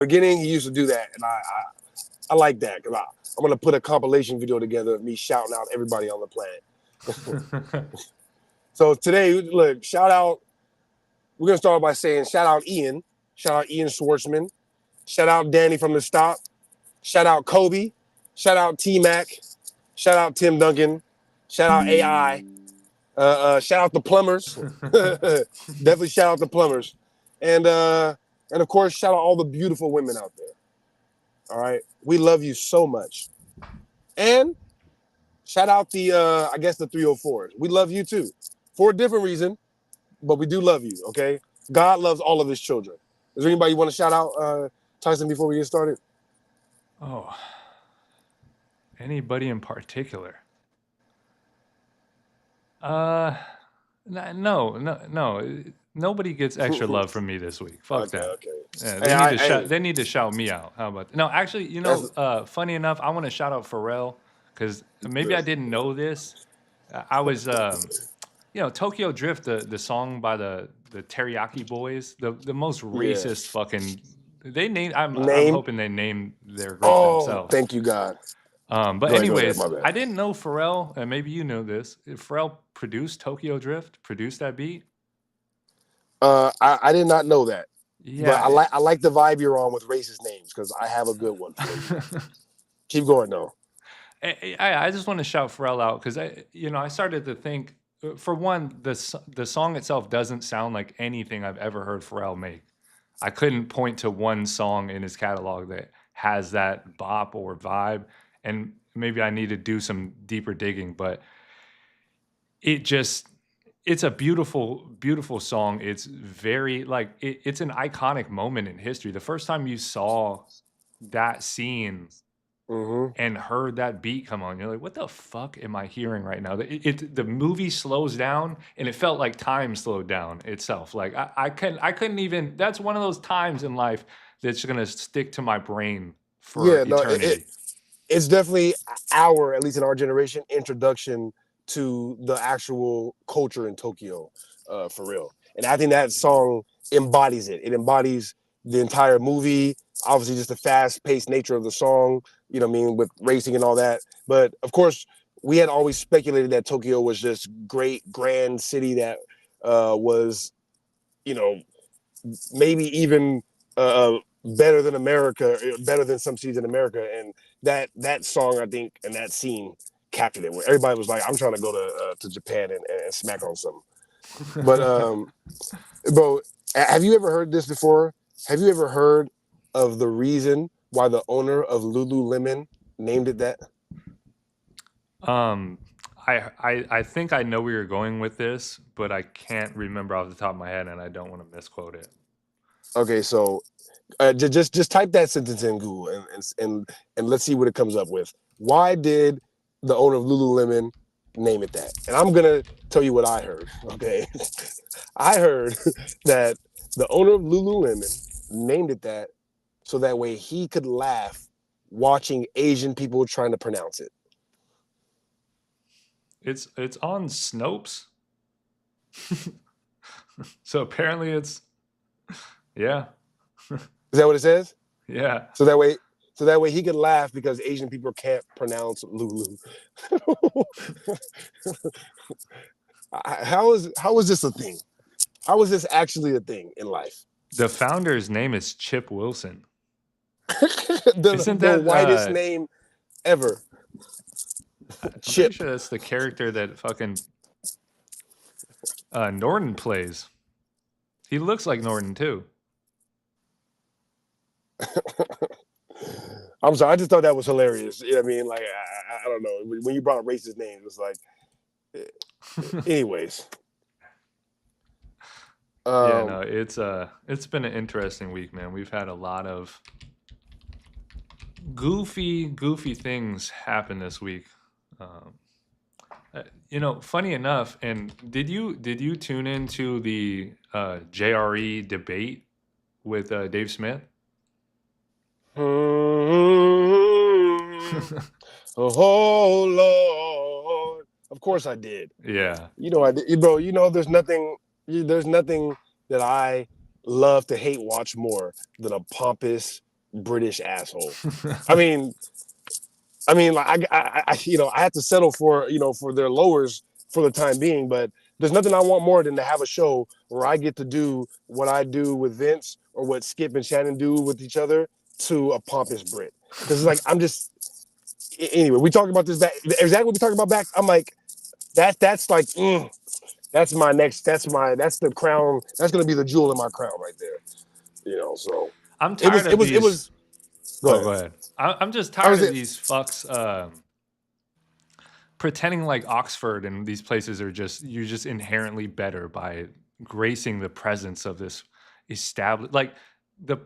beginning, he used to do that, and I like that because I'm gonna put a compilation video together of me shouting out everybody on the planet. So today, look, shout out. We're gonna start by saying shout out Ian, shout out Ian Schwartzman, shout out Danny from the Stop, shout out Kobe, shout out T Mac, shout out Tim Duncan, shout out AI, shout out the plumbers, definitely shout out the plumbers, and of course shout out all the beautiful women out there. All right, we love you so much, and shout out the I guess the 304s. We love you too, for a different reason, but we do love you. Okay, God loves all of His children. Is there anybody you want to shout out, Tyson, before we get started? Oh, anybody in particular? No. Nobody gets extra love from me this week. Fuck Okay, that. okay. Yeah, Hey, they need to shout me out. How about no? Actually, funny enough, I want to shout out Pharrell because maybe I didn't know this. I was, Tokyo Drift, the song by the Teriyaki Boys, the most yeah. racist fucking. They named. I'm Name. hoping they named their group Oh, themselves. thank you, God. But Go ahead. anyways, My bad. I didn't know Pharrell, and maybe you know this. Pharrell produced Tokyo Drift, produced that beat. I did not know that, but Yeah, I like the vibe you're on with racist names because I have a good one for you. Keep going though. I just want to shout Pharrell out because I started to think. For one, the song itself doesn't sound like anything I've ever heard Pharrell make. I couldn't point to one song in his catalog that has that bop or vibe, and maybe I need to do some deeper digging. But it's a beautiful song. It's very it's an iconic moment in history. The first time you saw that scene and heard that beat come on, you're like, what the fuck am I hearing right now? The movie slows down and it felt like time slowed down itself. Like I couldn't even. That's one of those times in life that's gonna stick to my brain for Yeah, no, eternity. it's definitely our, at least in our generation, introduction to the actual culture in Tokyo, for real. And I think that song embodies it. It embodies the entire movie. Obviously, just the fast-paced nature of the song. You know what I mean, with racing and all that. But of course, we had always speculated that Tokyo was just great, grand city that was, you know, maybe even better than America, better than some cities in America. And that song, I think, and that scene captured it. Where everybody was like, "I'm trying to go to Japan and smack on something." But bro, have you ever heard this before? Have you ever heard of the reason why the owner of Lululemon named it that? Um, I think I know where you're going with this, but I can't remember off the top of my head, and I don't want to misquote it. Okay, so just type that sentence in Google and let's see what it comes up with. Why did the owner of Lululemon name it that? And I'm gonna tell you what I heard. Okay, I heard that the owner of Lululemon named it that so that way he could laugh watching Asian people trying to pronounce it. It's on Snopes, so apparently it's yeah. Is that what it says? Yeah. So that way he could laugh because Asian people can't pronounce Lulu. How is this a thing? How is this actually a thing in life? The founder's name is Chip Wilson. Isn't the that whitest name ever. I'm Chip. pretty sure that's the character that fucking Norton plays. He looks like Norton too. I'm sorry, I just thought that was hilarious. You know what I mean? Like I don't know. When you brought up racist names, it's like anyways. Yeah, no, it's been an interesting week, man. We've had a lot of goofy things happen this week. Funny enough, and did you tune into the JRE debate with Dave Smith? Oh Lord! Of course I did. Yeah. You know I did, bro. You know there's nothing that I love to hate watch more than a pompous, British asshole. I mean, like I had to settle for for their lowers for the time being, but there's nothing I want more than to have a show where I get to do what I do with Vince or what Skip and Shannon do with each other to a pompous Brit. Because it's like I'm just anyway. We talked about this back exactly what we talked about back. I'm like that's like that's my next that's the crown. That's gonna be the jewel in my crown right there. So I'm it tired was it of was it these. was. Go Oh, ahead. go ahead. I'm just I tired was of it. these fucks pretending like Oxford and these places are just you're just inherently better by gracing the presence of this established like the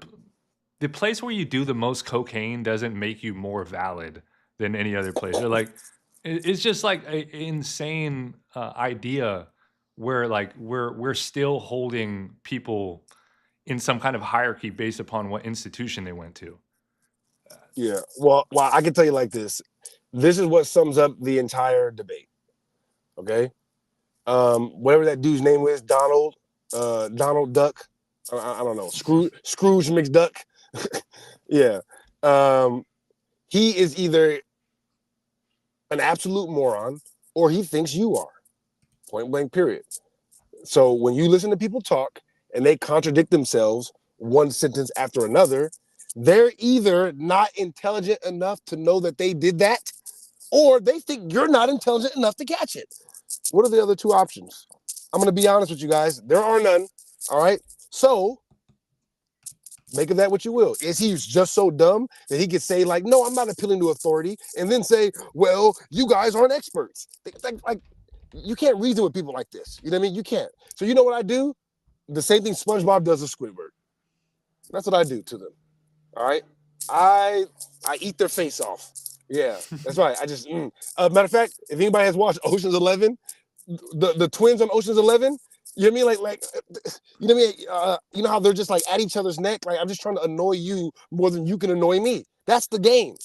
the place where you do the most cocaine doesn't make you more valid than any other place. Or like it's just like an insane idea where like we're still holding people in some kind of hierarchy based upon what institution they went to. Yeah. Well, I can tell you like this. This is what sums up the entire debate. Okay. Whatever that dude's name is, Donald Duck. I don't know. Scrooge McDuck. Yeah. Um, he is either an absolute moron or he thinks you are. Point blank. Period. So when you listen to people talk and they contradict themselves one sentence after another, they're either not intelligent enough to know that they did that, or they think you're not intelligent enough to catch it. What are the other two options? I'm going to be honest with you guys. There are none. All right. So make of that what you will. Is he just so dumb that he could say, like, no, I'm not appealing to authority, and then say, well, you guys aren't experts? Like you can't reason with people like this. You know what I mean? You can't. So you know what I do? The same thing SpongeBob does to Squidward. That's what I do to them. All right. I I eat their face off. Yeah, that's right. I just matter of fact, if anybody has watched Ocean's 11, the twins on Ocean's 11, you know what I mean? Like you know what I mean? You know how they're just like at each other's neck. Like I'm just trying to annoy you more than you can annoy me. That's the game.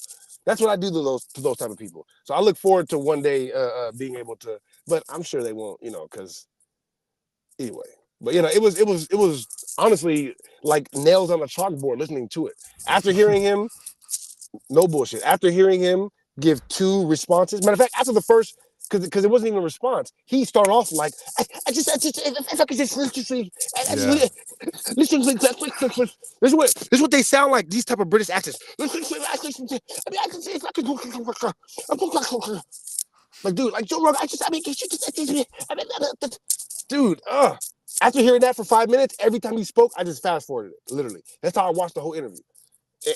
That's what I do to those type of people. So I look forward to one day being able to, but I'm sure they won't. Because anyway. But it was honestly like nails on a chalkboard listening to it. After hearing him, no bullshit. After hearing him give two responses, matter of fact, after the first, because it wasn't even a response, he started off like, if I could just literally, Yeah. literally, this is what they sound like. These type of British accents. Like, dude, like Joe Rogan, dude, after hearing that for 5 minutes, every time he spoke, I just fast forwarded it. Literally, that's how I watched the whole interview.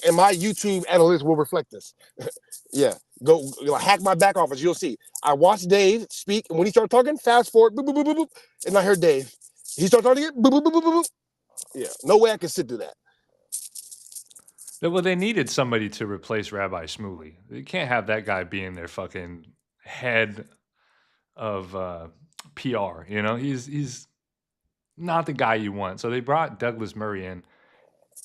And my YouTube analytics will reflect this. Yeah, go hack my back office. You'll see. I watched Dave speak, and when he started talking, fast forward, boop, boop, boop, boop, boop, and I heard Dave. He started talking again, boop, boop, boop, boop, boop. Yeah, no way I can sit through that. Well, they needed somebody to replace Rabbi Shmuley. They can't have that guy being their fucking head of PR. You know, he's not the guy you want. So they brought Douglas Murray in,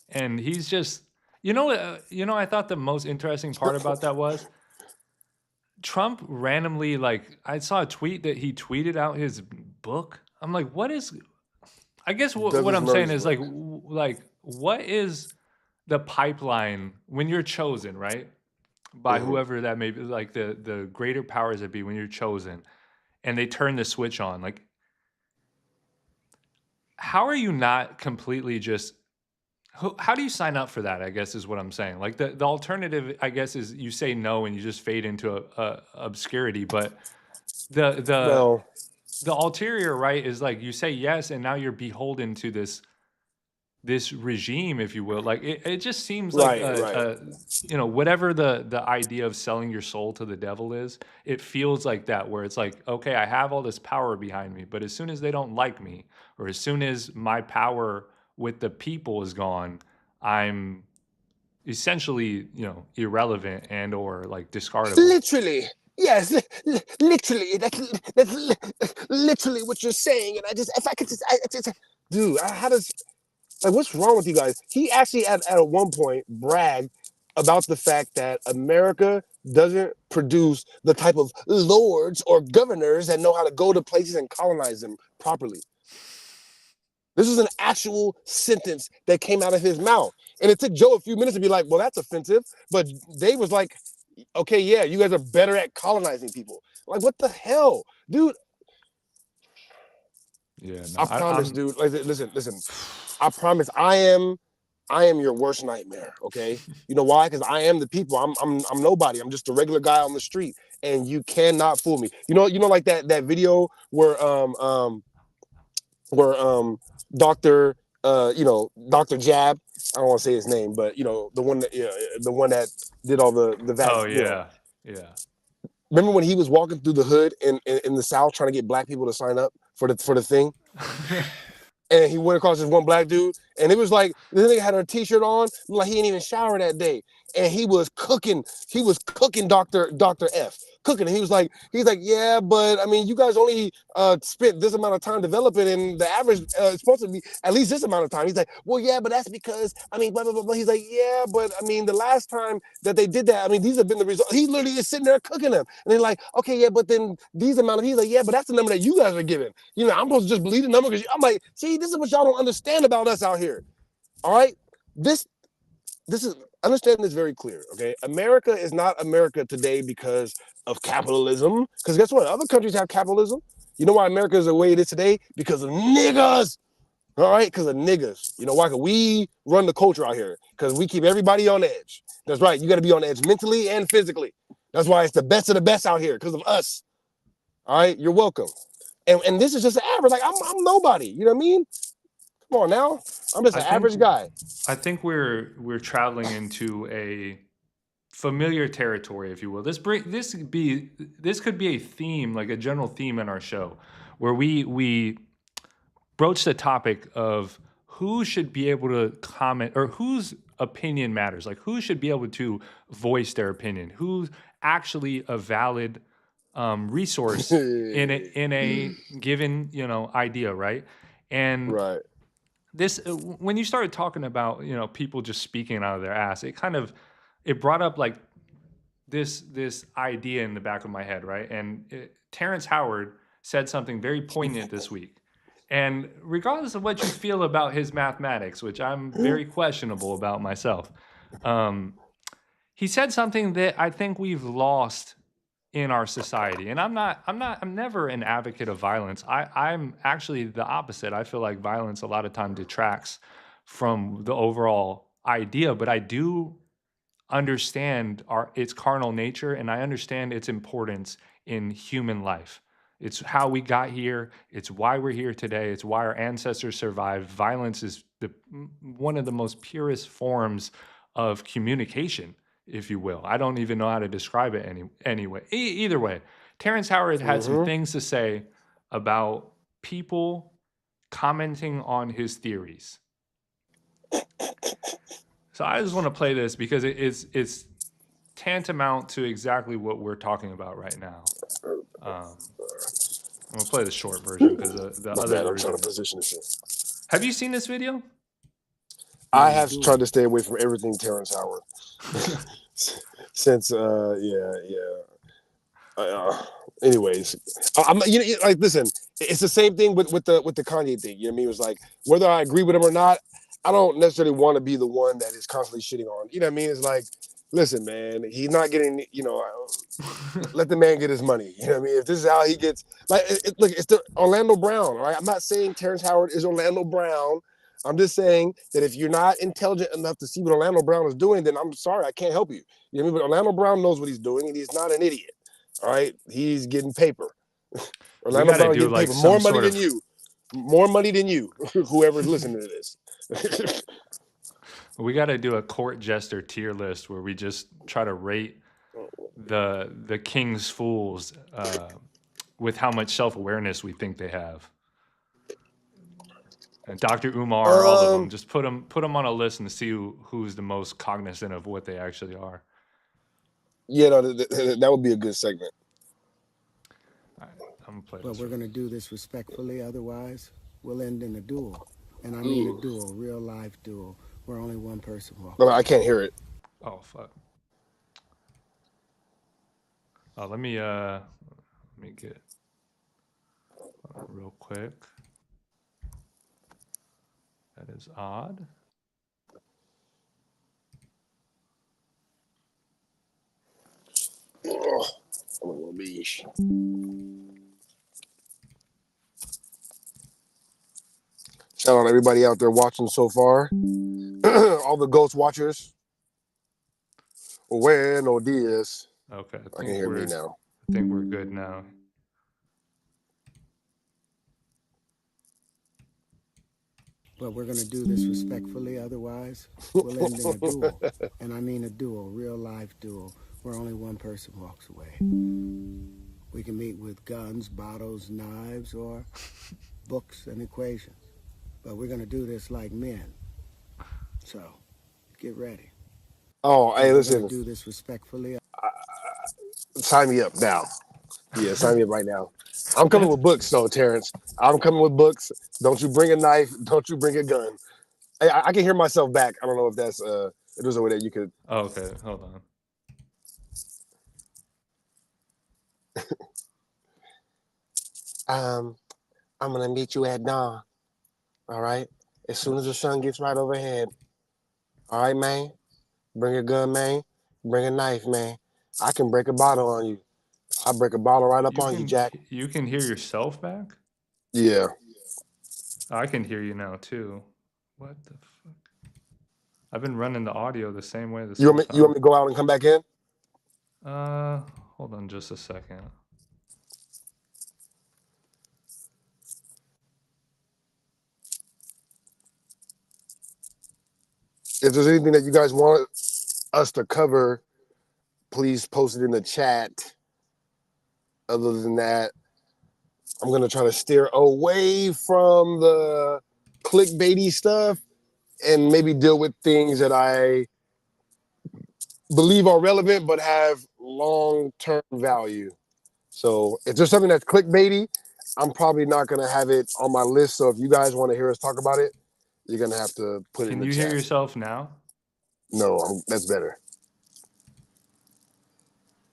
and he's just I thought the most interesting part about that was Trump randomly like I saw a tweet that he tweeted out his book. I'm like, what is? I guess what Douglas I'm saying Murray's is book. like what is the pipeline when you're chosen, right? By Mm-hmm. whoever that may be, like the greater powers that be when you're chosen, and they turn the switch on. Like, how are you not completely just? How do you sign up for that? I guess is what I'm saying. Like the alternative, I guess, is you say no and you just fade into a obscurity. But the the Well, the ulterior right is like you say yes and now you're beholden to this regime, if you will. Like it just seems like right, right. whatever the idea of selling your soul to the devil is, it feels like that where it's like, okay, I have all this power behind me, but as soon as they don't like me, or as soon as my power with the people is gone, I'm essentially, irrelevant and or like discardable. Literally, yes, literally. That's literally what you're saying. And I just, if I could just, dude, how does like what's wrong with you guys? He actually at one point bragged about the fact that America doesn't produce the type of lords or governors that know how to go to places and colonize them properly. This is an actual sentence that came out of his mouth. And it took Joe a few minutes to be like, well, that's offensive. But Dave was like, okay, yeah, you guys are better at colonizing people. Like, what the hell? Dude, Yeah, no, I promise, I'm dude. Like, listen. I promise I am your worst nightmare. Okay. You know why? Because I am the people. I'm nobody. I'm just a regular guy on the street. And you cannot fool me. Like that video where Dr. Dr. Jab, I don't want to say his name, but the one that did all the oh vaccine, yeah. Yeah. remember when he was walking through the hood in the South trying to get black people to sign up for the thing? And he went across this one black dude, and it was like this nigga had a t-shirt on, like he didn't even shower that day, and he was cooking. He was cooking Doctor F, cooking. And he's like, yeah, but I mean, you guys only spent this amount of time developing, and the average is supposed to be at least this amount of time. He's like, well, yeah, but that's because I mean, blah blah blah blah. He's like, yeah, but I mean, the last time that they did that, I mean, these have been the results. He literally is sitting there cooking them, and they're like, okay, yeah, but then these amount of. He's like, yeah, but that's the number that you guys are giving. I'm supposed to just believe the number because I'm like, see, this is what y'all don't understand about us out here. All right, this is understand this very clear. Okay, America is not America today because of capitalism. Because guess what? Other countries have capitalism. You know why America is the way it is today? Because of niggas. All right, because of niggas. You know why? Because we run the culture out here. Because we keep everybody on edge. That's right. You got to be on edge mentally and physically. That's why it's the best of the best out here because of us. All right, you're welcome. And this is just an average. Like I'm nobody. You know what I mean? Come on now. I'm just I an think average guy. I think we're traveling into a familiar territory, if you will. This could be a theme, like a general theme in our show, where we broach the topic of who should be able to comment or whose opinion matters, like who should be able to voice their opinion, who's actually a valid resource in a given idea, right? And Right. this when you started talking about people just speaking out of their ass, it brought up like this idea in the back of my head, right? And Terrence Howard said something very poignant this week. And regardless of what you feel about his mathematics, which I'm very questionable about myself, um, he said something that I think we've lost in our society. And I'm never an advocate of violence. I'm actually the opposite. I feel like violence a lot of time detracts from the overall idea, but I do understand its carnal nature, and I understand its importance in human life. It's how we got here. It's why we're here today. It's why our ancestors survived. Violence is one of the most purest forms of communication, if you will. I don't even know how to describe it anyway. Either way, Terrence Howard had some things to say about people commenting on his theories. So I just want to play this because it's tantamount to exactly what we're talking about right now. I'm gonna play the short version because the My other bad. I'm trying version to is. position this shit. Have you seen this video? I have tried to stay away from everything Terrence Howard since anyways, I'm like listen, it's the same thing with the Kanye thing. You know what I mean? It was like whether I agree with him or not, I don't necessarily want to be the one that is constantly shitting on. You know what I mean? It's like, listen, man, he's not getting. Let the man get his money. You know what I mean? If this is how he gets, like, look, it's the Orlando Brown. Right? I'm not saying Terrence Howard is Orlando Brown. I'm just saying that if you're not intelligent enough to see what Orlando Brown is doing, then I'm sorry, I can't help you. You know what I mean? But Orlando Brown knows what he's doing, and he's not an idiot. All right, he's getting paper. We Orlando got to Brown is do getting like paper. some More money sort than of. you. More money than you. Whoever's listening to this. We got to do a court jester tier list where we just try to rate the king's fools with how much self awareness we think they have. And Dr. Umar, all of them, just put them on a list and see who's the most cognizant of what they actually are. Yeah, no, that would be a good segment. All right, I'm gonna play But this. we're going to do this respectfully, otherwise, we'll end in a duel. And I mean a duel, real life duel, where only one person No, walks I away. can't hear it. Oh fuck. Let me get real quick. That is odd. Oh, I'm a little bit. Shout out to everybody out there watching so far. All the ghost watchers. Buenos dias. Okay, I can hear me now. I think we're good now. But we're going to do this respectfully, otherwise, we'll end in a duel. And I mean a duel, real life duel, where only one person walks away. We can meet with guns, bottles, knives, or books and equations. But we're going to do this like men. So, get ready. Oh, hey, But we're going to listen. do this respectfully. Sign me up now. Yeah, sign me up right now. I'm coming with books, though, Terrence. I'm coming with books. Don't you bring a knife. Don't you bring a gun. I can hear myself back. I don't know if that's if there's a way that you could. Oh, okay, hold Um, I'm gonna meet you at dawn. All right. As soon as the sun gets right overhead. All right, man. Bring a gun, man. Bring a knife, man. I can break a bottle on you. I break a bottle right up on you, Jack. you can hear yourself back? Yeah. I can hear you now too. What the fuck? I've been running the audio the same way this You whole want me? You want time. me to go out and come back in? Hold on just a second. If there's anything that you guys want us to cover, please post it in the chat. Other than that, I'm gonna try to steer away from the clickbaity stuff and maybe deal with things that I believe are relevant but have long-term value. So if there's something that's clickbaity, I'm probably not gonna have it on my list. So if you guys want to hear us talk about it, you're gonna have to put it in Can the you hear chat. yourself now? No, that's better.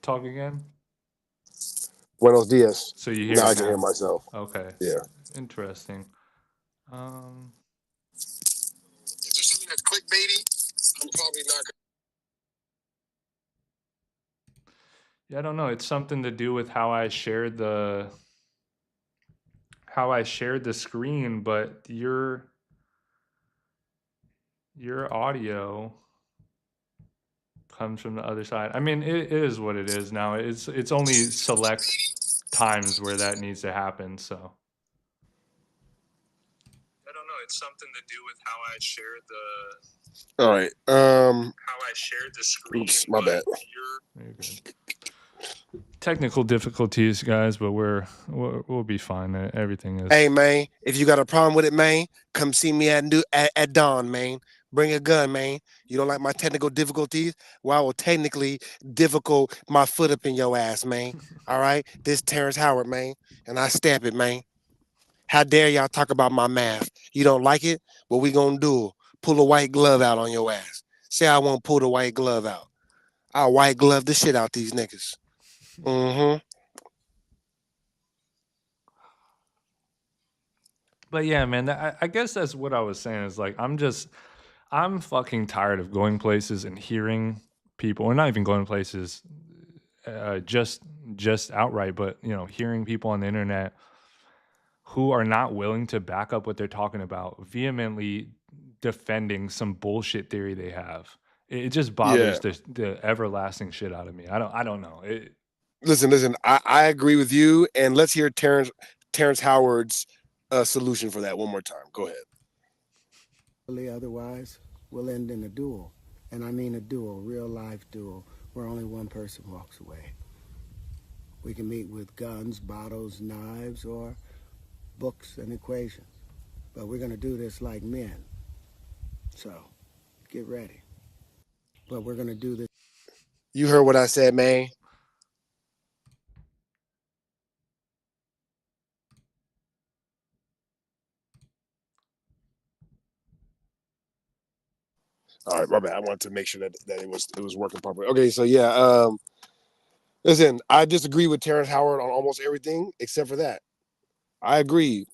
Talk again? Buenos dias. So you hear Now I it can hear now. myself. Okay. Yeah. Interesting. If there's something that's clickbaity, I'm probably not gonna. Yeah, I don't know. It's something to do with how I shared the screen, but your audio comes from the other side. I mean, it is what it is now. It's only select times where that needs to happen. So I don't know. It's something to do with how I shared All right. the screen. Oops, my bad. You're good. Technical difficulties, guys, but we'll be fine. Everything is. Hey man, if you got a problem with it, man, come see me at dawn, man. Bring a gun, man. You don't like my technical difficulties? Well, I will technically difficult my foot up in your ass, man. All right, this Terrence Howard, man, and I stamp it, man. How dare y'all talk about my math? You don't like it? What we gonna do? Pull a white glove out on your ass. Say I won't pull the white glove out. I'll white glove the shit out these niggas. Mm-hmm. But yeah, man, I guess that's what I was saying is like I'm fucking tired of going places and hearing people, or not even going places, just outright, but hearing people on the internet who are not willing to back up what they're talking about, vehemently defending some bullshit theory they have. It just bothers Yeah. the everlasting shit out of me. I don't know. Listen. I agree with you, and let's hear Terrence Howard's solution for that one more time. Go ahead. Otherwise, we'll end in a duel. And I mean a duel, real life duel, where only one person walks away. We can meet with guns, bottles, knives, or books and equations. But we're going to do this like men. So, get ready. But we're going to do this. You heard what I said, man. All right, my bad. I wanted to make sure that it was working properly. Okay, so yeah, listen, I disagree with Terrence Howard on almost everything except for that. I agree.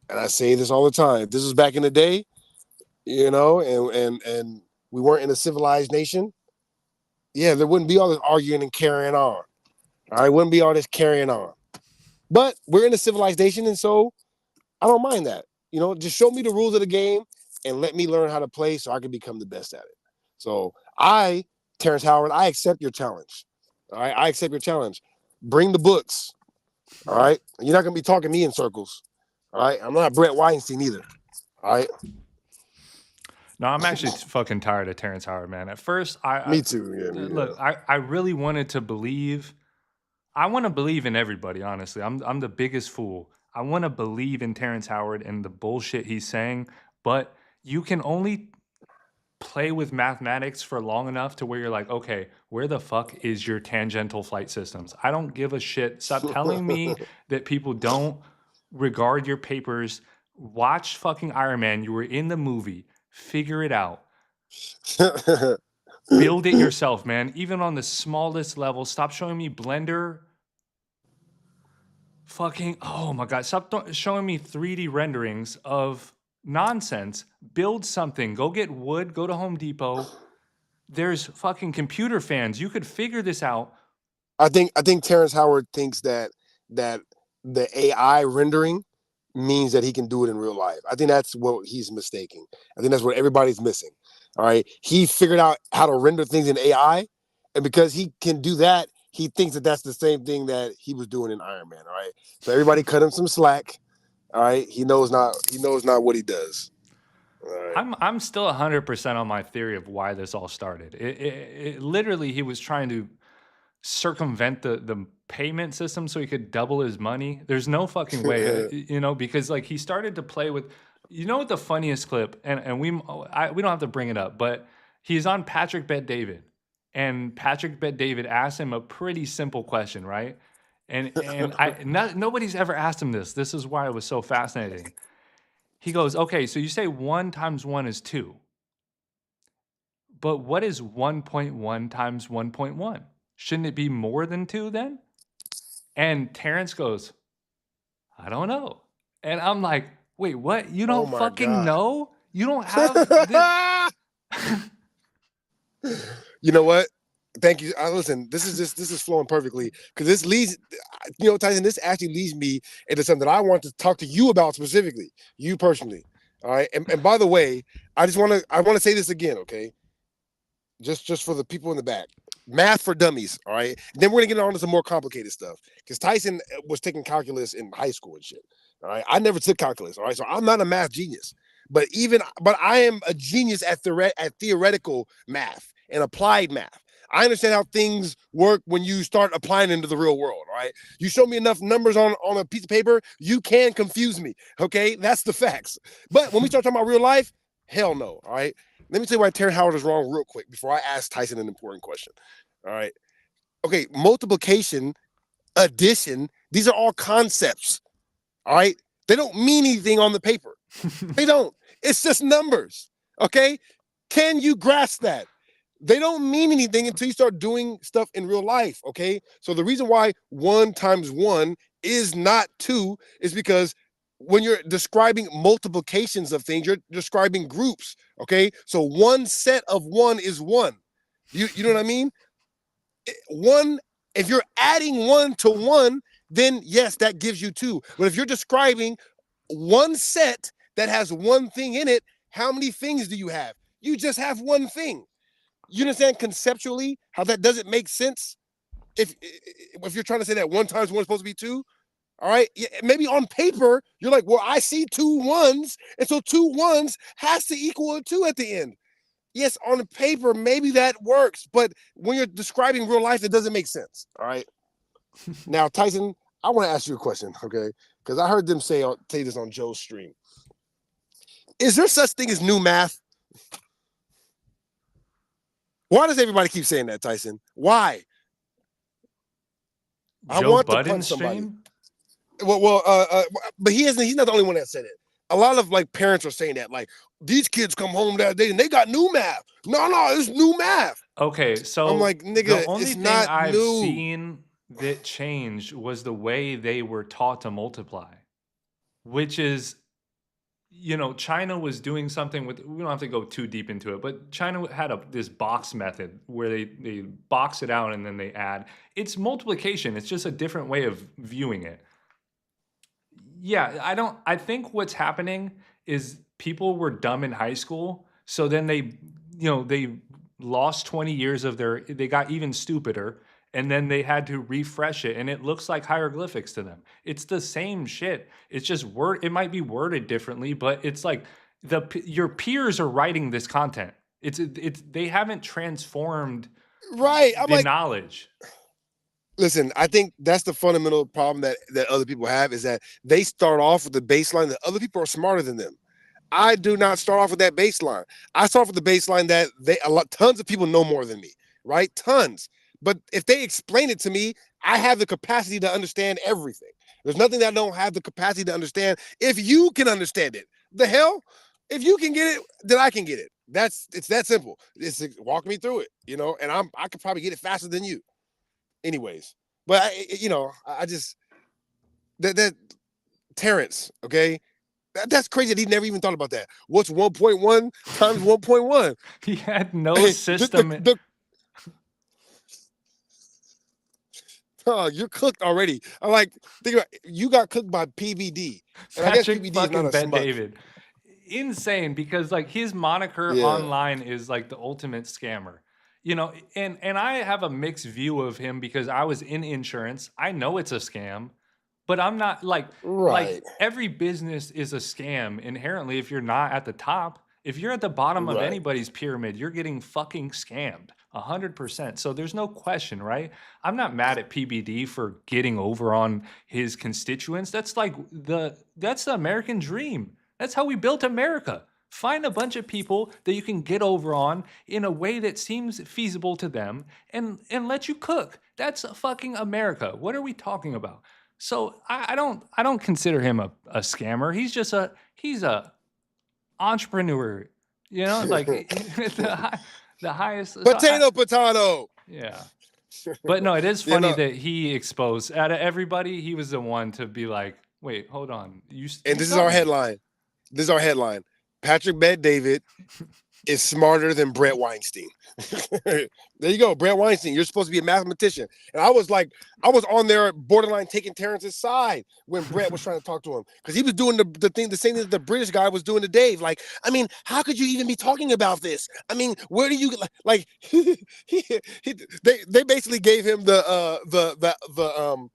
And I say this all the time. If this was back in the day, and we weren't in a civilized nation, yeah, there wouldn't be all this arguing and carrying on. All right, wouldn't be all this carrying on. But we're in a civilized nation, and so I don't mind that. Just show me the rules of the game and let me learn how to play so I can become the best at it. So Terrence Howard, I accept your challenge. All right, I accept your challenge. Bring the books. All right, you're not gonna be talking me in circles. All right, I'm not Brett Weinstein either. All right. No, I'm actually fucking tired of Terrence Howard, man. At first, Me too. Yeah, look, I really wanted to believe. I want to believe in everybody. Honestly, I'm the biggest fool. I want to believe in Terrence Howard and the bullshit he's saying, but you can only play with mathematics for long enough to where you're like, okay, where the fuck is your tangential flight systems? I don't give a shit. Stop telling me that people don't regard your papers. Watch fucking Iron Man. You were in the movie. Figure it out. Build it yourself, man. Even on the smallest level. Stop showing me Blender. Fucking, oh my God. Stop showing me 3D renderings of nonsense. Build something. Go get wood. Go to Home Depot. There's fucking computer fans. You could figure this out. I think Terrence Howard thinks that the AI rendering means that he can do it in real life. I think that's what he's mistaking. I think that's what everybody's missing. All right. He figured out how to render things in AI, and because he can do that, he thinks that that's the same thing that he was doing in Iron Man. All right. So everybody cut him some slack. All right. He knows not what he does. Right. I'm still 100% on my theory of why this all started. It literally, he was trying to circumvent the payment system so he could double his money. There's no fucking way, because like he started to play with, what the funniest clip, and we don't have to bring it up, but he's on Patrick Bet David, and Patrick Bet David asked him a pretty simple question, right? And nobody's ever asked him this. This is why it was so fascinating. He goes, okay, so you say 1 times 1 is 2. But what is 1.1 times 1.1? Shouldn't it be more than 2 then? And Terrence goes, I don't know. And I'm like, wait, what? You don't fucking know? You don't have You know what? Thank you. Listen, this is flowing perfectly because this leads, Tyson. This actually leads me into something that I want to talk to you about specifically, you personally. All right. And by the way, I want to say this again, okay? Just for the people in the back, math for dummies. All right. And then we're gonna get on to some more complicated stuff because Tyson was taking calculus in high school and shit. All right. I never took calculus. All right. So I'm not a math genius, but I am a genius at theoretical math and applied math. I understand how things work when you start applying into the real world. All right. You show me enough numbers on a piece of paper, you can confuse me. Okay. That's the facts. But when we start talking about real life, hell no. All right. Let me tell you why Terry Howard is wrong real quick before I ask Tyson an important question. All right. Okay. Multiplication, addition, these are all concepts. All right. They don't mean anything on the paper. They don't. It's just numbers. Okay. Can you grasp that? They don't mean anything until you start doing stuff in real life. Okay. So the reason why 1 times 1 is not 2 is because when you're describing multiplications of things, you're describing groups. Okay. So one set of 1 is 1. You know what I mean? If you're adding 1 to 1, then yes, that gives you 2. But if you're describing one set that has one thing in it, how many things do you have? You just have one thing. You understand conceptually how that doesn't make sense? If you're trying to say that 1 times 1 is supposed to be 2, all right, maybe on paper, you're like, well, I see 2 1s, and so 2 1s has to equal a 2 at the end. Yes, on paper, maybe that works, but when you're describing real life, it doesn't make sense. All right. Now, Tyson, I want to ask you a question, okay? Because I heard them say this on Joe's stream. Is there such thing as new math? Why does everybody keep saying that, Tyson? Why? I want to punch somebody. Stream? But he's not the only one that said it. A lot of like parents are saying that, like, these kids come home that day and they got new math. No, it's new math. Okay, so I'm like, nigga, the only thing I've seen that changed was the way they were taught to multiply, which is China was doing something with, we don't have to go too deep into it, but China had this box method where they box it out and then they add. It's multiplication. It's just a different way of viewing it. Yeah, I think what's happening is people were dumb in high school, so then they lost 20 years of they got even stupider, and then they had to refresh it, and it looks like hieroglyphics to them. It's the same shit. It's just it might be worded differently, but it's like your peers are writing this content. It's they haven't transformed Right. I'm the like, knowledge. listen, I think that's the fundamental problem that other people have, is that they start off with the baseline that other people are smarter than them. I do not start off with that baseline. I start off with the baseline that tons of people know more than me, right? Tons. But if they explain it to me, I have the capacity to understand everything. There's nothing that I don't have the capacity to understand. If you can understand it, the hell, if you can get it, then I can get it. It's that simple. Walk me through it, and I could probably get it faster than you. Anyways, but I just that Terrence, okay, that's crazy that he never even thought about that. What's 1.1 times 1.1? He had no system. Oh, you're cooked already. I'm like, think about it, you got cooked by PBD, and I guess Patrick PBD is fucking not a Bet smut. David. Insane, because like his moniker online is like the ultimate scammer. And I have a mixed view of him because I was in insurance. I know it's a scam, but I'm not like every business is a scam inherently if you're not at the top. If you're at the bottom of anybody's pyramid, you're getting fucking scammed 100%. So there's no question, right? I'm not mad at PBD for getting over on his constituents. That's the American dream. That's how we built America. Find a bunch of people that you can get over on in a way that seems feasible to them and let you cook. That's fucking America. What are we talking about? So I don't consider him a scammer. He's a entrepreneur. Like the highest potato. Yeah. But no, it is funny that he exposed out of everybody, he was the one to be like, wait, hold on. And this is our headline. Patrick Bet David is smarter than Brett Weinstein. There you go, Brett Weinstein. You're supposed to be a mathematician. And I was on there borderline taking Terrence's side when Brett was trying to talk to him, because he was doing the same thing that the British guy was doing to Dave. Like, I mean, how could you even be talking about this? I mean, where do you like? They basically gave him the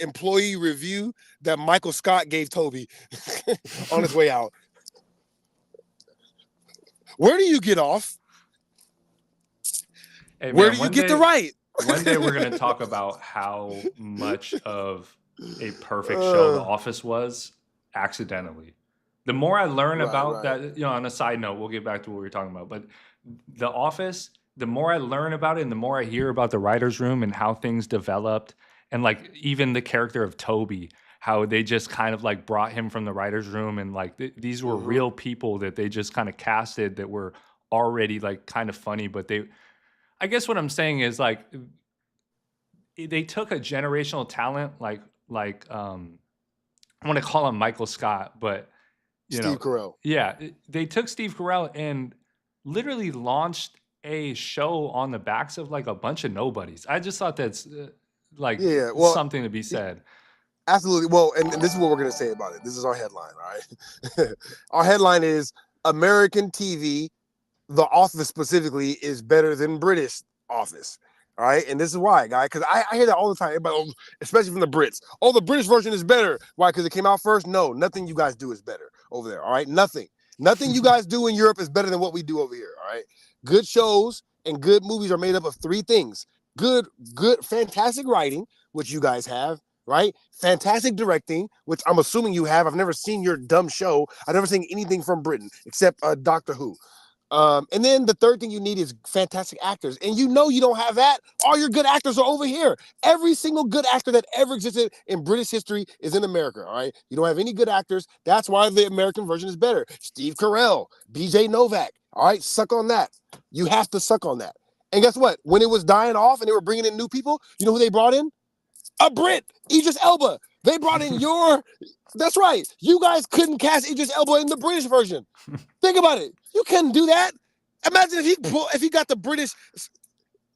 employee review that Michael Scott gave Toby on his way out. Where do you get off? Hey, where do you get the right? One day we're going to talk about how much of a perfect show The Office was accidentally. The more I learn about that, on a side note, we'll get back to what we were talking about, but The Office, the more I learn about it and the more I hear about the writer's room and how things developed, and like even the character of Toby, how they just kind of like brought him from the writer's room, and like these were real people that they just kind of casted that were already like kind of funny, but I guess what I'm saying is like they took a generational talent like I want to call him Michael Scott, but Steve Carell. Yeah, they took Steve Carell and literally launched a show on the backs of like a bunch of nobodies. I just thought that's something to be said. Absolutely. Well, and this is what we're going to say about it. This is our headline, all right? Our headline is American TV, The Office specifically, is better than British Office. All right. And this is why, guy, because I hear that all the time, especially from the Brits. Oh, the British version is better. Why? Because it came out first? No, nothing you guys do is better over there. All right. Nothing you guys do in Europe is better than what we do over here. All right. Good shows and good movies are made up of three things: good, fantastic writing, which you guys have. Right? Fantastic directing, which I'm assuming you have. I've never seen your dumb show. I've never seen anything from Britain except Doctor Who. And then the third thing you need is fantastic actors. And you don't have that. All your good actors are over here. Every single good actor that ever existed in British history is in America. All right. You don't have any good actors. That's why the American version is better. Steve Carell, BJ Novak. All right. Suck on that. You have to suck on that. And guess what? When it was dying off and they were bringing in new people, you know who they brought in? A Brit, Idris Elba. They brought in your. That's right. You guys couldn't cast Idris Elba in the British version. Think about it. You couldn't do that. Imagine if he got the British.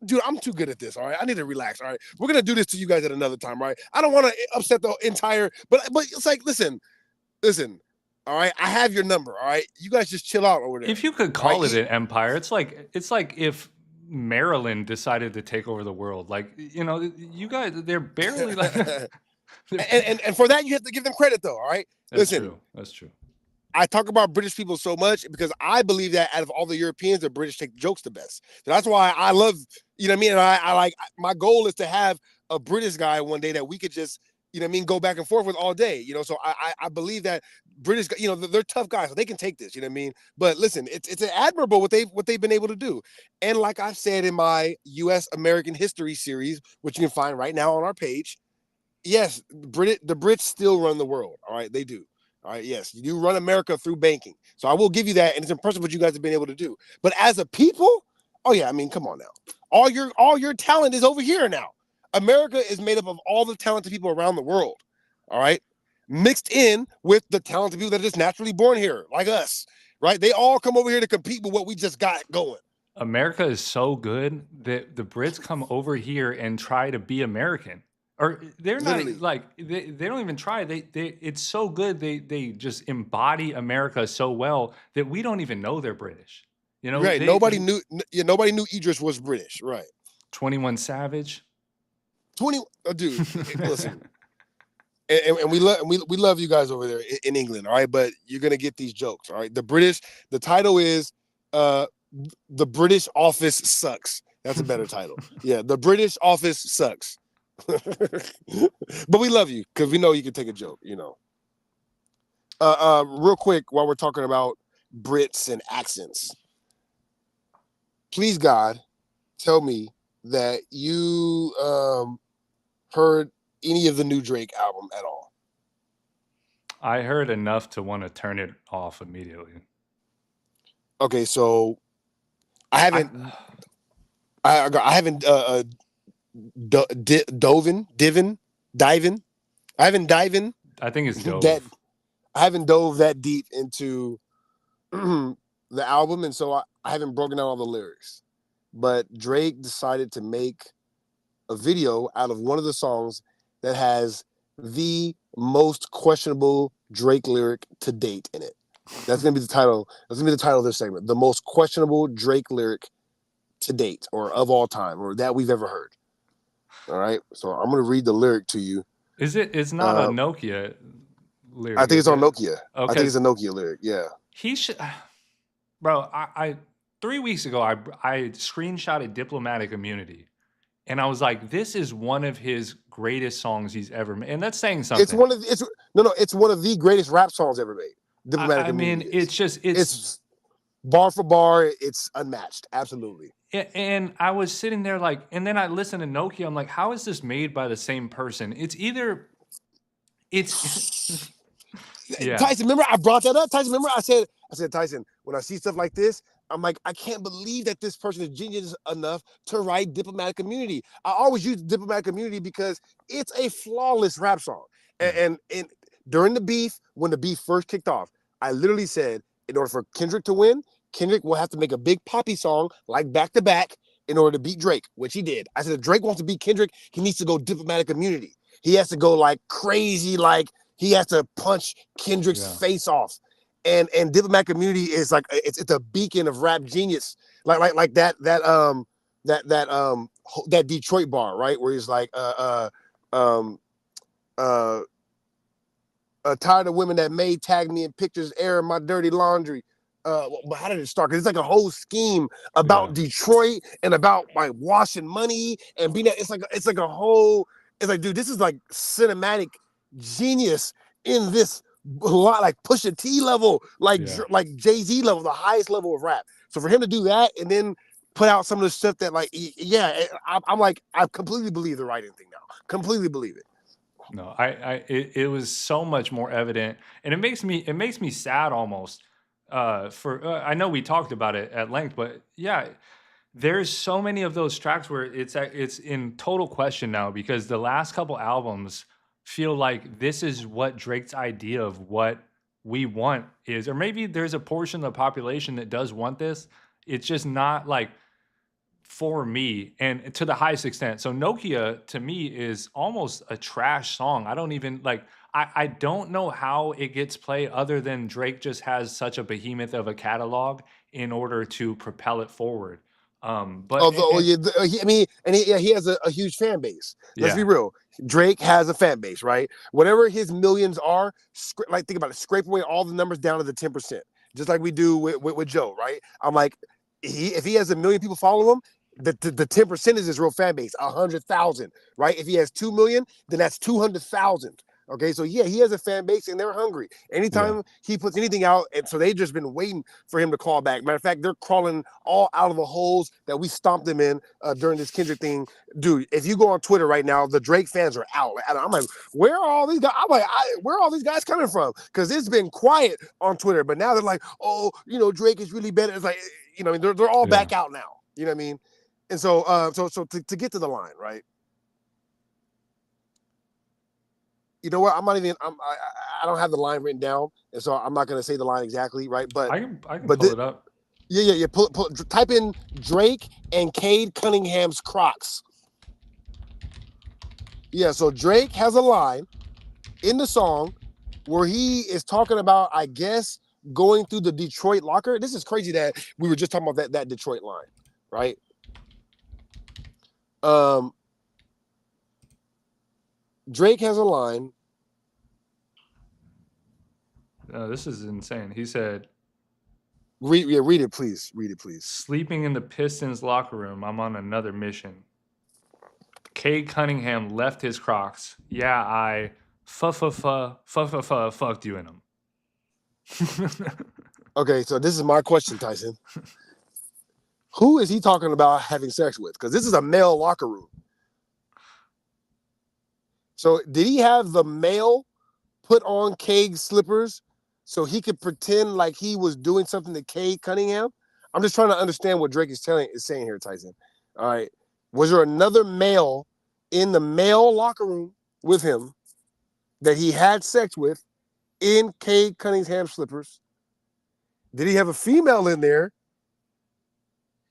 Dude, I'm too good at this. All right, I need to relax. All right, we're gonna do this to you guys at another time. Right? I don't want to upset the entire. But it's like, listen. All right, I have your number. All right, you guys just chill out over there. If you could call it an empire, it's like if Maryland decided to take over the world. Like, you guys, they're barely like. and for that, you have to give them credit, though. All right, That's true. That's true. I talk about British people so much because I believe that out of all the Europeans, the British take jokes the best. So that's why I love, you know what I mean? And I like, my goal is to have a British guy one day that we could just, you know what I mean, go back and forth with all day, so I believe that British, they're tough guys, so they can take this, you know what I mean? But listen, it's admirable what they've been able to do. And like I've said in my U.S. American History series, which you can find right now on our page, yes, the Brits still run the world, all right? They do. All right, yes, you run America through banking. So I will give you that, and it's impressive what you guys have been able to do. But as a people, oh yeah, I mean, come on now. All your talent is over here now. America is made up of all the talented people around the world, all right? Mixed in with the talented people that are just naturally born here, like us, right? They all come over here to compete with what we just got going. America is so good that the Brits come over here and try to be American. Or they're not like they don't even try. They it's so good they just embody America so well that we don't even know they're British. Right? Nobody knew Idris was British, right? 21 Savage. Dude, listen. And we love you guys over there in England, all right? But you're gonna get these jokes, all right? The title is The British Office Sucks. That's a better title. Yeah, The British Office Sucks. But we love you because we know you can take a joke, real quick, while we're talking about Brits and accents, please God, tell me that you heard any of the new Drake album at all. I heard enough to want to turn it off immediately. Okay, so I haven't diving. I think it's dove. I haven't dove that deep into the album, and so I haven't broken down all the lyrics. But Drake decided to make a video out of one of the songs that has the most questionable Drake lyric to date in it. That's gonna be the title. That's gonna be the title of this segment. The most questionable Drake lyric to date, or of all time, or that we've ever heard. All right, so I'm gonna read the lyric to you. It's not a Nokia lyric. I think it's on Nokia. Okay. I think it's a Nokia lyric. Yeah. He should, bro. I 3 weeks ago I screenshotted Diplomatic Immunity, and I was like, this is one of his greatest songs he's ever made, and that's saying something. It's one of the greatest rap songs ever made. Diplomatic Immunity. It's bar for bar. It's unmatched. Absolutely. And I was sitting there like, and then I listened to Nokia. I'm like, how is this made by the same person? Yeah. Tyson, remember I brought that up? Tyson, remember I said, Tyson, when I see stuff like this, I'm like, I can't believe that this person is genius enough to write Diplomatic Immunity. I always use Diplomatic Immunity because it's a flawless rap song. And during the beef, when the beef first kicked off, I literally said, in order for Kendrick to win, Kendrick will have to make a big poppy song like Back to Back in order to beat Drake, which he did. I said, if Drake wants to beat Kendrick, he needs to go Diplomatic Immunity. He has to go like crazy, like he has to punch Kendrick's face off. And Diplomatic Immunity is like it's a beacon of rap genius, like that Detroit bar, right, where he's like tired of women that may tag me in pictures, airing my dirty laundry. But how did it start? Because it's like a whole scheme about Detroit and about like washing money and being. It's like a whole. It's like, dude, this is like cinematic genius in this lot, like Pusha T level, like Jay-Z level, the highest level of rap. So for him to do that and then put out some of the stuff that, like, I'm like, I completely believe the writing thing now. Completely believe it. No, it was so much more evident, and it makes me sad almost. I know we talked about it at length, but yeah, there's so many of those tracks where it's in total question now because the last couple albums feel like this is what Drake's idea of what we want is, or maybe there's a portion of the population that does want this. It's just not like for me and to the highest extent. So Nokia to me is almost a trash song. I don't even like I don't know how it gets played other than Drake just has such a behemoth of a catalog in order to propel it forward. But Although, and, I mean, and he has a huge fan base. Let's be yeah, real. Drake has a fan base, right? Whatever his millions are, like think about it, scrape away all the numbers down to the 10%, just like we do with Joe, right? I'm like, if he has 1 million people follow him, the 10% is his real fan base, 100,000, right? If he has 2 million, then that's 200,000. Okay, so yeah, he has a fan base and they're hungry. yeah, Anytime he puts anything out, and so they've just been waiting for him to call back. Matter of fact, they're crawling all out of the holes that we stomped them in during this Kendrick thing. Dude, if you go on Twitter right now, the Drake fans are out. And I'm like, where are all these guys? I'm like, where are all these guys coming from? Because it's been quiet on Twitter, but now they're like, oh, Drake is really better. It's like, they're all yeah. back out now. You know what I mean? And so, to get to the line, right? You know what? I don't have the line written down, and so I'm not going to say the line exactly, right? But I can pull it up. Yeah. Type in Drake and Cade Cunningham's Crocs. Yeah, so Drake has a line in the song where he is talking about, I guess, going through the Detroit locker. This is crazy that we were just talking about that Detroit line, right? Drake has a line. This is insane. He said, read it, please. Read it, please. Sleeping in the Pistons locker room. I'm on another mission. Cade Cunningham left his Crocs. Yeah, I fucked you in them. Okay, so this is my question, Tyson. Who is he talking about having sex with? Because this is a male locker room. So did he have the male put on Cade's slippers so he could pretend like he was doing something to Cade Cunningham? I'm just trying to understand what Drake is saying here, Tyson. All right. Was there another male in the male locker room with him that he had sex with in Cade Cunningham's slippers? Did he have a female in there,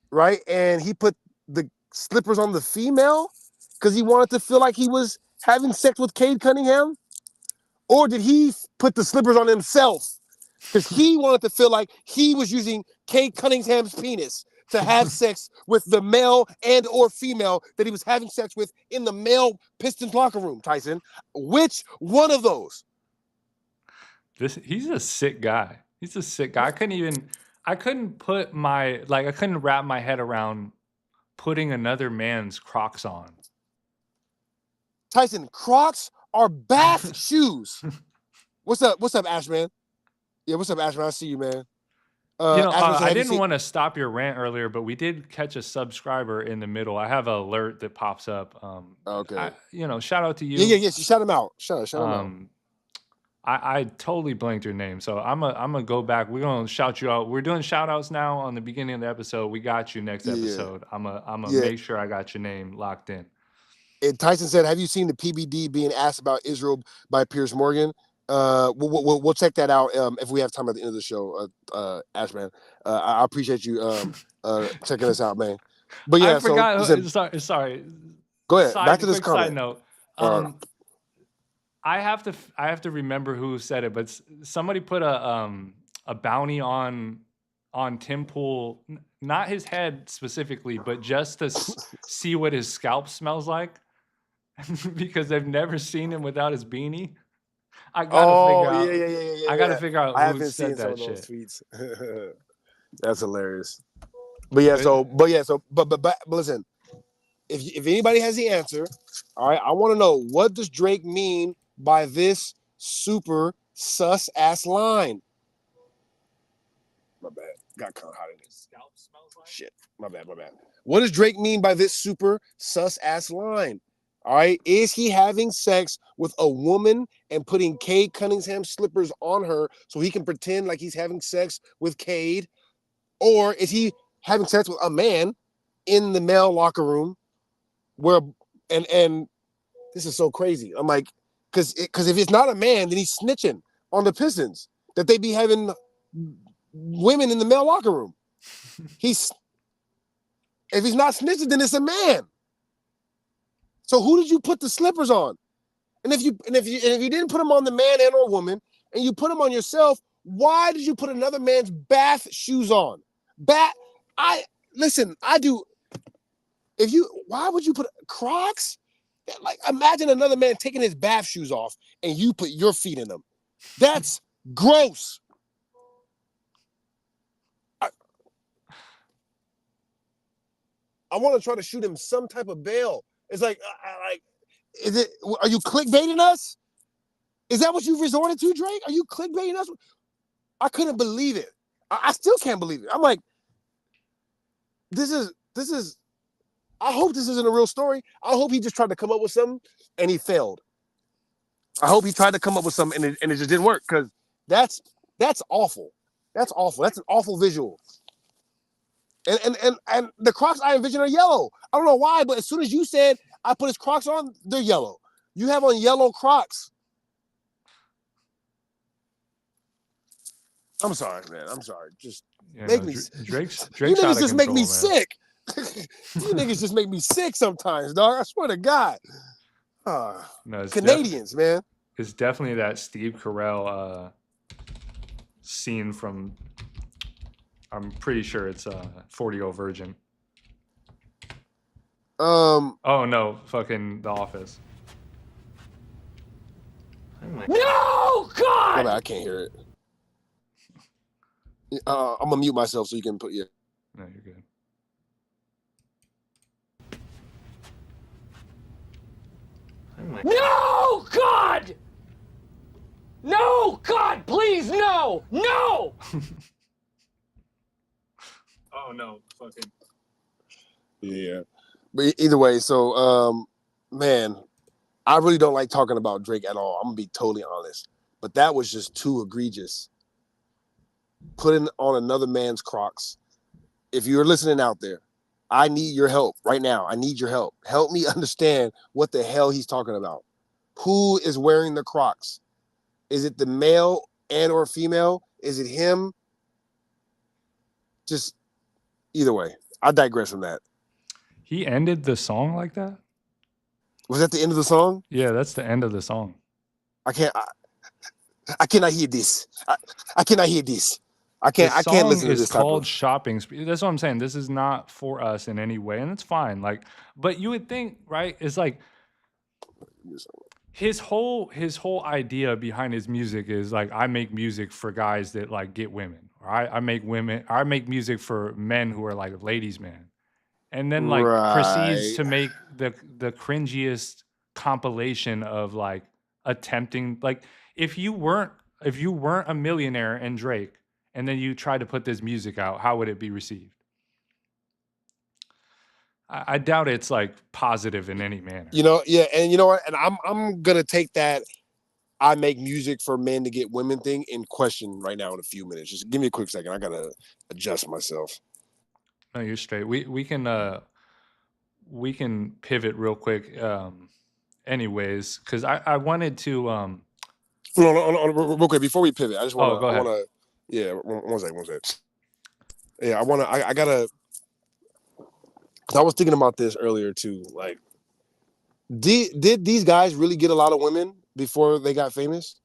right? And he put the slippers on the female because he wanted to feel like he was having sex with Cade Cunningham? Or did he put the slippers on himself because he wanted to feel like he was using Cade Cunningham's penis to have sex with the male and or female that he was having sex with in the male Pistons locker room, Tyson? Which one of those? He's a sick guy. He's a sick guy. I couldn't wrap my head around putting another man's Crocs on. Tyson, Crocs are bath shoes. What's up, Ashman? Yeah, what's up, Ashman? I see you, man. I didn't want to stop your rant earlier, but we did catch a subscriber in the middle. I have an alert that pops up. Okay. Shout out to you. Yeah. Shout him out. Shout him out. I totally blanked your name, so I'm gonna go back. We're gonna shout you out. We're doing shout outs now on the beginning of the episode. We got you next episode. I'm gonna make sure I got your name locked in. And Tyson said, "Have you seen the PBD being asked about Israel by Piers Morgan?" We'll check that out if we have time at the end of the show. Ashman, I appreciate you checking us out, man. But yeah, I forgot. So, sorry. Go ahead. Back to this comment. Side note. I have to remember who said it, but somebody put a bounty on Tim Pool, not his head specifically, but just to see what his scalp smells like, because they've never seen him without his beanie. I gotta figure out. Yeah. I gotta figure out I who haven't said seen some that of those shit. tweets. That's hilarious. But listen, if anybody has the answer, all right, I want to know, what does Drake mean by this super sus ass line? My bad. Got kind of hot in it. Scalp smells like shit. My bad. What does Drake mean by this super sus ass line? All right. Is he having sex with a woman and putting Cade Cunningham slippers on her so he can pretend like he's having sex with Cade? Or is he having sex with a man in the male locker room where, and this is so crazy. I'm like, Because if it's not a man, then he's snitching on the Pistons that they be having women in the male locker room. If he's not snitching, then it's a man. So who did you put the slippers on? And if you didn't put them on the man and or woman, and you put them on yourself, why did you put another man's bath shoes on? I do. Why would you put Crocs? Like, imagine another man taking his bath shoes off and you put your feet in them. That's gross. I want to try to shoot him some type of bail. It's like, are you clickbaiting us? Is that what you've resorted to, Drake? Are you clickbaiting us? I couldn't believe it. I still can't believe it. I'm like, this is, I hope this isn't a real story. I hope he just tried to come up with something and he failed. I hope he tried to come up with something and it just didn't work, because that's awful. That's awful. That's an awful visual. And the Crocs I envision are yellow. I don't know why, but as soon as you said I put his Crocs on, they're yellow. You have on yellow Crocs. I'm sorry, man. I'm sorry. Just make me Drake's you niggas just make me man. sick. You niggas just make me sick sometimes, dog. I swear to God. No, it's Canadians, man. It's definitely that Steve Carell scene from, I'm pretty sure it's 40-Year-Old Virgin. Oh no, fucking The Office. No, God! I can't hear it. I'm gonna mute myself so you can put your. No, you're good. No, God! No, God, please, no! No! Oh no, fucking. Yeah. But either way, so man, I really don't like talking about Drake at all. I'm gonna be totally honest. But that was just too egregious. Putting on another man's Crocs. If you're listening out there, I need your help right now. I need your help. Help me understand what the hell he's talking about. Who is wearing the Crocs? Is it the male and or female? Is it him? Just either way. I digress from that. He ended the song like that? Was that the end of the song? Yeah, that's the end of the song. I cannot hear this. I cannot hear this. I can't listen to this. It's called Shopping Spree. That's what I'm saying. This is not for us in any way, and it's fine. Like, but you would think, right? It's like his whole idea behind his music is like, I make music for guys that like get women, or I make music for men who are like ladies' man, and then like proceeds to make the cringiest compilation of like attempting, like, if you weren't a millionaire and Drake, and then you try to put this music out, how would it be received? I doubt it's like positive in any manner. Yeah, and you know what? And I'm gonna take that I make music for men to get women thing in question right now in a few minutes. Just give me a quick second. I gotta adjust myself. No, you're straight. We can pivot real quick. Anyways, because I wanted to real quick before we pivot. I just want to. Go ahead. I want to. Yeah, one second. Yeah, I gotta. Cause I was thinking about this earlier too. Like, did these guys really get a lot of women before they got famous?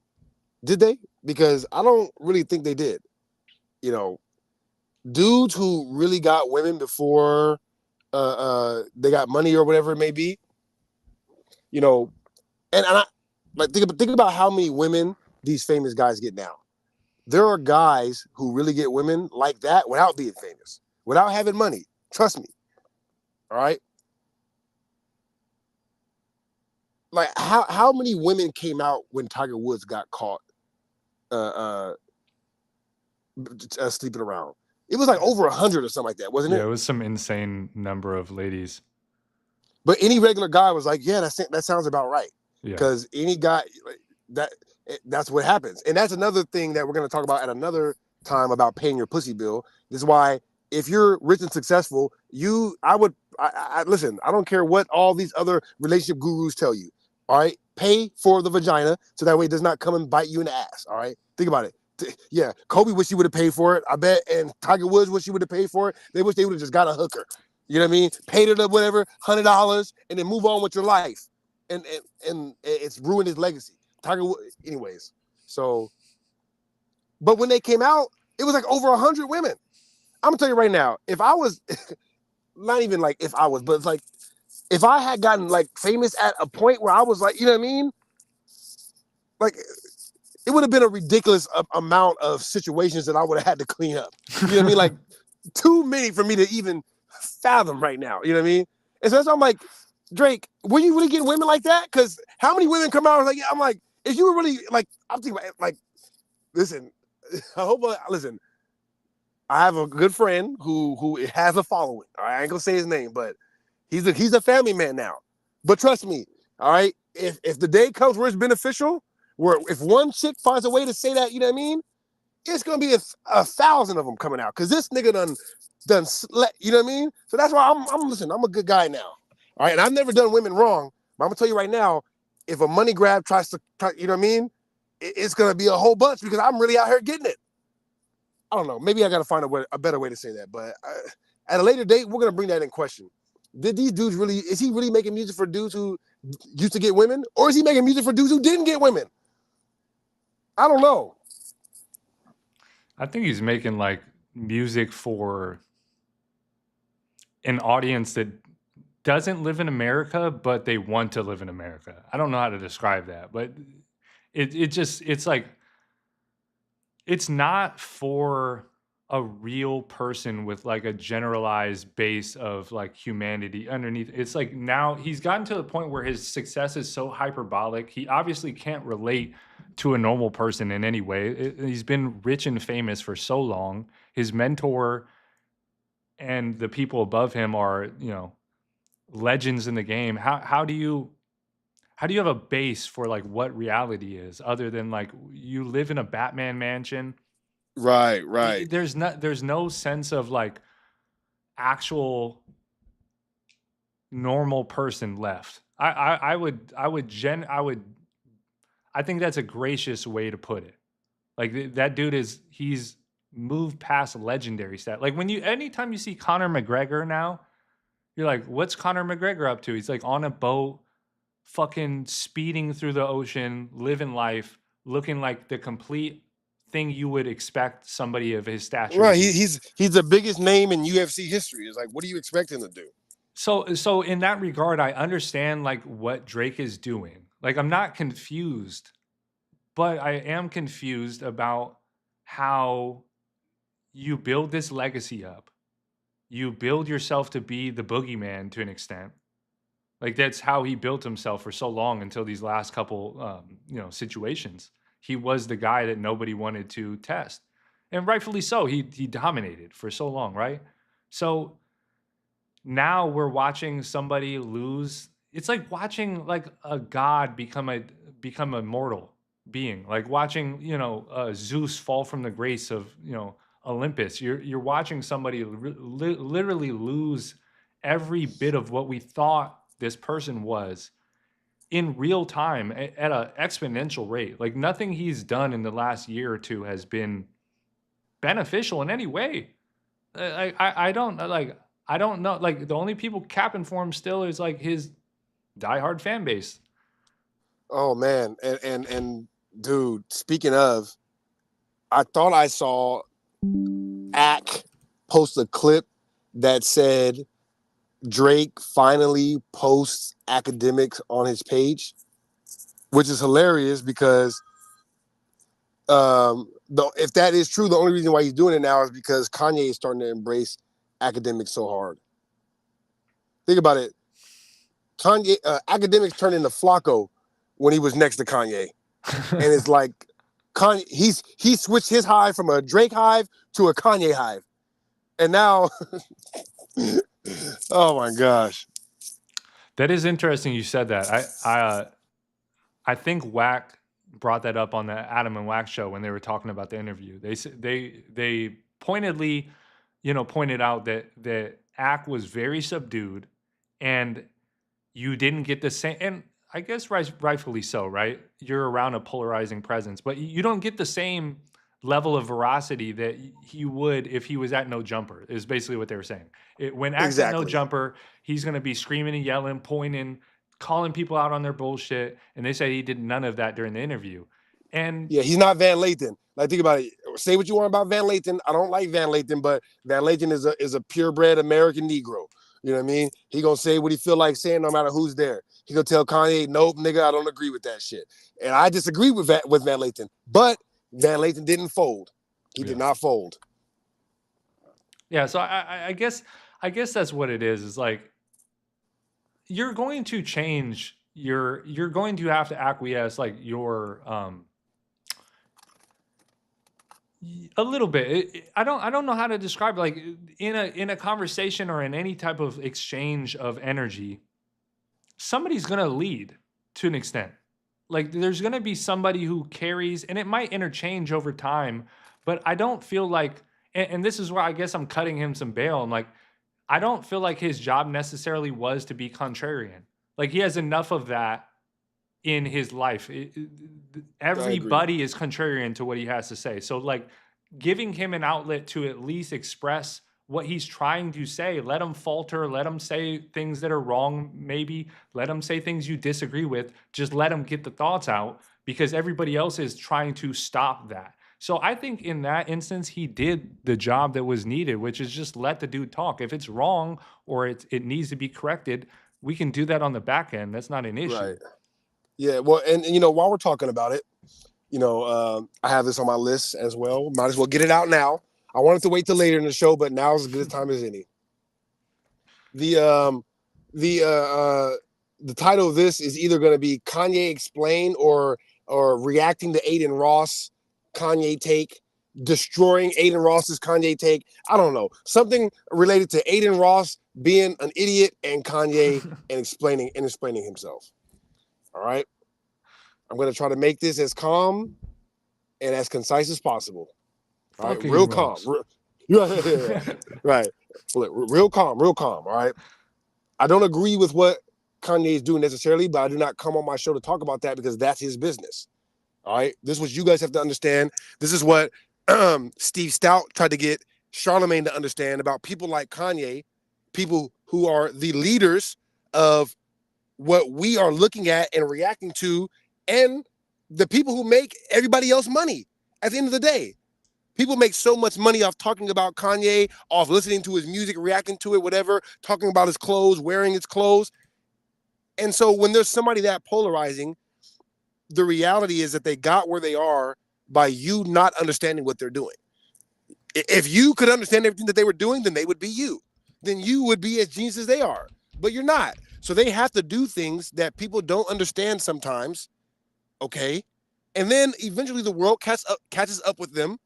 Did they? Because I don't really think they did. You know, dudes who really got women before they got money or whatever it may be. You know, and I like think about how many women these famous guys get now. There are guys who really get women like that without being famous, without having money. Trust me. All right. Like how many women came out when Tiger Woods got caught sleeping around? It was like over 100 or something like that, wasn't it? Yeah, it was some insane number of ladies. But any regular guy was like, yeah, that sounds about right. Yeah. Because any guy, that's what happens. And that's another thing that we're going to talk about at another time about paying your pussy bill. This is why if you're rich and successful, I listen, I don't care what all these other relationship gurus tell you. All right. pay for the vagina so that way it does not come and bite you in the ass. All right, think about it. Yeah, Kobe wish he would have paid for it, I bet, and Tiger Woods wish he would have paid for it. They wish they would have just got a hooker. You know what I mean? Paid it up, whatever, $100, and then move on with your life. And it's ruined his legacy. Tiger Woods, anyways. So, but when they came out, it was like over 100 women. I'm gonna tell you right now, if I was, not even like if I was, but it's like if I had gotten like famous at a point where I was like, you know what I mean? Like it would have been a ridiculous amount of situations that I would have had to clean up. You know what I mean? Like too many for me to even fathom right now. You know what I mean? And so that's why I'm like, Drake, were you really getting women like that? Because how many women come out and like, yeah, I'm like, if you were really like, I'm thinking about like, listen, listen, I have a good friend who has a following. All right, I ain't gonna say his name, but he's a family man now. But trust me, all right, if the day comes where it's beneficial, where if one chick finds a way to say that, you know what I mean, it's gonna be 1,000 of them coming out because this nigga done you know what I mean. So that's why I'm listen. I'm a good guy now, all right, and I've never done women wrong. But I'm gonna tell you right now, if a money grab tries to, you know what I mean, it's gonna be a whole bunch because I'm really out here getting it. I don't know. Maybe I got to find a better way to say that. But at a later date, we're going to bring that in question. Did these dudes really, is he really making music for dudes who used to get women? Or is he making music for dudes who didn't get women? I don't know. I think he's making like music for an audience that doesn't live in America, but they want to live in America. I don't know how to describe that, but it's like, it's not for a real person with like a generalized base of like humanity underneath. It's like now he's gotten to the point where his success is so hyperbolic. He obviously can't relate to a normal person in any way. He's been rich and famous for so long. His mentor and the people above him are, you know, legends in the game. How do you have a base for like what reality is other than like you live in a Batman mansion? Right. There's no sense of like actual normal person left. I think that's a gracious way to put it. Like that dude he's moved past legendary stat. Like anytime you see Conor McGregor now, you're like, what's Conor McGregor up to? He's like on a boat, fucking speeding through the ocean, living life, looking like the complete thing you would expect somebody of his stature Right. to be. He's the biggest name in UFC history. It's like, what do you expect him to do? So in that regard, I understand like what Drake is doing. Like I'm not confused, but I am confused about how you build this legacy up. You build yourself to be the boogeyman to an extent. Like that's how he built himself for so long until these last couple, situations. He was the guy that nobody wanted to test, and rightfully so. He dominated for so long, right? So now we're watching somebody lose. It's like watching like a god become a mortal being. Like watching Zeus fall from the grace of Olympus. You're watching somebody literally lose every bit of what we thought this person was in real time at an exponential rate. Like nothing he's done in the last year or two has been beneficial in any way. I don't like. I don't know. Like the only people capping for him still is like his diehard fan base. Oh man, and dude, speaking of, I thought I saw Ack post a clip that said Drake finally posts academics on his page, which is hilarious because if that is true, the only reason why he's doing it now is because Kanye is starting to embrace academics so hard. Think about it. Kanye academics turned into Flacco when he was next to Kanye, and it's like Kanye he switched his hive from a Drake hive to a Kanye hive, and now oh my gosh. That is interesting. You said that. I think Wack brought that up on the Adam and Wack show when they were talking about the interview. They pointedly, pointed out that Ack was very subdued, and you didn't get the same. And rightfully so, right? You're around a polarizing presence, but you don't get the same level of veracity that he would if he was at No Jumper, is basically what they were saying. When Axe at No Exactly. Jumper, he's going to be screaming and yelling, pointing, calling people out on their bullshit. And they said he did none of that during the interview. And yeah, he's not Van Lathan. Like, think about it. Say what you want about Van Lathan. I don't like Van Lathan, but Van Lathan is a purebred American Negro. You know what I mean? He gonna say what he feel like saying, no matter who's there. He gonna tell Kanye, nope, nigga, I don't agree with that shit. And I disagree with Van Lathan, but Van Lathan didn't fold. He did not fold. Yeah, so I guess that's what it is. Is like you're going to change you're going to have to acquiesce like your a little bit. I don't know how to describe it. Like in a conversation or in any type of exchange of energy, somebody's going to lead to an extent. Like there's going to be somebody who carries, and it might interchange over time, but I don't feel like, and this is where I guess I'm cutting him some bail. I'm like, I don't feel like his job necessarily was to be contrarian. Like he has enough of that in his life. Everybody is contrarian to what he has to say. So like giving him an outlet to at least express what he's trying to say, let him falter, let him say things that are wrong, maybe let him say things you disagree with, just let him get the thoughts out because everybody else is trying to stop that. So I think in that instance, he did the job that was needed, which is just let the dude talk. If it's wrong or it needs to be corrected, we can do that on the back end. That's not an issue. Right. Yeah, well, and you know, while we're talking about it, you know, I have this on my list as well. Might as well get it out now. I wanted to wait till later in the show, but now's as good a time as any. The title of this is either going to be Kanye Explain or reacting to Aiden Ross Kanye take, destroying Aiden Ross's Kanye take. I don't know. Something related to Aiden Ross being an idiot and Kanye and explaining himself. All right. I'm going to try to make this as calm and as concise as possible. All right. Real calm. Right. Real calm. All right. I don't agree with what Kanye is doing necessarily, but I do not come on my show to talk about that because that's his business. All right. This is what you guys have to understand. This is what Steve Stout tried to get Charlemagne to understand about people like Kanye, people who are the leaders of what we are looking at and reacting to, and the people who make everybody else money at the end of the day. People make so much money off talking about Kanye, off listening to his music, reacting to it, whatever, talking about his clothes, wearing his clothes. And so when there's somebody that polarizing, the reality is that they got where they are by you not understanding what they're doing. If you could understand everything that they were doing, then they would be you. Then you would be as genius as they are. But you're not. So they have to do things that people don't understand sometimes, okay? And then eventually the world catches up with them,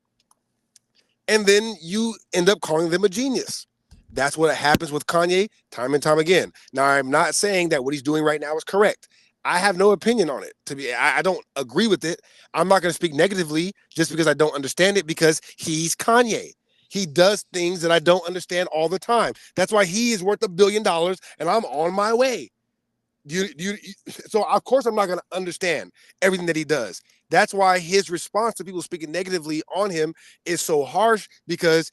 and then you end up calling them a genius. That's what happens with Kanye time and time again. Now, I'm not saying that what he's doing right now is correct. I have no opinion on it. I don't agree with it. I'm not going to speak negatively just because I don't understand it, because he's Kanye. He does things that I don't understand all the time. That's why he is worth $1 billion and I'm on my way. So of course I'm not going to understand everything that he does. That's why his response to people speaking negatively on him is so harsh, because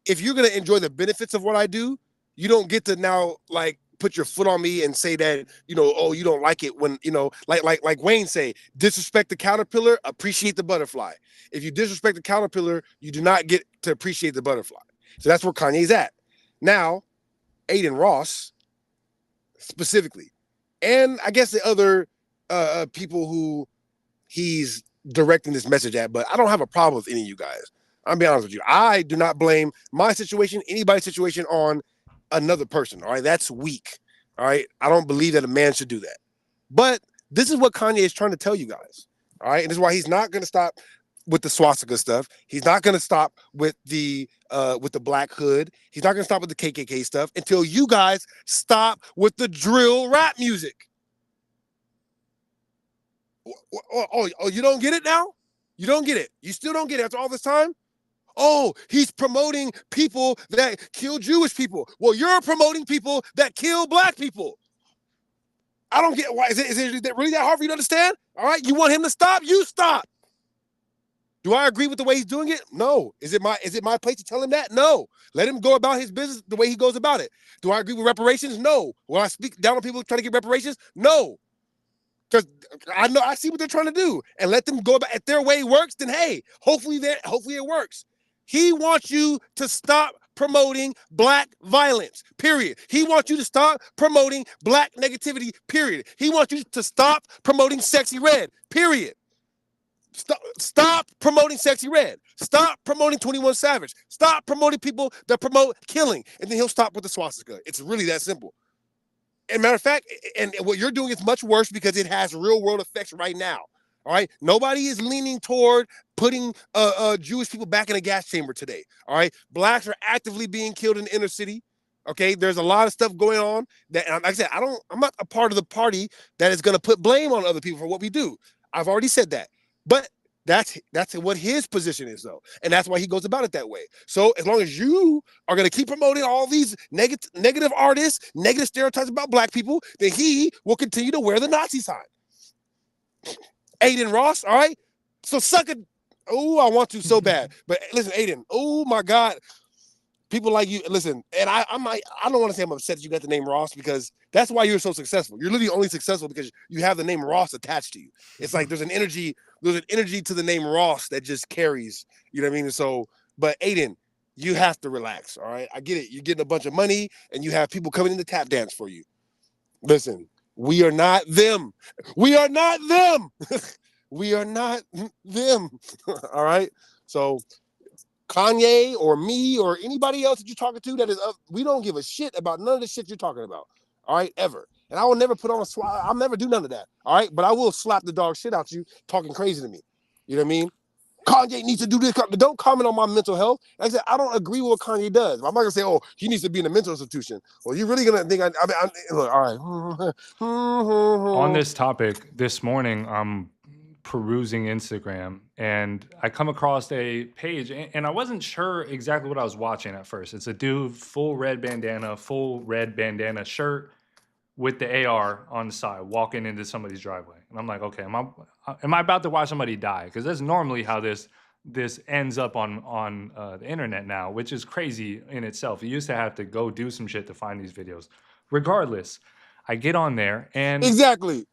if you're going to enjoy the benefits of what I do, you don't get to now like put your foot on me and say that, you know, oh, you don't like it when, you know, like Wayne say, disrespect the caterpillar, appreciate the butterfly. If you disrespect the caterpillar, you do not get to appreciate the butterfly. So that's where Kanye's at. Now, Aiden Ross specifically, and I guess the other people who he's directing this message at, but I don't have a problem with any of you guys. I'm being honest with you. I do not blame my situation, anybody's situation on another person. All right. That's weak. All right. I don't believe that a man should do that. But this is what Kanye is trying to tell you guys. All right. And this is why he's not going to stop with the swastika stuff. He's not going to stop with the black hood. He's not going to stop with the KKK stuff until you guys stop with the drill rap music. Oh, you don't get it now? You don't get it. You still don't get it after all this time? Oh, he's promoting people that kill Jewish people. Well, you're promoting people that kill black people. I don't get why. Is it really that hard for you to understand? All right, you want him to stop? You stop. Do I agree with the way he's doing it? No. Is it my place to tell him that? No. Let him go about his business the way he goes about it. Do I agree with reparations? No. Will I speak down on people trying to get reparations? No. Because I see what they're trying to do, and let them go about. If their way works, then hey, hopefully it works. He wants you to stop promoting black violence, period. He wants you to stop promoting black negativity, period. He wants you to stop promoting Sexy Red, period. Stop promoting Sexy Red. Stop promoting 21 Savage. Stop promoting people that promote killing, and then he'll stop with the swastika. It's really that simple. And matter of fact, and what you're doing is much worse because it has real world effects right now. All right, nobody is leaning toward putting Jewish people back in a gas chamber today. All right, blacks are actively being killed in the inner city. Okay, there's a lot of stuff going on that, like I said, I'm not a part of the party that is going to put blame on other people for what we do. I've already said that, but that's what his position is, though, and that's why he goes about it that way. So as long as you are going to keep promoting all these negative artists, negative stereotypes about black people, then he will continue to wear the Nazi sign. Aiden Ross, all right? So suck it. Oh, I want to so bad. But listen, Aiden, oh my God. People like you, listen, and I don't want to say I'm upset that you got the name Ross because that's why you're so successful. You're literally only successful because you have the name Ross attached to you. It's like there's an energy to the name Ross that just carries, you know what I mean? So, but Aiden, you have to relax, all right? I get it. You're getting a bunch of money and you have people coming in to tap dance for you. Listen, we are not them. We are not them. We are not them. All right? So Kanye or me or anybody else that you're talking to that is we don't give a shit about none of the shit you're talking about. All right, ever. And I will never put on a swat. I'll never do none of that. All right, but I will slap the dog shit out you talking crazy to me. You know what I mean? Kanye needs to do this. Don't comment on my mental health. Like I said, I don't agree with what Kanye does. I'm not gonna say, oh, he needs to be in a mental institution. Well, you're really gonna think look, all right. On this topic, this morning, I'm perusing Instagram and I come across a page and I wasn't sure exactly what I was watching at first. It's a dude, full red bandana shirt with the AR on the side, walking into somebody's driveway. And I'm like, okay, am I about to watch somebody die? Because that's normally how this ends up on the internet now, which is crazy in itself. You used to have to go do some shit to find these videos. Regardless, I get on there and exactly.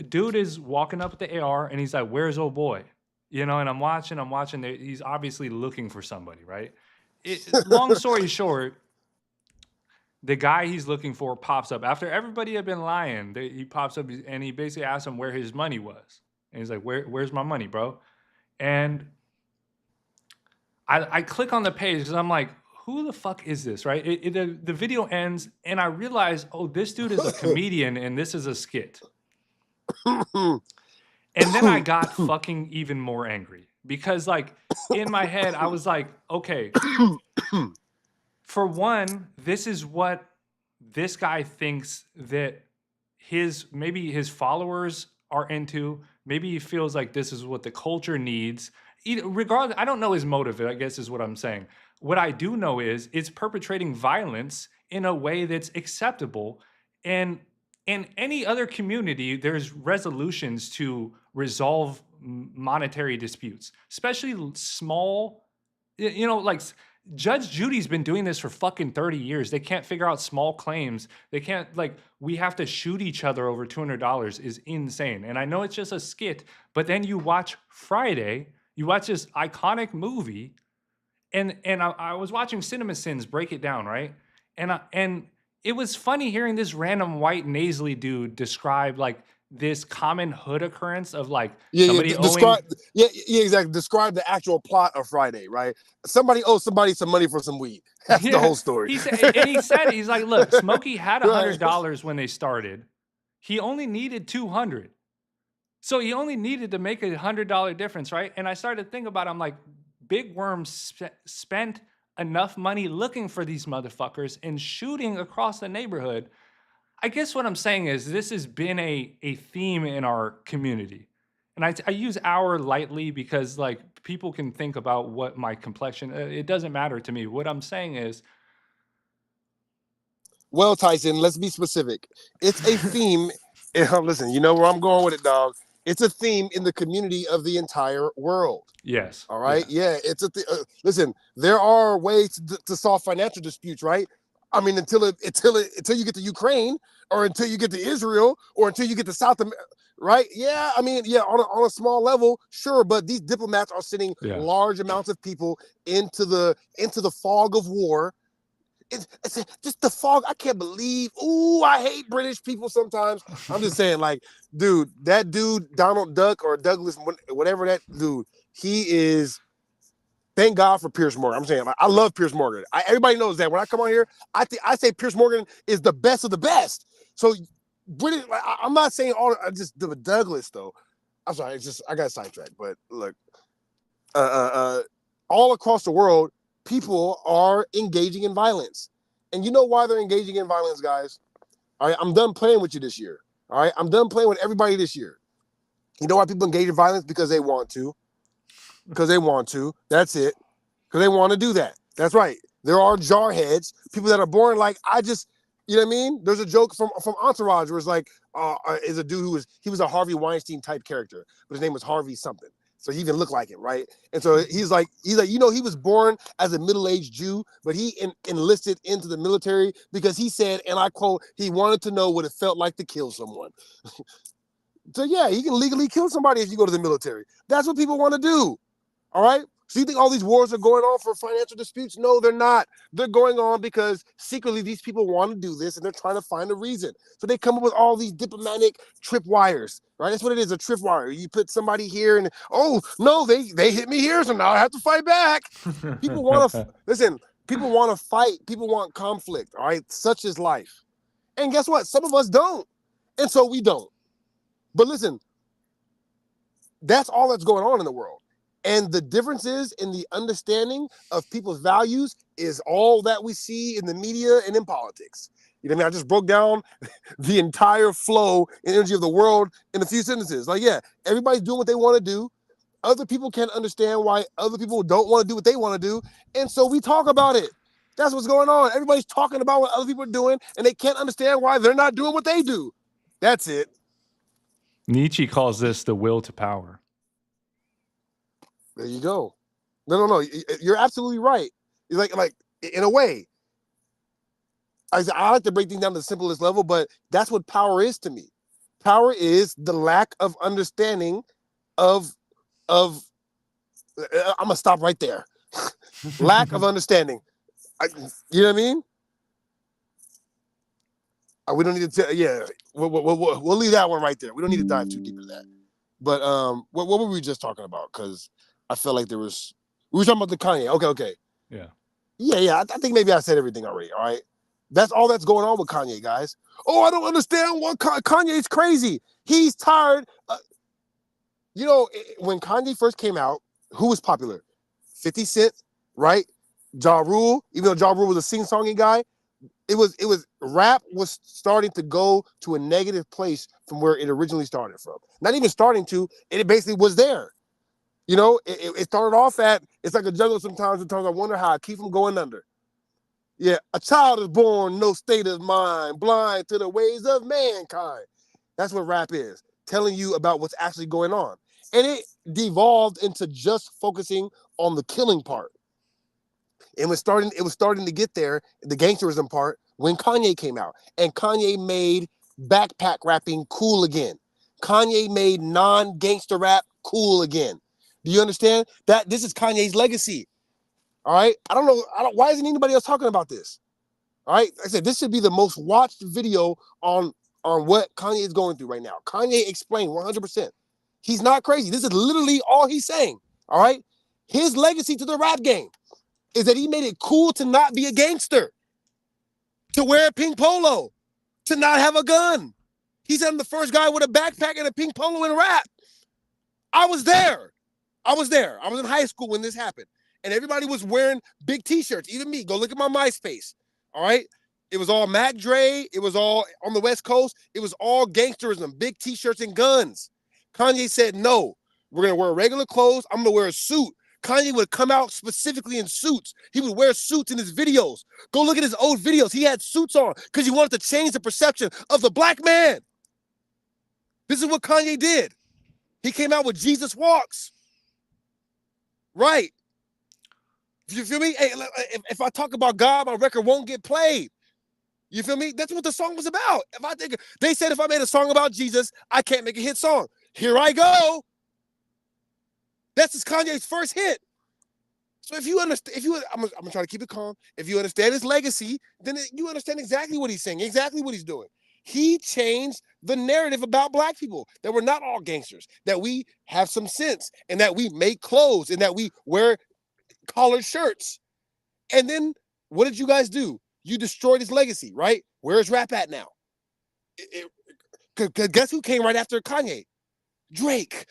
Dude is walking up with the AR and he's like, where's old boy? You know, and I'm watching. He's obviously looking for somebody, right? Long story short, the guy he's looking for pops up. After everybody had been lying, he pops up and he basically asks him where his money was. And he's like, where's my money, bro? And I click on the page because I'm like, who the fuck is this, right? The video ends and I realize, oh, this dude is a comedian and this is a skit. And then I got fucking even more angry because, like, in my head, I was like, okay, for one, this is what this guy thinks that maybe his followers are into. Maybe he feels like this is what the culture needs. Regardless, I don't know his motive, I guess is what I'm saying. What I do know is it's perpetrating violence in a way that's acceptable. And in any other community, there's resolutions to resolve monetary disputes, especially small, like Judge Judy's been doing this for fucking 30 years. They can't figure out small claims. They can't, we have to shoot each other over $200 is insane. And I know it's just a skit, but then you watch Friday, you watch this iconic movie, and I was watching Cinema Sins break it down, right? And it was funny hearing this random white nasally dude describe this common hood occurrence of somebody owing. Exactly. Describe the actual plot of Friday, right? Somebody owes somebody some money for some weed. That's the whole story. He said, he's like, look, Smokey had $100 when they started. He only needed $200. So he only needed to make $100 difference, right? And I started to think about it. I'm like, Big Worm spent enough money looking for these motherfuckers and shooting across the neighborhood. I guess what I'm saying is this has been a theme in our community. And I use our lightly because people can think about what my complexion, it doesn't matter to me. What I'm saying is Well, Tyson, let's be specific. It's a theme. Listen, you know where I'm going with it, dog. It's a theme in the community of the entire world. Yes. All right. Yeah. It's listen. There are ways to solve financial disputes, right? I mean, until you get to Ukraine, or until you get to Israel, or until you get to South America, right? Yeah. I mean, yeah, on a small level, sure. But these diplomats are sending large amounts of people into the fog of war. It's just the fog. I can't believe. Ooh, I hate British people sometimes. I'm just saying, like, dude, that dude, Donald Duck or Douglas, whatever that dude, he is. Thank God for Piers Morgan. I'm saying, like, I love Piers Morgan. Everybody knows that. When I come on here, I say Piers Morgan is the best of the best. So, British, like, I'm not saying all. I just Douglas though. I'm sorry. It's just I got sidetracked. But look, all across the world, people are engaging in violence. And you know why they're engaging in violence, guys? All right, I'm done playing with you this year. All right, I'm done playing with everybody this year. You know why people engage in violence? Because they want to. Because they want to. That's it. Because they want to do that. That's right. There are jarheads, people that are born like, you know what I mean? There's a joke from Entourage where it's like, is a dude he was a Harvey Weinstein type character, but his name was Harvey something. So he even looked like him, right? And so he's like, you know, he was born as a middle-aged Jew, but he enlisted into the military because he said, and I quote, he wanted to know what it felt like to kill someone. So yeah, he can legally kill somebody if you go to the military. That's what people want to do. All right? So you think all these wars are going on for financial disputes? No, they're not. They're going on because secretly these people want to do this and they're trying to find a reason. So they come up with all these diplomatic tripwires, right? That's what it is, a tripwire. You put somebody here and, oh, no, they hit me here, so now I have to fight back. People want to, listen, people want to fight. People want conflict, all right? Such is life. And guess what? Some of us don't. And so we don't. But listen, that's all that's going on in the world. And the differences in the understanding of people's values is all that we see in the media and in politics. You know what I mean? I just broke down the entire flow and energy of the world in a few sentences. Like, yeah, everybody's doing what they want to do. Other people can't understand why other people don't want to do what they want to do. And so we talk about it. That's what's going on. Everybody's talking about what other people are doing, and they can't understand why they're not doing what they do. That's it. Nietzsche calls this the will to power. There you go. No. You're absolutely right. You're like in a way. I like to break things down to the simplest level, but that's what power is to me. Power is the lack of understanding of. I'm gonna stop right there. Lack of understanding. You know what I mean? We don't need to. Yeah, we'll leave that one right there. We don't need to dive too deep into that. But what were we just talking about? Because I felt like we were talking about the Kanye. Okay. Yeah. I think maybe I said everything already. All right. That's all that's going on with Kanye, guys. Oh, I don't understand what Kanye's crazy. He's tired. You know, when Kanye first came out, who was popular? 50 Cent, right? Ja Rule, even though Ja Rule was a sing-songy guy, it was rap was starting to go to a negative place from where it originally started from. Not even starting to, it basically was there. You know, it started off it's like a jungle sometimes I wonder how I keep from going under. Yeah, a child is born, no state of mind, blind to the ways of mankind. That's what rap is, telling you about what's actually going on. And it devolved into just focusing on the killing part. It was starting to get there, the gangsterism part, when Kanye came out. And Kanye made backpack rapping cool again. Kanye made non-gangster rap cool again. Do you understand? That this is Kanye's legacy. All right? Why isn't anybody else talking about this? All right? Like I said, this should be the most watched video on what Kanye is going through right now. Kanye explained 100%. He's not crazy. This is literally all he's saying. All right? His legacy to the rap game is that he made it cool to not be a gangster, to wear a pink polo, to not have a gun. He said I'm the first guy with a backpack and a pink polo in rap. I was there. I was in high school when this happened. And everybody was wearing big T-shirts, even me. Go look at my MySpace. All right? It was all Mac Dre. It was all on the West Coast. It was all gangsterism, big T-shirts and guns. Kanye said, no, we're going to wear regular clothes. I'm going to wear a suit Kanye would come out specifically in suits. He would wear suits in his videos. Go look at his old videos. He had suits on because he wanted to change the perception of the black man. This is what Kanye did. He came out with Jesus Walks. Right. You feel me? Hey, if I talk about God, my record won't get played. You feel me? That's what the song was about. They said if I made a song about Jesus, I can't make a hit song. Here I go. That's Kanye's first hit. So if you understand, I'm gonna try to keep it calm. If you understand his legacy, then you understand exactly what he's saying, exactly what he's doing. He changed the narrative about black people, that we're not all gangsters, that we have some sense, and that we make clothes, and that we wear collared shirts. And then what did you guys do? You destroyed his legacy, right? Where's rap at now? Guess who came right after Kanye? Drake,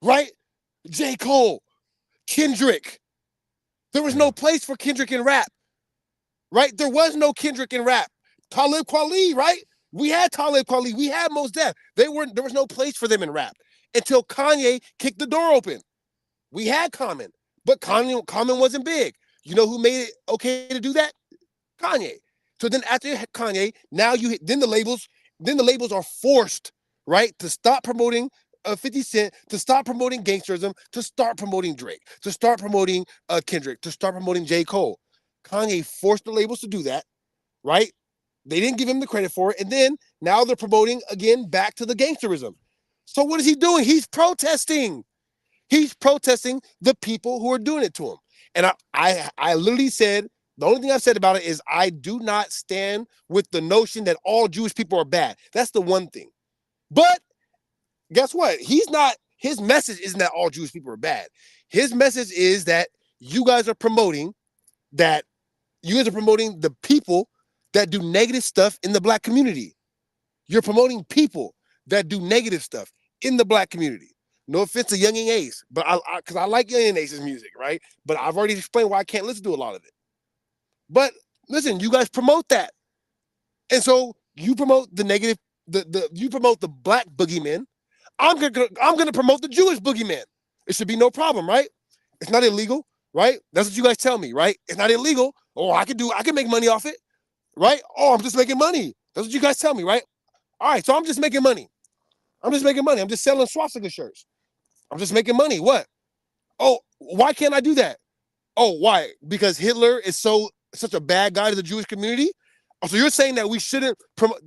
right? J. Cole, Kendrick. There was no place for Kendrick in rap, right? There was no Kendrick in rap. Talib Kweli, right? We had Talib Kweli. We had Mos Def. There was no place for them in rap until Kanye kicked the door open. We had Common, but Common wasn't big. You know who made it okay to do that? Kanye. So then after Kanye, now then the labels are forced, right, to stop promoting 50 Cent, to stop promoting gangsterism, to start promoting Drake, to start promoting Kendrick, to start promoting J. Cole. Kanye forced the labels to do that, right? They didn't give him the credit for it. And then now they're promoting again back to the gangsterism. So what is he doing? He's protesting. He's protesting the people who are doing it to him. And I literally said, the only thing I've said about it is I do not stand with the notion that all Jewish people are bad. That's the one thing. But guess what? His message isn't that all Jewish people are bad. His message is that you guys are promoting the people that do negative stuff in the black community. You're promoting people that do negative stuff in the black community. No offense to Young and Ace, but because I like Young and Ace's music, right? But I've already explained why I can't listen to a lot of it. But listen, you guys promote that. And so you promote the negative, you promote the black boogeyman. I'm gonna promote the Jewish boogeyman. It should be no problem, right? It's not illegal, right? That's what you guys tell me, right? It's not illegal. Oh, I can make money off it, right? Oh, I'm just making money. That's what you guys tell me, right? All right, so I'm just making money. I'm just selling swastika shirts. I'm just making money. What? Oh, why can't I do that? Oh, why? Because Hitler is such a bad guy to the Jewish community? Oh, so you're saying that we shouldn't promote?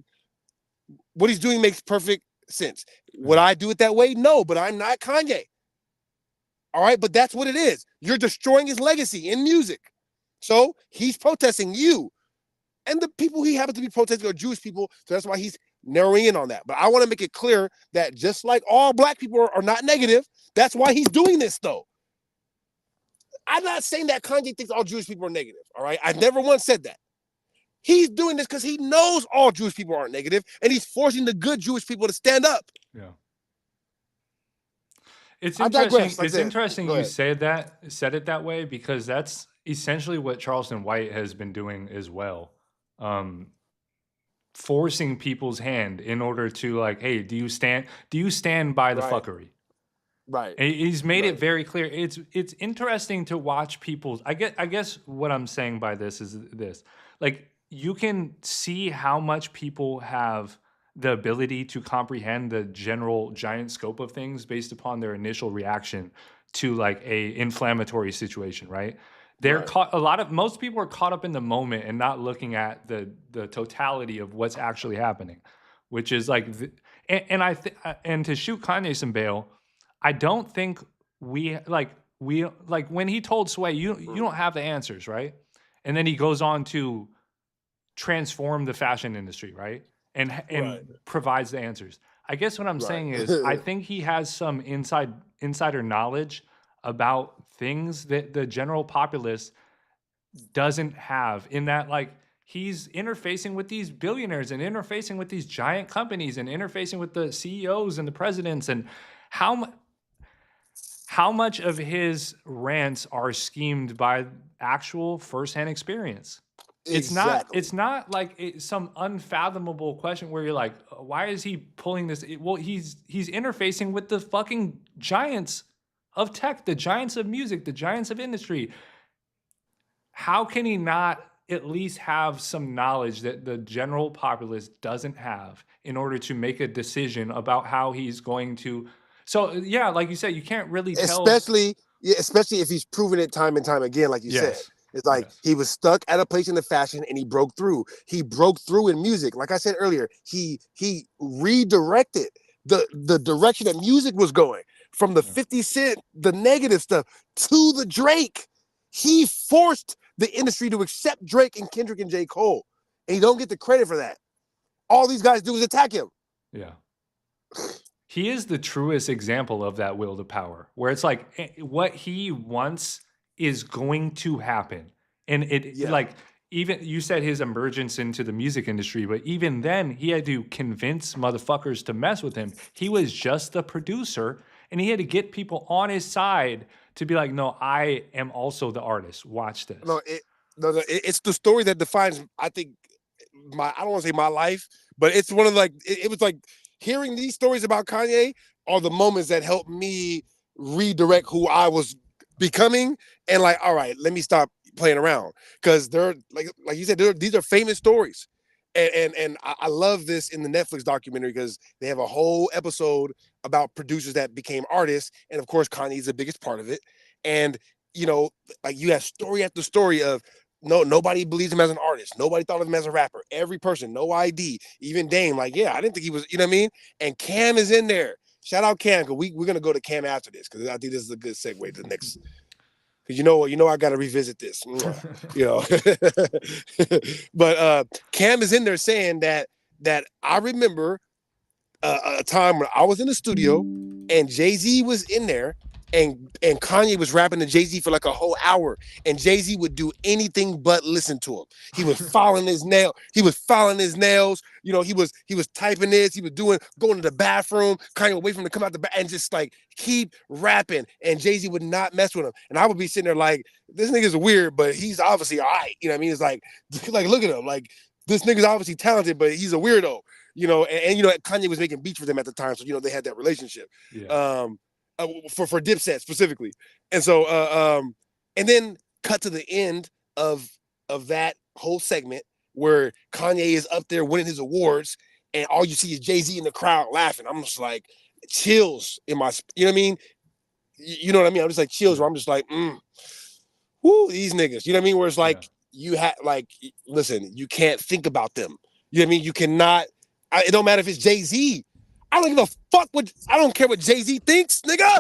What he's doing makes perfect sense. Would I do it that way? No, but I'm not Kanye. All right, but that's what it is. You're destroying his legacy in music. So he's protesting you. And the people he happens to be protesting are Jewish people, so that's why he's narrowing in on that. But I want to make it clear that just like all black people are not negative, that's why he's doing this, though. I'm not saying that Kanye thinks all Jewish people are negative, all right? I never once said that. He's doing this because he knows all Jewish people aren't negative, and he's forcing the good Jewish people to stand up. Yeah. It's interesting. It's interesting you said it that way, because that's essentially what Charleston White has been doing as well. Forcing people's hand in order to, like, hey, do you stand by the fuckery? Right. And he's made it very clear. It's interesting to watch people's. I guess what I'm saying by this is this: like, you can see how much people have the ability to comprehend the general giant scope of things based upon their initial reaction to, like, a inflammatory situation, right? They're most people are caught up in the moment and not looking at the totality of what's actually happening, which is like, and to shoot Kanye some bail, I don't think we when he told Sway, you don't have the answers, right? And then he goes on to transform the fashion industry, right? And provides the answers. I guess what I'm saying is, I think he has some insider knowledge about things that the general populace doesn't have, in that, like, he's interfacing with these billionaires and interfacing with these giant companies and interfacing with the CEOs and the presidents, and how much of his rants are schemed by actual firsthand experience. Exactly. It's not like some unfathomable question where you're like, why is he pulling this? Well, he's interfacing with the fucking giants of tech, the giants of music, the giants of industry. How can he not at least have some knowledge that the general populace doesn't have in order to make a decision about how he's going to? So yeah, like you said, you can't really tell. Especially if he's proven it time and time again, like you said. It's like he was stuck at a place in the fashion and he broke through. He broke through in music. Like I said earlier, he redirected the direction that music was going from the 50 Cent, the negative stuff, to the Drake. He forced the industry to accept Drake and Kendrick and J. Cole. And you don't get the credit for that. All these guys do is attack him. Yeah. He is the truest example of that will to power, where it's like what he wants is going to happen. And like, even you said his emergence into the music industry, but even then he had to convince motherfuckers to mess with him. He was just the producer and he had to get people on his side to be like, no, I am also the artist. Watch this. No, it's the story that defines, I think, I don't want to say my life, but it's one of like, it was like hearing these stories about Kanye are the moments that helped me redirect who I was becoming. And like, all right, let me stop playing around, because they're like you said, these are famous stories. And I love this in the Netflix documentary because they have a whole episode about producers that became artists. And of course, Kanye's the biggest part of it. And, you know, like you have story after story of nobody believes him as an artist. Nobody thought of him as a rapper. Every person, no ID, even Dame, like, yeah, I didn't think he was, you know what I mean? And Cam is in there. Shout out Cam, because we're going to go to Cam after this, because I think this is a good segue to the next. Because you know, I got to revisit this, you know. But Cam is in there saying that I remember a time when I was in the studio and Jay-Z was in there and Kanye was rapping to Jay-Z for like a whole hour, and Jay-Z would do anything but listen to him. He was filing his nail. He was filing his nails. You know, he was typing this. He was going to the bathroom. Kanye would wait for him to come out the bath and just like keep rapping. And Jay-Z would not mess with him. And I would be sitting there like, this nigga's weird, but he's obviously all right. You know what I mean? It's like look at him. Like, this nigga's obviously talented, but he's a weirdo. You know, and you know, Kanye was making beats for them at the time, so you know they had that relationship. Yeah. For Dipset specifically. And so and then cut to the end of that whole segment where Kanye is up there winning his awards and all you see is Jay-Z in the crowd laughing. I'm just like, chills in my, you know what I mean? You know what I mean? I'm just like chills where I'm just like, whoo, these niggas. You know what I mean? Where it's like, you have like, listen, you can't think about them. You know what I mean? You cannot, it don't matter if it's Jay-Z. I don't give a fuck I don't care what Jay-Z thinks, nigga.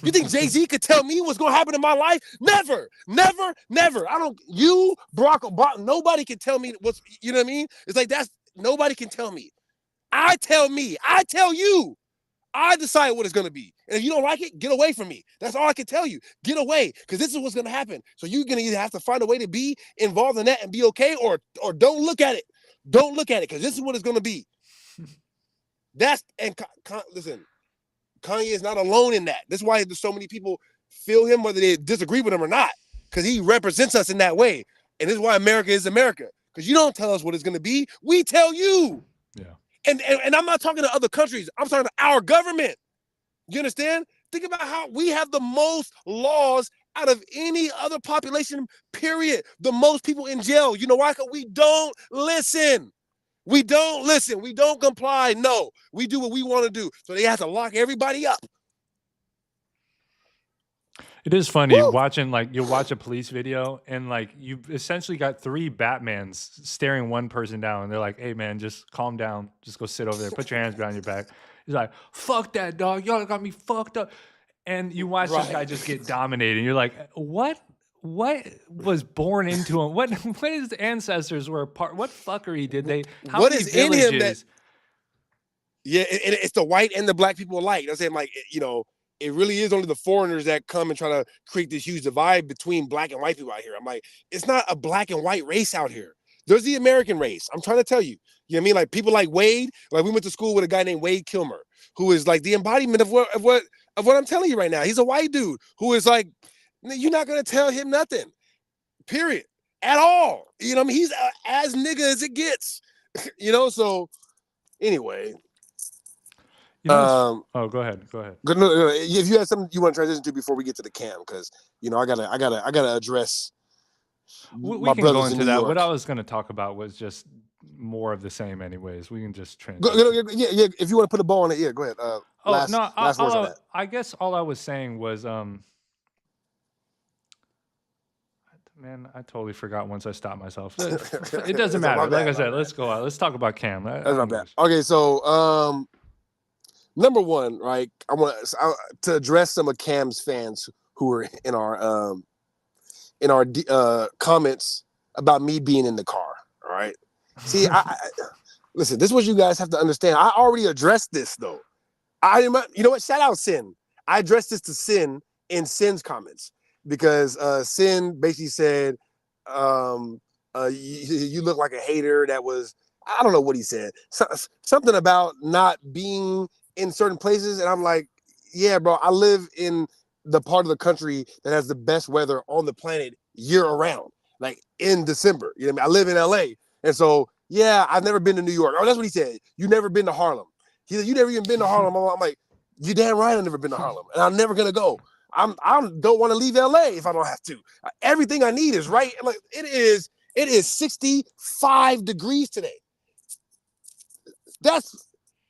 You think Jay-Z could tell me what's going to happen in my life? Never, never, never. Barack Obama, nobody can tell me what's, you know what I mean? It's like, nobody can tell me. I tell you. I decide what it's going to be. And if you don't like it, get away from me. That's all I can tell you. Get away, because this is what's going to happen. So you're going to either have to find a way to be involved in that and be okay, or don't look at it. Don't look at it, because this is what it's going to be. Listen, Kanye is not alone in that. That's why there's so many people feel him, whether they disagree with him or not, because he represents us in that way. And this is why America is America, because you don't tell us what it's going to be. We tell you. Yeah. And I'm not talking to other countries. I'm talking to our government. You understand? Think about how we have the most laws out of any other population, period. The most people in jail. You know why? Because we don't listen. We don't listen. We don't comply. No, we do what we want to do. So they have to lock everybody up. It is funny watching, like, you'll watch a police video and like you essentially got three Batmans staring one person down. And they're like, hey man, just calm down. Just go sit over there. Put your hands behind your back. He's like, fuck that, dog. Y'all got me fucked up. And you watch this guy just get dominated. And you're like, what was born into him? What his ancestors were a part? What fuckery did they? How what many is villages? in him that? Yeah, it's the white and the black people alike. I'm saying, like, you know, it really is only the foreigners that come and try to create this huge divide between black and white people out here. I'm like, it's not a black and white race out here. There's the American race. I'm trying to tell you. You know what I mean? Like, people like Wade. Like, we went to school with a guy named Wade Kilmer, who is like the embodiment of what I'm telling you right now. He's a white dude who is like, you're not gonna tell him nothing. Period. At all. You know what I mean? He's as nigga as it gets. You know, so anyway. Oh, go ahead. If you had something you want to transition to before we get to the cam, because I gotta address We can go into that. What I was going to talk about was just more of the same, anyways. We can just transition. Yeah. If you want to put a bow on it, yeah, go ahead. Last words on that. I guess all I was saying was, man, I totally forgot once I stopped myself. It doesn't matter. Like I said, let's go out. Let's talk about Cam. That's not bad. Okay, so number one, right? I want to address some of Cam's fans who were in our comments about me being in the car. All right. See, listen. This is what you guys have to understand. I already addressed this though. You know what? Shout out Sin. I addressed this to Sin in Sin's comments because Sin basically said, you look like a hater. That was, I don't know what he said. Something about not being in certain places, and I'm like, yeah, bro. I live in the part of the country that has the best weather on the planet year around, like in December. You know what I mean? I live in LA. And so, yeah, I've never been to New York. Oh, that's what he said. You never been to Harlem. He said, you never even been to Harlem. I'm like, you damn right I've never been to Harlem. And I'm never going to go. I don't want to leave LA if I don't have to. Everything I need is right. Like it is 65 degrees today. That's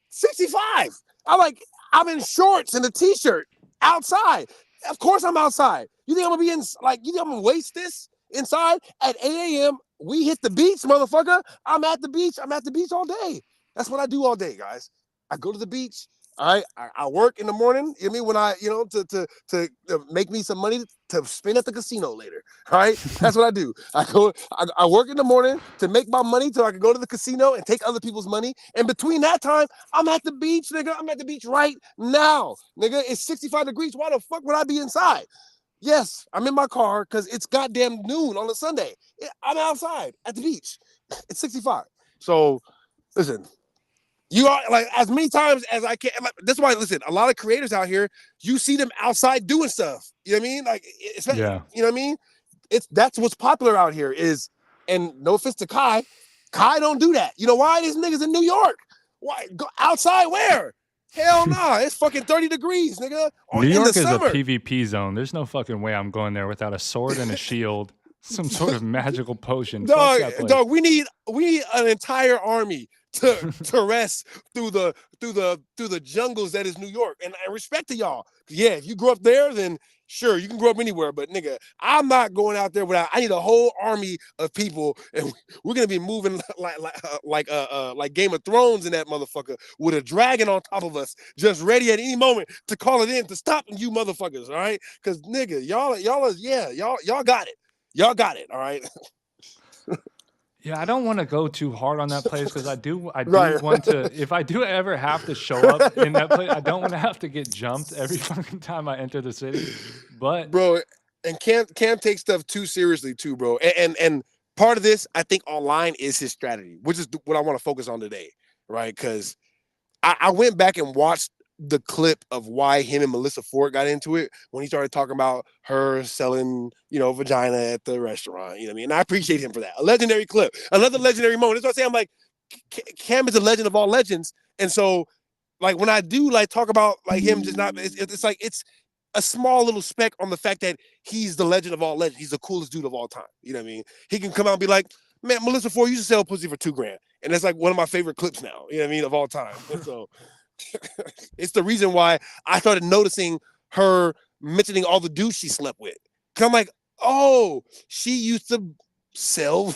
65. I'm in shorts and a t-shirt outside. Of course I'm outside. You think I'm gonna be you think I'm gonna waste this inside at 8 a.m.? We hit the beach, motherfucker. I'm at the beach all day. That's what I do all day, guys. I go to the beach. All right. I work in the morning. You know what I mean? When to make me some money to spend at the casino later. All right. That's what I do. I work in the morning to make my money so I can go to the casino and take other people's money. And between that time, I'm at the beach, nigga. I'm at the beach right now. Nigga, it's 65 degrees. Why the fuck would I be inside? Yes, I'm in my car because it's goddamn noon on a Sunday. I'm outside at the beach. It's 65. So listen. You are like as many times as I can. That's why, listen, a lot of creators out here, you see them outside doing stuff. You know what I mean? Like, yeah. You know what I mean? That's what's popular out here is, and no offense to Kai don't do that. You know why? These niggas in New York. Why? Go outside where? Hell nah. It's fucking 30 degrees, nigga. New York is a PvP zone. There's no fucking way I'm going there without a sword and a shield. Some sort of magical potion. Dog, we need an entire army to rest through the jungles that is New York. And I respect to y'all. Yeah, if you grew up there, then sure, you can grow up anywhere. But nigga, I'm not going out there without. I need a whole army of people, and we're gonna be moving like Game of Thrones in that motherfucker with a dragon on top of us, just ready at any moment to call it in to stop you motherfuckers. All right, because nigga, y'all got it. Y'all got it, all right? Yeah, I don't want to go too hard on that place because I do want to, if I do ever have to show up in that place, I don't want to have to get jumped every fucking time I enter the city. But bro, and Cam takes stuff too seriously too, bro. And part of this, I think online is his strategy, which is what I want to focus on today, right? Because I went back and watched the clip of why him and Melissa Ford got into it when he started talking about her selling, vagina at the restaurant. You know what I mean? And I appreciate him for that. A legendary clip, another legendary moment. That's what I say. I'm like, Cam is a legend of all legends. And so, like, when I do talk about him just not, it's like it's a small little speck on the fact that he's the legend of all legends. He's the coolest dude of all time. You know what I mean? He can come out and be like, man, Melissa Ford used to sell pussy for $2,000, and that's like one of my favorite clips now. You know what I mean? Of all time. And so. It's the reason why I started noticing her mentioning all the dudes she slept with. Cause I'm like, oh, she used to sell.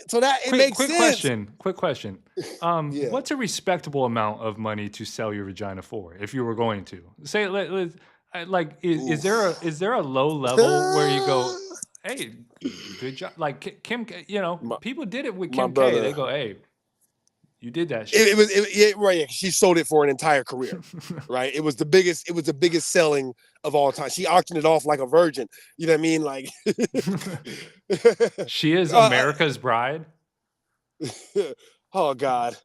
So that it makes sense. Quick question. Yeah. What's a respectable amount of money to sell your vagina for if you were going to say is there a low level where you go, hey, good job? Like Kim, people did it with Kim K. They go, hey. You did that shit. It was right. She sold it for an entire career, right? It was the biggest selling of all time. She auctioned it off like a virgin. You know what I mean? Like she is America's bride. Oh God,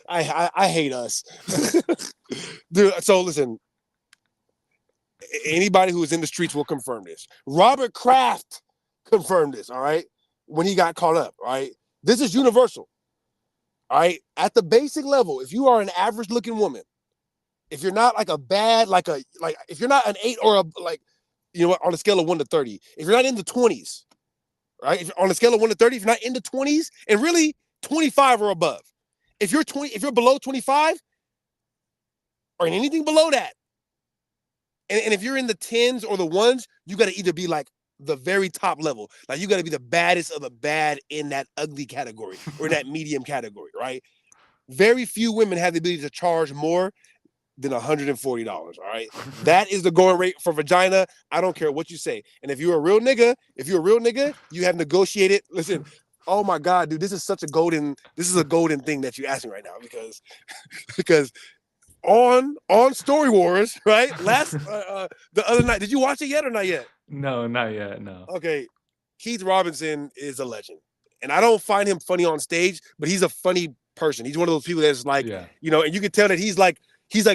I hate us, dude. So listen, anybody who is in the streets will confirm this. Robert Kraft confirmed this. All right, when he got caught up. All right, this is universal. All right, at the basic level, if you are an average looking woman if you're not like a bad, like if you're not an 8 or a on a scale of 1 to 30, if you're not in the 20s, right? If on a scale of 1 to 30, if you're not in the 20s, and really 25 or above, if you're below 25 or anything below that, and if you're in the 10s or the 1s, you got to either be like the very top level. Like you got to be the baddest of the bad in that ugly category or in that medium category, right? Very few women have the ability to charge more than $140. All right. That is the going rate for vagina. I don't care what you say. And if you're a real nigga, you have negotiated. Listen, oh my God, dude, this is a golden thing that you're asking right now because on Story Wars, right? Last the other night, did you watch it yet or not yet? No, not yet. No. Okay. Keith Robinson is a legend. And I don't find him funny on stage, but he's a funny person. He's one of those people that's like, and you can tell that he's like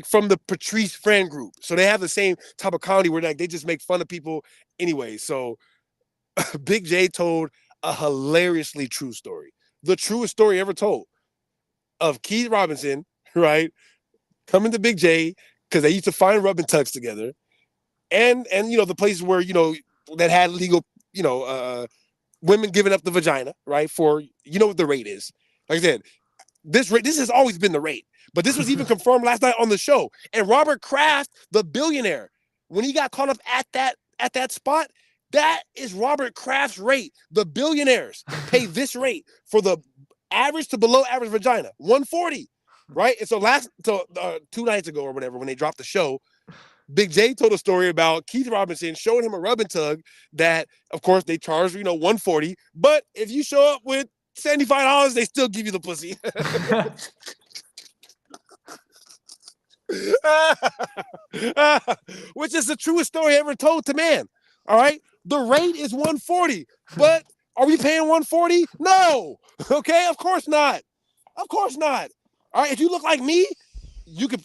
from the Patrice friend group. So they have the same type of comedy where like they just make fun of people anyway. So Big J told a hilariously true story. The truest story ever told of Keith Robinson, right? Coming to Big J because they used to find rub and tugs together. And the places where, that had legal, women giving up the vagina, right? For, what the rate is. Like I said, this has always been the rate. But this was even confirmed last night on the show. And Robert Kraft, the billionaire, when he got caught up at that spot, that is Robert Kraft's rate. The billionaires pay this rate for the average to below average vagina, $140, right? And so 2 nights ago or whatever, when they dropped the show, Big J told a story about Keith Robinson showing him a rub and tug that, of course, they charge, $140. But if you show up with $75, they still give you the pussy. Which is the truest story ever told to man. All right. The rate is $140, but are we paying $140? No. Okay. Of course not. Of course not. All right. If you look like me, you could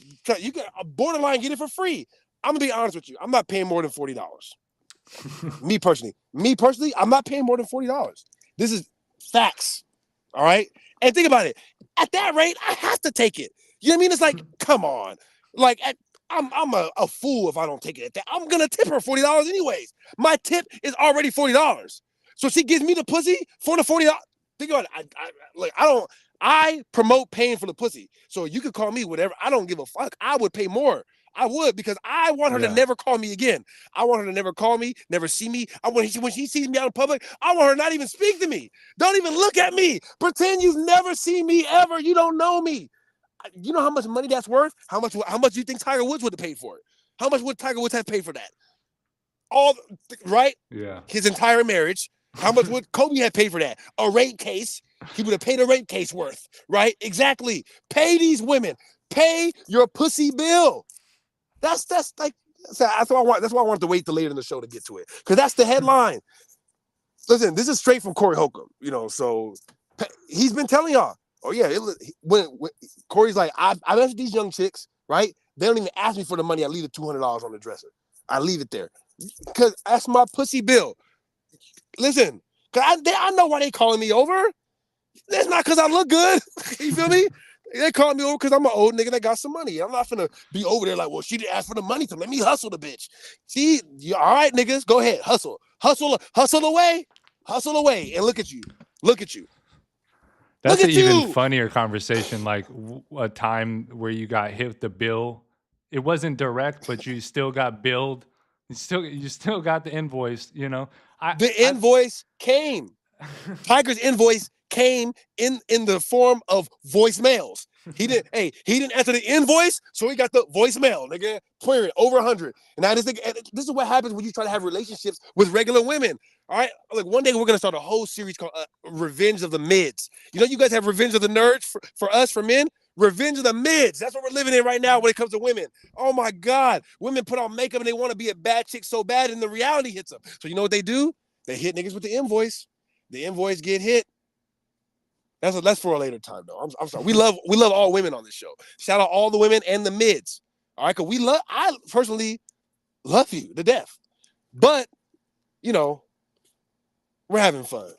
borderline get it for free. I'm gonna be honest with you. I'm not paying more than $40. Me personally, I'm not paying more than $40. This is facts. All right. And think about it. At that rate, I have to take it. You know what I mean? It's like, come on. Like, I'm a fool if I don't take it at that. I'm gonna tip her $40 anyways. My tip is already $40. So she gives me the pussy for the $40. Think about it. I promote paying for the pussy. So you could call me whatever. I don't give a fuck. I would pay more. I would, because I want her to never call me again. I want her to never call me, never see me. When she sees me out in public, I want her to not even speak to me. Don't even look at me. Pretend you've never seen me ever. You don't know me. You know how much money that's worth? How much do you think Tiger Woods would have paid for it? How much would Tiger Woods have paid for that? Right? Yeah. His entire marriage. How much would Kobe have paid for that? A rape case. He would have paid a rape case worth, right? Exactly. Pay these women. Pay your pussy bill. That's why I wanted to wait till later in the show to get to it, because that's the headline. Listen, this is straight from Corey Holcomb, so he's been telling y'all. Oh yeah, when Corey's like, I met these young chicks, right? They don't even ask me for the money. I leave the $200 on the dresser. I leave it there because that's my pussy bill. Listen, because I know why they calling me over. It's not because I look good. You feel me? They call me over because I'm an old nigga that got some money. I'm not finna be over there like, well, she didn't ask for the money, so let me hustle the bitch. See, all right, niggas, go ahead, hustle away, and look at you. That's an even funnier conversation, like a time where you got hit with the bill. It wasn't direct, but you still got billed. You still got the invoice. The invoice came. Tiger's invoice came in the form of voicemails. He didn't answer the invoice, so he got the voicemail, nigga. Period. Over 100. And now this is what happens when you try to have relationships with regular women. All right, like one day we're gonna start a whole series called Revenge of the Mids. You guys have Revenge of the Nerds for us, for men. Revenge of the Mids. That's what we're living in right now when it comes to women. Oh my God, women put on makeup and they want to be a bad chick so bad, and the reality hits them. So you know what they do? They hit niggas with the invoice. The invoice get hit. That's for a later time, though. I'm sorry. We love all women on this show. Shout out all the women and the mids. All right, because I personally love you to death. But, we're having fun.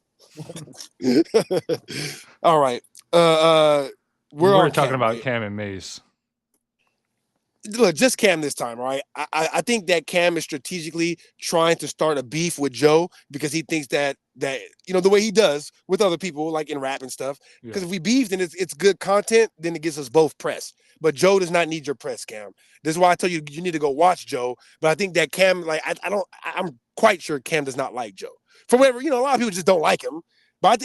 All right. We're talking about Cam and Mace. look, just Cam this time, right? I think that Cam is strategically trying to start a beef with Joe because he thinks that the way he does with other people, like in rap and stuff. Because if we beef, then it's good content, then it gets us both press. But Joe does not need your press, Cam. This is why I tell you need to go watch Joe. But I think that Cam, like, I'm quite sure Cam does not like Joe. For whatever, a lot of people just don't like him. But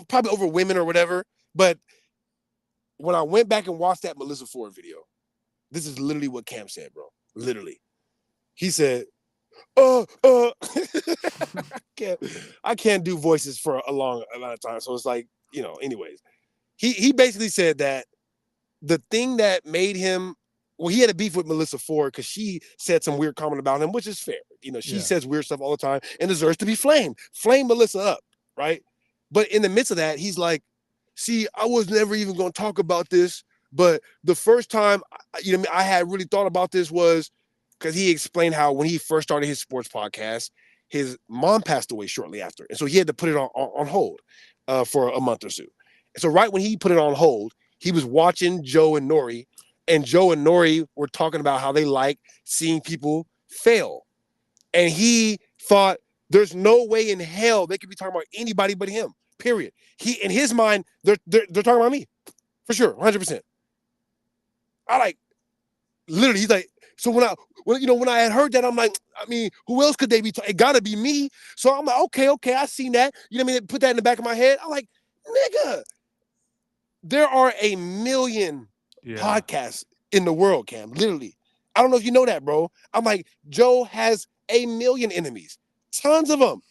probably over women or whatever. But when I went back and watched that Melissa Ford video, this is literally what Cam said, bro. Literally. He said, I can't do voices for a long amount of time. So it's like, anyways. He basically said that the thing that made him, he had a beef with Melissa Ford because she said some weird comment about him, which is fair. She says weird stuff all the time and deserves to be flamed. Flame Melissa up, right? But in the midst of that, he's like, see, I was never even going to talk about this. But the first time, I had really thought about this was because he explained how when he first started his sports podcast, his mom passed away shortly after. And so he had to put it on hold for a month or so. And so right when he put it on hold, he was watching Joe and Nori, and Joe and Nori were talking about how they like seeing people fail. And he thought there's no way in hell they could be talking about anybody but him, period. In his mind, they're talking about me, for sure, 100%. Literally, he's like, so when I had heard that, I'm like, I mean, who else could they be? It gotta be me. So I'm like, okay, I seen that. You know what I mean? Put that in the back of my head. I'm like, nigga, there are a million podcasts in the world, Cam. Literally, I don't know if you know that, bro. I'm like, Joe has a million enemies, tons of them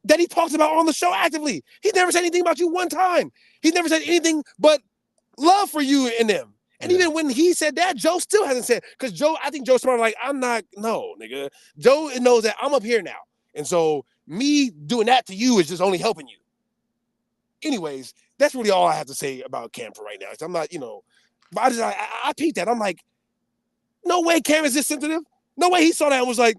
that he talks about on the show actively. He never said anything about you one time. He never said anything but love for you and them. And even when he said that, Joe still hasn't said, because I think Joe's smart, like, no, nigga. Joe knows that I'm up here now. And so me doing that to you is just only helping you. Anyways, that's really all I have to say about Cam for right now. I'm not, but I peeped that. I'm like, no way Cam is this sensitive. No way he saw that and was like,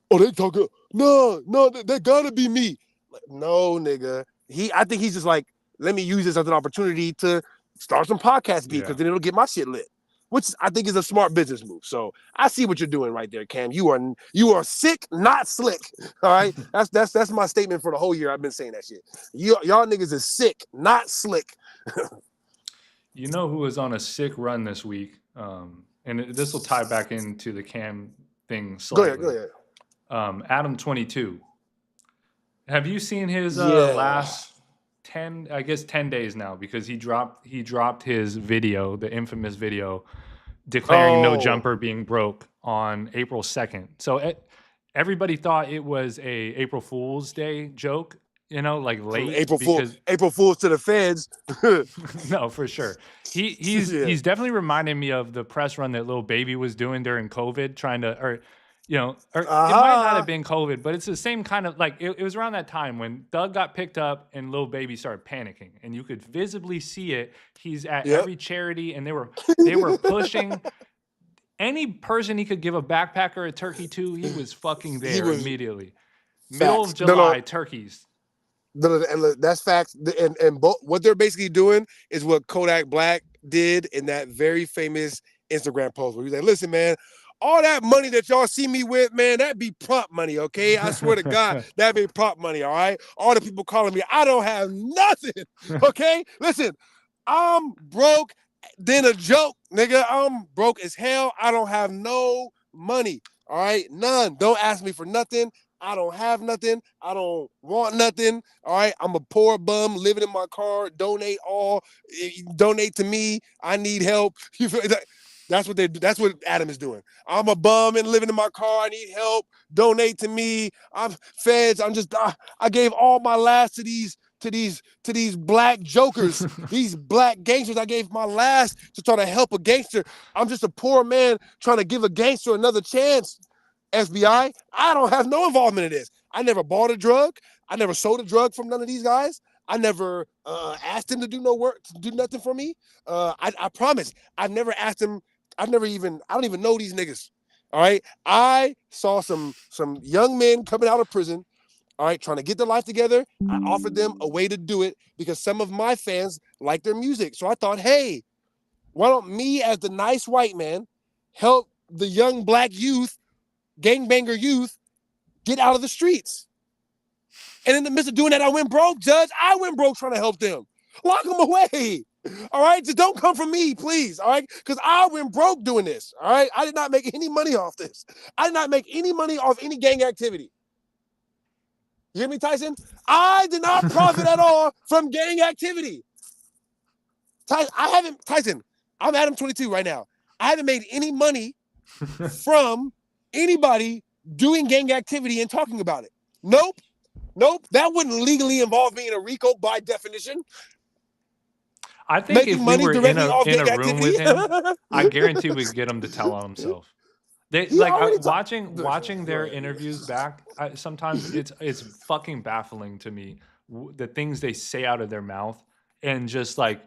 oh, they talking. No, that gotta be me. Like, no, nigga. I think he's just like, let me use this as an opportunity to start some podcast beat because then it'll get my shit lit, which I think is a smart business move. So I see what you're doing right there, Cam. You are sick, not slick. All right, that's my statement for the whole year. I've been saying that shit. Y'all niggas is sick, not slick. You know who was on a sick run this week, and this will tie back into the Cam thing slightly. Go ahead. Adam 22. Have you seen his last 10 days now, because he dropped his video, the infamous video declaring No Jumper being broke on April 2nd. So everybody thought it was a April Fool's Day joke, like late April Fools to the feds. No, for sure. He's definitely reminding me of the press run that Lil Baby was doing during COVID, trying to it might not have been COVID, but it's the same kind of, like, it was around that time when Thug got picked up and Lil Baby started panicking, and you could visibly see it. He's at every charity, and they were pushing any person he could give a backpack or a turkey to. He was fucking there immediately. Middle of July, turkeys. And that's facts. And what they're basically doing is what Kodak Black did in that very famous Instagram post where he's like, listen, man, all that money that y'all see me with, man, that be prop money, okay? I swear to God, that be prop money, all right? All the people calling me, I don't have nothing, okay? Listen, I'm broke than a joke, nigga. I'm broke as hell. I don't have no money, all right? None. Don't ask me for nothing. I don't have nothing. I don't want nothing, all right? I'm a poor bum living in my car. Donate to me. I need help. That's what they do. That's what Adam is doing. I'm a bum and living in my car. I need help. Donate to me. I'm feds. I gave all my last to these black jokers, these black gangsters. I gave my last to try to help a gangster. I'm just a poor man trying to give a gangster another chance. FBI, I don't have no involvement in this. I never bought a drug. I never sold a drug from none of these guys. I never asked him to do no work, to do nothing for me. I promise. I've never asked him. I don't even know these niggas. All right. I saw some young men coming out of prison, all right, trying to get their life together. I offered them a way to do it because some of my fans like their music. So I thought, hey, why don't me as the nice white man help the young black youth, gangbanger youth, get out of the streets. And in the midst of doing that, I went broke, Judge. I went broke trying to help them. Lock them away. All right? Just don't come for me, please. All right? Because I went broke doing this. All right? I did not make any money off this. I did not make any money off any gang activity. You hear me, Tyson? I did not profit at all from gang activity. Tyson, I'm Adam 22 right now. I haven't made any money from anybody doing gang activity and talking about it. Nope. That wouldn't legally involve me in a RICO by definition. I think Making if we money were in directly a off gang room activity. with him, I guarantee we'd get him to tell on himself. They He like already watching their Right. interviews back. Sometimes it's fucking baffling to me the things they say out of their mouth and just like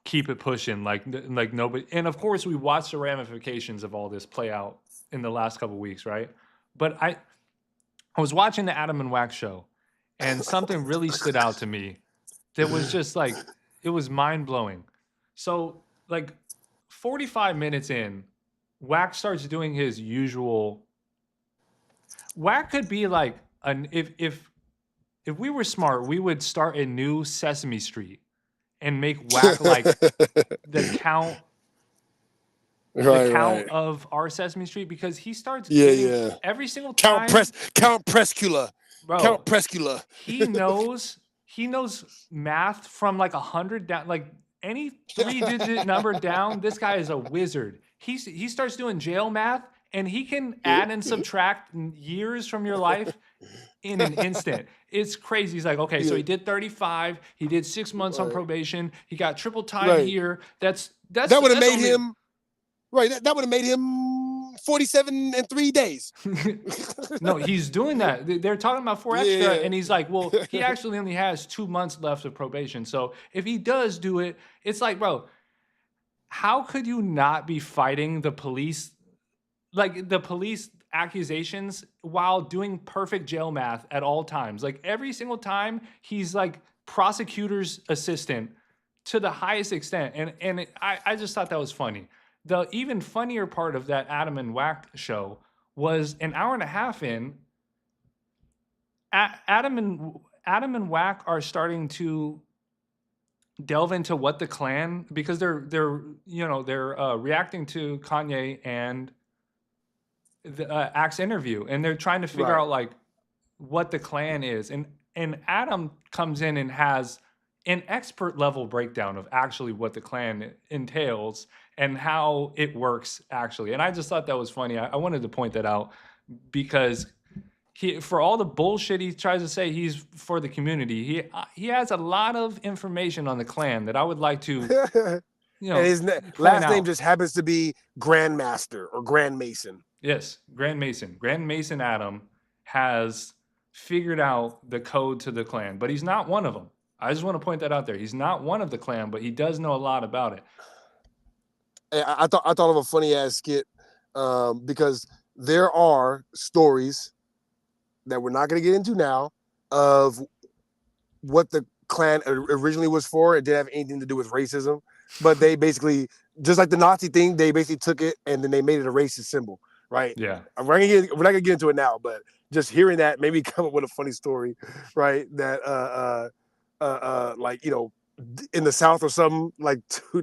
keep it pushing like nobody. And of course, we watched the ramifications of all this play out in the last couple of weeks, right? But I was watching the Adam and Wax show, and something really stood out to me that was just like, it was mind blowing. So, like, 45 minutes in, Wax starts doing his usual. Wax could be like if we were smart, we would start a new Sesame Street and make Wax like the count. Right. Of our Sesame Street, because he starts Yeah. every single time. Count Prescula. Bro, Count Prescula. he knows math from like 100 down, like any 3-digit number down. This guy is a wizard. He starts doing jail math, and he can add and subtract years from your life in an instant. It's crazy. He's like, okay, so he did 35. He did 6 months on probation. He got triple time here. That would have made him. Right, that would have made him 47 in 3 days. No, he's doing that. They're talking about 4 extra, and he's like, well, he actually only has 2 months left of probation. So if he does do it, it's like, bro, how could you not be fighting the police, like the police accusations, while doing perfect jail math at all times? Like every single time, he's like prosecutor's assistant to the highest extent. And I just thought that was funny. The even funnier part of that Adam and Wack show was an hour and a half in. Adam and Wack are starting to delve into what the Klan, because they're reacting to Kanye and the Axe interview, and they're trying to figure out like what the Klan is, and Adam comes in and has an expert level breakdown of actually what the Klan entails and how it works actually. And I just thought that was funny. I wanted to point that out because for all the bullshit he tries to say he's for the community, he has a lot of information on the Klan that I would like to, and his last name just happens to be Grandmaster or Grand Mason. Yes, Grand Mason. Grand Mason Adam has figured out the code to the Klan, but he's not one of them. I just want to point that out there. He's not one of the Klan, but he does know a lot about it. I thought of a funny ass skit because there are stories that we're not going to get into now of what the Klan originally was for. It didn't have anything to do with racism, but they basically, just like the Nazi thing, they basically took it and then they made it a racist symbol, right? Yeah. We're not going to get into it now, but just hearing that made me come up with a funny story, right? That like, you know, in the South or something, like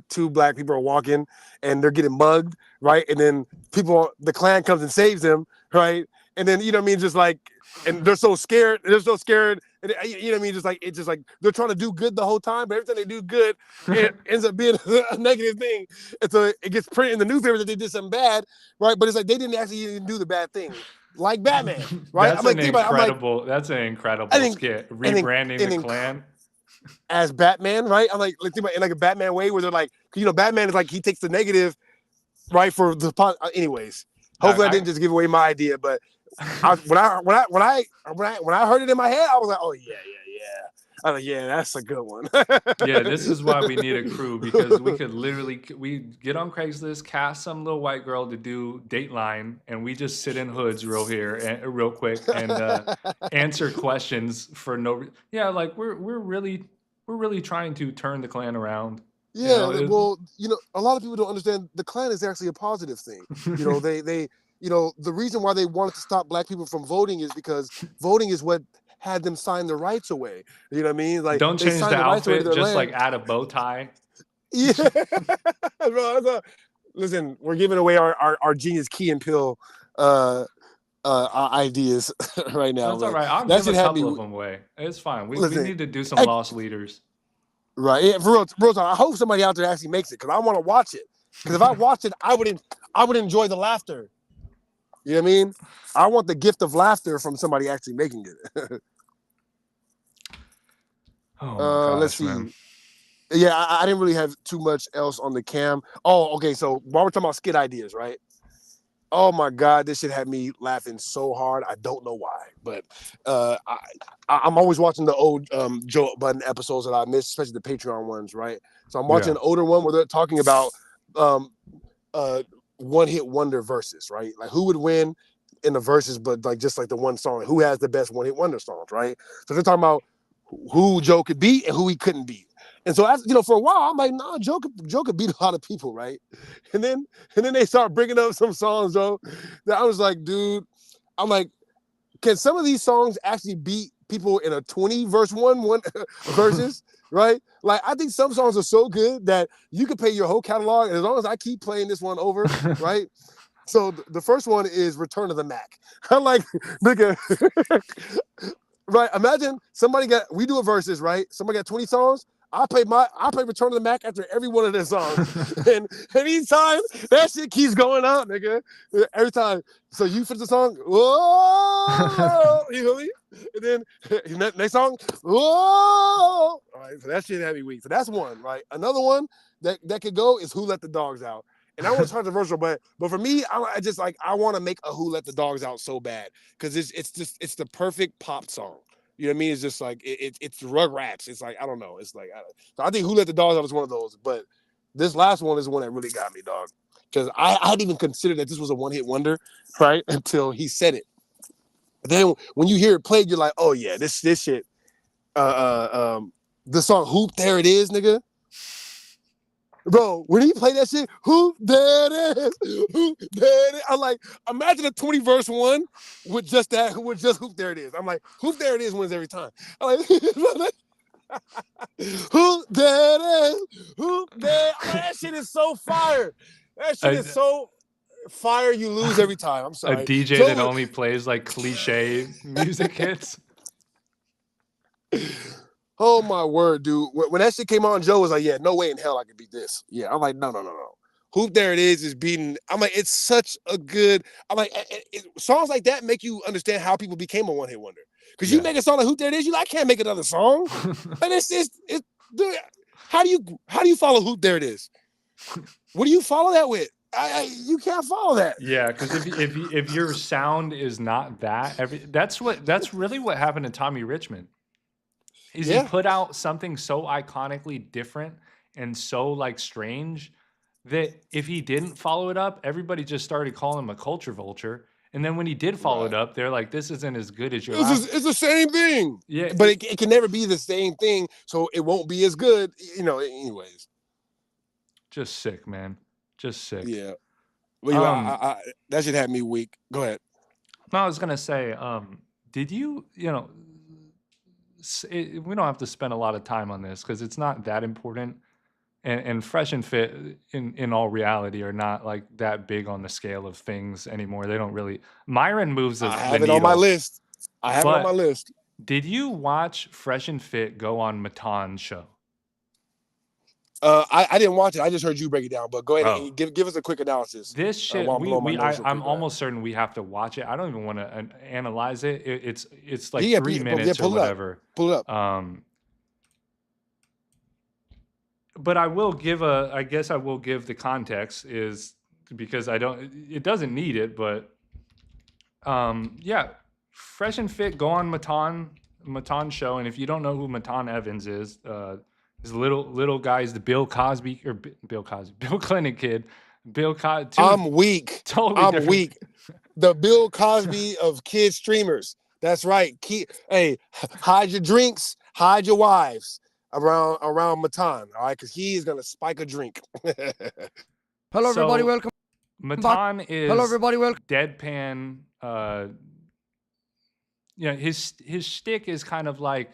two black people are walking and they're getting mugged, right? And then the Klan comes and saves them, right? And then, you know what I mean, just like, and they're so scared, and, you know what I mean, it's just like they're trying to do good the whole time, but every time they do good, it ends up being a negative thing. And so it gets printed in the newspaper that they did something bad, right? But it's like they didn't actually even do the bad thing, like Batman, right? That's an incredible skit, rebranding the Klan as Batman, right? I'm like think about in like a Batman way where they're like, you know, Batman is like he takes the negative, right? For the anyways. Hopefully, I didn't just give away my idea, but when I heard it in my head, I was like, oh yeah. I was like, yeah, that's a good one. Yeah, this is why we need a crew, because we could literally get on Craigslist, cast some little white girl to do Dateline, and we just sit in hoods real quick and answer questions for no. Yeah, like we're really trying to turn the Klan around. Yeah, well, a lot of people don't understand the Klan is actually a positive thing. They the reason why they wanted to stop black people from voting is because voting is what had them sign their rights away. You know what I mean? Like Don't they change signed the the rights away to outfit, their just land. like add a bow tie. Yeah, bro. Listen, we're giving away our genius Key and Peele ideas right now. That's all right. I'll That give should a have me. couple of them away. It's fine. We Listen, need to do some lost leaders. Right. Yeah, for real talk, I hope somebody out there actually makes it because I want to watch it. Because if I watched it, I would enjoy the laughter. You know what I mean? I want the gift of laughter from somebody actually making it. Oh my gosh, let's see. man. Yeah, I didn't really have too much else on the cam. Oh, okay. So while we're talking about skit ideas, right? Oh my God, this shit had me laughing so hard. I don't know why, but I'm always watching the old Joe Budden episodes that I missed, especially the Patreon ones, right? So I'm watching an older one where they're talking about one-hit wonder verses, right? Like who would win in the verses, but like just like the one song, who has the best one-hit wonder songs, right? So they're talking about who Joe could beat and who he couldn't beat. And so, for a while, I'm like, nah, Joe could beat a lot of people, right? And then they start bringing up some songs, though, that I was like, dude, I'm like, can some of these songs actually beat people in a 20 verse one verses, right? Like, I think some songs are so good that you could play your whole catalog, and as long as I keep playing this one over, right? So the first one is Return of the Mac. I'm like, nigga, right? Imagine we do a verses, right? Somebody got 20 songs. I play Return of the Mac after every one of their songs. and each time that shit keeps going up, nigga. Every time. So you finish the song, whoa, you feel me? And then next song, whoa. All right, so that shit had me weak. So that's one, right? Another one that could go is Who Let the Dogs Out. And I want to controversial, but for me, I want to make a Who Let the Dogs Out so bad because it's the perfect pop song. You know what I mean? It's just like it's Rugrats. It's like I don't know. It's like so I think Who Let the Dogs Out is one of those, but this last one is the one that really got me, dog. Because I hadn't even considered that this was a one-hit wonder, right? Until he said it. Then when you hear it played, you're like, oh yeah, this shit. The song "Hoop There It Is," nigga. Bro, when he played that shit, who there it is, who there it is. I'm like, imagine a 20 verse one with just Hoop There It Is. I'm like, Hoop There It Is wins every time. I'm like, who there it is, who there. I'm like, that shit is so fire. That shit is so fire. You lose every time. I'm sorry. A DJ that only plays like cliche music hits. Oh my word, dude. When that shit came on, Joe was like, yeah, no way in hell I could beat this. Yeah, I'm like, no. Hoop There It Is beating. I'm like, it's such a good. I'm like, songs like that make you understand how people became a one-hit wonder. Because you make a song like Hoop There It Is, I can't make another song. And dude, how do you follow Hoop There It Is? What do you follow that with? You can't follow that. Yeah, because if your sound is not that's really what happened to Tommy Richmond. He put out something so iconically different and so like strange that if he didn't follow it up, everybody just started calling him a culture vulture. And then when he did follow it up, they're like, this isn't as good as your last. It's the same thing. Yeah. But it can never be the same thing, so it won't be as good, anyways. Just sick, man. Just sick. Yeah. Well, that should have me weak. Go ahead. No, I was going to say, did you we don't have to spend a lot of time on this because it's not that important. And Fresh and Fit, in all reality, are not like that big on the scale of things anymore. They don't really. Myron moves the I have needle. it on my list. Did you watch Fresh and Fit go on Matan's show? I didn't watch it. I just heard you break it down. But go ahead and give us a quick analysis. This shit, I'm almost certain we have to watch it. I don't even want to analyze it. It's like 3 minutes or whatever. Pull it up. But I will give the context is because it doesn't need it, but Fresh and Fit go on Matan show. And if you don't know who Matan Evans is, his little guy is the Bill Clinton kid. I'm weak. Totally I'm different. weak. The Bill Cosby of kid streamers. That's right. Hide your drinks, hide your wives. around Matan, all right, because he is gonna spike a drink. Hello, everybody. So, Welcome. Matan is Hello, everybody. Welcome. deadpan. His shtick is kind of like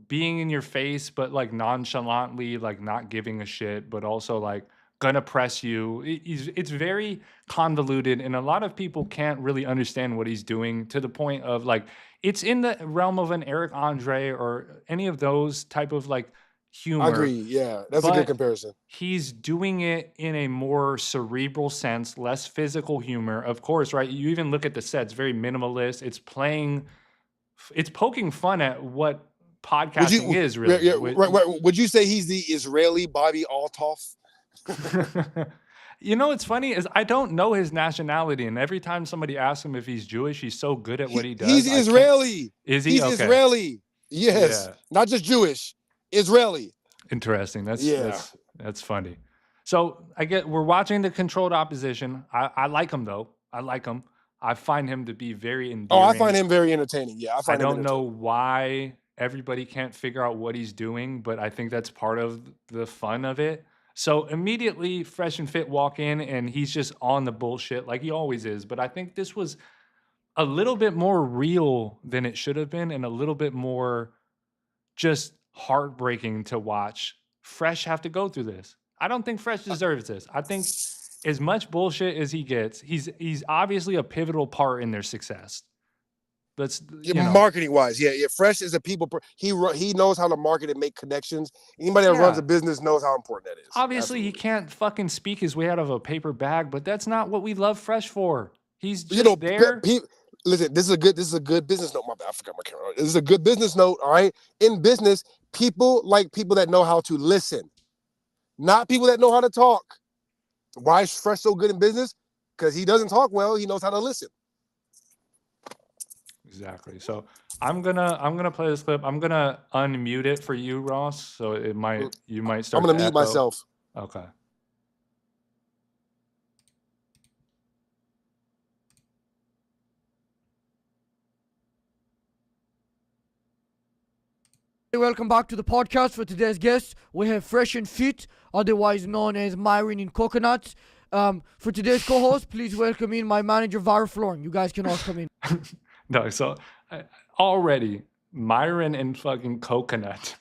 being in your face, but like nonchalantly, like not giving a shit, but also like gonna press you. It's very convoluted, and a lot of people can't really understand what he's doing, to the point of like it's in the realm of an Eric Andre or any of those type of like humor. I agree. Yeah, that's a good comparison. He's doing it in a more cerebral sense, less physical humor. Of course, right? You even look at the set; it's very minimalist. It's poking fun at what podcasting is, really. Yeah, right. Would you say he's the Israeli Bobby Altoff? You know what's funny is I don't know his nationality, and every time somebody asks him if he's Jewish, he's so good at what he does. He's Israeli. Is he? He's okay. Israeli. Yes, yeah. Not just Jewish. Israeli. Interesting. That's funny. So we're watching the controlled opposition. I like him though. I like him. I find him to be very endearing. Oh, I find him very entertaining. Yeah, I don't know why everybody can't figure out what he's doing, but I think that's part of the fun of it. So immediately Fresh and Fit walk in and he's just on the bullshit like he always is. But I think this was a little bit more real than it should have been, and a little bit more just heartbreaking to watch Fresh have to go through this. I don't think Fresh deserves this. I think as much bullshit as he gets, he's obviously a pivotal part in their success. Marketing wise, yeah. Fresh is a people. He knows how to market and make connections. Anybody that runs a business knows how important that is. Obviously, he can't fucking speak his way out of a paper bag, but that's not what we love Fresh for. He's just there. Listen, this is a good business note. My bad, I forgot my camera. This is a good business note. All right, in business, people like people that know how to listen, not people that know how to talk. Why is Fresh so good in business? Because he doesn't talk well. He knows how to listen. Exactly. So I'm gonna play this clip. I'm gonna unmute it for you, Ross. So you might start. I'm gonna mute myself. Okay. Welcome back to the podcast. For today's guest, we have Fresh and Fit, otherwise known as Myron in Coconuts. For today's co-host, please welcome in my manager, Vara Florin. You guys can all come in. No, so already Myron and fucking Coconut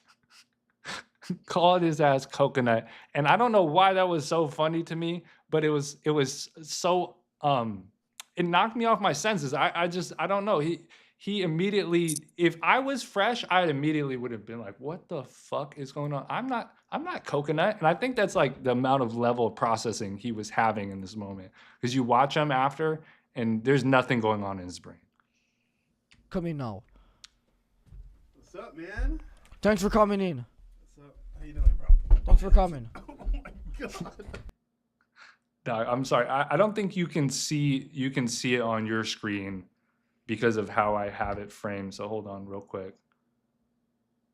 called his ass Coconut, and I don't know why that was so funny to me, but it was so it knocked me off my senses. I don't know. He immediately, if I was Fresh, I immediately would have been like, what the fuck is going on? I'm not Coconut. And I think that's like the amount of level of processing he was having in this moment, because you watch him after and there's nothing going on in his brain. Come in now. What's up, man? Thanks for coming in. What's up? How you doing, bro? Thanks for coming. Oh my god. No, I'm sorry. I don't think you can see it on your screen because of how I have it framed. So hold on real quick.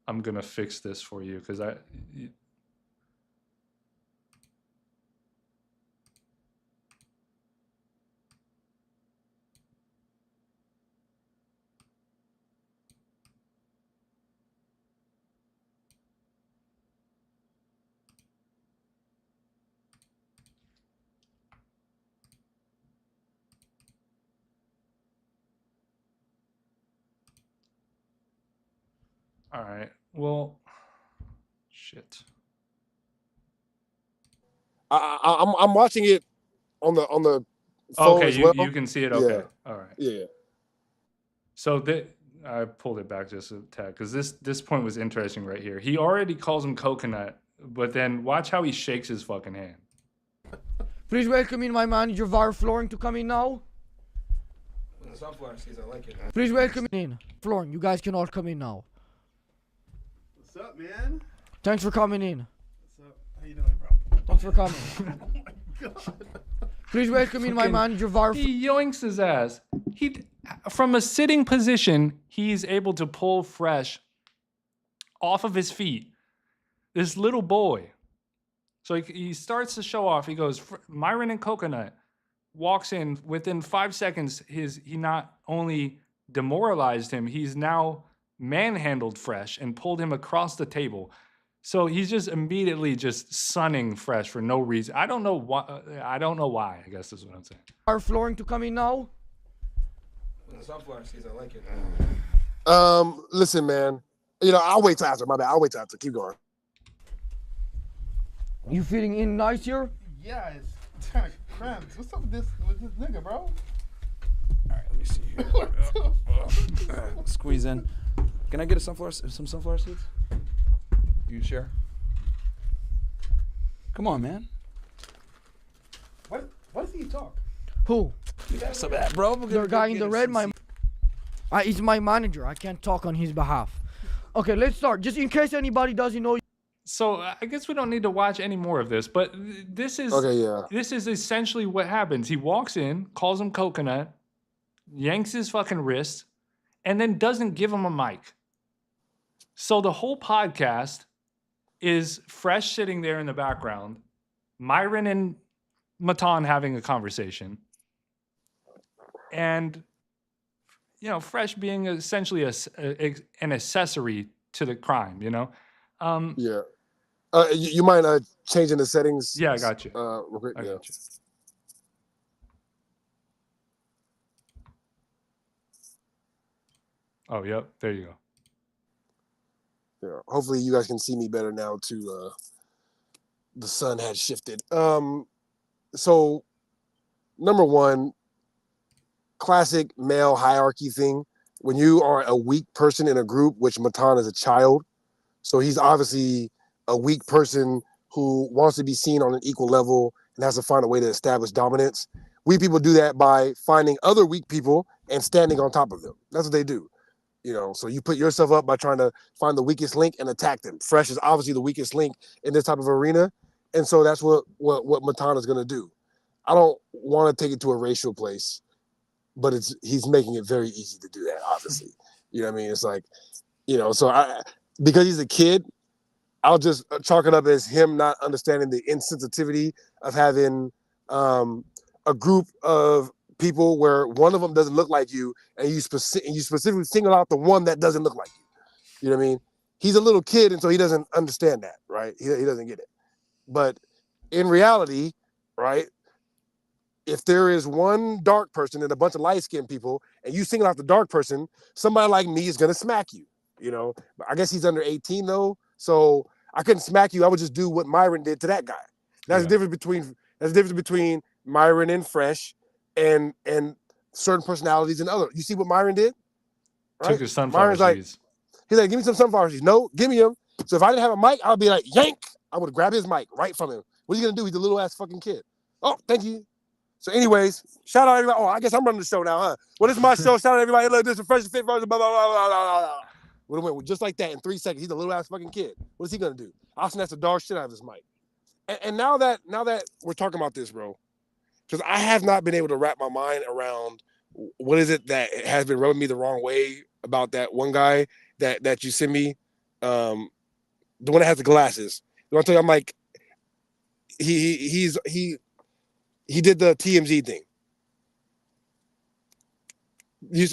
I'm gonna fix this for you because all right. Well, shit. I'm watching it on the phone okay, as well. You can see it. Okay, yeah. All right. Yeah. So I pulled it back just a tad because this point was interesting right here. He already calls him Coconut, but then watch how he shakes his fucking hand. Please welcome in my manager, Vara Florin, to come in now. Sunflower seeds, I like it. Please welcome in. Florin, you guys can all come in now. What's up, man? Thanks for coming in. What's up? How you doing, bro? Thanks for coming. Oh my god. Please welcome in my manager, Vara. He yoinks his ass. From a sitting position, he's able to pull Fresh off of his feet. This little boy. So he starts to show off. He goes, Myron and Coconut walks in. Within 5 seconds, he not only demoralized him, he's now manhandled Fresh and pulled him across the table. So he's just immediately just sunning Fresh for no reason. I don't know why. I don't know why. I guess is what I'm saying. Our flooring to come in now. The sunflower seeds, I like it. Listen, man. You know, I'll wait till after. My bad. I'll wait till after. Keep going. You feeling in nice here? Yeah, it's kind of cramped. What's up with this nigga, bro? All right, let me see here. All right, squeeze in. Can I get some sunflower seeds? You share? Come on, man. What does he talk? Who? You got some of that, bro. The guy in the red, he's my manager. I can't talk on his behalf. Okay, let's start. Just in case anybody doesn't know. So I guess we don't need to watch any more of this, but this is this is essentially what happens. He walks in, calls him Coconut, yanks his fucking wrist, and then doesn't give him a mic. So the whole podcast is Fresh sitting there in the background, Myron and Matan having a conversation, and you know, Fresh being essentially an accessory to the crime. You know. Yeah. You mind changing the settings? Yeah, I got you. Real quick. I Yeah. got you. Oh, yep. There you go. Yeah. Hopefully you guys can see me better now too. The sun had shifted. So number one, classic male hierarchy thing. When you are a weak person in a group, which Matan is a child, so he's obviously a weak person who wants to be seen on an equal level and has to find a way to establish dominance. Weak people do that by finding other weak people and standing on top of them. That's what they do. You know, so you put yourself up by trying to find the weakest link and attack them. Fresh is obviously the weakest link in this type of arena. And so that's what Matan is going to do. I don't want to take it to a racial place, but he's making it very easy to do that, obviously. You know what I mean? It's like, you know, so because he's a kid, I'll just chalk it up as him not understanding the insensitivity of having a group of people where one of them doesn't look like you, and you specifically single out the one that doesn't look like you. You know what I mean? He's a little kid, and so he doesn't understand that, right? He doesn't get it. But in reality, right, if there is one dark person and a bunch of light-skinned people, and you single out the dark person, somebody like me is going to smack you, you know? I guess he's under 18, though, so I couldn't smack you. I would just do what Myron did to that guy. That's the difference between Myron and Fresh and certain personalities and other. You see what Myron did? Right? Took his sunflower seeds. He's like, give me some sunflower seeds. No, give me them. So if I didn't have a mic, I'd be like, yank. I would grab his mic right from him. What are you going to do? He's a little ass fucking kid. Oh, thank you. So anyways, shout out everybody. Oh, I guess I'm running the show now, huh? Well, this is my show. Shout out everybody. Look, this is Fresh and Fit version. Blah, blah, blah, blah, blah, blah. Would have went just like that in 3 seconds. He's a little ass fucking kid. What is he going to do? I'll snatch the dog shit out of his mic. And now that we're talking about this, bro, because I have not been able to wrap my mind around what is it that has been rubbing me the wrong way about that one guy that you sent me, the one that has the glasses. You know what I'm telling you? I'm like, he did the TMZ thing.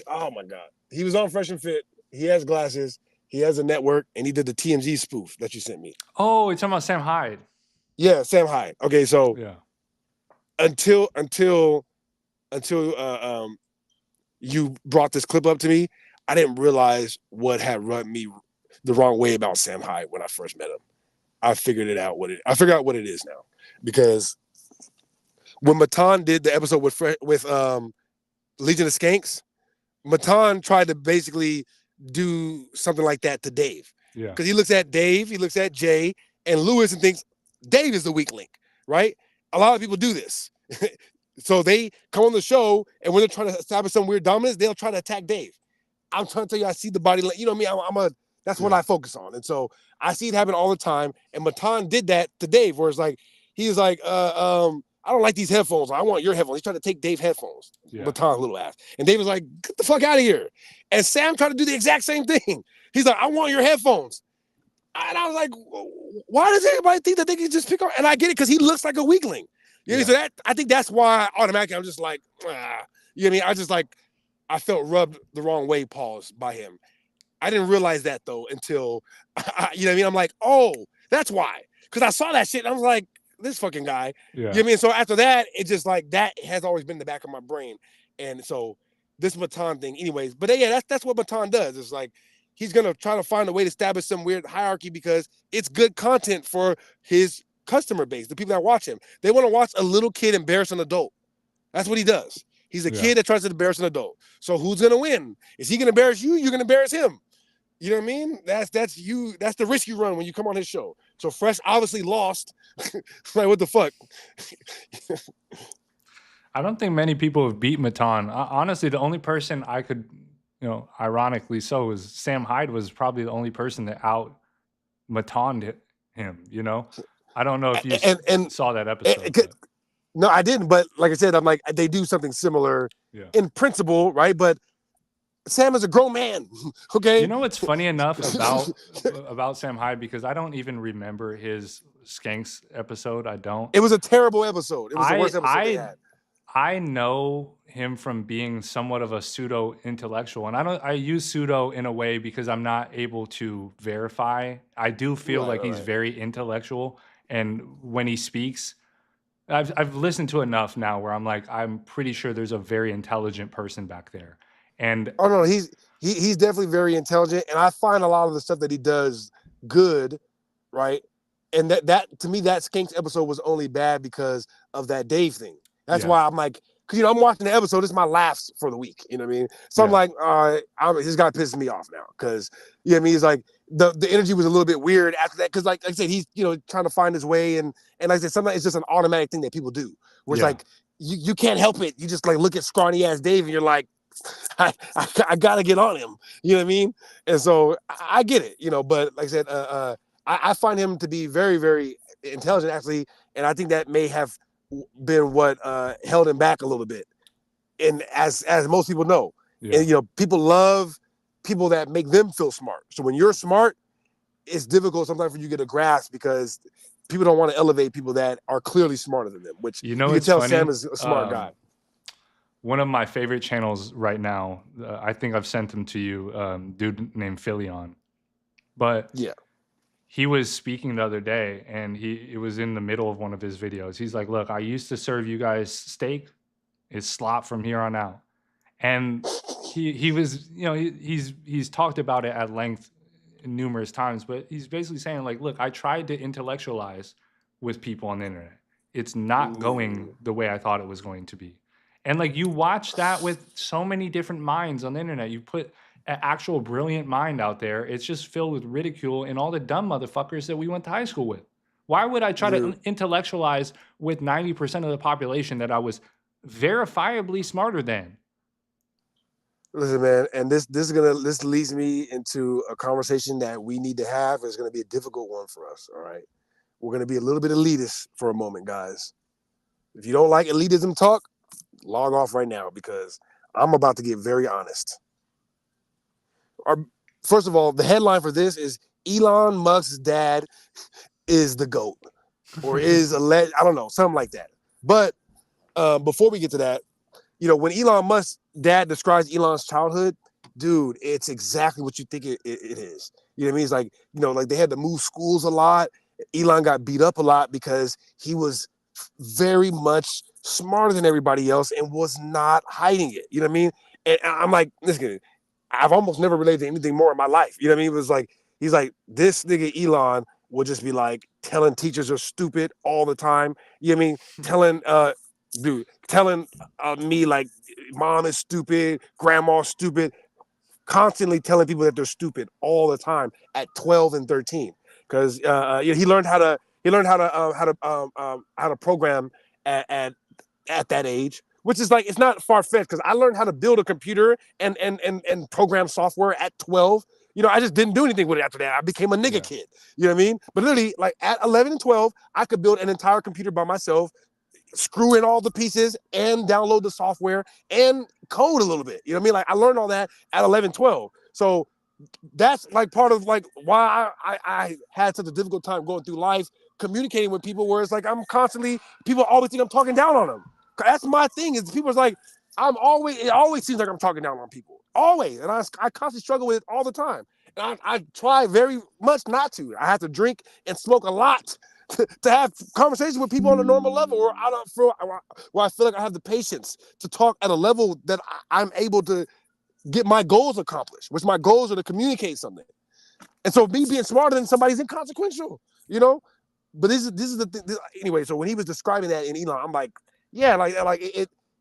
Oh my God. He was on Fresh and Fit. He has glasses. He has a network, and he did the TMZ spoof that you sent me. Oh, you're talking about Sam Hyde. Yeah, Sam Hyde. Okay, so yeah. Until you brought this clip up to me, I didn't realize what had rubbed me the wrong way about Sam Hyde when I first met him. I figured out what it is now, because when Matan did the episode with Legion of Skanks, Matan tried to basically do something like that to Dave. Yeah. Because he looks at Dave, he looks at Jay and Lewis and thinks Dave is the weak link, right? A lot of people do this. So they come on the show, and when they're trying to establish some weird dominance, they'll try to attack Dave. I'm trying to tell you, I see the body, you know what I mean? That's what I focus on. And so I see it happen all the time. And Matan did that to Dave, where it's like, he was like, I don't like these headphones. I want your headphones. He's trying to take Dave's headphones. Yeah. Matan, little ass. And Dave was like, get the fuck out of here. And Sam tried to do the exact same thing. He's like, I want your headphones. And I was like, why does everybody think that they can just pick up? And I get it, because he looks like a weakling. You know, so I think that's why automatically I'm just like, you know what I mean? I felt rubbed the wrong way, pause, by him. I didn't realize that though until, you know what I mean? I'm like, oh, That's why. Because I saw that shit and I was like, this fucking guy. Yeah. You know what I mean? So after that, it just like that has always been in the back of my brain. And so this Matan thing, anyways. But yeah, that's what Matan does. It's like he's gonna try to find a way to establish some weird hierarchy because it's good content for his customer base, the people that watch him. They want to watch a little kid embarrass an adult. That's what he does. He's a kid that tries to embarrass an adult. So who's gonna win? Is he gonna embarrass you? You're gonna embarrass him. You know what I mean? That's you. That's the risk you run when you come on his show. So Fresh obviously lost. Like what the fuck? I don't think many people have beat Matan. Honestly, the only person I could, ironically so, was Sam Hyde was probably the only person that out Matan'd him. I don't know if you saw that episode. No, I didn't. But like I said, I'm like they do something similar in principle, right? But Sam is a grown man. Okay. You know what's funny enough about Sam Hyde, because I don't even remember his Skanks episode. I don't. It was a terrible episode. It was the worst episode they had. I know him from being somewhat of a pseudo intellectual, and I use pseudo in a way because I'm not able to verify. I do feel like he's very intellectual, and when he speaks, I've listened to enough now where I'm like, I'm pretty sure there's a very intelligent person back there. And oh no, he's definitely very intelligent, and I find a lot of the stuff that he does good, right? And that to me, that Skanks episode was only bad because of that Dave thing. That's why I'm like, because I'm watching the episode. This is my laughs for the week. You know what I mean? So I'm like, this guy pisses me off now because you know what I mean. He's like the energy was a little bit weird after that because like I said, he's trying to find his way and like I said, sometimes it's just an automatic thing that people do. Where it's like you can't help it. You just like look at scrawny ass Dave and you're like, I gotta get on him. You know what I mean? And so I get it. But like I said, I find him to be very, very intelligent actually, and I think that may have been what held him back a little bit. And as most people know, and people love people that make them feel smart. So when you're smart, it's difficult sometimes for you to get a grasp because people don't want to elevate people that are clearly smarter than them. Which you can tell funny. Sam is a smart guy. One of my favorite channels right now, I think I've sent them to you, dude named Philion. But he was speaking the other day, and it was in the middle of one of his videos. He's like, look, I used to serve you guys steak. It's slop from here on out. And he was, he's talked about it at length numerous times, but he's basically saying like, look, I tried to intellectualize with people on the internet. It's not going the way I thought it was going to be. And like you watch that with so many different minds on the internet. You put an actual brilliant mind out there. It's just filled with ridicule and all the dumb motherfuckers that we went to high school with. Why would I try to intellectualize with 90% of the population that I was verifiably smarter than? Listen, man, and this leads me into a conversation that we need to have. It's going to be a difficult one for us. All right, we're going to be a little bit elitist for a moment, guys. If you don't like elitism talk, log off right now because I'm about to get very honest. First of all, the headline for this is Elon Musk's dad is the GOAT or is a I don't know, something like that. But before we get to that, when Elon Musk's dad describes Elon's childhood, dude, it's exactly what you think it is. You know what I mean? It's like, like they had to move schools a lot. Elon got beat up a lot because he was very much smarter than everybody else and was not hiding it. You know what I mean? And I'm like, listen, I've almost never related to anything more in my life. You know what I mean? It was like, he's like, this nigga Elon will just be like telling teachers are stupid all the time. You know what I mean? Telling me like mom is stupid, grandma's stupid, constantly telling people that they're stupid all the time at 12 and 13. Because he learned how to program at that age, which is like, it's not far-fetched because I learned how to build a computer and program software at 12. I just didn't do anything with it after that. I became a nigga kid. You know what I mean? But literally, like at 11 and 12, I could build an entire computer by myself, screw in all the pieces and download the software and code a little bit. You know what I mean? Like I learned all that at 11, 12. So that's like part of like why I had such a difficult time going through life, communicating with people where it's like people always think I'm talking down on them. That's my thing is people's like, it always seems like I'm talking down on people. Always. And I constantly struggle with it all the time. And I try very much not to. I have to drink and smoke a lot to have conversations with people on a normal level, or I don't feel where I feel like I have the patience to talk at a level that I'm able to get my goals accomplished, which my goals are to communicate something. And so me being smarter than somebody's inconsequential, you know? But this is the thing. Anyway, so when he was describing that in Elon, I'm like, yeah, like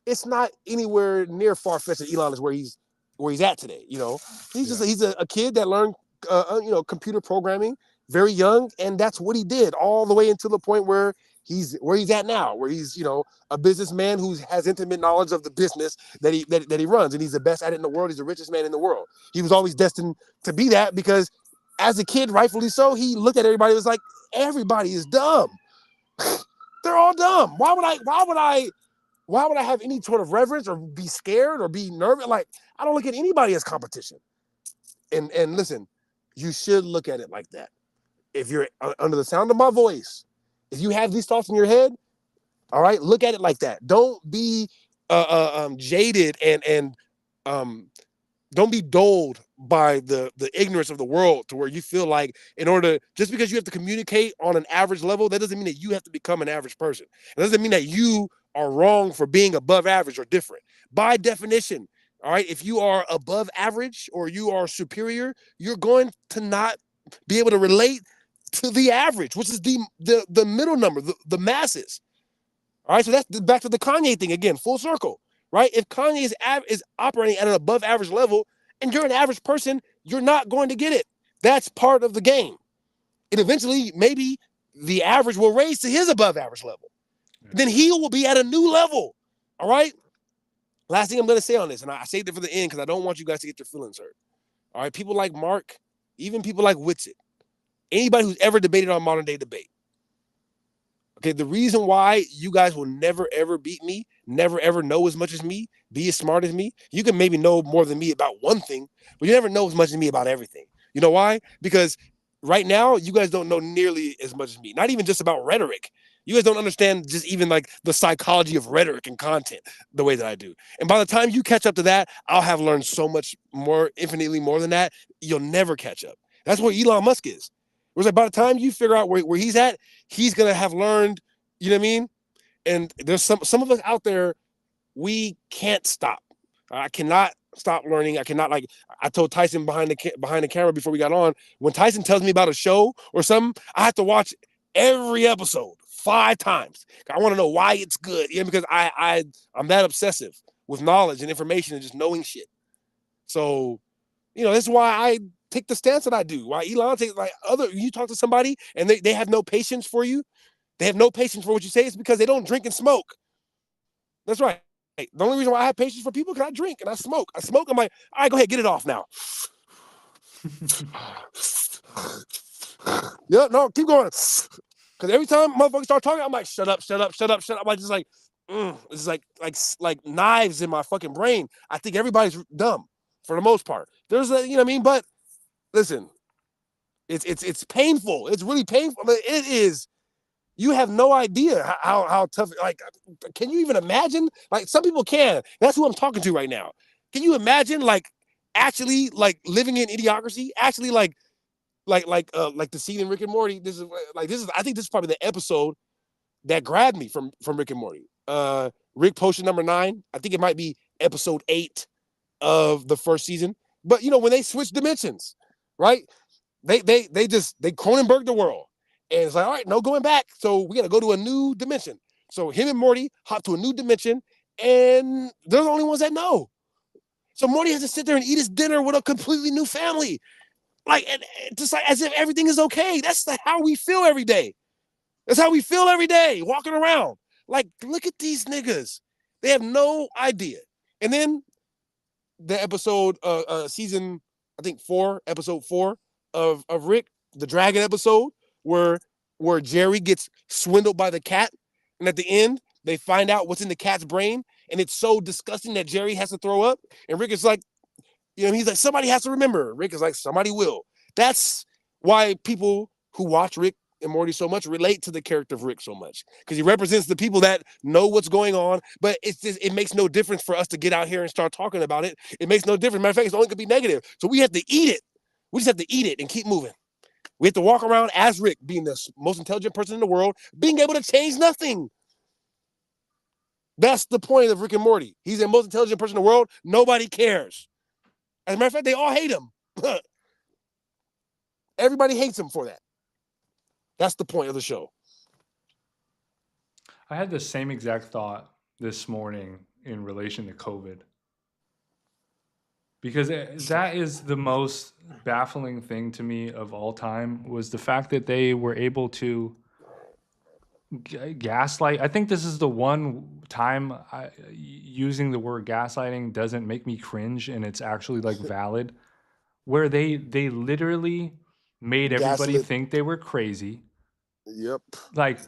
it's not anywhere near far-fetched that Elon is where he's at today, you know? He's a kid that learned computer programming very young, and that's what he did all the way until the point where he's at now, where he's, you know, a businessman who has intimate knowledge of the business that he runs, and he's the best at it in the world. He's the richest man in the world. He was always destined to be that because as a kid, rightfully so, he looked at everybody and was like, everybody is dumb. They're all dumb. Why would I have any sort of reverence or be scared or be nervous? Like, I don't look at anybody as competition. And listen, you should look at it like that. If you're under the sound of my voice, if you have these thoughts in your head, all right, look at it like that. Don't be jaded and don't be dulled by the ignorance of the world to where you feel like in order, just because you have to communicate on an average level, that doesn't mean that you have to become an average person. It doesn't mean that you are wrong for being above average or different. By definition, all right, if you are above average or you are superior, you're going to not be able to relate to the average, which is the middle number, the masses. All right, so that's back to the Kanye thing again, full circle. Right? If Kanye is operating at an above average level and you're an average person, you're not going to get it. That's part of the game. And eventually, maybe the average will raise to his above average level. Then he will be at a new level. All right? Last thing I'm going to say on this, and I saved it for the end because I don't want you guys to get your feelings hurt. All right? People like Mark, even people like Witsit, anybody who's ever debated on modern day debate. Okay, the reason why you guys will never, ever beat me, never, ever know as much as me, be as smart as me, you can maybe know more than me about one thing, but you never know as much as me about everything. You know why? Because right now, you guys don't know nearly as much as me, not even just about rhetoric. You guys don't understand just even like the psychology of rhetoric and content the way that I do. And by the time you catch up to that, I'll have learned so much more, infinitely more than that. You'll never catch up. That's where Elon Musk is. It was like by the time you figure out where he's at, he's gonna have learned, you know what I mean? And there's some of us out there, we can't stop. I cannot stop learning. I cannot, like I told Tyson behind the camera before we got on, when Tyson tells me about a show or something, I have to watch every episode 5 times. I want to know why it's good. Yeah, because I'm that obsessive with knowledge and information and just knowing shit. So, you know, that's why I take the stance that I do. Why Elon takes, like, you talk to somebody and they have no patience for you. They have no patience for what you say. It's because they don't drink and smoke. That's right. The only reason why I have patience for people is because I drink and I smoke. I'm like, all right, go ahead, get it off now. Yeah, no, keep going. Because every time motherfuckers start talking, I'm like, shut up, shut up, shut up, shut up. I'm just like, it's like knives in my fucking brain. I think everybody's dumb for the most part. There's a, you know what I mean? But listen, it's painful. It's really painful. It is. You have no idea how tough. Like, can you even imagine? Like, some people can. That's who I'm talking to right now. Can you imagine, like, actually, like, living in idiocracy? Actually, like the scene in Rick and Morty. This is. I think this is probably the episode that grabbed me from Rick and Morty. Rick Potion number 9. I think it might be episode 8 of the first season. But you know, when they switch dimensions, right? They Cronenberg the world. And it's like, all right, no going back. So we got to go to a new dimension. So him and Morty hop to a new dimension, and they're the only ones that know. So Morty has to sit there and eat his dinner with a completely new family. Like, and just like as if everything is okay. That's how we feel every day. That's how we feel every day, walking around. Like, look at these niggas. They have no idea. And then the episode, season, I think 4, episode 4 of Rick, the dragon episode, where Jerry gets swindled by the cat, and at the end they find out what's in the cat's brain, and it's so disgusting that Jerry has to throw up, and Rick is like, you know, he's like, somebody has to remember. Rick is like, somebody will. That's why people who watch Rick and Morty so much relate to the character of Rick so much, because he represents the people that know what's going on. But it makes no difference for us to get out here and start talking about it. It makes no difference. Matter of fact, it's only going to be negative. So we have to eat it. We just have to eat it and keep moving. We have to walk around as Rick, being the most intelligent person in the world, being able to change nothing. That's the point of Rick and Morty. He's the most intelligent person in the world. Nobody cares. As a matter of fact, they all hate him. Everybody hates him for that. That's the point of the show. I had the same exact thought this morning in relation to COVID. Because that is the most baffling thing to me of all time, was the fact that they were able to gaslight. I think this is the one time using the word gaslighting doesn't make me cringe, and it's actually like valid, where they literally made everybody think they were crazy. Yep. Like,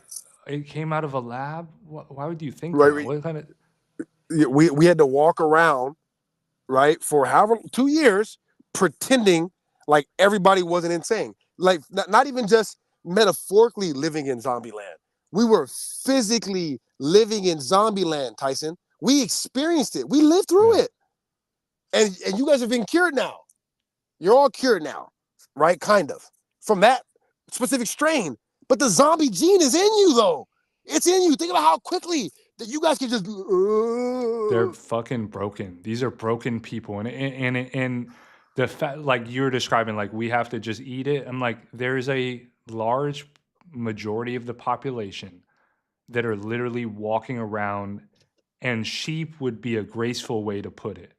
it came out of a lab. Why would you think Right, that? What kind of... We had to walk around, right, for 2 years, pretending like everybody wasn't insane. Like, not even just metaphorically living in zombie land. We were physically living in zombie land, Tyson. We experienced it. We lived through it. And you guys have been cured now. You're all cured now, right? Kind of. From that specific strain. But the zombie gene is in you, though. It's in you. Think about how quickly that you guys can just... They're fucking broken. These are broken people. And the fact, like you're describing, like we have to just eat it. I'm like, there's a large majority of the population that are literally walking around, and sheep would be a graceful way to put it.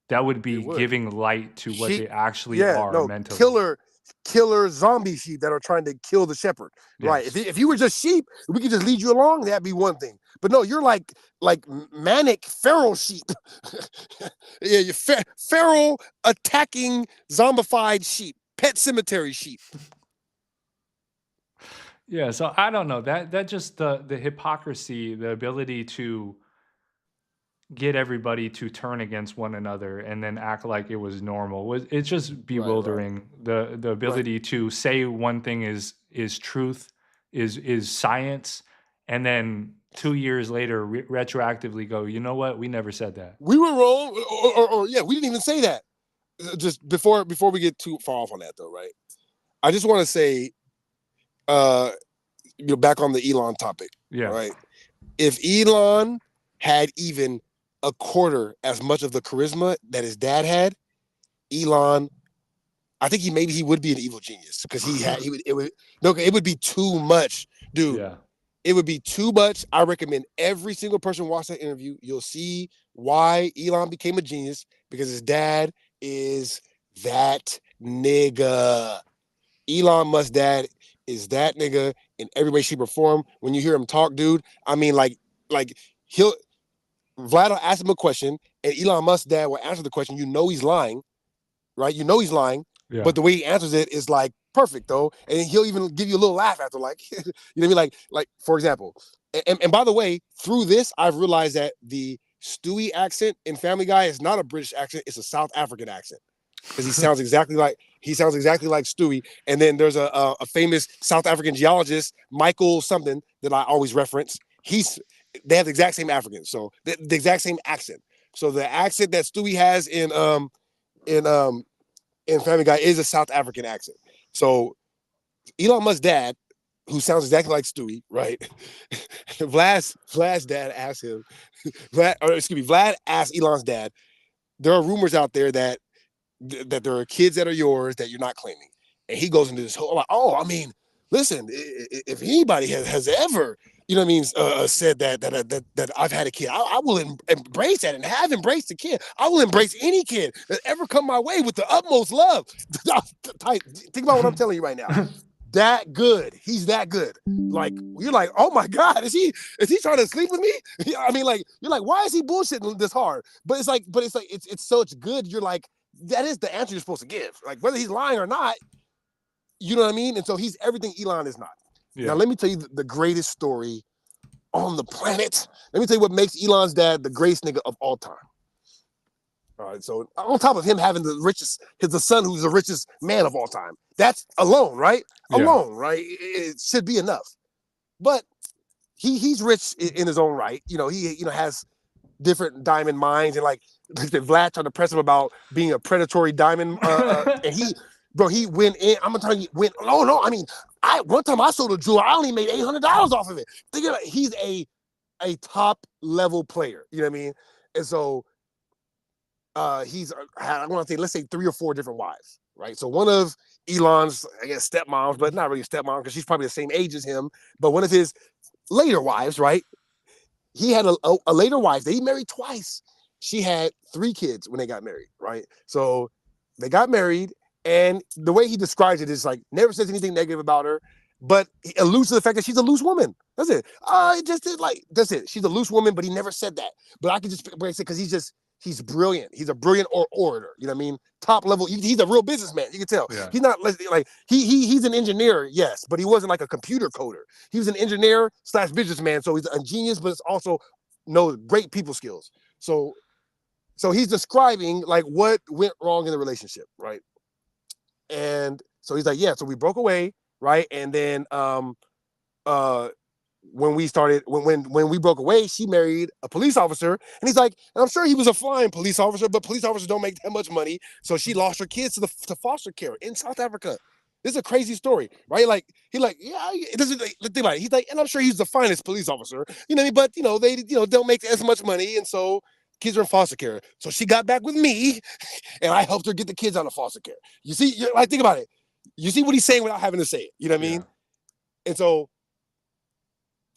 That would be giving light to what they actually are mentally. Killer zombie sheep that are trying to kill the shepherd. Yes. Right. If you were just sheep, we could just lead you along, that'd be one thing. But no, you're like manic feral sheep. Yeah, you're feral attacking zombified sheep, pet cemetery sheep. Yeah, so I don't know. That just the hypocrisy, the ability to get everybody to turn against one another and then act like it was normal. It's just bewildering. Right. The ability to say one thing is truth, is science, and then 2 years later retroactively go, you know what? We never said that. We were wrong, or yeah, we didn't even say that. Just before we get too far off on that, though, right? I just want to say, back on the Elon topic, right? If Elon had even a quarter as much of the charisma that his dad had, Elon, I think he would be an evil genius, because it would be too much, dude. Yeah. It would be too much. I recommend every single person watch that interview. You'll see why Elon became a genius, because his dad is that nigga. Elon Musk's dad is that nigga in every way, shape, or form. When you hear him talk, dude, I mean, like Vlad will ask him a question, and Elon Musk's dad will answer the question. You know he's lying, right? You know he's lying, but the way he answers it is like perfect, though. And he'll even give you a little laugh after, like, you know what I mean? Like for example, and by the way, through this, I've realized that the Stewie accent in Family Guy is not a British accent; it's a South African accent, because he sounds exactly like Stewie. And then there's a famous South African geologist, Michael something, that I always reference. They have the exact same Africans, so the exact same accent. So the accent that Stewie has in Family Guy is a South African accent. So Elon Musk's dad, who sounds exactly like Stewie, right? Vlad's dad asked him, Vlad asked Elon's dad, there are rumors out there that there are kids that are yours that you're not claiming. And he goes into this whole, like, I mean, listen, if anybody has ever, you know what I mean, said that I've had a kid, I will embrace that and have embraced the kid. I will embrace any kid that ever come my way with the utmost love. Think about what I'm telling you right now. That good. He's that good. Like, you're like, oh my God, is he trying to sleep with me? I mean, like, you're like, why is he bullshitting this hard? But it's such good. You're like, that is the answer you're supposed to give. Like, whether he's lying or not, you know what I mean? And so he's everything Elon is not. Yeah. Now, let me tell you the greatest story on the planet. Let me tell you what makes Elon's dad the greatest nigga of all time. All right, so on top of him having the son who's the richest man of all time, that's alone, right? Yeah. Alone, right? It should be enough. But he's rich in his own right. You know, he has different diamond mines, and like Vlad trying to press him about being a predatory diamond, and bro, he went in. I'm gonna tell you, no. I mean, one time I sold a jewel, I only made $800 off of it. Think about it, he's a top level player. You know what I mean? And so he's I want to say, let's say 3 or 4 different wives, right? So one of Elon's, I guess, stepmoms, but not really stepmom because she's probably the same age as him. But one of his later wives, right? He had a later wife that he married twice. She had 3 kids when they got married, right? So they got married, and the way he describes it is like never says anything negative about her, but he alludes to the fact that she's a loose woman. That's it. That's it. She's a loose woman, but he never said that. But I can just say because he's brilliant. He's a brilliant orator. You know what I mean? Top level. He's a real businessman. You can tell. Yeah. He's not like he's an engineer, yes, but he wasn't like a computer coder. He was an engineer / businessman. So he's a genius, but it's also knows great people skills. So he's describing like what went wrong in the relationship, right? And so he's like, yeah. So we broke away, right? And then when we broke away, she married a police officer, and he's like, and I'm sure he was a fine police officer, but police officers don't make that much money, so she lost her kids to foster care in South Africa. This is a crazy story, right? Like yeah, it doesn't think about it. He's like, and I'm sure he's the finest police officer, you know, but they don't make as much money, and so kids are in foster care. So she got back with me, and I helped her get the kids out of foster care. You see, like, think about it. You see what he's saying without having to say it. You know what I mean? And so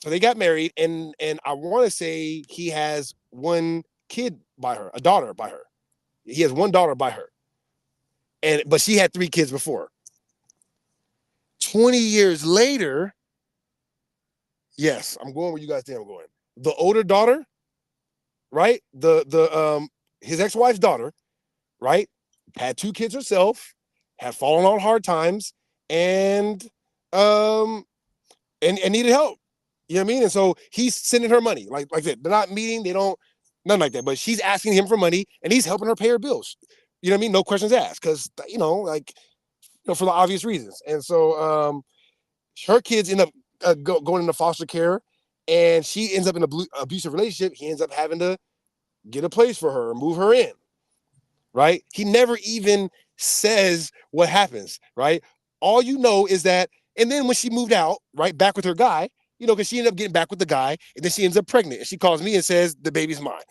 they got married, and I want to say he has 1 kid by her, a daughter by her. He has 1 daughter by her, but she had 3 kids before. 20 years later, yes, I'm going where you guys think I'm going. The older daughter, right? His ex-wife's daughter, right? Had 2 kids herself, had fallen on hard times, and needed help. You know what I mean? And so he's sending her money. Like that. They're not meeting, they don't, nothing like that. But she's asking him for money, and he's helping her pay her bills. You know what I mean? No questions asked. Because, for the obvious reasons. And so her kids end up going into foster care, and she ends up in an abusive relationship. He ends up having to get a place for her, move her in. Right? He never even says what happens. Right? All you know is that, and then when she moved out, right, back with her guy, because she ended up getting back with the guy, and then she ends up pregnant. And she calls me and says, the baby's mine.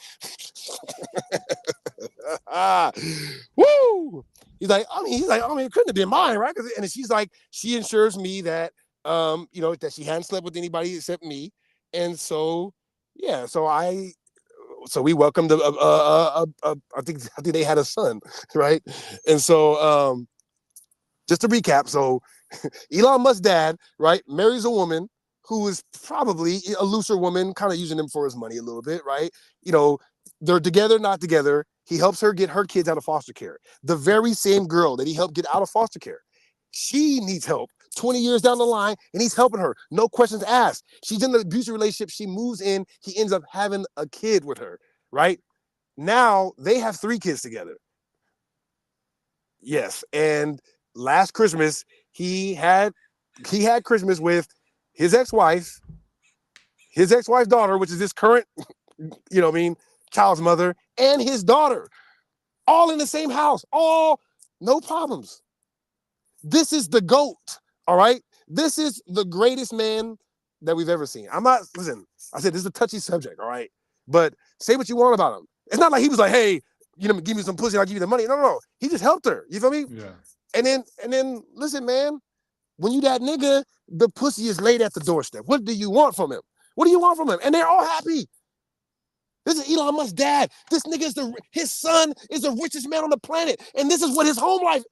Woo! He's like, it couldn't have been mine, right? And she's like, she assures me that, that she hadn't slept with anybody except me. And so, yeah, so we welcomed I think they had a son, right? And so, just to recap, so Elon Musk's dad, right, marries a woman who is probably a looser woman, kind of using him for his money a little bit, right? They're together, not together. He helps her get her kids out of foster care. The very same girl that he helped get out of foster care, she needs help 20 years down the line, and he's helping her. No questions asked. She's in an abusive relationship. She moves in. He ends up having a kid with her, right? Now they have 3 kids together. Yes, and last Christmas, he had Christmas with his ex-wife's daughter, which is his current, child's mother, and his daughter, all in the same house, all no problems. This is the GOAT, all right? This is the greatest man that we've ever seen. Listen, I said this is a touchy subject, all right? But say what you want about him. It's not like he was like, hey, give me some pussy, I'll give you the money. No. He just helped her. You feel me? Yeah. And then listen, man, when you that nigga, the pussy is laid at the doorstep. What do you want from him? What do you want from him? And they're all happy. This is Elon Musk's dad. This nigga his son is the richest man on the planet. And this is what his home life.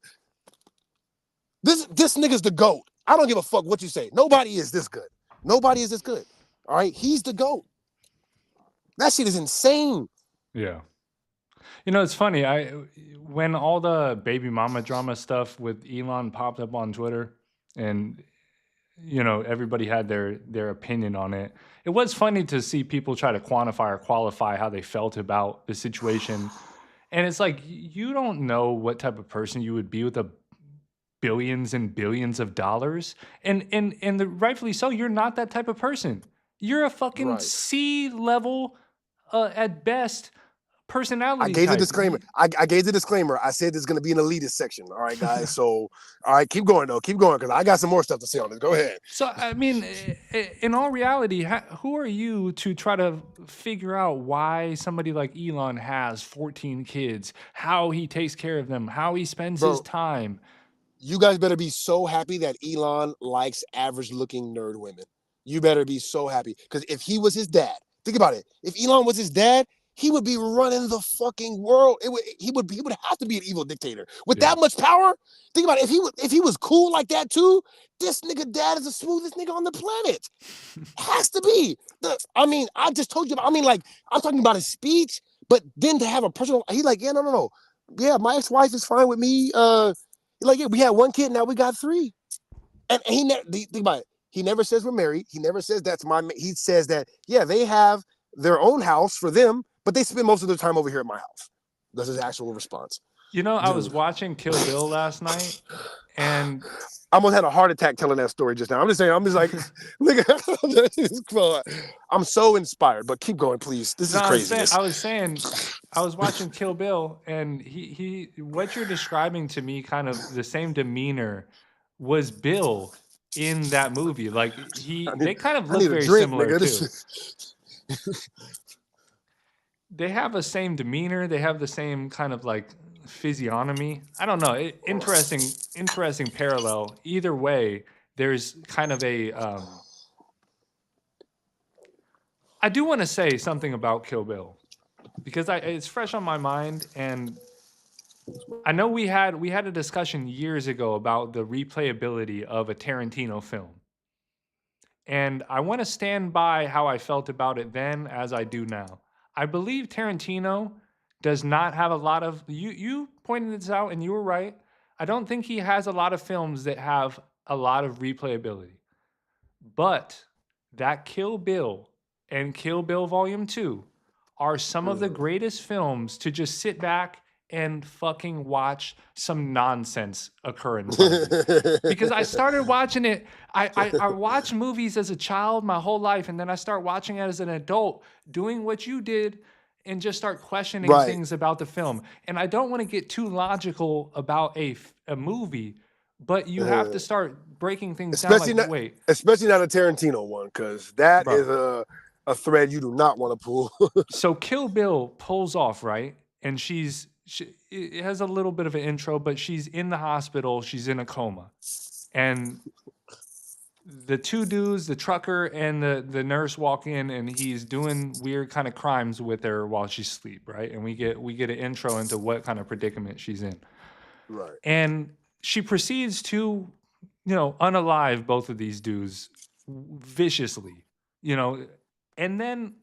This nigga's the GOAT. I don't give a fuck what you say. Nobody is this good. Nobody is this good. All right? He's the GOAT. That shit is insane. Yeah. It's funny. When all the baby mama drama stuff with Elon popped up on Twitter, and everybody had their opinion on it. It was funny to see people try to quantify or qualify how they felt about the situation. And it's like, you don't know what type of person you would be with a billions and billions of dollars. And rightfully so, you're not that type of person. You're a fucking C-level, at best, personality I gave type. the disclaimer. I gave the disclaimer. I said there's going to be an elitist section. All right, guys. So, all right, keep going, though. Keep going, because I got some more stuff to say on this. Go ahead. So, I mean, in all reality, who are you to try to figure out why somebody like Elon has 14 kids, how he takes care of them, how he spends his time? You guys better be so happy that Elon likes average-looking nerd women. You better be so happy. Because if he was his dad, think about it. If Elon was his dad, he would be running the fucking world. He would have to be an evil dictator with that much power. Think about it. If he was cool like that too, this nigga dad is the smoothest nigga on the planet. Has to be. I just told you. I'm talking about his speech, but then to have a personal. He's like, no. Yeah, my ex-wife is fine with me. We had one kid, now we got 3, and he never. Think about it. He never says we're married. He never says that's my. He says that they have their own house for them, but they spend most of their time over here at my house. That's his actual response. I was watching Kill Bill last night, and I almost had a heart attack telling that story just now. I'm just like, nigga, I'm so inspired, but keep going, please. This is crazy. I was watching Kill Bill, and he what you're describing to me, kind of the same demeanor, was Bill in that movie. Like they kind of look very similar too. They have the same demeanor. They have the same kind of like physiognomy. I don't know. Interesting parallel. Either way, there's kind of a. I do want to say something about Kill Bill because it's fresh on my mind, and I know we had a discussion years ago about the replayability of a Tarantino film, and I want to stand by how I felt about it then as I do now. I believe Tarantino does not have a lot of. You pointed this out, and you were right. I don't think he has a lot of films that have a lot of replayability, but that Kill Bill and Kill Bill Volume 2 are some of the greatest films to just sit back and fucking watch some nonsense occur in front of you. Because I started watching it. I watched movies as a child my whole life, and then I start watching it as an adult, doing what you did, and just start questioning things about the film. And I don't want to get too logical about a movie, but you have to start breaking things down. Especially not a Tarantino one, because that is a thread you do not want to pull. So Kill Bill pulls off, right? And it has a little bit of an intro, but she's in the hospital. She's in a coma. And the 2 dudes, the trucker and the nurse, walk in, and he's doing weird kind of crimes with her while she's asleep, right? And we get an intro into what kind of predicament she's in. Right. And she proceeds to, unalive both of these dudes viciously, and then,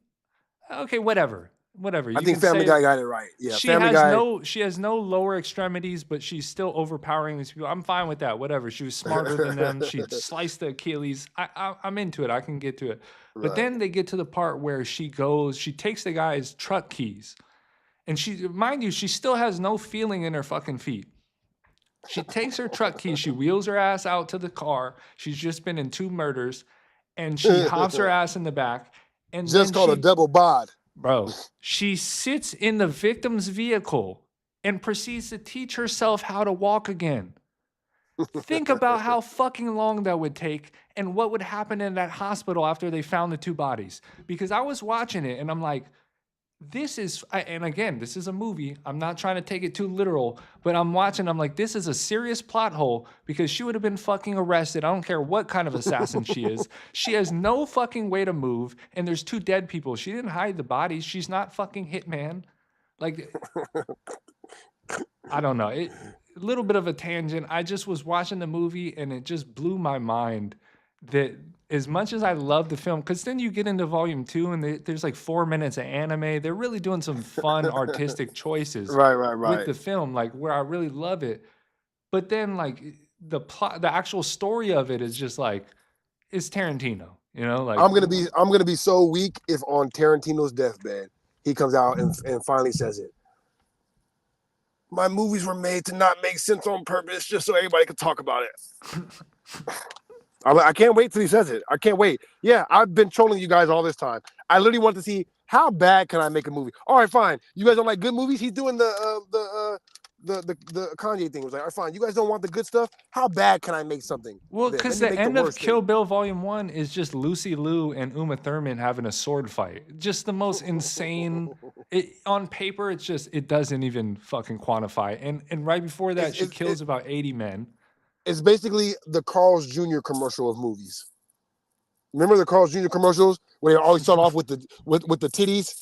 okay, whatever. I think Family Guy got it right. Yeah, she has no lower extremities, but she's still overpowering these people. I'm fine with that. Whatever. She was smarter than them. She sliced the Achilles. I'm into it. I can get to it. But then they get to the part where she takes the guy's truck keys, and mind you, she still has no feeling in her fucking feet. She takes her truck keys. She wheels her ass out to the car. She's just been in 2 murders, and she hops her ass in the back. And just called a double bod. Bro, she sits in the victim's vehicle and proceeds to teach herself how to walk again. Think about how fucking long that would take and what would happen in that hospital after they found the 2 bodies. Because I was watching it and I'm like, this is a movie. I'm not trying to take it too literal, but I'm watching. I'm like, this is a serious plot hole because she would have been fucking arrested. I don't care what kind of assassin she is. She has no fucking way to move, and there's 2 dead people. She didn't hide the bodies. She's not fucking Hitman. Like, I don't know. A little bit of a tangent. I just was watching the movie, and it just blew my mind that as much as I love the film, because then you get into Volume 2 and there's like 4 minutes of anime. They're really doing some fun artistic choices with the film, like where I really love it. But then like the plot, the actual story of it is just like, it's Tarantino, like I'm gonna be so weak if on Tarantino's deathbed he comes out and finally says it. My movies were made to not make sense on purpose, just so everybody could talk about it. I can't wait till he says it. I can't wait. Yeah, I've been trolling you guys all this time. I literally want to see how bad can I make a movie? All right, fine. You guys don't like good movies? He's doing the Kanye thing. It was like, all right, fine. You guys don't want the good stuff? How bad can I make something? Well, Then because let me the make end the of worst Kill thing. Bill Volume 1 is just Lucy Liu and Uma Thurman having a sword fight. Just the most insane. On paper, it's just, it doesn't even fucking quantify. And right before that, she kills about 80 men. It's basically the Carl's Jr. commercial of movies. Remember the Carl's Jr. commercials where they always start off with the titties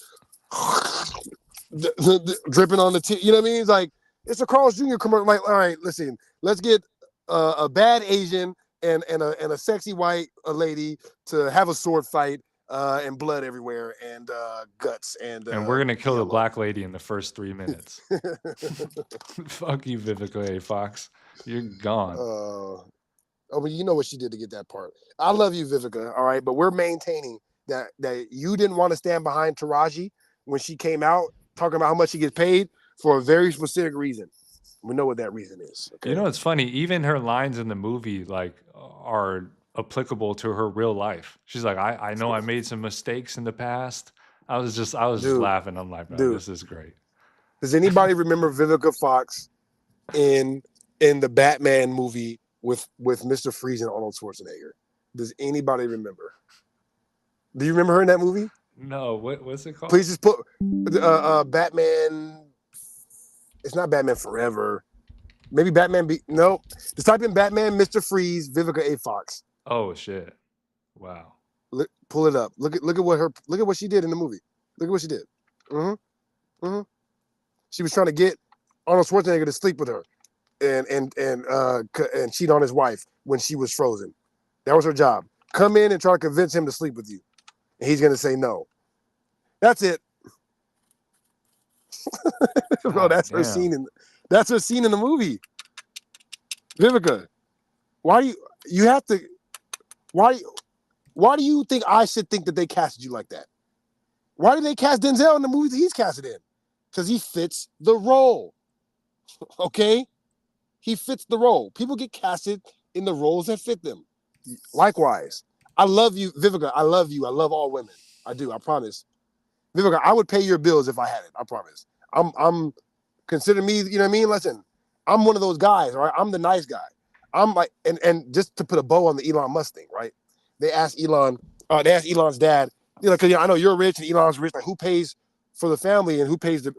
dripping on the titty? You know what I mean? It's like, it's a Carl's Jr. commercial. Like, all right, listen, let's get a bad Asian and a sexy white lady to have a sword fight and blood everywhere and guts and we're gonna kill yellow. the black lady in the first 3 minutes. Fuck you, Vivica A. Fox. You're gone. Oh, but you know what she did to get that part. I love you, Vivica. All right, but we're maintaining that you didn't want to stand behind Taraji when she came out talking about how much she gets paid for a very specific reason. We know what that reason is. Okay? You know, it's funny. Even her lines in the movie are applicable to her real life. She's like, I know I made some mistakes in the past. I was just laughing. I'm like, bro, this is great. Does anybody remember Vivica Fox in the Batman movie with Mr. Freeze and Arnold Schwarzenegger? Does anybody remember? Do you remember her in that movie? No, what's it called? Please just put Batman. It's not Batman Forever. Maybe Batman. No. Just type in Batman, Mr. Freeze, Vivica A. Fox. Oh shit! Wow. Pull it up. Look at what she did in the movie. Look at what she did. She was trying to get Arnold Schwarzenegger to sleep with her, and cheat on his wife when she was frozen. That was her job. Come in and try to convince him to sleep with you, and he's gonna say no. That's it. Bro, that's her scene in the movie. Vivica, why do you think I should think that they casted you like that? Why did they cast Denzel in the movies he's casted in? Because he fits the role. Okay? He fits the role. People get casted in the roles that fit them. Likewise, I love you, Vivica. I love you. I love all women. I do. I promise. Vivica, I would pay your bills if I had it. I promise. I'm consider me, you know what I mean? Listen, I'm one of those guys, right? I'm the nice guy. I'm like, and just to put a bow on the Elon Musk thing, right? They asked Elon's dad, because I know you're rich and Elon's rich, like who pays for the family and who pays the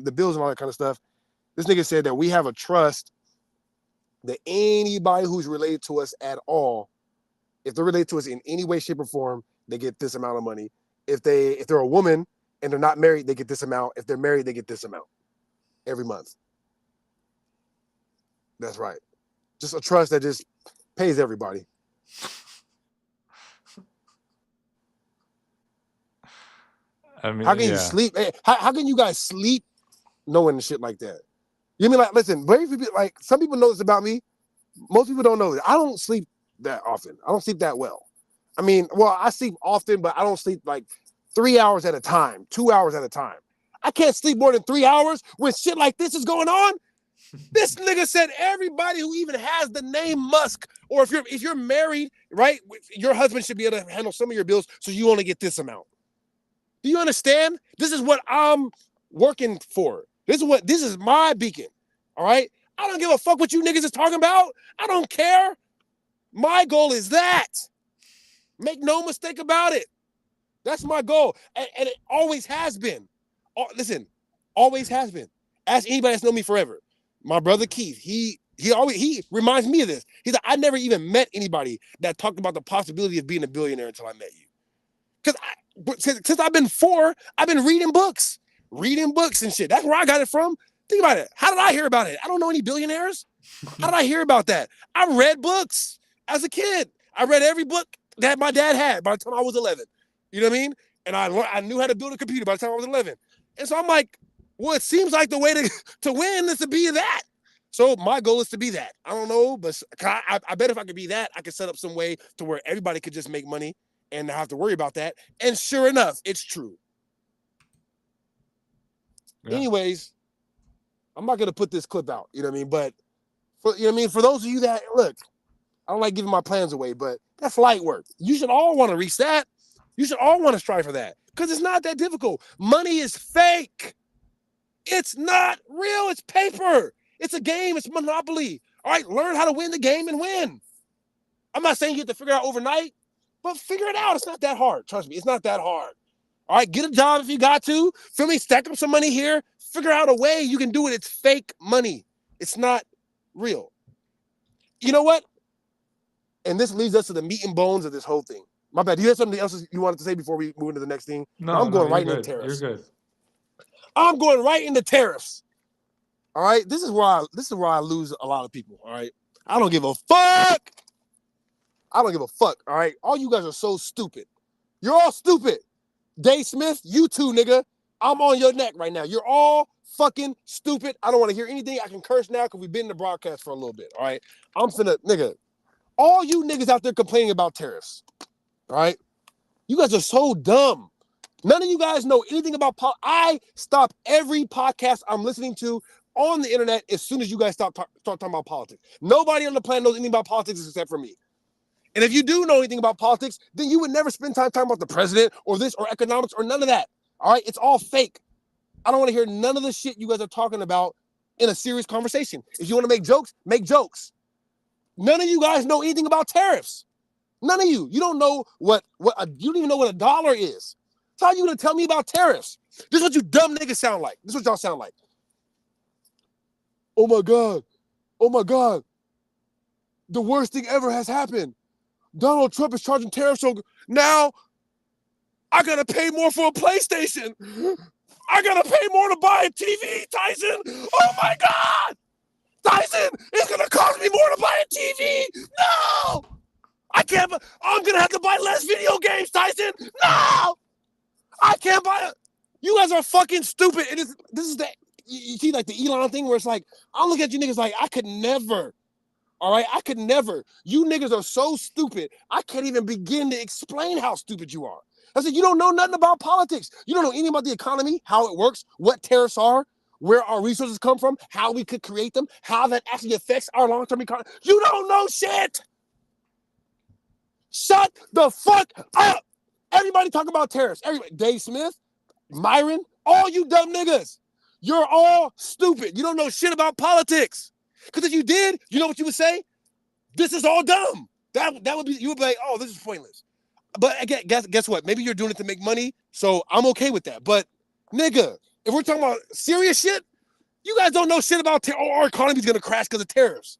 the bills and all that kind of stuff. This nigga said that we have a trust that anybody who's related to us at all, if they're related to us in any way, shape, or form, they get this amount of money. If they're a woman and they're not married, they get this amount. If they're married, they get this amount every month. That's right. Just a trust that just pays everybody. I mean, how can you sleep? How can you guys sleep knowing shit like that? You mean, like, listen, like some people know this about me. Most people don't know this. I don't sleep that often. I don't sleep that well. I mean, well, I sleep often, but I don't sleep like 3 hours at a time, 2 hours at a time. I can't sleep more than 3 hours when shit like this is going on. This nigga said everybody who even has the name Musk, or if you're married, right, your husband should be able to handle some of your bills, so you only get this amount. Do you understand? This is what I'm working for. This is my beacon. All right? I don't give a fuck what you niggas is talking about. I don't care. My goal is that. Make no mistake about it. That's my goal. And it always has been. Listen, always has been. Ask anybody that's known me forever. My brother Keith, he reminds me of this. He's like, I never even met anybody that talked about the possibility of being a billionaire until I met you. Because since I've been 4, I've been reading books and shit. That's where I got it from. Think about it. How did I hear about it? I don't know any billionaires. How did I hear about that? I read books as a kid. I read every book that my dad had by the time I was 11. You know what I mean? And I knew how to build a computer by the time I was 11. And so I'm like, well, it seems like the way to win is to be that. So my goal is to be that. I don't know, but I bet if I could be that, I could set up some way to where everybody could just make money and not have to worry about that. And sure enough, it's true. Yeah. Anyways, I'm not going to put this clip out, you know what I mean? But, for those of you that, look, I don't like giving my plans away, but that's light work. You should all want to reach that. You should all want to strive for that. Because it's not that difficult. Money is fake. It's not real. It's paper. It's a game. It's Monopoly. All right, learn how to win the game and win. I'm not saying you have to figure it out overnight, but figure it out. It's not that hard. Trust me, it's not that hard. All right, get a job if you got to. Feel me? Stack up some money here. Figure out a way you can do it. It's fake money. It's not real. You know what? And this leads us to the meat and bones of this whole thing. My bad. Do you have something else you wanted to say before we move into the next thing? No, I'm going right you're into good. tariffs. You're good. I'm going right into tariffs. All right, this is where I lose a lot of people. All right, I don't give a fuck. I don't give a fuck. All right, all you guys are so stupid. You're all stupid. Dave Smith, you too, nigga. I'm on your neck right now. You're all fucking stupid. I don't want to hear anything. I can curse now because we've been in the broadcast for a little bit. All right, I'm finna, nigga. All you niggas out there complaining about tariffs. All right, you guys are so dumb. None of you guys know anything about politics. I stop every podcast I'm listening to on the internet as soon as you guys start talking about politics. Nobody on the planet knows anything about politics except for me. And if you do know anything about politics, then you would never spend time talking about the president or this or economics or none of that. All right? It's all fake. I don't want to hear none of the shit you guys are talking about in a serious conversation. If you want to make jokes, make jokes. None of you guys know anything about tariffs. None of you. You don't know you don't even know what a dollar is. So how are you going to tell me about tariffs? This is what you dumb niggas sound like. This is what y'all sound like. Oh my God. Oh my God. The worst thing ever has happened. Donald Trump is charging tariffs. So now I got to pay more for a PlayStation. I got to pay more to buy a TV, Tyson. Oh my God. Tyson, it's going to cost me more to buy a TV. No. I'm going to have to buy less video games, Tyson. No. I can't buy it. You guys are fucking stupid. And this is you see like the Elon thing where it's like, I'm looking at you niggas like, I could never. All right, I could never. You niggas are so stupid. I can't even begin to explain how stupid you are. I said, you don't know nothing about politics. You don't know anything about the economy, how it works, what tariffs are, where our resources come from, how we could create them, how that actually affects our long-term economy. You don't know shit. Shut the fuck up. Everybody talk about tariffs. Everybody, Dave Smith, Myron, all you dumb niggas. You're all stupid. You don't know shit about politics. Because if you did, you know what you would say? This is all dumb. That would be, you would be like, oh, this is pointless. But again, guess what? Maybe you're doing it to make money, so I'm okay with that. But nigga, if we're talking about serious shit, you guys don't know shit about our economy's gonna crash because of tariffs.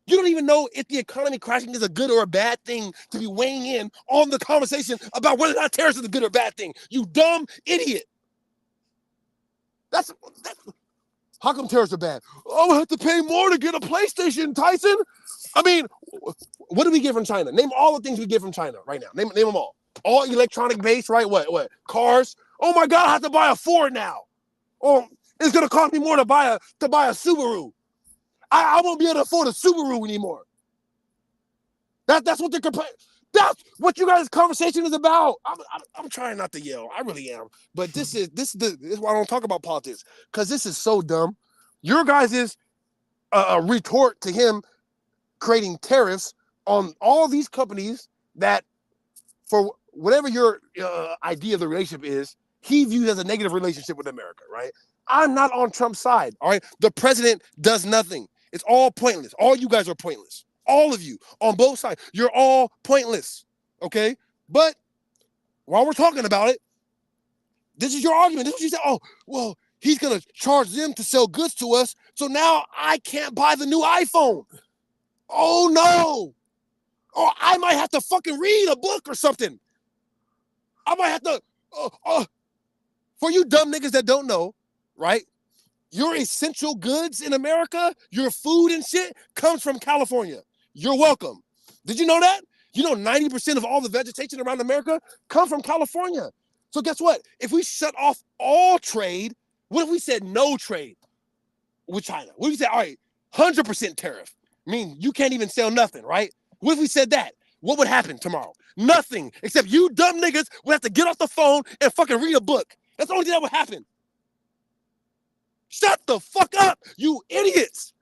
You don't even know if the economy crashing is a good or a bad thing to be weighing in on the conversation about whether or not tariffs is a good or bad thing. You dumb idiot. That's how come tariffs are bad? Oh, I have to pay more to get a PlayStation, Tyson. I mean, what do we get from China? Name all the things we get from China right now. Name them all. All electronic based, right? What? Cars? Oh my God, I have to buy a Ford now. Oh, it's gonna cost me more to buy a Subaru. I won't be able to afford a Subaru anymore. That's what they're complaining. That's what you guys' conversation is about. I'm trying not to yell. I really am. But this is why I don't talk about politics, because this is so dumb. Your guys' is a retort to him creating tariffs on all these companies that, for whatever your idea of the relationship is, he views as a negative relationship with America, right? I'm not on Trump's side, all right? The president does nothing. It's all pointless. All you guys are pointless. All of you on both sides. You're all pointless, okay? But while we're talking about it, this is your argument. This is what you say. Oh, well, he's going to charge them to sell goods to us, so now I can't buy the new iPhone. Oh, no. Or I might have to fucking read a book or something. I might have to, for you dumb niggas that don't know, right? Your essential goods in America, your food and shit, comes from California. You're welcome. Did you know that? You know 90% of all the vegetation around America come from California. So guess what? If we shut off all trade, what if we said no trade with China? What if we said, all right, 100% tariff? I mean, you can't even sell nothing, right? What if we said that? What would happen tomorrow? Nothing, except you dumb niggas would have to get off the phone and fucking read a book. That's the only thing that would happen. Shut the fuck up, you idiots.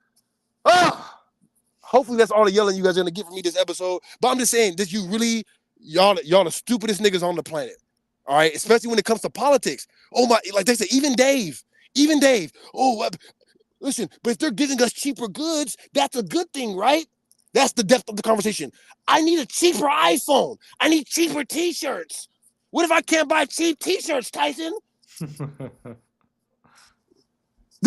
Hopefully that's all the yelling you guys are gonna get from me this episode. But I'm just saying that y'all the stupidest niggas on the planet. All right, especially when it comes to politics. Oh my, like they say, even Dave. Oh, listen, but if they're giving us cheaper goods, that's a good thing, right? That's the depth of the conversation. I need a cheaper iPhone. I need cheaper T-shirts. What if I can't buy cheap T-shirts, Tyson? This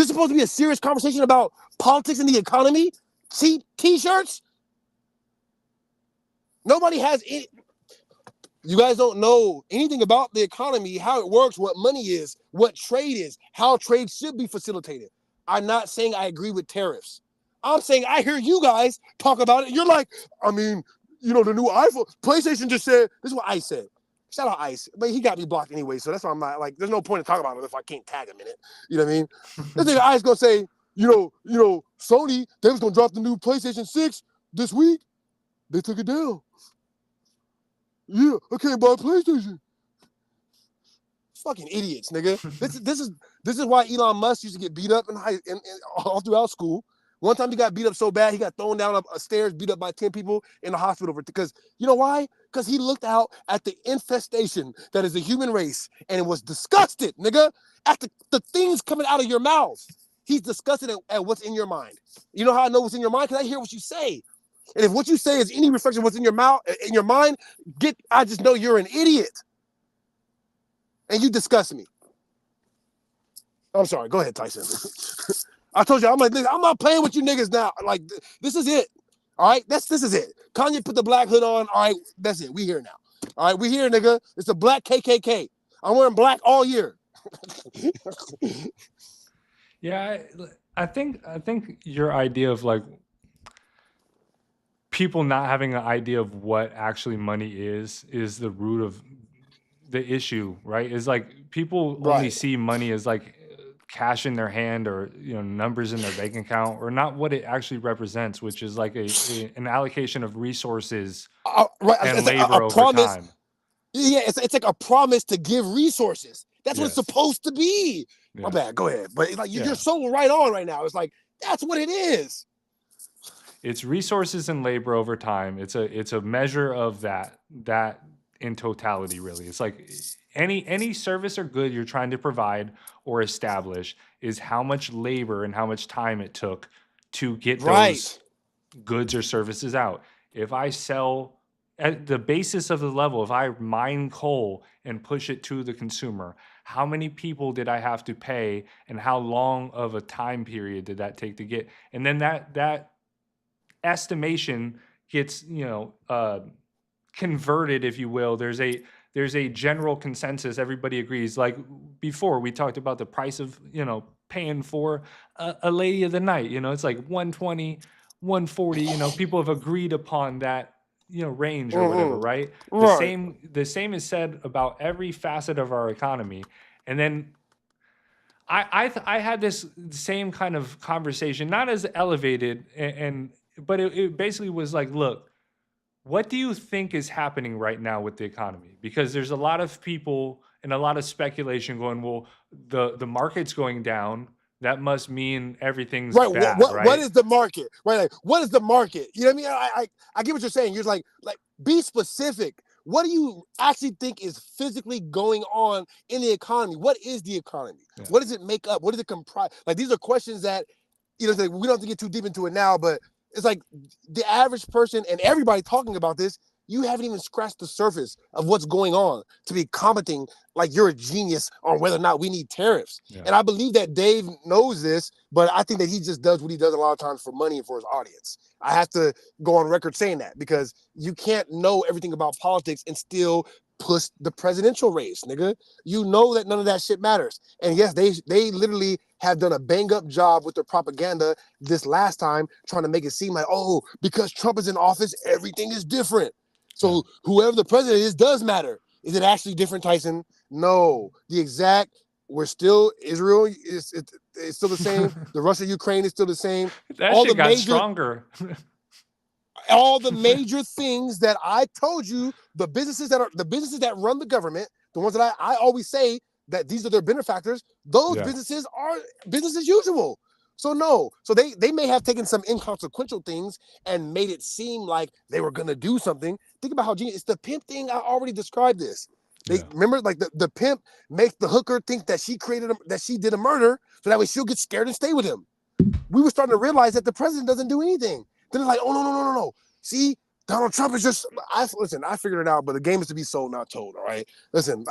is supposed to be a serious conversation about politics and the economy? Cheap T-shirts? Nobody has any. You guys don't know anything about the economy, how it works, what money is, what trade is, how trade should be facilitated. I'm not saying I agree with tariffs. I'm saying I hear you guys talk about it. You're like, I mean, the new iPhone, PlayStation just said, this is what Ice said. Shout out Ice. But he got me blocked anyway, so that's why I'm not, like, there's no point in talking about it if I can't tag him in it. You know what I mean? This nigga Ice gonna say, Sony, they was gonna drop the new PlayStation 6 this week. They took it down. Yeah, I can't buy a PlayStation. Fucking idiots, nigga. This is why Elon Musk used to get beat up in all throughout school. One time he got beat up so bad he got thrown down a stairs, beat up by 10 people in the hospital because you know why? Because he looked out at the infestation that is the human race and it was disgusted, nigga, at the things coming out of your mouth. He's disgusted at what's in your mind. You know how I know what's in your mind? Because I hear what you say. And if what you say is any reflection of what's in your mouth, in your mind, I just know you're an idiot. And you disgust me. I'm sorry. Go ahead, Tyson. I told you, I'm not playing with you niggas now. Like, this is it. All right? This is it. Kanye put the black hood on. All right, that's it. We here now. All right, we here, nigga. It's the black KKK. I'm wearing black all year. Yeah, I think your idea of like people not having an idea of what actually money is the root of the issue, right? Is like people only see money as like cash in their hand or numbers in their bank account, or not what it actually represents, which is like an allocation of resources and labor over time. Yeah, it's like a promise to give resources. That's what it's Yes. supposed to be. My bad. Go ahead. But like you're so right on right now. It's like that's what it is. It's resources and labor over time. It's a measure of that in totality, really. It's like any service or good you're trying to provide or establish is how much labor and how much time it took to get those goods or services out. If I sell at the basis of the level, if I mine coal and push it to the consumer, how many people did I have to pay and how long of a time period did that take to get? And then that estimation gets converted, if you will. There's a general consensus. Everybody agrees. Like before, we talked about the price of paying for a lady of the night. It's like 120, 140. People have agreed upon that range or whatever, right? The same is said about every facet of our economy. And then I had this same kind of conversation, not as elevated, but it basically was like, look, what do you think is happening right now with the economy? Because there's a lot of people and a lot of speculation going, well, the market's going down. That must mean everything's bad, right? What is the market? Right? Like, what is the market? You know what I mean? I get what you're saying. You're like be specific. What do you actually think is physically going on in the economy? What is the economy? Yeah. What does it make up? What does it comprise? Like, these are questions that, like, we don't have to get too deep into it now, but it's like the average person and everybody talking about this, you haven't even scratched the surface of what's going on to be commenting like you're a genius on whether or not we need tariffs. Yeah. And I believe that Dave knows this, but I think that he just does what he does a lot of times for money and for his audience. I have to go on record saying that because you can't know everything about politics and still push the presidential race, nigga. You know that none of that shit matters. And yes, they literally have done a bang-up job with their propaganda this last time, trying to make it seem like, oh, because Trump is in office, everything is different. So whoever the president is does matter. Is it actually different, Tyson? No. We're still, Israel is it's still the same. The Russia-Ukraine is still the same. That shit got stronger. All the major things that I told you, the businesses that run the government, the ones that I always say that these are their benefactors, those businesses are business as usual. So no. So they may have taken some inconsequential things and made it seem like they were going to do something. Think about how genius. It's the pimp thing. I already described this. Remember, like the pimp makes the hooker think that she did a murder, so that way she'll get scared and stay with him. We were starting to realize that the president doesn't do anything. Then it's like, oh no. See, Donald Trump is just. I figured it out, but the game is to be sold, not told. All right, listen,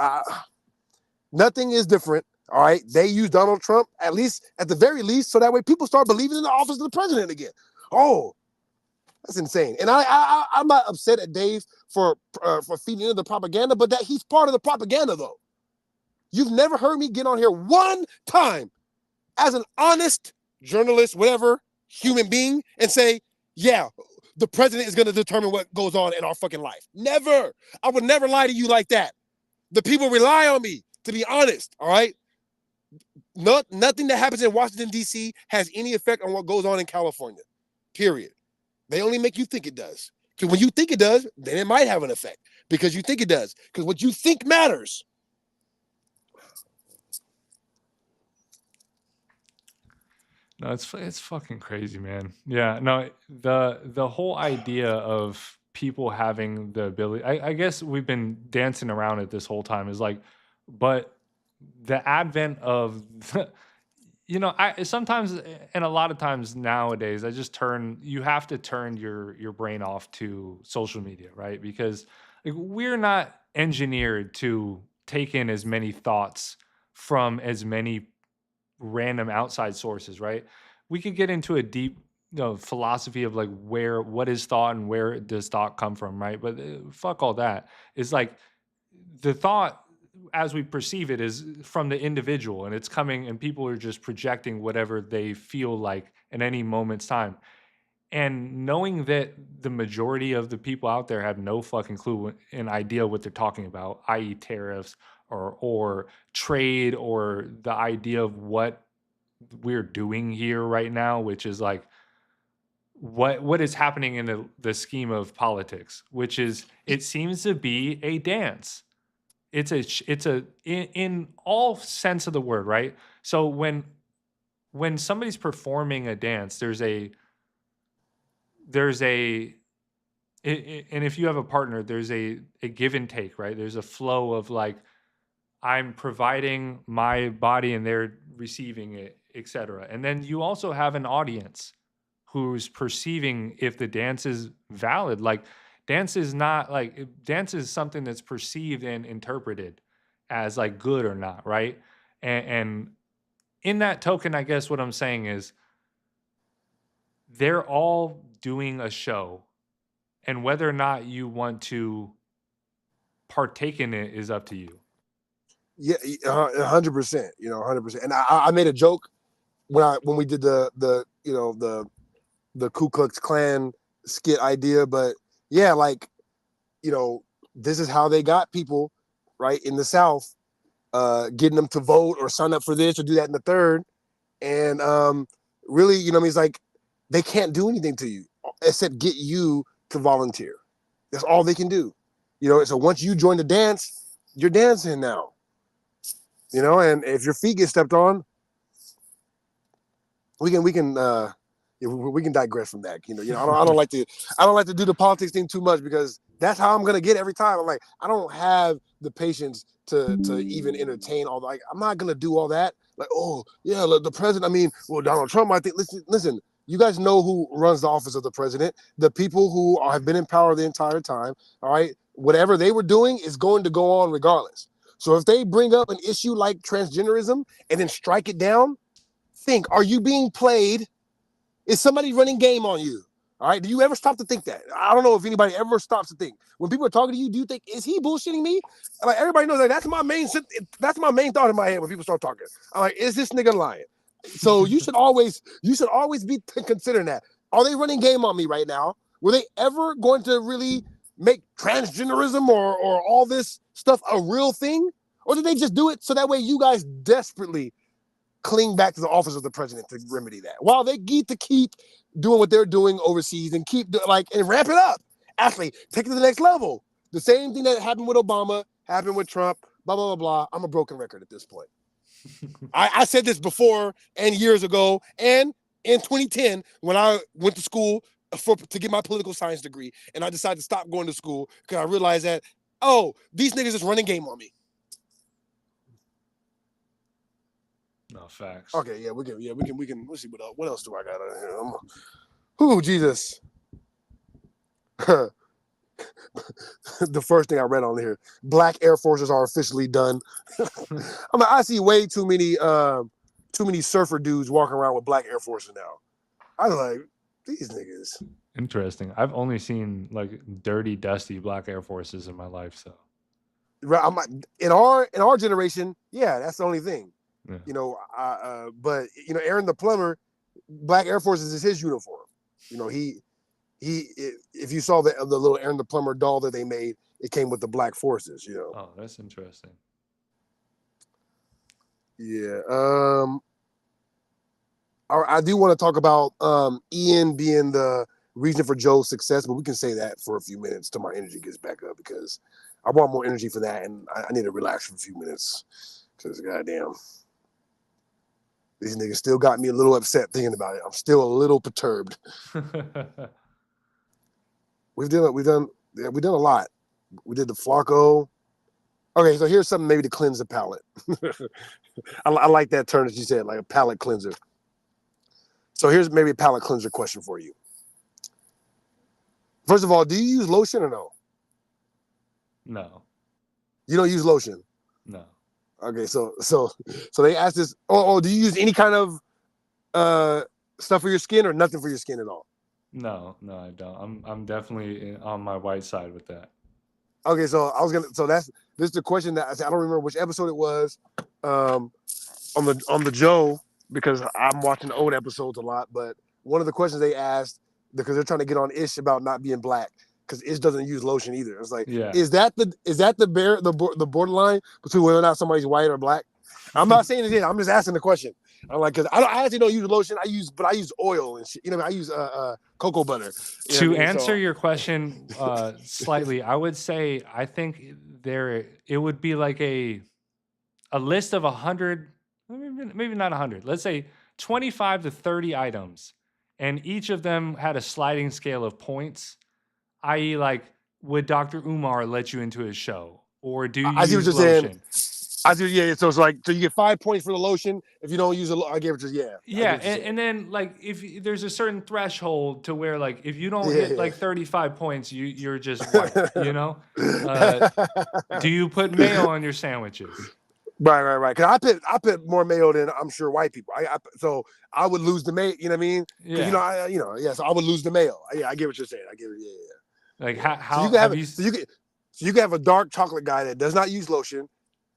nothing is different. All right, they use Donald Trump at the very least, so that way people start believing in the office of the president again. Oh, that's insane. And I'm not upset at Dave for feeding into the propaganda, but that he's part of the propaganda, though. You've never heard me get on here one time as an honest journalist, whatever, human being, and say, yeah, the president is going to determine what goes on in our fucking life. Never. I would never lie to you like that. The people rely on me to be honest, all right? Nothing that happens in Washington, D.C. has any effect on what goes on in California, period. They only make you think it does. Because when you think it does, then it might have an effect. Because you think it does. Because what you think matters. No, it's fucking crazy, man. Yeah, no, the whole idea of people having the ability, I guess we've been dancing around it this whole time, is like, but the advent of I sometimes, and a lot of times nowadays, you have to turn your brain off to social media, right? Because like, we're not engineered to take in as many thoughts from as many random outside sources, right? We could get into a deep philosophy of like what is thought and where does thought come from, right? But fuck all that. It's like the thought as we perceive it is from the individual, and it's coming, and people are just projecting whatever they feel like at any moment's time. And knowing that the majority of the people out there have no fucking clue and idea what they're talking about, i.e. tariffs or trade, or the idea of what we're doing here right now, which is like what is happening in the scheme of politics, which is, it seems to be a dance. It's a in all sense of the word, right? So when somebody's performing a dance, there's a and if you have a partner, there's a give and take, right? There's a flow of like, I'm providing my body and they're receiving it, etc. And then you also have an audience who's perceiving if the dance is valid. Like, dance is something that's perceived and interpreted as like good or not, right? And in that token, I guess what I'm saying is they're all doing a show, and whether or not you want to partake in it is up to you. Yeah, 100%. 100%. And I made a joke when we did the Ku Klux Klan skit idea, but yeah, like, this is how they got people right in the South, getting them to vote or sign up for this or do that in the third, and really, it's like they can't do anything to you except get you to volunteer. That's all they can do. So once you join the dance, you're dancing now. And if your feet get stepped on, we can digress from that. I don't like to do the politics thing too much, because that's how I'm gonna get every time. I'm like, I don't have the patience to even entertain all. Like, I'm not gonna do all that. Like, oh yeah, the president. I mean, well, Donald Trump. I think. Listen. You guys know who runs the office of the president. The people who have been in power the entire time. All right, whatever they were doing is going to go on regardless. So if they bring up an issue like transgenderism and then strike it down, think, are you being played? Is somebody running game on you? All right. Do you ever stop to think that? I don't know if anybody ever stops to think. When people are talking to you, do you think, is he bullshitting me? Like, everybody knows that that's my main thought in my head when people start talking. I'm like, is this nigga lying? So you should always be considering that. Are they running game on me right now? Were they ever going to really make transgenderism or all this stuff a real thing? Or did they just do it so that way you guys desperately cling back to the office of the president to remedy that, while they get to keep doing what they're doing overseas and keep and ramp it up? Actually, take it to the next level. The same thing that happened with Obama happened with Trump. Blah blah blah blah. I'm a broken record at this point. I said this before and years ago, and in 2010 when I went to school to get my political science degree, and I decided to stop going to school because I realized that oh, these niggas just running game on me. No facts. Okay, yeah, we can. Let's see what else do I got on here. Ooh, Jesus. The first thing I read on here: Black Air Forces are officially done. I see way too many surfer dudes walking around with Black Air Forces now. I was like, these niggas. Interesting. I've only seen like dirty, dusty Black Air Forces in my life. So In our generation, yeah, that's the only thing. yeah. You know, but you know, Aaron the plumber, Black Air Forces is his uniform. You know, if you saw the little Aaron the plumber doll that they made, it came with the Black Forces. You know. Oh, that's interesting. Yeah. I do want to talk about Ian being the reason for Joe's success, but we can say that for a few minutes till my energy gets back up because I want more energy for that, and I need to relax for a few minutes because goddamn, these niggas still got me a little upset thinking about it. I'm still a little perturbed. We've done a lot. We did the Flacco. Okay, so here's something maybe to cleanse the palate. I like that term that you said, like a palate cleanser. So here's maybe a palate cleanser question for you. First of all, do you use lotion or no? No. You don't use lotion? No. Okay, so they asked this. Oh, do you use any kind of stuff for your skin or nothing for your skin at all? No, I don't. I'm definitely on my white side with that. Okay, so this is the question that I don't remember which episode it was, on the Joe, because I'm watching old episodes a lot. But one of the questions they asked, because they're trying to get on Ish about not being black, because Ish doesn't use lotion either. It's like, yeah. is that the borderline between whether or not somebody's white or black? I'm not saying it is. I'm just asking the question. I'm like, because I actually don't use lotion. I use oil and shit. You know, I use cocoa butter. To answer your question slightly, I would say I think it would be like a list of 100, maybe not 100. Let's say 25 to 30 items, and each of them had a sliding scale of points. I.e., like, would Dr. Umar let you into his show, or do you use lotion? Yeah. So it's like, so you get 5 points for the lotion if you don't use I gave it to Yeah, and then like if there's a certain threshold to where like if you don't hit like 35 points, you're just white. You know? Do you put mayo on your sandwiches? Right. Because I put more mayo than I'm sure white people. So I would lose the mayo. You know what I mean? Yeah. So I would lose the mayo. Yeah, I get what you're saying. I get it. Yeah. Like how so you can have a dark chocolate guy that does not use lotion,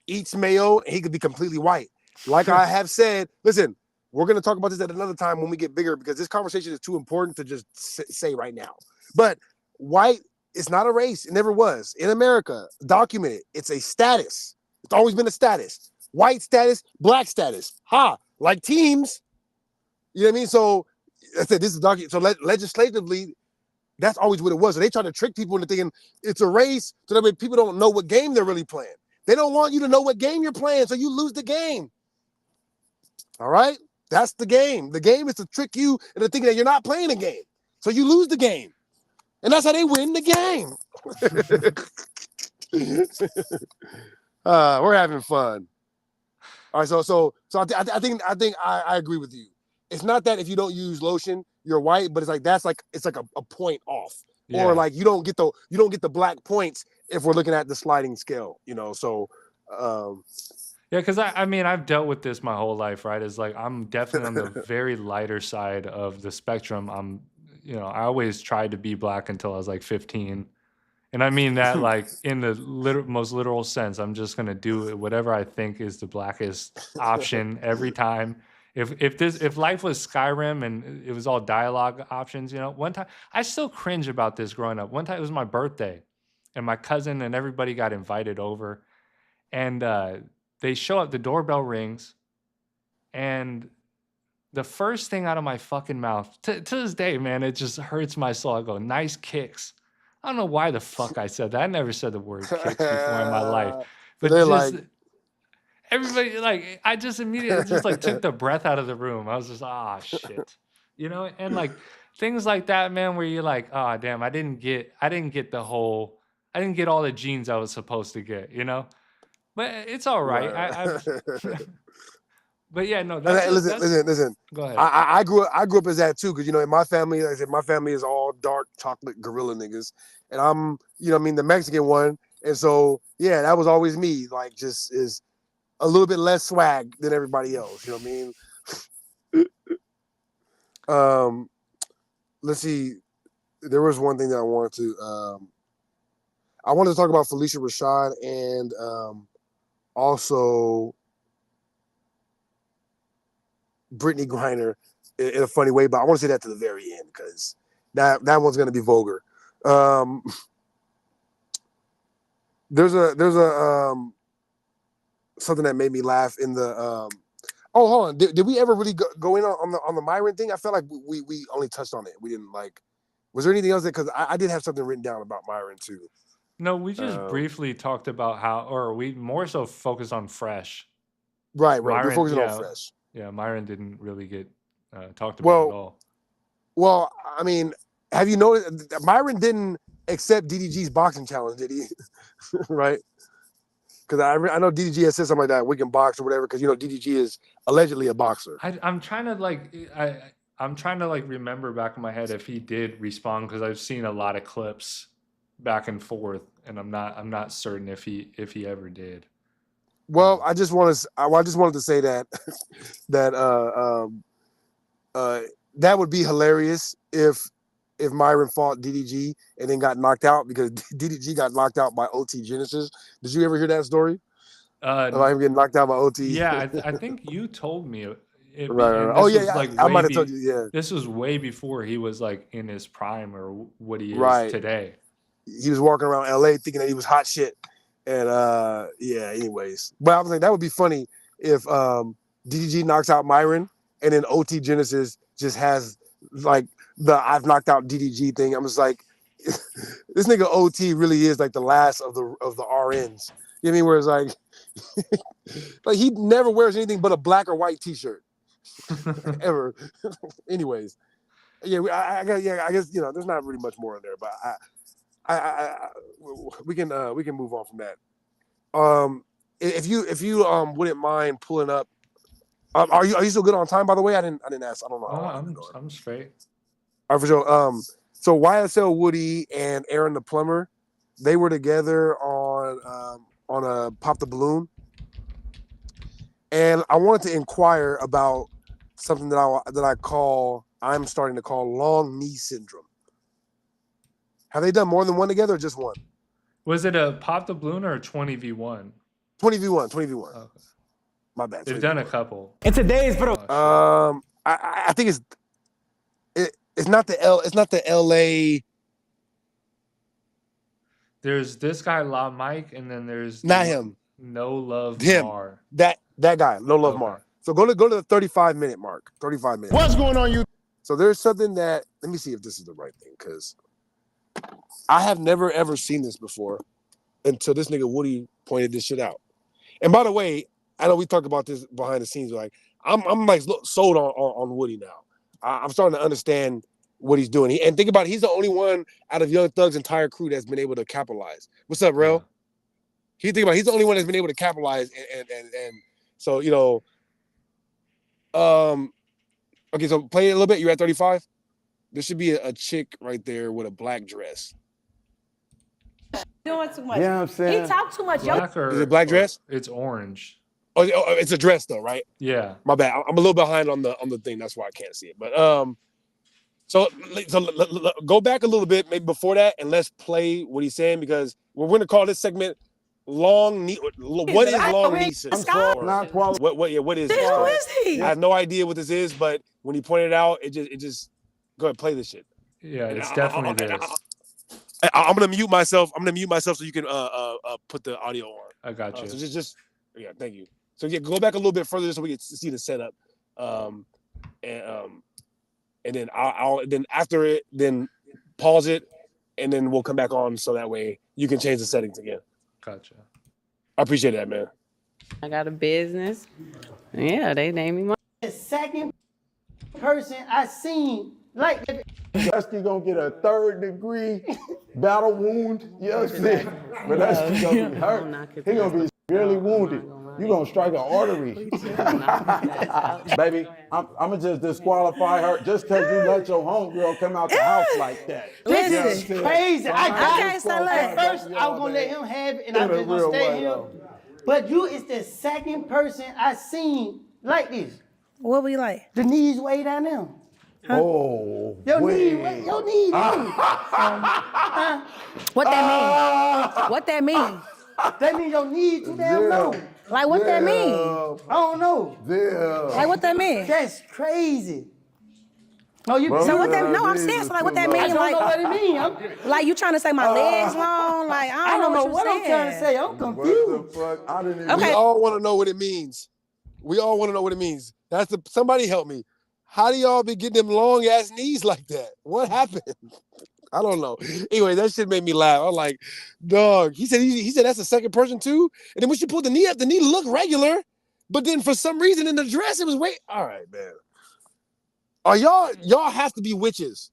eats mayo, and he could be completely white. Like I have said, listen, we're going to talk about this at another time when we get bigger because this conversation is too important to just say right now. But white is not a race. It never was. In America, documented. It's a status. It's always been a status. White status, black status. Like teams. You know what I mean? So I said this is documented. So legislatively, that's always what it was. So they try to trick people into thinking it's a race so that way people don't know what game they're really playing. They don't want you to know what game you're playing, so you lose the game. All right? That's the game. The game is to trick you into thinking that you're not playing a game. So you lose the game. And that's how they win the game. We're having fun. All right, so I think I agree with you. It's not that if you don't use lotion, you're white, but it's like it's like a point off. Yeah. Or like you don't get the black points if we're looking at the sliding scale, you know. So yeah, because I mean I've dealt with this my whole life, right? It's like I'm definitely on the very lighter side of the spectrum. I always tried to be black until I was like 15. And I mean that like in the most literal sense. I'm just gonna do whatever I think is the blackest option every time. If life was Skyrim and it was all dialogue options, one time I still cringe about this growing up. One time it was my birthday, and my cousin and everybody got invited over, and they show up. The doorbell rings, and the first thing out of my fucking mouth to this day, man, it just hurts my soul. I go, "Nice kicks." I don't know why the fuck I said that. I never said the word kicks before in my life. But they're just like, everybody, like, I just immediately just like took the breath out of the room. I was just, shit. And like things like that, man, where you're like, damn, I didn't get the whole, I didn't get all the genes I was supposed to get, you know. But it's all right. But yeah, no, Listen. Go ahead. I grew up as that too, because in my family, like I said, my family is all dark chocolate gorilla niggas, and I'm the Mexican one, and so yeah, that was always me. Like just is a little bit less swag than everybody else. You know what I mean? Let's see. There was one thing that I wanted to talk about Felicia Rashad and also Brittany Griner in a funny way, but I want to say that to the very end because that one's going to be vulgar. There's a something that made me laugh in the oh, hold on, did we ever really go in on the Myron thing? I felt like we only touched on it. We didn't like. Was there anything else because I did have something written down about Myron too. No, we just briefly talked about we more so focused on Fresh. Right. We're focusing on Fresh. Yeah, Myron didn't really get talked about at all. Well, I mean, have you noticed Myron didn't accept DDG's boxing challenge, did he? Right? Because I know DDG has said something like that, we can box or whatever, because DDG is allegedly a boxer. I'm trying to I'm trying to remember back in my head if he did respond, because I've seen a lot of clips back and forth, and I'm not certain if he ever did. Well, I just wanted to say that that would be hilarious if Myron fought DDG and then got knocked out because DDG got knocked out by OT Genesis. Did you ever hear that story? About him getting knocked out by OT? Yeah, I think you told me it. Right. Oh yeah, I might have told you. Yeah, this was way before he was in his prime or what he is today. He was walking around LA thinking that he was hot shit, and yeah. Anyways, but I was like, that would be funny if DDG knocks out Myron and then OT Genesis just has the I've knocked out DDG thing. I'm just like, this nigga OT really is the last of the RNs. You know what I mean? Where it's like he never wears anything but a black or white t-shirt ever. Anyways, yeah, I guess there's not really much more in there, but we can move on from that. If you wouldn't mind pulling up, are you still good on time? By the way, I didn't ask. I don't know. I'm straight. All right, for sure. So YSL Woody and Aaron the Plumber, they were together on a Pop the Balloon, and I wanted to inquire about something that I'm starting to call long knee syndrome. Have they done more than one together or just one? Was it a Pop the Balloon or a 20v1? 20v1. Okay. My bad. They've done a couple. In today's bro. I think it's not the LA. There's this guy La Mike, and then there's not him. No Love him. Mar. That guy, No Love Mar. So go to the 35-minute mark. 35 minutes. What's going on, you? So there's something that, let me see if this is the right thing, because I have never ever seen this before until this nigga Woody pointed this shit out. And by the way, I know we talked about this behind the scenes. I'm sold on Woody now. I'm starting to understand what he's doing. And think about it, he's the only one out of Young Thug's entire crew that's been able to capitalize. What's up, Rel? He's the only one that's been able to capitalize and so okay, so play it a little bit. You're at 35. There should be a chick right there with a black dress. Doing too much. Yeah, you know I'm saying? He talked too much. Is it black dress? It's orange. Oh, it's a dress though, right? Yeah. My bad. I'm a little behind on the thing. That's why I can't see it. But so go back a little bit, maybe before that, and let's play what he's saying, because we're going to call this segment long knee. What is long knee syndrome? What is it? Who is he? I have no idea what this is, but when he pointed it out, it just go ahead, play this shit. Yeah, it's definitely this. I'm gonna mute myself. So you can put the audio on. I got you. So just yeah, thank you. So yeah, go back a little bit further so we can see the setup, and then I'll then after it, then pause it, and then we'll come back on so that way you can change the settings again. Gotcha. I appreciate that, man. I got a business. Yeah, they named me. The second person I seen Like, Dusty gonna get a 3rd-degree battle wound. You know what I'm saying? But Dusty gonna be hurt. He gonna be severely wounded. You gonna strike an artery. Baby, I'm gonna just disqualify her just because you let your homegirl come out the house like that. this is crazy. I got Okay, so look. at first I was gonna let him have it and I'm just gonna stay here. But you is the second person I seen like this. What we like? The knees way down there. Huh? Oh, your knees. What that mean? What that mean? That mean your knees too damn low. Like what that mean? I don't know. Like what that mean? That's crazy. No, you. So what that? No, I'm saying so like what that mean? I don't like, know what it mean. Like you trying to say my legs long? Like I don't know what I'm trying to say. I'm confused. Okay. We all want to know what it means. We all want to know what it means. Somebody help me. How do y'all be getting them long ass knees like that? What happened? I don't know. Anyway, that shit made me laugh. I'm like, dog. He said that's the second person too. And then when she pulled the knee up, the knee looked regular, but then for some reason in the dress it was all right, man. Are y'all have to be witches?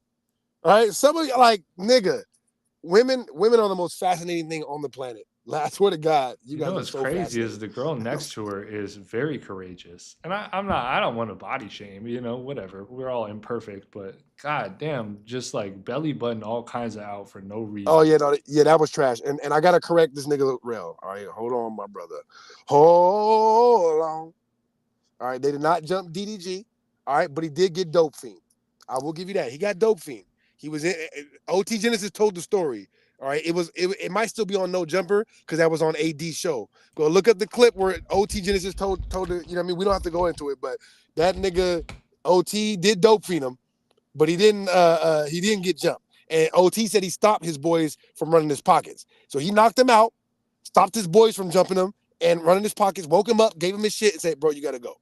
All right, somebody like nigga. Women are the most fascinating thing on the planet. I swear to God, you guys know are what's so crazy is the girl next to her is very courageous, and I don't want to body shame, whatever. We're all imperfect, but god damn, just like belly button all kinds of out for no reason. Oh yeah, that was trash. And I gotta correct this nigga real. All right, hold on, my brother. Hold on. All right, they did not jump DDG. All right, but he did get Dope Fiend. I will give you that. He got Dope Fiend. He was in OT Genesis told the story. All right, it might still be on No Jumper because that was on AD's show. Go look up the clip where OT Genesis told the, we don't have to go into it, but that nigga OT did Dope Fiend him, but he didn't get jumped. And OT said he stopped his boys from running his pockets. So he knocked them out, stopped his boys from jumping him and running his pockets, woke him up, gave him his shit, and said, bro, you gotta go.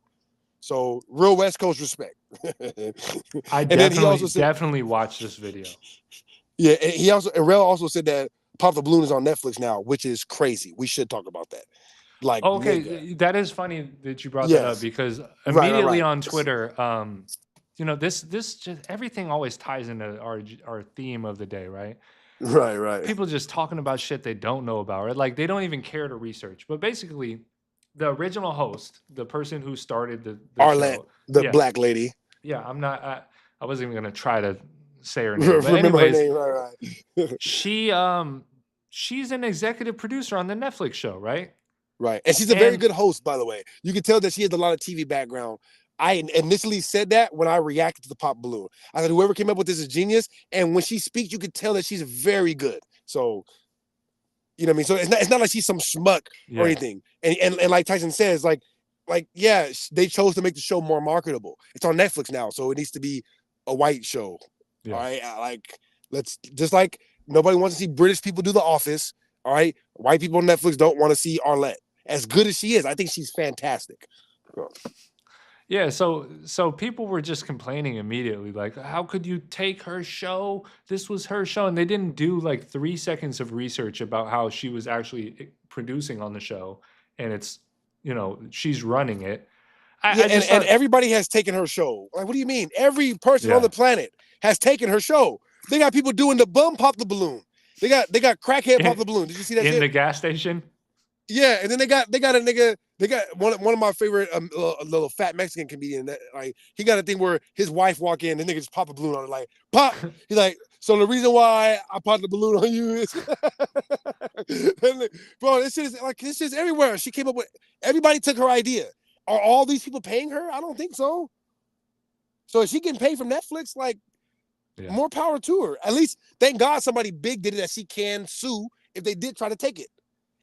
So real West Coast respect. I definitely watched this video. Yeah, and Rel also said that Pop the Balloon is on Netflix now, which is crazy. We should talk about that. Like, okay, nigga. that is funny that you brought that up because immediately on Twitter, this just everything always ties into our theme of the day, right? Right. People just talking about shit they don't know about, right? Like they don't even care to research. But basically, the original host, the person who started the Arlette, show, the black lady. Yeah, I wasn't even gonna try to say her name. But Remember anyways, her name, right. She's an executive producer on the Netflix show, right? Right. And she's a very good host, by the way. You can tell that she has a lot of TV background. I initially said that when I reacted to the Pop Balloon. I said, whoever came up with this is genius. And when she speaks, you can tell that she's very good. So, you know what I mean? So it's not like she's some schmuck or anything. And like Tyson says, like, yeah, they chose to make the show more marketable. It's on Netflix now, so it needs to be a white show. Yeah. All right. Like, let's just like nobody wants to see British people do The Office. All right. White people on Netflix don't want to see Arlette. As good as she is, I think she's fantastic. Yeah, so people were just complaining immediately, like, how could you take her show? This was her show. And they didn't do like 3 seconds of research about how she was actually producing on the show. And it's, she's running it. And everybody has taken her show. Like, what do you mean? Every person on the planet has taken her show. They got people doing the bum Pop the Balloon. They got crackhead Pop the Balloon. Did you see that in shit? the gas station? Yeah, and then they got a nigga. They got one of my favorite little fat Mexican comedian. That, like, he got a thing where his wife walk in, the nigga just pop a balloon on it, like pop. He's like, so the reason why I popped the balloon on you is, bro, this shit's everywhere. She came up with. Everybody took her idea. Are all these people paying her? I don't think so. So if she getting paid from Netflix, like, more power to her. At least, thank God somebody big did it that she can sue if they did try to take it.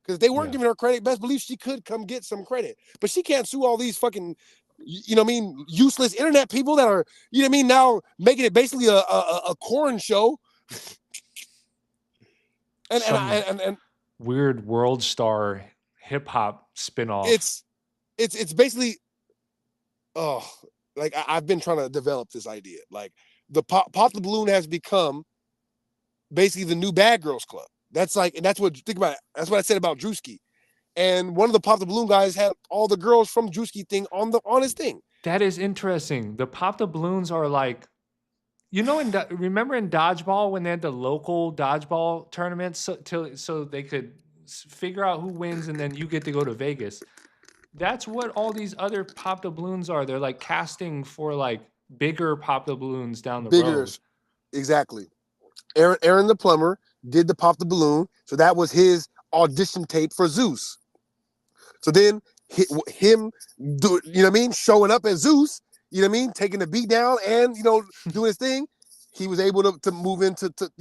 Because if they weren't giving her credit, best believe she could come get some credit. But she can't sue all these fucking, useless internet people that are, now making it basically a corn show. and weird world star hip hop spinoff. It's basically, I've been trying to develop this idea. Like, the Pop the Balloon has become basically the new Bad Girls Club. That's what think about it. That's what I said about Drewski. And one of the Pop the Balloon guys had all the girls from Drewski thing on his thing. That is interesting. The Pop the Balloons are like You know, remember in dodgeball when they had the local dodgeball tournaments so they could figure out who wins and then you get to go to Vegas. That's what all these other pop the balloons are. They're like casting for like bigger pop the balloons down the road. Exactly. Aaron the plumber did the pop the balloon, so that was his audition tape for Zeus. So then him do, you know what I mean, showing up as Zeus, you know what I mean, taking the beat down and doing his thing, he was able to move into to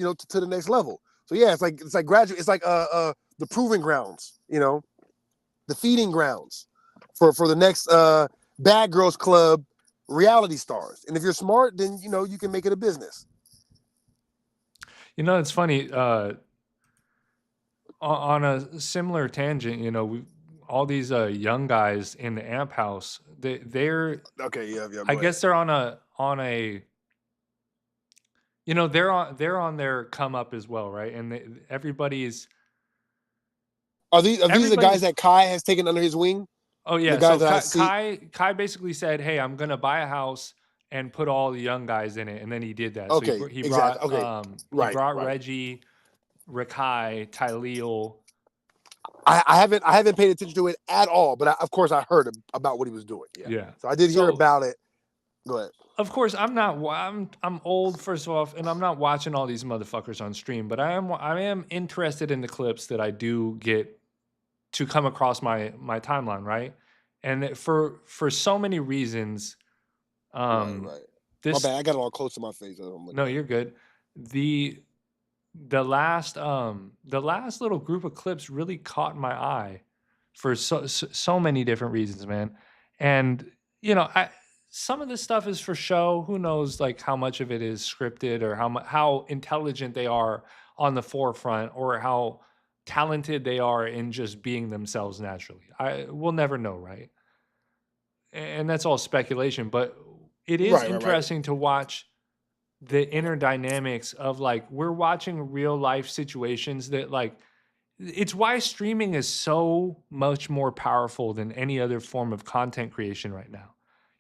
the next level. So yeah, it's like graduate, it's like the proving grounds, the feeding grounds for the next Bad Girls Club reality stars. And if you're smart, then you can make it a business. It's funny. On a similar tangent, all these young guys in the amp house. They're okay. Yeah. I guess they're on a. They're on their come up as well, right? And everybody's. Are these the guys that Kai has taken under his wing? Oh yeah. So Kai basically said, "Hey, I'm gonna buy a house and put all the young guys in it," and then he did that. Okay. So he exactly. brought Right. He brought Reggie, Rakai, Tyleel. I haven't paid attention to it at all, but of course I heard about what he was doing. Yeah. So I did hear about it. Go ahead. Of course, I'm old, first of all, and I'm not watching all these motherfuckers on stream, but I am interested in the clips that I do get to come across my timeline, right? And for so many reasons, right. My bad, I got it all close to my face. No, you're good. The last little group of clips really caught my eye for so many different reasons, man. And some of this stuff is for show. Who knows, like how much of it is scripted or how intelligent they are on the forefront or how talented they are in just being themselves naturally. We'll never know, right? And that's all speculation, but it is interesting to watch the inner dynamics of like we're watching real life situations that like it's why streaming is so much more powerful than any other form of content creation right now.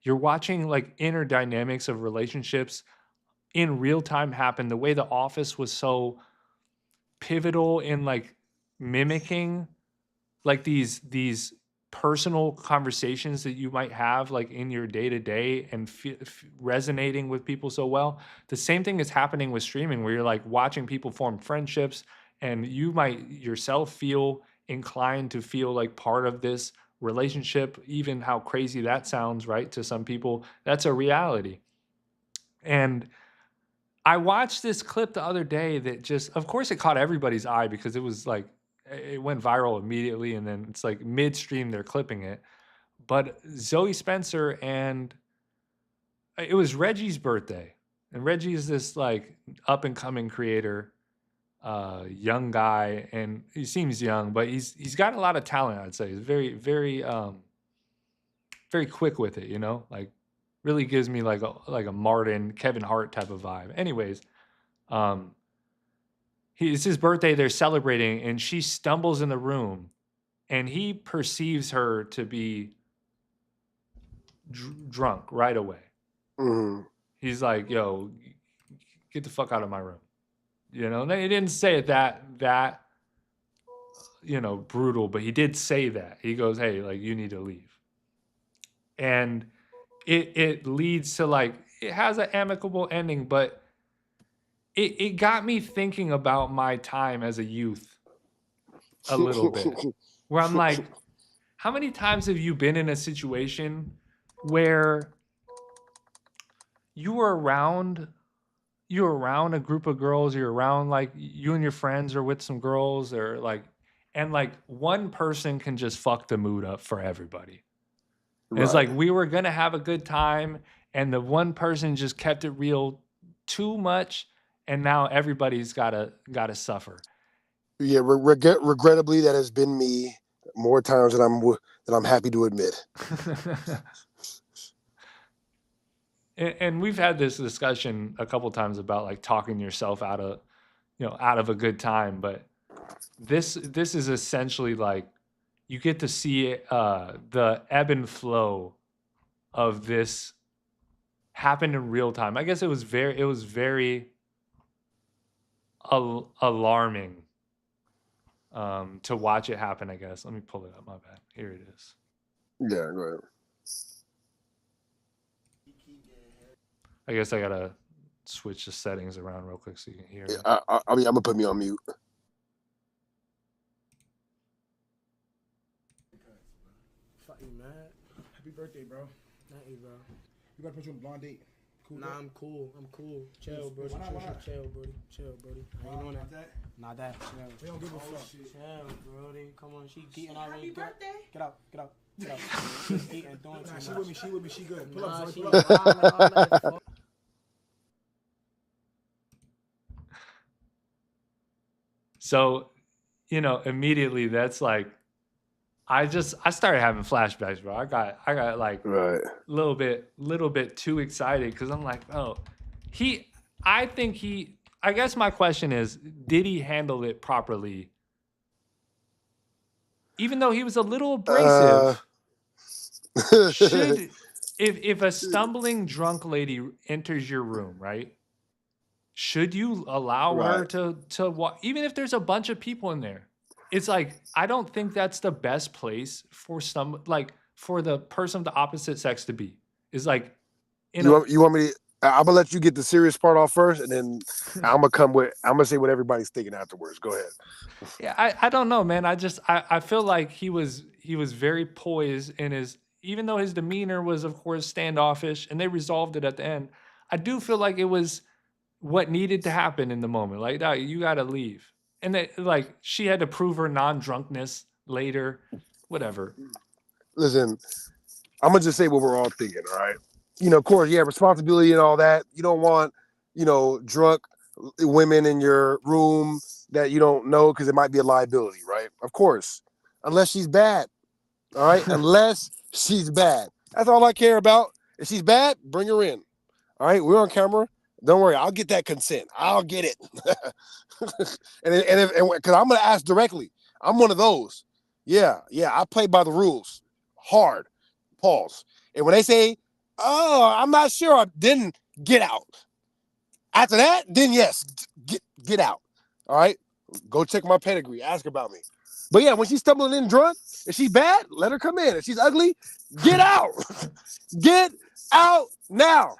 You're watching like inner dynamics of relationships in real time happen. The way The Office was so pivotal in like mimicking like these personal conversations that you might have like in your day-to-day and resonating with people so well. The same thing is happening with streaming where you're like watching people form friendships and you might yourself feel inclined to feel like part of this relationship, even how crazy that sounds, right? To some people, that's a reality. And I watched this clip the other day that just, of course it caught everybody's eye because it was like, it went viral immediately and then it's like midstream they're clipping it. But Zoe Spencer and it was Reggie's birthday. And Reggie is this like up and coming creator, young guy, and he seems young, but he's got a lot of talent, I'd say. He's very, very, very quick with it, like really gives me like a Martin, Kevin Hart type of vibe. Anyways, it's his birthday, they're celebrating, and she stumbles in the room, and he perceives her to be drunk right away. Mm-hmm. He's like, yo, get the fuck out of my room. And he didn't say it that brutal, but he did say that. He goes, hey, like, you need to leave. And it leads to, like, it has an amicable ending, but it got me thinking about my time as a youth a little bit, where I'm like, how many times have you been in a situation where you were around a group of girls, you're around like you and your friends are with some girls or like, and like one person can just fuck the mood up for everybody. Right. It's like we were going to have a good time and the one person just kept it real too much. And now everybody's gotta suffer. Yeah, regrettably, that has been me more times than I'm happy to admit. And we've had this discussion a couple times about like talking yourself out of a good time, but this is essentially like you get to see the ebb and flow of this happened in real time. I guess it was very alarming to watch it happen, I guess. Let me pull it up. My bad. Here it is. Yeah, go ahead. I guess I gotta switch the settings around real quick so you can hear me. I mean, I'm gonna put me on mute. Fuck you, man. Happy birthday, bro. Not you, bro. You gotta put you on blind date. Cool, nah, bro? I'm cool. I'm cool. Chill, Brody. Why not? Chill, Brody. Chill, Brody. I ain't on that. Not that. Chill. We don't give a fuck. Chill, Brody. Come on. She geeking already. Happy birthday. Get out. Get out. Get out. She's geeking, doing too much. She with me. She with me. She good. Pull up. Pull up. So, you know, immediately that's like, I started having flashbacks, bro. I got like right. little bit too excited because I'm like, oh, I guess my question is, did he handle it properly? Even though he was a little abrasive, if a stumbling drunk lady enters your room, right? Should you allow her to walk, even if there's a bunch of people in there? It's like, I don't think that's the best place for for the person of the opposite sex to be. It's like, you want me to? I'm gonna let you get the serious part off first, and then I'm gonna say what everybody's thinking afterwards. Go ahead. Yeah, I don't know, man. I feel like he was very poised in his, even though his demeanor was of course standoffish, and they resolved it at the end. I do feel like it was what needed to happen in the moment. Like, no, you got to leave. And that, like, she had to prove her non-drunkenness later, whatever. Listen, I'm going to just say what we're all thinking, all right? You know, of course, yeah, responsibility and all that. You don't want, you know, drunk women in your room that you don't know because it might be a liability, right? Of course, unless she's bad, all right? Unless she's bad. That's all I care about. If she's bad, bring her in, all right? We're on camera. Don't worry, I'll get that consent. I'll get it. and because I'm gonna ask directly. I'm one of those. Yeah, I play by the rules. Hard. Pause. And when they say, "Oh, I'm not sure," then get out. After that, then yes, get out. All right. Go check my pedigree. Ask about me. But yeah, when she's stumbling in drunk, if she's bad, let her come in. If she's ugly, get out. Get out now.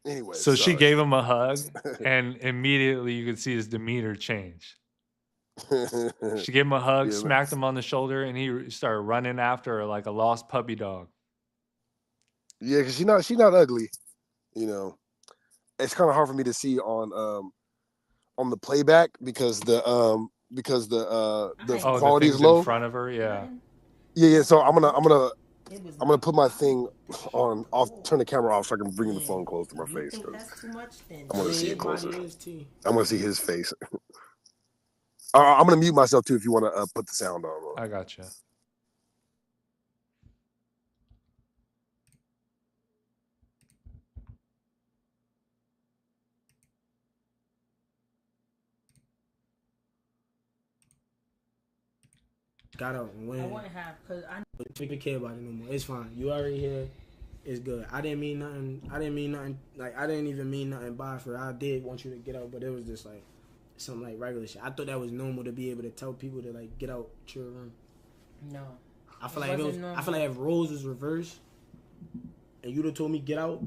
Anyway, so she gave him a hug, and immediately you could see his demeanor change. She gave him a hug, smacked him on the shoulder, and he started running after her like a lost puppy dog. Yeah, because she's not ugly. You know, it's kind of hard for me to see on the playback because the quality is low in front of her. Yeah. So I'm gonna put my thing on off, turn the camera off so I can bring the phone close to my face. I want to see it closer. I want to see his face. I'm gonna mute myself too if you want to put the sound on. I gotcha. Got up and win. I want to have, because I don't care about it no more. It's fine. You already here. It's good. I didn't mean nothing. Like, I didn't even mean nothing by for it. I did want you to get out, but it was just like something like regular shit. I thought that was normal to be able to tell people to like get out your room. No. I feel like if roles was reversed and you'd have told me get out,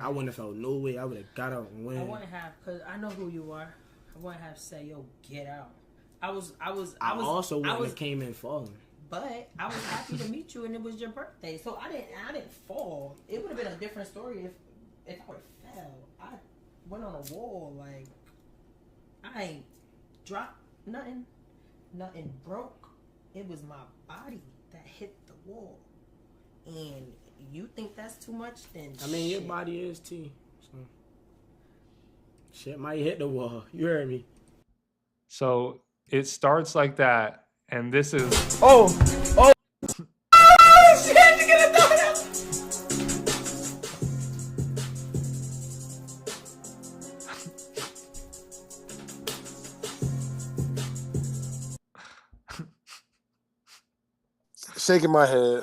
I wouldn't have felt no way. I would have got out and went. I wouldn't have, because I know who you are. I wouldn't have said, yo, get out. I also wouldn't have came in falling. But I was happy to meet you, and it was your birthday, so I didn't fall. It would have been a different story if I would have fell. I went on a wall, like I ain't dropped nothing broke. It was my body that hit the wall, and you think that's too much? Then I mean, your body is T. So shit might hit the wall. You heard me. So it starts like that, and this is oh she had to get a donut. Shaking my head,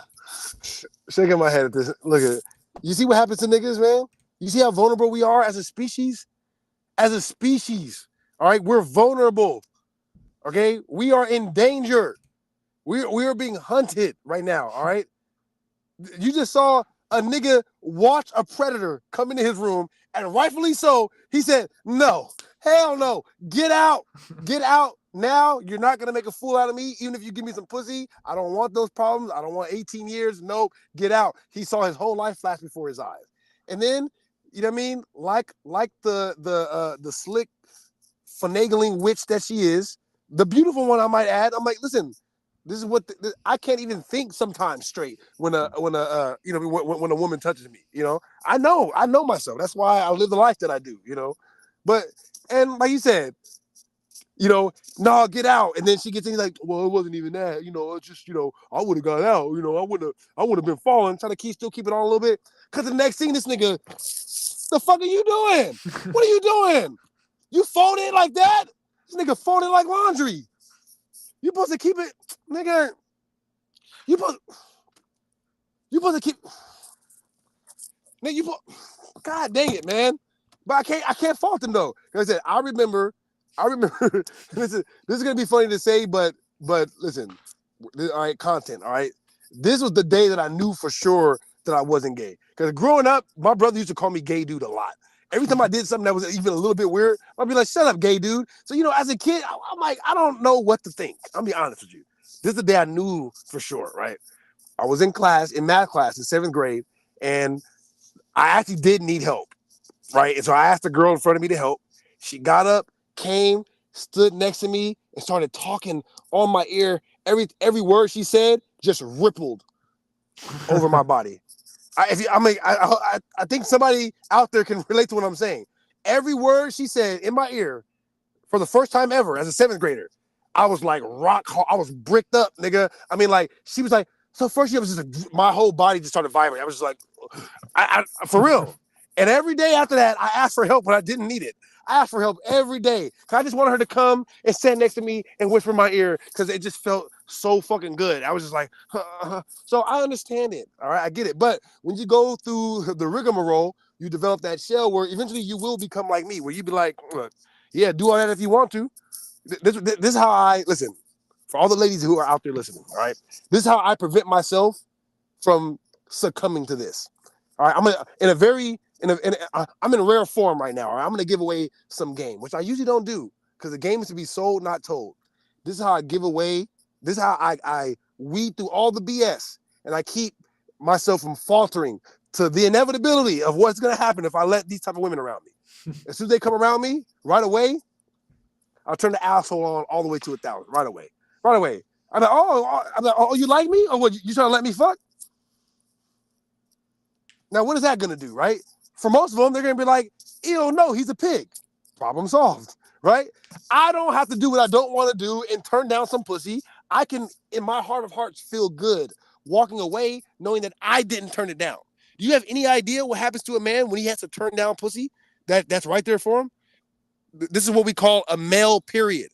shaking my head at this. Look at it. You see what happens to niggas, man? You see how vulnerable we are as a species? As a species, all right? We're vulnerable, okay? We are in danger. We are being hunted right now, all right? You just saw a nigga watch a predator come into his room, and rightfully so, he said, no, hell no, get out now. You're not going to make a fool out of me, even if you give me some pussy. I don't want those problems. I don't want 18 years. Nope, get out. He saw his whole life flash before his eyes. And then, you know what I mean? Like the slick, finagling witch that she is, the beautiful one, I might add, I'm like, listen, this is what I can't even think sometimes straight when a woman touches me. You know, I know myself. That's why I live the life that I do. You know, and like you said, you know, no, get out. And then she gets in like, well, it wasn't even that. You know, it's just, you know, I would have got out. You know, I would have been falling, trying to still keep it on a little bit. Cause the next thing, this nigga, the fuck are you doing? What are you doing? You folded like that? This nigga folded like laundry. You supposed to keep it, nigga. You supposed to keep, nigga. God dang it, man. But I can't fault him though. Like I said, I remember. this is gonna be funny to say, but listen, all right, content. All right, this was the day that I knew for sure that I wasn't gay. Because growing up, my brother used to call me gay dude a lot. Every time I did something that was even a little bit weird, I'd be like, shut up, gay dude. So, you know, as a kid, I'm like, I don't know what to think. I'll be honest with you. This is the day I knew for sure, right? I was in math class in 7th grade, and I actually did need help, right? And so I asked the girl in front of me to help. She got up, came, stood next to me, and started talking on my ear. Every word she said just rippled over my body. I think somebody out there can relate to what I'm saying. Every word she said in my ear, for the first time ever as a 7th grader, I was like rock hard. I was bricked up, nigga. I mean, like, she was like, so first year was just my whole body just started vibrating. I was just like, for real. And every day after that, I asked for help when I didn't need it. I asked for help every day. I just wanted her to come and stand next to me and whisper in my ear because it just felt so fucking good. I was just like, so I understand it. All right, I get it. But when you go through the rigmarole, you develop that shell where eventually you will become like me, where you be like, look, yeah, do all that if you want to. This is how I listen. For all the ladies who are out there listening, all right, this is how I prevent myself from succumbing to this. All right, I'm in rare form right now. All right? I'm gonna give away some game, which I usually don't do because the game is to be sold, not told. This is how I give away. This is how I weed through all the BS, and I keep myself from faltering to the inevitability of what's gonna happen if I let these type of women around me. As soon as they come around me, right away, I'll turn the asshole on all the way to 1,000. Right away. I'm like, oh, you like me? Or what? You trying to let me fuck? Now, what is that going to do, right? For most of them, they're going to be like, ew, no, he's a pig. Problem solved, right? I don't have to do what I don't want to do and turn down some pussy. I can, in my heart of hearts, feel good walking away knowing that I didn't turn it down. Do you have any idea what happens to a man when he has to turn down pussy that's right there for him? This is what we call a male period,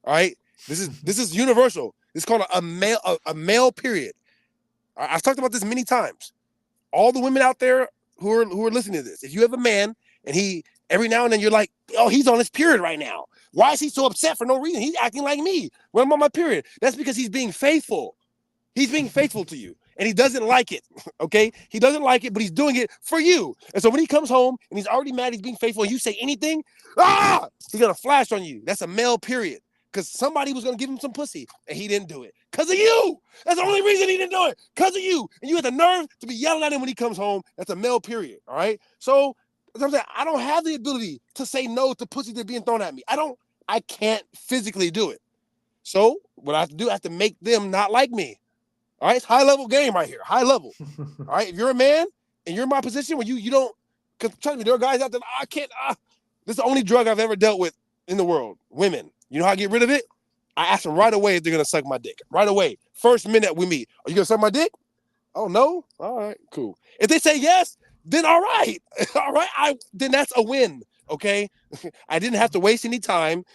all right? This is universal. It's called a male period. I've talked about this many times. All the women out there who are listening to this, if you have a man and he every now and then you're like, oh, he's on his period right now. Why is he so upset for no reason? He's acting like me when I'm on my period. That's because he's being faithful. He's being faithful to you. And he doesn't like it. Okay? He doesn't like it, but he's doing it for you. And so when he comes home and he's already mad he's being faithful and you say anything, he's gonna flash on you. That's a male period. Because somebody was gonna give him some pussy and he didn't do it. Because of you. That's the only reason he didn't do it. Because of you. And you have the nerve to be yelling at him when he comes home. That's a male period. All right. So as I'm saying, I don't have the ability to say no to pussy that's being thrown at me. I can't physically do it. So what I have to do, I have to make them not like me. All right, it's high level game right here. High level. All right. If you're a man and you're in my position where you don't, because trust me, there are guys out there, I can't, this is the only drug I've ever dealt with in the world. Women. You know how I get rid of it? I ask them right away if they're going to suck my dick. Right away. First minute we meet. Are you going to suck my dick? Oh, no? All right, cool. If they say yes, then all right. All right. Then that's a win. Okay. I didn't have to waste any time.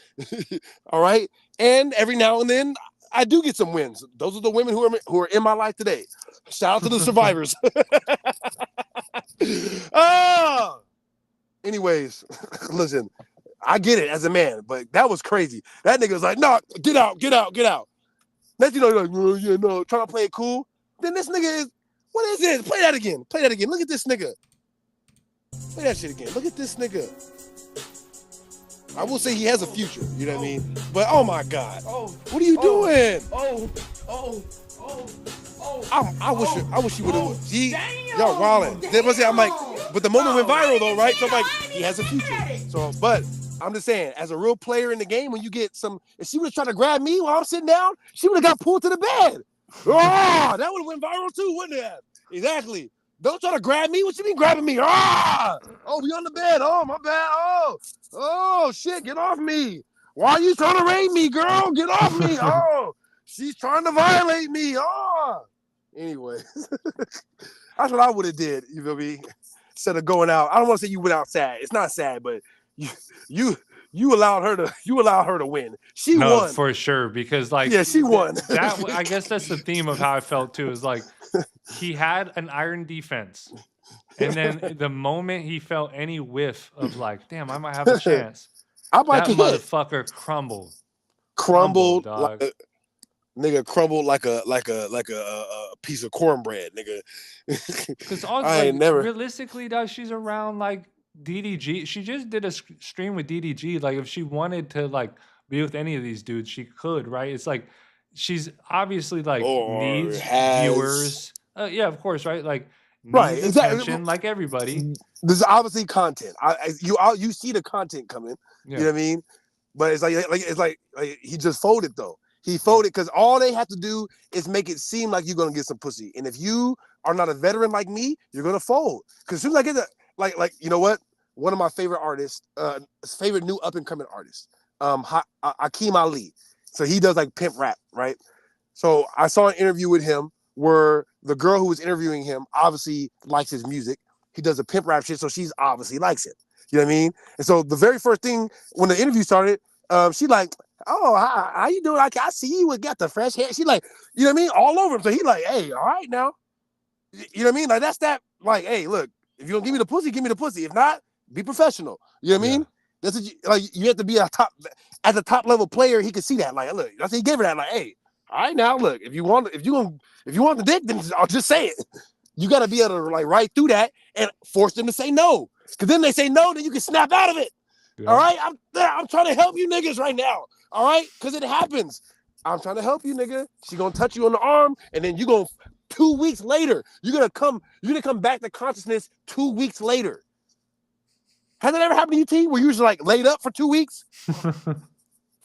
All right. And every now and then I do get some wins. Those are the women who are in my life today. Shout out to the survivors. Anyways, listen, I get it as a man, but that was crazy. That nigga was like, "No, get out, get out, get out." Next, you're like, "Oh, yeah, no," trying to play it cool. Then this nigga is, what is this? Play that again. Play that again. Look at this nigga. Play that shit again. Look at this nigga. I will say he has a future, you know what I mean? But oh my God, what are you doing? I wish he would have. Y'all wildin'. I'm like, but the moment went viral though, right? So I'm like, he has a future. So, but I'm just saying, as a real player in the game, when you get some, if she would have tried to grab me while I'm sitting down, she would have got pulled to the bed. Oh, that would have went viral too, wouldn't it have? Exactly. Don't try to grab me. What you mean grabbing me? Oh, we on the bed. Oh, my bad. Oh, shit. Get off me. Why are you trying to rape me, girl? Get off me. Oh, she's trying to violate me. Oh. Anyway, that's what I would have did. You feel me? Instead of going out. I don't want to say you went out sad. It's not sad, but you allowed her to win. She won for sure, because like she won. That I guess that's the theme of how I felt too. Is like he had an iron defense, and then the moment he felt any whiff of like, damn, I might have a chance, that motherfucker crumbled. Crumbled, like nigga, crumbled like a piece of cornbread, nigga. Because realistically, dog, she's around like DDG. She just did a stream with DDG. Like, if she wanted to like be with any of these dudes, she could, right? It's like she's obviously like needs viewers. Yeah, of course, right? Like needs attention, like everybody. There's obviously content. You see the content coming. Yeah. You know what I mean? But it's like he just folded though. He folded because all they have to do is make it seem like you're gonna get some pussy. And if you are not a veteran like me, you're gonna fold. Because as soon as I get that, like you know what? One of my favorite artists, favorite new up and coming artists, Hakeem Ali. So he does like pimp rap, right? So I saw an interview with him where the girl who was interviewing him obviously likes his music. He does a pimp rap shit, so she's obviously likes it. You know what I mean? And so the very first thing when the interview started, she like, "Oh, how you doing? I see you got the fresh hair." She like, you know what I mean? All over him. So he like, "Hey, all right now." You know what I mean? Like that's that. Like, hey, look, if you don't give me the pussy, give me the pussy. If not, be professional. You know what I mean? That's what you have to be at the top level player. He could see that. Like, look, that's he gave her that. Like, hey, all right now, look, if you want the dick, then I'll just say it. You got to be able to like right through that and force them to say no. Because then they say no, then you can snap out of it. Yeah. All right, I'm trying to help you niggas right now. All right, because it happens. I'm trying to help you, nigga. She gonna touch you on the arm, and then you gonna 2 weeks later, you're gonna come back to consciousness 2 weeks later. Has that ever happened to you, T? Where you was like laid up for 2 weeks?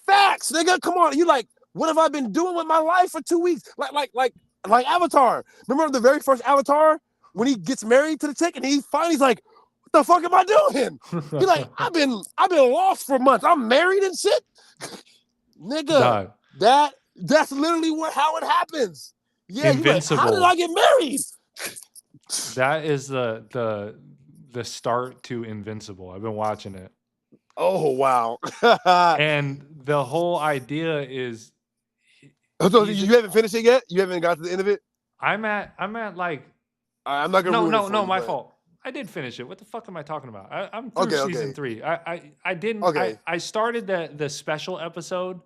Facts, nigga. Come on. You like, what have I been doing with my life for 2 weeks? Like Avatar. Remember the very first Avatar when he gets married to the chick and he's like, what the fuck am I doing? He's like, I've been lost for months. I'm married and shit. Nigga, that's literally how it happens. Yeah, Invincible. Like, how did I get married? That is the start to Invincible. I've been watching it. Oh wow. And the whole idea is so you haven't finished it yet? You haven't got to the end of it? I'm at like I'm not gonna No, my fault. I did finish it. What the fuck am I talking about? I'm through season 3. I didn't. I started the special episode,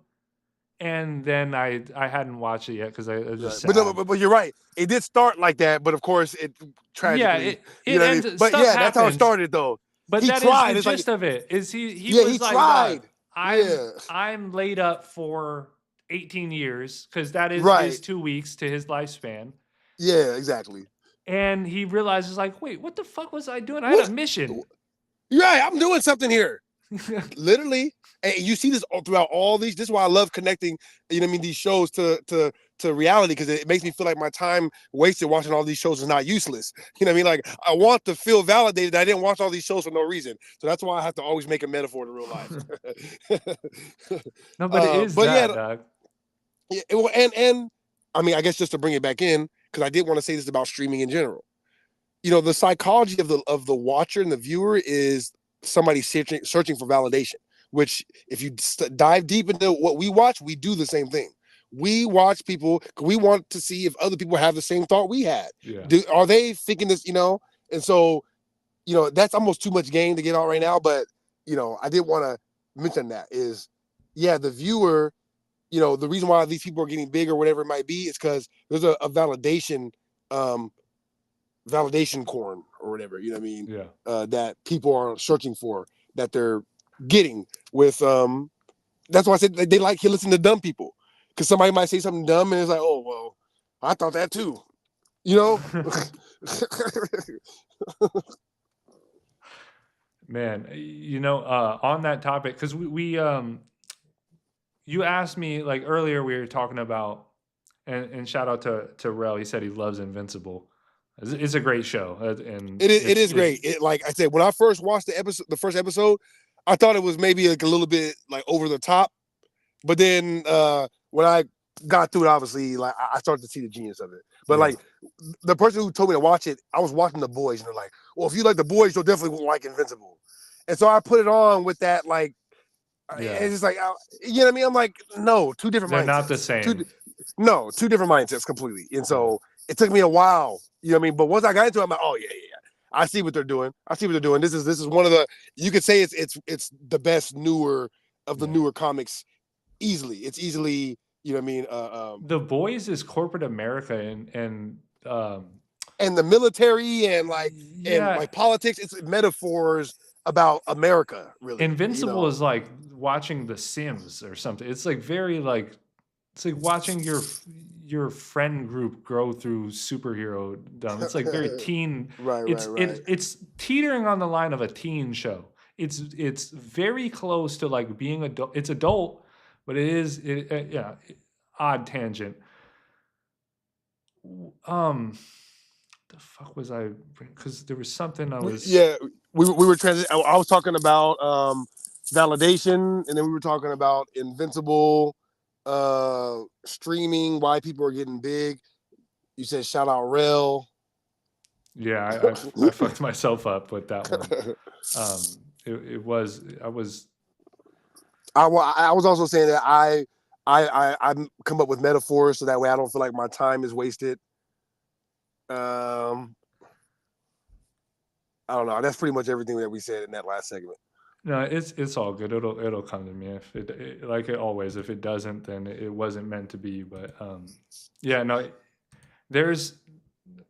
and then I hadn't watched it yet because I just. But you're right. It did start like that, but of course it tragically. It ends. But yeah, happens. That's how it started though. But he tried. Is the gist of it. Is he was like, tried. I'm laid up for 18 years because that is his 2 weeks to his lifespan. Yeah, exactly. And he realizes, like, wait, what the fuck was I doing? I had a mission. Yeah, I'm doing something here. Literally. And you see this throughout all these. This is why I love connecting, you know what I mean, these shows to reality, because it makes me feel like my time wasted watching all these shows is not useless. You know what I mean? Like, I want to feel validated that I didn't watch all these shows for no reason. So that's why I have to always make a metaphor to real life. No, but it is dog. Yeah, and I mean, I guess just to bring it back in, because I did want to say this about streaming in general. You know, the psychology of the watcher and the viewer is somebody searching for validation, which if you dive deep into what we watch, we do the same thing. we watch people. We want to see if other people have the same thought we had. Yeah. Are they thinking this? And so, that's almost too much game to get out right now. But I did want to mention that is, the viewer. The reason why these people are getting big or whatever it might be is because there's a validation, validation corn or whatever. You know what I mean? Yeah. That people are searching for, that they're getting with. That's why I said they like to listen to dumb people, because somebody might say something dumb and it's like, oh well, I thought that too. Man, on that topic, because we you asked me like earlier, we were talking about, and shout out to Rel, he said he loves Invincible. It's a great show, and it is great. Like I said, when I first watched the first episode, I thought it was maybe like a little bit like over the top, but then when I got through it, obviously, like I started to see the genius of it. But like the person who told me to watch it, I was watching The Boys, and they're like, "Well, if you like The Boys, you'll definitely like Invincible." And so I put it on with that, like, it's just like, you know what I mean? I'm like, no, two different mindsets. They're not the same. Two different mindsets completely. And so it took me a while, you know what I mean? But once I got into it, I'm like, oh yeah. I see what they're doing. This is one of the, you could say it's the best newer of the newer comics easily. It's easily, you know what I mean? The Boys is corporate America and the military and like politics. It's metaphors about America, really. Invincible is like watching The Sims or something. It's like very like, it's like watching your friend group grow through superhero dumb. It's like very teen. Right. It's teetering on the line of a teen show. It's very close to like being adult. It's adult, but it is odd tangent. The fuck was I? Because there was something I was. Yeah, we were I was talking about validation, and then we were talking about Invincible, streaming, why people are getting big. You said shout out Rel. Yeah, I fucked myself up with that one. It was I was also saying that I come up with metaphors so that way I don't feel like my time is wasted. I don't know. That's pretty much everything that we said in that last segment. No, it's all good. It'll come to me if it like it always. If it doesn't, then it wasn't meant to be. But there's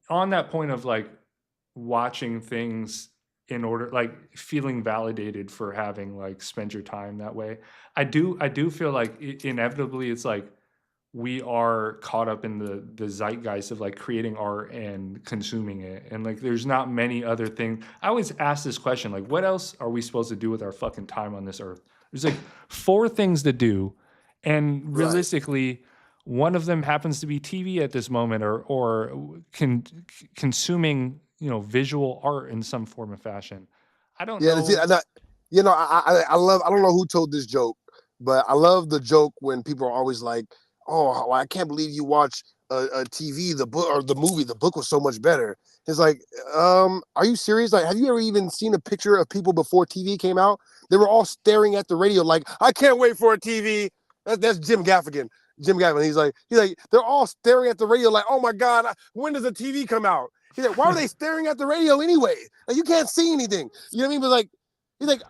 on that point of like watching things in order, like feeling validated for having like spent your time that way. I do feel like inevitably it's like we are caught up in the zeitgeist of like creating art and consuming it. And like, there's not many other things. I always ask this question, like, what else are we supposed to do with our fucking time on this earth? There's like 4 things to do. And realistically, one of them happens to be TV at this moment or consuming, visual art in some form or fashion. I don't know. I love, I don't know who told this joke, but I love the joke when people are always like, oh, I can't believe you watch a TV, the book or the movie. The book was so much better. It's like, are you serious? Like, have you ever even seen a picture of people before TV came out? They were all staring at the radio like, I can't wait for a TV. That's Jim Gaffigan. He's like, they're all staring at the radio like, oh my God, when does the TV come out? He's like, why are they staring at the radio anyway? Like, you can't see anything. You know what I mean? But like, he's like,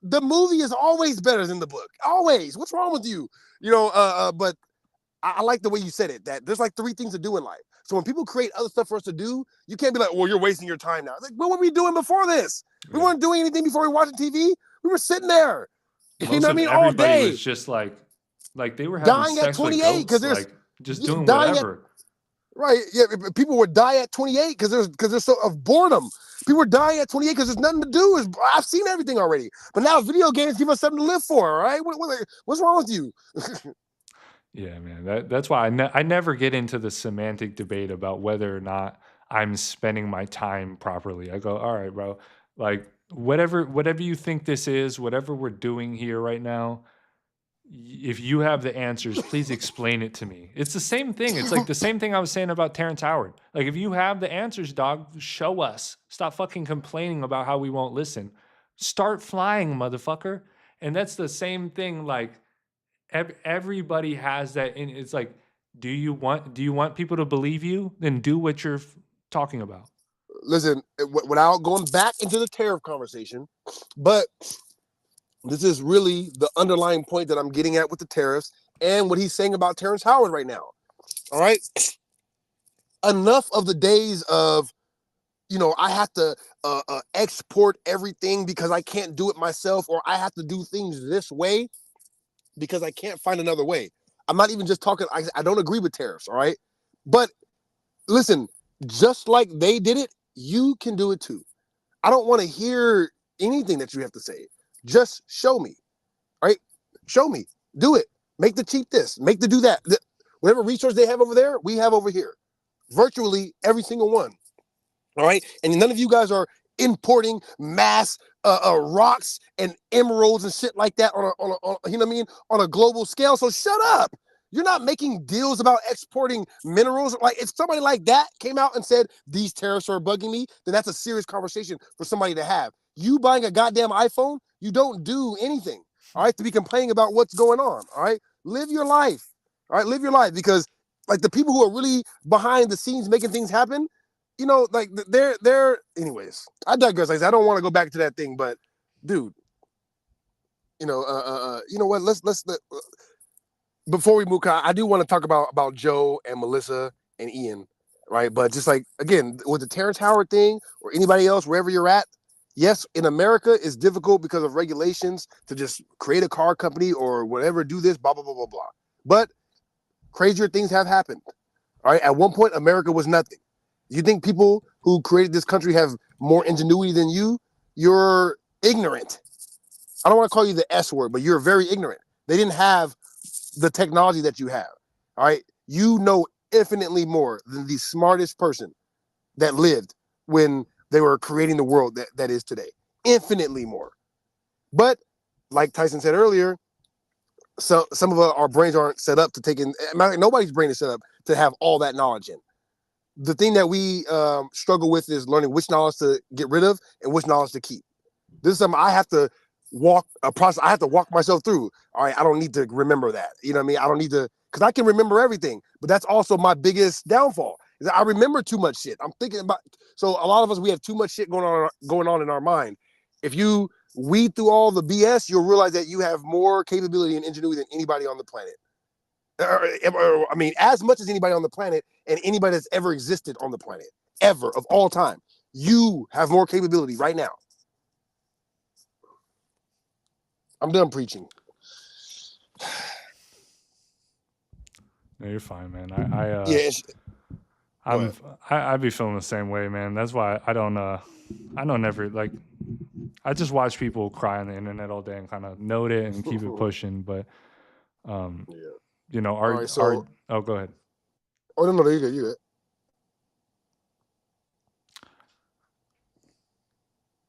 the movie is always better than the book. Always. What's wrong with you? But I like the way you said it, that there's like 3 things to do in life. So when people create other stuff for us to do, you can't be like, well, you're wasting your time now. It's like, what were we doing before this? We weren't doing anything before we were watching TV. We were sitting there. You know what I mean? All day. Everybody was just like they were having dying sex at 28 because they're like just doing whatever. Right. Yeah. People would die at 28 because they're so of boredom. People were dying at 28 because there's nothing to do. I've seen everything already. But now video games give us something to live for. All right. What's wrong with you? Yeah, man. That's why I never get into the semantic debate about whether or not I'm spending my time properly. I go, all right, bro. Like whatever you think this is, whatever we're doing here right now, if you have the answers, please explain it to me. It's the same thing. It's like the same thing I was saying about Terrence Howard. Like, if you have the answers, dog, show us. Stop fucking complaining about how we won't listen. Start flying, motherfucker. And that's the same thing, like, everybody has that, and it's like, do you want people to believe you? Then do what you're talking about. Listen, without going back into the tariff conversation, but this is really the underlying point that I'm getting at with the tariffs and what he's saying about Terrence Howard right now. All right. Enough of the days of, I have to export everything because I can't do it myself, or I have to do things this way because I can't find another way. I'm not even just talking. I don't agree with tariffs. All right. But listen, just like they did it, you can do it too. I don't want to hear anything that you have to say. Just show me. Right? Show me. Do it. Make the cheap this. Make the do that. Whatever resource they have over there, we have over here. Virtually every single one. All right? And none of you guys are importing mass rocks and emeralds and shit like that on a you know what I mean, on a global scale. So shut up. You're not making deals about exporting minerals. Like, if somebody like that came out and said these tariffs are bugging me, then that's a serious conversation for somebody to have. You buying a goddamn iPhone, you don't do anything. All right, to be complaining about what's going on. All right, live your life. All right, live your life, because like the people who are really behind the scenes making things happen, like they're. Anyways, I digress. Like I said, I don't want to go back to that thing, but dude, you know what? Let's before we move, I do want to talk about Joe and Melissa and Ian, right? But just like, again, with the Terrence Howard thing or anybody else, wherever you're at, yes, in America, it's difficult because of regulations to just create a car company or whatever, do this, blah, blah, blah, blah, blah. But crazier things have happened, all right? At one point, America was nothing. You think people who created this country have more ingenuity than you? You're ignorant. I don't want to call you the S word, but you're very ignorant. They didn't have the technology that you have. All right. You know infinitely more than the smartest person that lived when they were creating the world that is today. Infinitely more. But like Tyson said earlier, so some of our brains aren't set up to take in. Nobody's brain is set up to have all that knowledge in. The thing that we struggle with is learning which knowledge to get rid of and which knowledge to keep. This is something I have to walk a process. I have to walk myself through. All right, I don't need to remember that. You know what I mean? I don't need to, because I can remember everything. But that's also my biggest downfall, is that I remember too much shit. I'm thinking about. So a lot of us, we have too much shit going on in our mind. If you weed through all the BS, you'll realize that you have more capability and ingenuity than anybody on the planet. I mean, as much as anybody on the planet and anybody that's ever existed on the planet, ever, of all time. You have more capability right now. I'm done preaching. No, you're fine, man. I'd be feeling the same way, man. That's why I don't never, like, I just watch people cry on the internet all day and kind of note it and keep it pushing. But go ahead. Oh no, you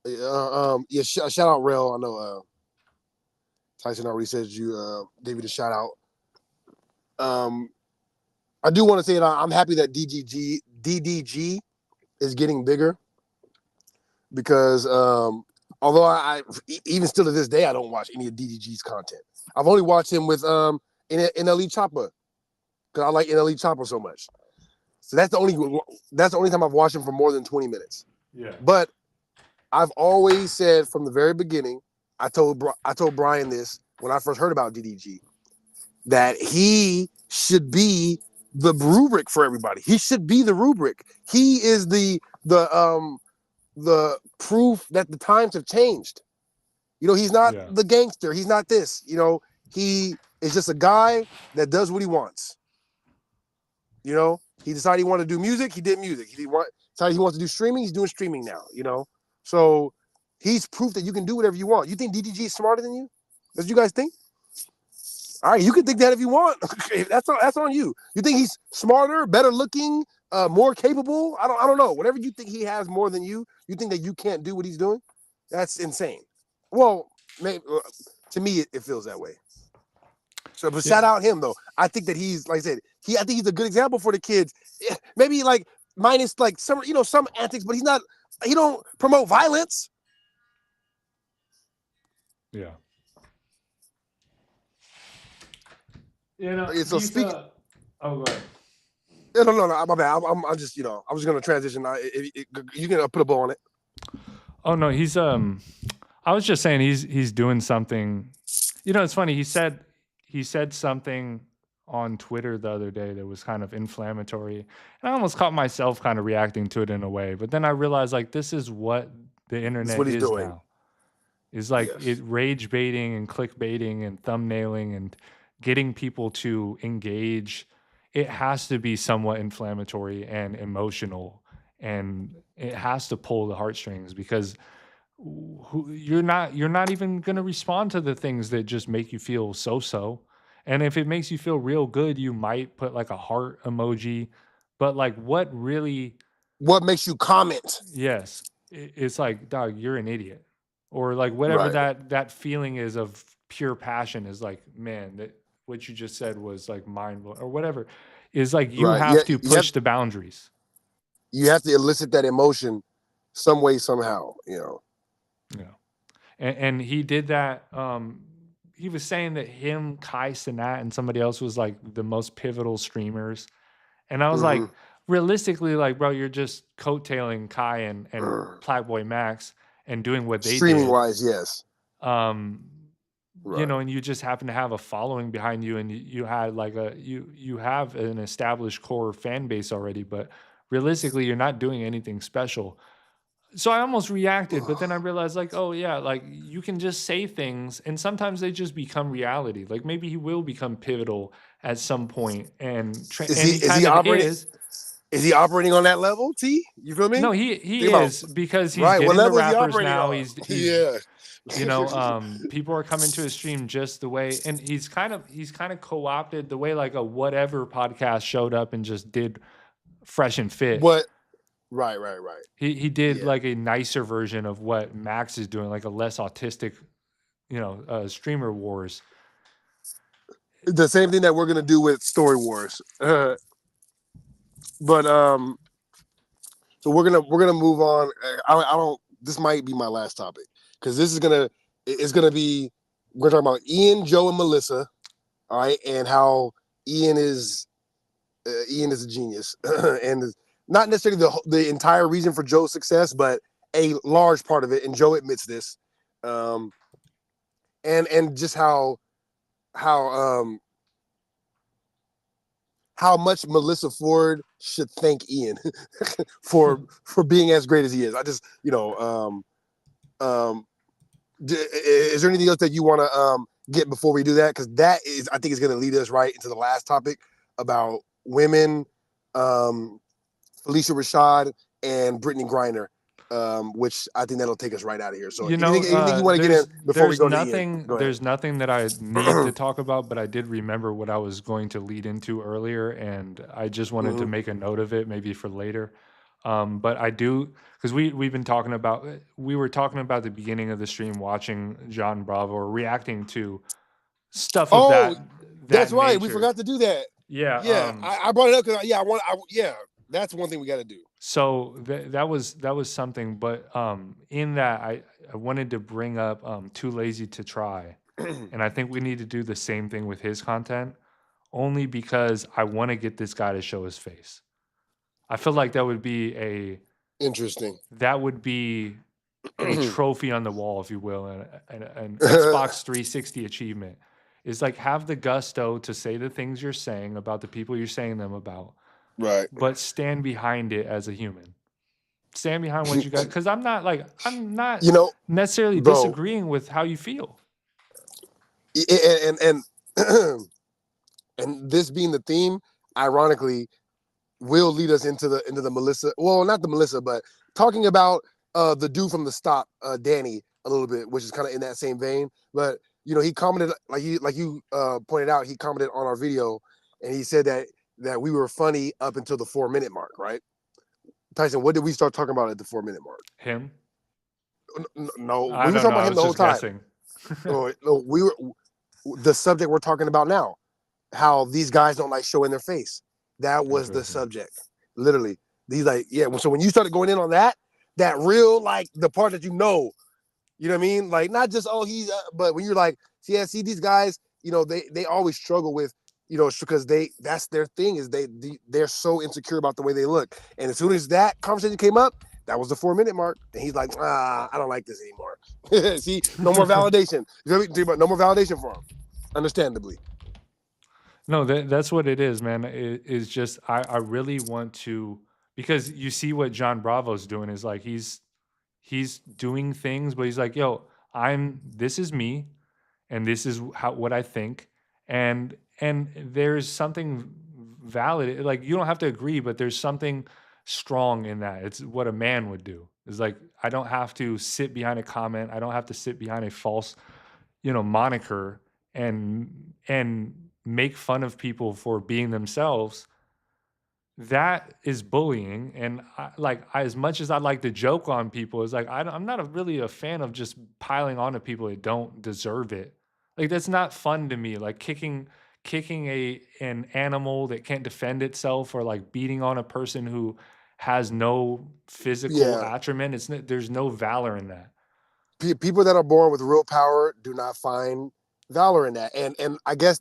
good. Shout out Rel. I know Tyson already said you gave you the shout out. I do want to say that I'm happy that DDG is getting bigger, because although I even still to this day I don't watch any of DDG's content. I've only watched him with NLE Choppa, because I like NLE Choppa so much. So that's the only time I've watched him for more than 20 minutes. Yeah. But I've always said from the very beginning, I told Brian this when I first heard about DDG, that he should be the rubric for everybody. He should be the rubric. He is the proof that the times have changed. He's not the gangster. He's not this. He is just a guy that does what he wants. He decided he wanted to do music. He did music. Decided he wants to do streaming. He's doing streaming now. So he's proof that you can do whatever you want. You think DDG is smarter than you? That's what you guys think? All right, you can think that if you want. That's on you. You think he's smarter, better looking, more capable? I don't know. Whatever you think he has more than you think that you can't do what he's doing? That's insane. Well, maybe, to me, it feels that way. So, but shout out him though. I think that he's, like I said, I think he's a good example for the kids. Maybe like minus like some antics, but he don't promote violence. Yeah. You know, So he's speak. Oh, go ahead. No, my bad. I'm just, I was gonna transition. You can put a bow on it. Oh no, he's I was just saying he's doing something. You know, it's funny. He said something on Twitter the other day that was kind of inflammatory, and I almost caught myself kind of reacting to it in a way. But then I realized like this is what the That's internet what he's is doing. now. Is like Yes. it rage baiting and clickbaiting and thumbnailing and getting people to engage. It has to be somewhat inflammatory and emotional, and it has to pull the heartstrings because you're not even going to respond to the things that just make you feel so. And if it makes you feel real good, you might put like a heart emoji, but like what makes you comment? Yes, it's like, dog, you're an idiot, or like whatever Right. that feeling is of pure passion is like, man, that what you just said was like mind blowing, or whatever, is like you Right. Yeah. have to push the boundaries. You have to elicit that emotion some way, somehow. Yeah. And he did that. He was saying that him, Kai Cenat, and somebody else was like the most pivotal streamers. And I was like, realistically, like, bro, you're just coattailing Kai and Blackboy Max and doing what they Streaming did. wise, yes. You know, and you just happen to have a following behind you, and you had like you have an established core fan base already, but realistically, you're not doing anything special. So I almost reacted, but then I realized, like, oh yeah, like you can just say things, and sometimes they just become reality. Like maybe he will become pivotal at some point, and he kind of is. Is he operating on that level? T, you feel me? No, he is because he's right. What getting the level is he rappers operating now. on? He's Yeah. you know, people are coming to his stream just the way, and he's kind of co-opted the way like a whatever podcast showed up and just did Fresh and Fit. What? Right. He did like a nicer version of what Max is doing, like a less autistic, streamer wars. The same thing that we're gonna do with Story Wars. But so we're gonna move on. I don't. This might be my last topic because this is gonna be. We're talking about Ian, Joe, and Melissa. All right, and how Ian is a genius, and not necessarily the entire reason for Joe's success, but a large part of it. And Joe admits this, and just how much Melissa Ford should thank Ian for being as great as he is. I just is there anything else that you want to get before we do that? Because that is, I think, is going to lead us right into the last topic about women, Felicia Rashad and Brittany Griner, which I think that'll take us right out of here. So anything you want to get in before we go to Ian? Go ahead. There's nothing that I need to talk about, but I did remember what I was going to lead into earlier, and I just wanted to make a note of it, maybe for later. But I do, because we were talking about the beginning of the stream, watching John Bravo or reacting to stuff of that that's right. nature. We forgot to do that. Yeah. I brought it up because that's one thing we got to do. So that was something, but in that I wanted to bring up Too Lazy to Try, and I think we need to do the same thing with his content, only because I want to get this guy to show his face. I feel like that would be interesting. That would be a trophy on the wall, if you will, an Xbox 360 achievement. Is like have the gusto to say the things you're saying about the people you're saying them about. Right. But stand behind it as a human. Stand behind what you got. Because I'm not necessarily disagreeing with how you feel. And and this being the theme, ironically, will lead us into the Melissa. Well, not the Melissa, but talking about the dude from the stop, Danny, a little bit, which is kind of in that same vein. But he commented like you pointed out. He commented on our video, and he said that we were funny up until the 4-minute mark, right? Tyson, what did we start talking about at the 4-minute mark? Him? No, we were talking about him the whole time. No, we were the subject we're talking about now. How these guys don't like showing their face. That was the subject, literally. These So when you started going in on that real the part that you know what I mean? Like not just he's, but when you're like, see these guys, they always struggle with because that's their thing is they're so insecure about the way they look. And as soon as that conversation came up, that was the 4-minute mark. And he's like, I don't like this anymore. See, no more validation. No more validation for him. Understandably. No, that's what it is, man. It's just I really want to, because you see what John Bravo's doing is like he's doing things, but he's like, yo, this is me, and this is what I think, and there's something valid. Like you don't have to agree, but there's something strong in that. It's what a man would do. It's like I don't have to sit behind a comment. I don't have to sit behind a false, moniker and make fun of people for being themselves. That is bullying. And as much as I like to joke on people, it's like I'm not really a fan of just piling on to people that don't deserve it. Like that's not fun to me. Like kicking an animal that can't defend itself, or like beating on a person who has no physical attribute. There's no valor in that. People that are born with real power do not find valor in that. And I guess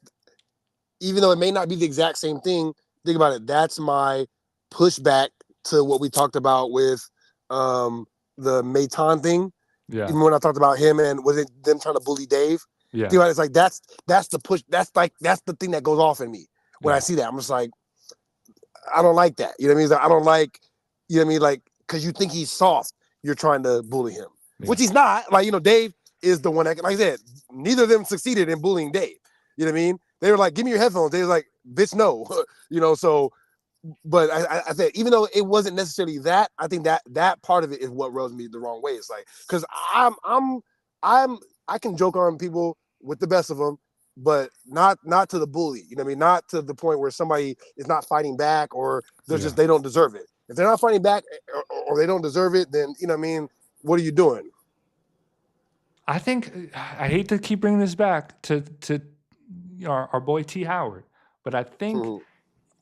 even though it may not be the exact same thing, think about it. That's my pushback to what we talked about with the Meitan thing. Yeah. Even when I talked about him and was it them trying to bully Dave? Yeah. Think about it, it's like that's the push. That's the thing that goes off in me when I see that. I'm just like, I don't like that. You know what I mean? Like, I don't like, you know what I mean? Like, because you think he's soft, you're trying to bully him, which he's not. Like, Dave is the one that, like I said, neither of them succeeded in bullying Dave. You know what I mean? They were like, give me your headphones. They were like, bitch, no. So, but I said, even though it wasn't necessarily that, I think that part of it is what rubs me the wrong way. It's like, because I can joke on people with the best of them, but not to the bully. You know what I mean? Not to the point where somebody is not fighting back, or they're just, they don't deserve it. If they're not fighting back or they don't deserve it, then, you know what I mean? What are you doing? I think, I hate to keep bringing this back to our boy T. Howard, but I think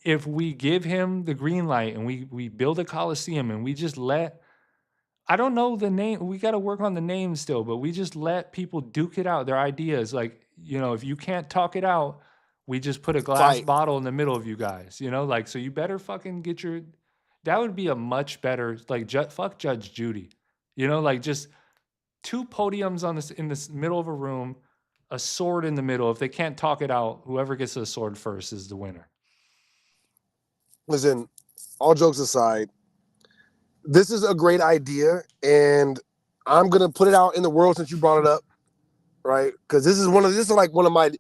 if we give him the green light and we build a Coliseum and we just I don't know the name, we got to work on the name still, but we just let people duke it out, their ideas. Like, if you can't talk it out, we just put a glass bottle in the middle of you guys, so you better fucking that would be a much better, like, fuck Judge Judy, just 2 podiums in this middle of a room, a sword in the middle. If they can't talk it out, whoever gets the sword first is the winner. Listen, all jokes aside, this is a great idea, and I'm gonna put it out in the world since you brought it up, right? Because this is one of my,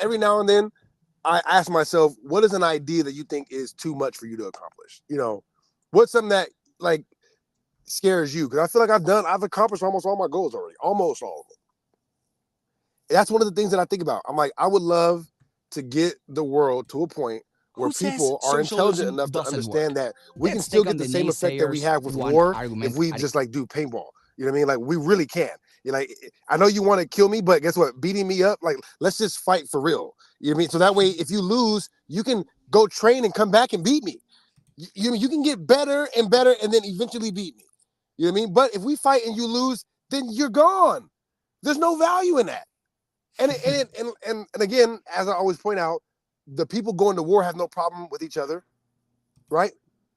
every now and then I ask myself, what is an idea that you think is too much for you to accomplish? What's something that like scares you? Because I feel like I've accomplished almost all my goals already, almost all of them. And that's one of the things that I think about. I'm like, I would love to get the world to a point where people are intelligent enough to understand that we can still get the same effect that we have with war if we just like do paintball. You know what I mean? Like we really can. You're like, I know you want to kill me, but guess what? Beating me up, like let's just fight for real. You know what I mean? So that way, if you lose, you can go train and come back and beat me. You can get better and better and then eventually beat me. You know what I mean? But if we fight and you lose, then you're gone. There's no value in that. And again, as I always point out, the people going to war have no problem with each other, right?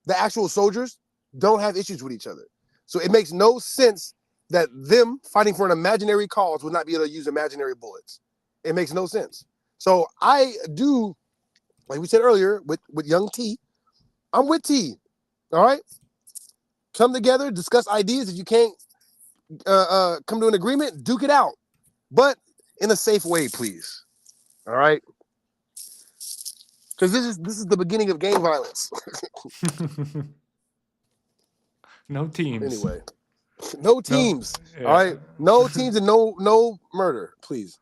The actual soldiers don't have issues with each other. So it makes no sense that them fighting for an imaginary cause would not be able to use imaginary bullets. It makes no sense. So I do, like we said earlier, with young T, I'm with T, all right? Come together, discuss ideas. If you can't come to an agreement, duke it out. But in a safe way, please. All right? Because this is the beginning of gang violence. No teams. Anyway, no teams. No, yeah. All right, no teams and no murder, please.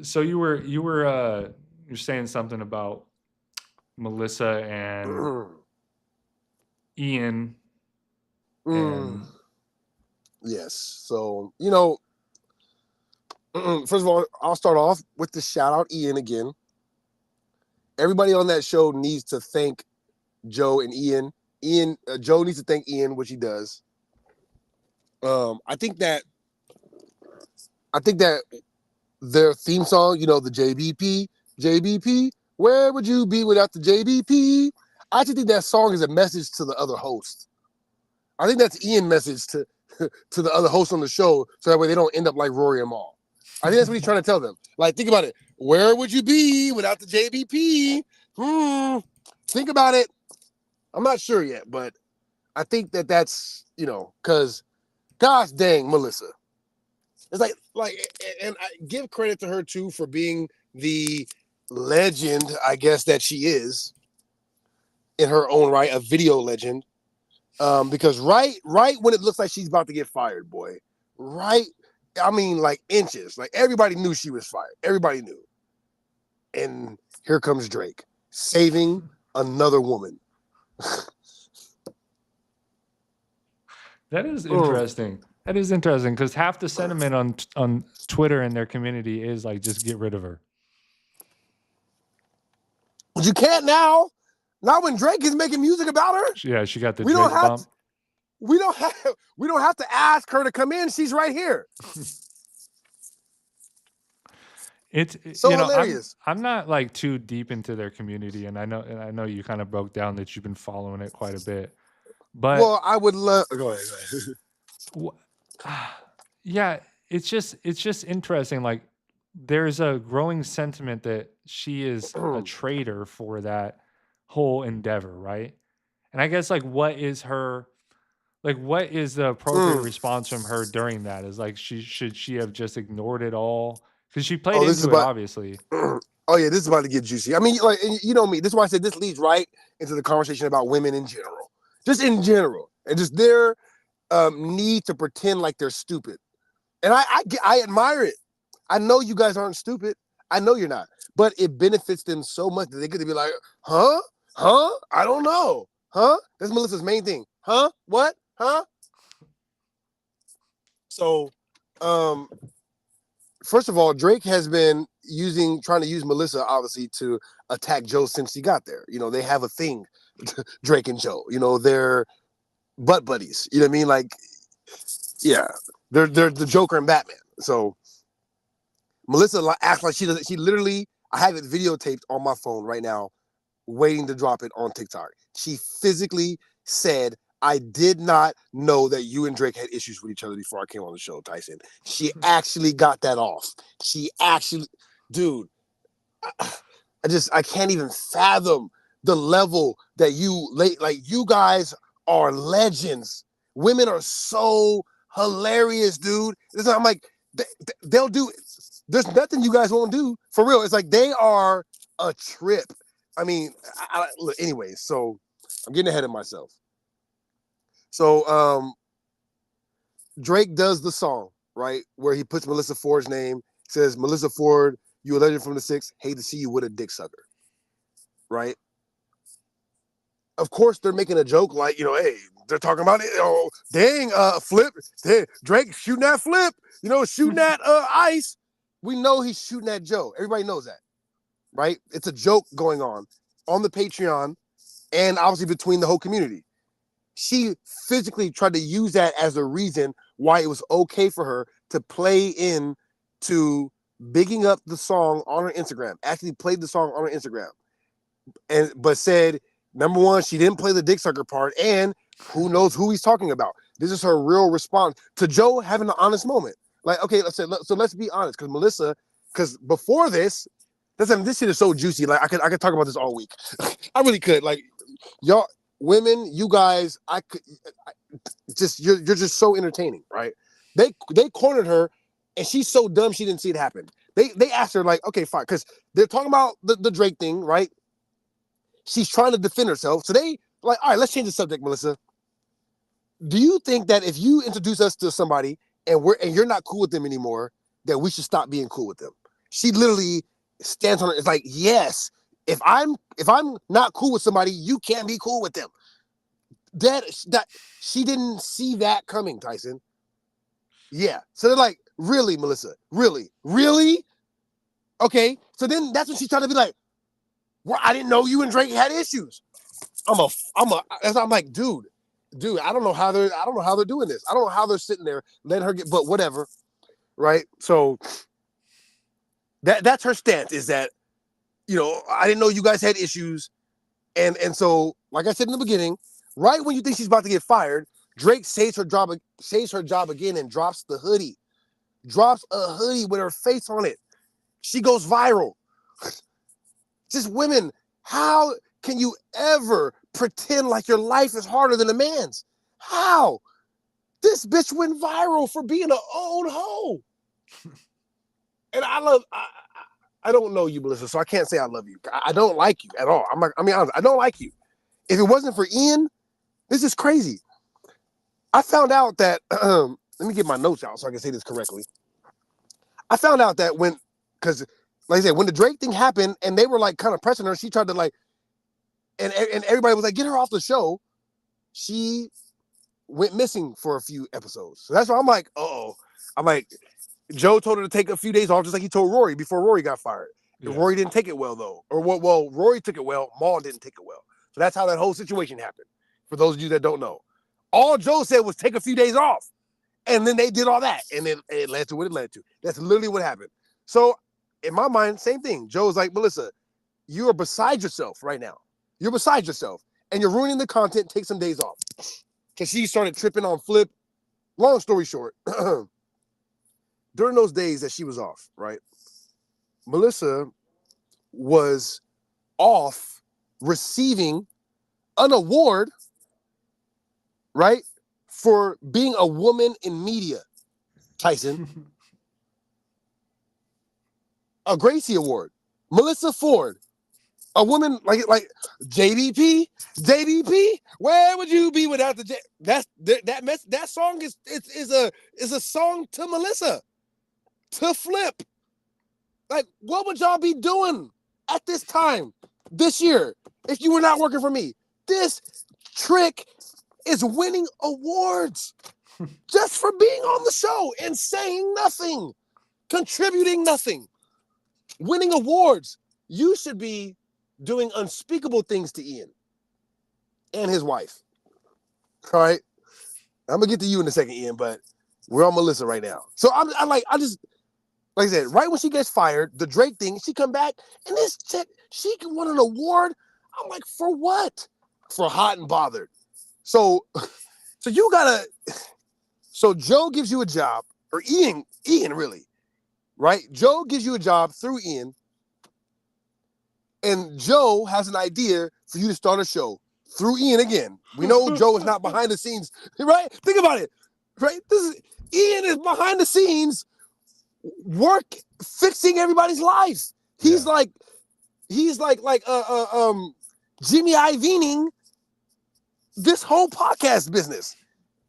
So you're saying something about Melissa and Ian. And yes. So first of all, I'll start off with the shout out Ian again. Everybody on that show needs to thank Joe and Ian. Joe needs to thank Ian, which he does. I think that their theme song, the JBP, Where would you be without the JBP? I actually think that song is a message to the other host. I think that's Ian's message to the other hosts on the show, so that way they don't end up like Rory and Mal. I think that's what he's trying to tell them. Like, think about it. Where would you be without the JBP? Think about it. I'm not sure yet, but I think that's, because gosh dang, Melissa. It's like, and I give credit to her too for being the legend, I guess, that she is in her own right, a video legend. Because right when it looks like she's about to get fired, boy, like inches, like everybody knew she was fired. Everybody knew. And here comes Drake saving another woman. That is interesting. That is interesting because half the sentiment on Twitter and their community is like, just get rid of her. But you can't now. Not when Drake is making music about her. Yeah, she got the Drake bump. We don't have to ask her to come in. She's right here. It's so hilarious. I'm not like too deep into their community, and I know you kind of broke down that you've been following it quite a bit. But well, I would love. Go ahead. Yeah, it's just interesting. Like, there's a growing sentiment that she is a traitor for that whole endeavor, right? And I guess like what is the appropriate response from her during that? Is like should she have just ignored it all? Because she played into it, obviously. Oh yeah, this is about to get juicy. I mean, like, you know me. This is why I said this leads right into the conversation about women in general, just in general, and just their need to pretend like they're stupid. And I admire it. I know you guys aren't stupid. I know you're not, but it benefits them so much that they get to be like, huh? I don't know. Huh? That's Melissa's main thing. Huh? What? Huh? So, first of all, Drake has been trying to use Melissa, obviously, to attack Joe since he got there. You know, they have a thing, Drake and Joe. You know, they're butt buddies. You know what I mean? Like, yeah, they're the Joker and Batman. So Melissa acts like she doesn't. She literally, I have it videotaped on my phone right now, waiting to drop it on TikTok. She physically said, I did not know that you and Drake had issues with each other before I came on the show, Tyson. She actually got that off. Dude, I can't even fathom the level that you guys are legends. Women are so hilarious, dude. I'm like, they'll do, there's nothing you guys won't do, for real. It's like they are a trip. I mean, look, anyways, so I'm getting ahead of myself. So Drake does the song, right, where he puts Melissa Ford's name, says, Melissa Ford, you a legend from the 6, hate to see you with a dick sucker, right? Of course, they're making a joke like, hey, they're talking about it. Oh, dang, Flip, hey, Drake shooting that Flip, shooting that Ice. We know he's shooting at Joe. Everybody knows that, right? It's a joke going on the Patreon and obviously between the whole community. She physically tried to use that as a reason why it was okay for her to play in to bigging up the song on her Instagram. Actually played the song on her Instagram. But said, number one, she didn't play the dick sucker part, and who knows who he's talking about. This is her real response to Joe having an honest moment. Like, okay, let's be honest, because Melissa, because before this shit is so juicy. Like, I could talk about this all week. I really could. Like, y'all, women, you guys, you're just so entertaining, right? They cornered her, and she's so dumb she didn't see it happen. They asked her, like, okay, fine, because they're talking about the Drake thing, right? She's trying to defend herself. So they like, all right, let's change the subject, Melissa. Do you think that if you introduce us to somebody and you're not cool with them anymore, that we should stop being cool with them? She literally stands on it. It's like, yes, if I'm not cool with somebody, you can't be cool with them. That she didn't see that coming, Tyson. Yeah. So they're like, really, Melissa? Really? Okay. So then that's when she's trying to be like, well, I didn't know you and Drake had issues. I'm like, dude, I don't know how they're doing this. I don't know how they're sitting there letting her get, but whatever. Right. So that's her stance, is that I didn't know you guys had issues. And so, like I said in the beginning, right when you think she's about to get fired, Drake saves her job again and drops the hoodie. Drops a hoodie with her face on it. She goes viral. Just women, how can you ever pretend like your life is harder than a man's? How? This bitch went viral for being an old hoe. And I don't know you, Melissa, so I can't say I love you. I don't like you at all. Honest, I don't like you. If it wasn't for Ian, this is crazy. I found out that, let me get my notes out so I can say this correctly. I found out that because like I said, when the Drake thing happened and they were like kind of pressing her, she tried to like, and everybody was like, get her off the show. She went missing for a few episodes. So that's why I'm like, I'm like, Joe told her to take a few days off, just like he told Rory before Rory got fired. Yeah. Rory didn't take it well, though. Well, Rory took it well. Maul didn't take it well. So that's how that whole situation happened, for those of you that don't know. All Joe said was take a few days off. And then they did all that. And then it led to what it led to. That's literally what happened. So in my mind, same thing. Joe's like, Melissa, you are beside yourself right now. You're beside yourself. And you're ruining the content. Take some days off. Because she started tripping on Flip. Long story short, during those days that she was off, right, Melissa was off receiving an award, right, for being a woman in media, Tyson. A Gracie Award. Melissa Ford, a woman like JDP, where would you be without the that song is a song to Melissa, to Flip. Like, what would y'all be doing at this time this year if you were not working for me? This trick is winning awards just for being on the show and saying nothing, contributing nothing, winning awards. You should be doing unspeakable things to Ian and his wife. All right? I'm going to get to you in a second, Ian, but we're on Melissa right now. So like I said, right when she gets fired, the Drake thing, she come back, and this chick, she won an award. I'm like, for what? For Hot and Bothered. So Joe gives you a job, or Ian really, right? Joe gives you a job through Ian, and Joe has an idea for you to start a show through Ian again. We know Joe is not behind the scenes, right? Think about it, right? Ian is behind the scenes, fixing everybody's life. He's like Jimmy Iovining this whole podcast business,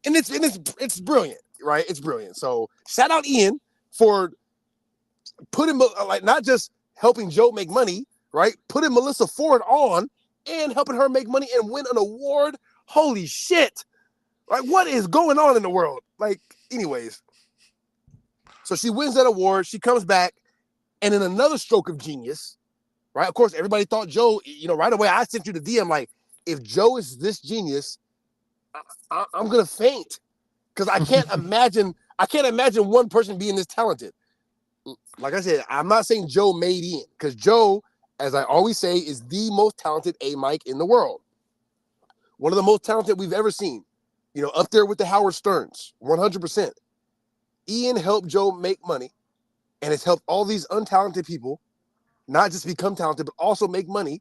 and it's brilliant, right? It's brilliant. So shout out Ian for putting not just helping Joe make money, right? Putting Melissa Ford on and helping her make money and win an award. Holy shit! Like, what is going on in the world? Like, anyways. So she wins that award. She comes back, and in another stroke of genius, right? Of course, everybody thought Joe, right away, I sent you the DM, like, if Joe is this genius, I'm going to faint. Because I can't imagine one person being this talented. Like I said, I'm not saying Joe made Ian, because Joe, as I always say, is the most talented A-Mike in the world. One of the most talented we've ever seen. Up there with the Howard Sterns, 100%. Ian helped Joe make money, and it's helped all these untalented people not just become talented, but also make money.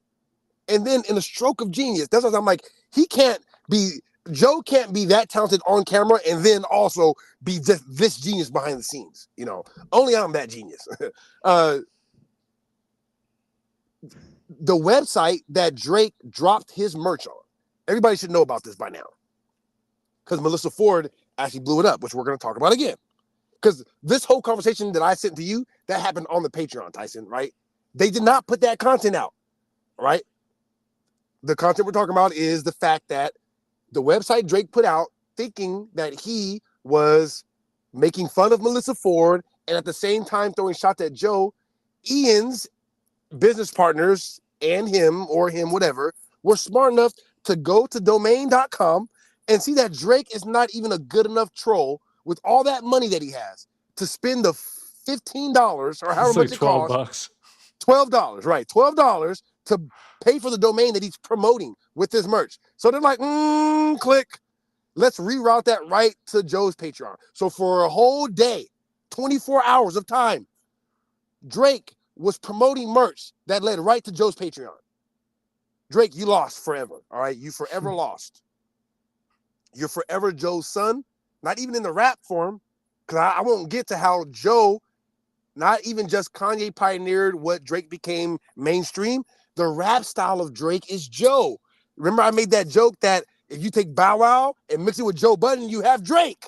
And then in a stroke of genius, that's what I'm like, Joe can't be that talented on camera and then also be just this genius behind the scenes. Only I'm that genius. The website that Drake dropped his merch on, everybody should know about this by now, because Melissa Ford actually blew it up, which we're going to talk about again. Because this whole conversation that I sent to you, that happened on the Patreon, Tyson, right? They did not put that content out, right? The content we're talking about is the fact that the website Drake put out, thinking that he was making fun of Melissa Ford and at the same time throwing shots at Joe, Ian's business partners and him, whatever, were smart enough to go to domain.com and see that Drake is not even a good enough troll with all that money that he has to spend the $15 or however much it costs. $12. $12, right? $12 to pay for the domain that he's promoting with his merch. So they're like, click. Let's reroute that right to Joe's Patreon. So for a whole day, 24 hours of time, Drake was promoting merch that led right to Joe's Patreon. Drake, you lost forever, all right? You forever lost. You're forever Joe's son, not even in the rap form, because I won't get to how Joe, not even just Kanye pioneered what Drake became mainstream. The rap style of Drake is Joe. Remember I made that joke that if you take Bow Wow and mix it with Joe Budden, you have Drake.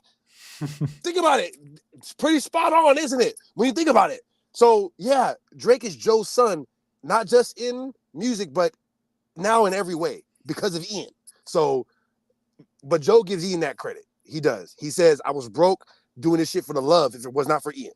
Think about it. It's pretty spot on, isn't it? When you think about it. So, yeah, Drake is Joe's son, not just in music, but now in every way because of Ian. So, but Joe gives Ian that credit. He does. He says, I was broke doing this shit for the love if it was not for Ian.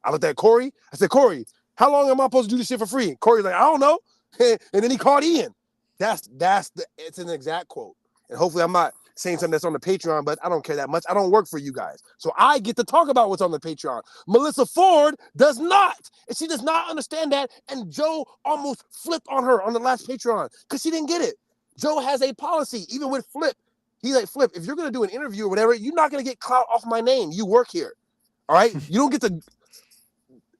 I looked at Corey. I said, Corey, how long am I supposed to do this shit for free? Corey's like, I don't know. And then he called Ian. It's an exact quote. And hopefully I'm not saying something that's on the Patreon, but I don't care that much. I don't work for you guys. So I get to talk about what's on the Patreon. Melissa Ford does not. And she does not understand that. And Joe almost flipped on her on the last Patreon because she didn't get it. Joe has a policy, even with Flip. He's like, Flip, if you're going to do an interview or whatever, you're not going to get clout off my name. You work here. All right? You don't get to...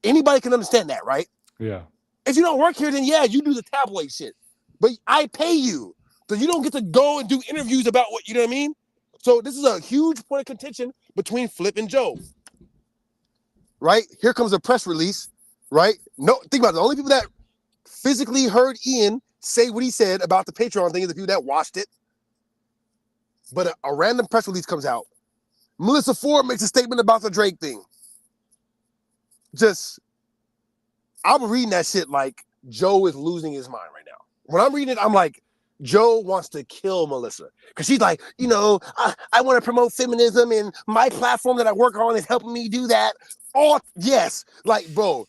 Anybody can understand that, right? Yeah. If you don't work here, then yeah, you do the tabloid shit. But I pay you. So you don't get to go and do interviews about what, you know what I mean? So this is a huge point of contention between Flip and Joe. Right? Here comes a press release, right? No, think about it. The only people that physically heard Ian say what he said about the Patreon thing is the people that watched it. But a random press release comes out. Melissa Ford makes a statement about the Drake thing. I'm reading that shit like Joe is losing his mind right now. When I'm reading it, I'm like, Joe wants to kill Melissa. Because she's like, I want to promote feminism and my platform that I work on is helping me do that. Oh, yes. Like, bro,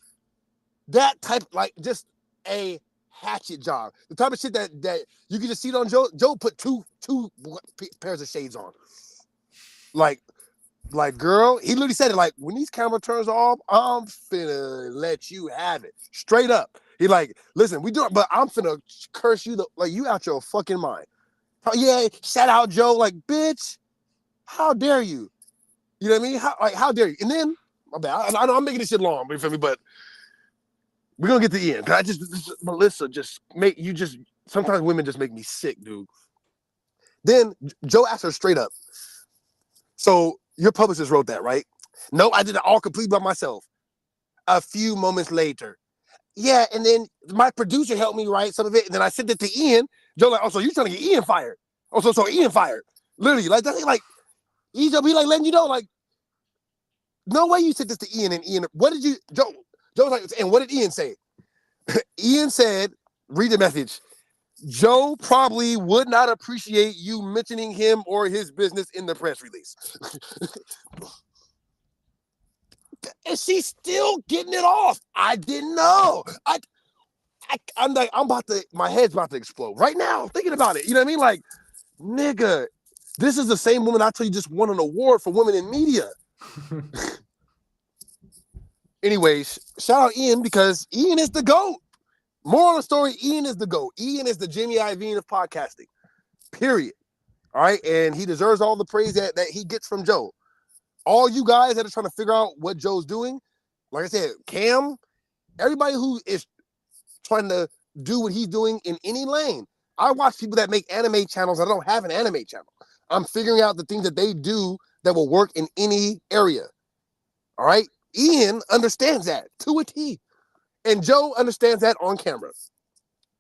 that type, like, just a hatchet job. The type of shit that you can just see it on Joe. Joe put two pairs of shades on. Like, girl, he literally said it like, when these camera turns off, I'm finna let you have it. Straight up. He like, listen, we do it, but I'm finna curse you, you out your fucking mind. Oh, yeah, shout out Joe, like, bitch, how dare you? You know what I mean? How dare you? And then, my bad, I know I'm making this shit long, you feel me? But we're gonna get to the end. Melissa, sometimes women just make me sick, dude. Then Joe asked her straight up, so your publicist wrote that, right? No, I did it all complete by myself. A few moments later. Yeah, and then my producer helped me write some of it, and then I sent it to Ian. Joe like, oh, so you're trying to get Ian fired. Oh, so Ian fired. Literally, like, that's like, he's be like letting you know, like, no way you sent this to Ian, and Ian, what did you, Joe's like, and what did Ian say? Ian said, read the message. Joe probably would not appreciate you mentioning him or his business in the press release. And she's still getting it off. I didn't know. I'm like, my head's about to explode right now thinking about it. You know what I mean? Like, nigga, this is the same woman I tell you just won an award for women in media. Anyways, shout out Ian because Ian is the GOAT. More on the story, Ian is the GOAT. Ian is the Jimmy Iovine of podcasting. Period. All right. And he deserves all the praise that he gets from Joe. All you guys that are trying to figure out what Joe's doing, like I said, Cam, everybody who is trying to do what he's doing in any lane. I watch people that make anime channels that don't have an anime channel. I'm figuring out the things that they do that will work in any area. All right. Ian understands that to a T. And Joe understands that on camera.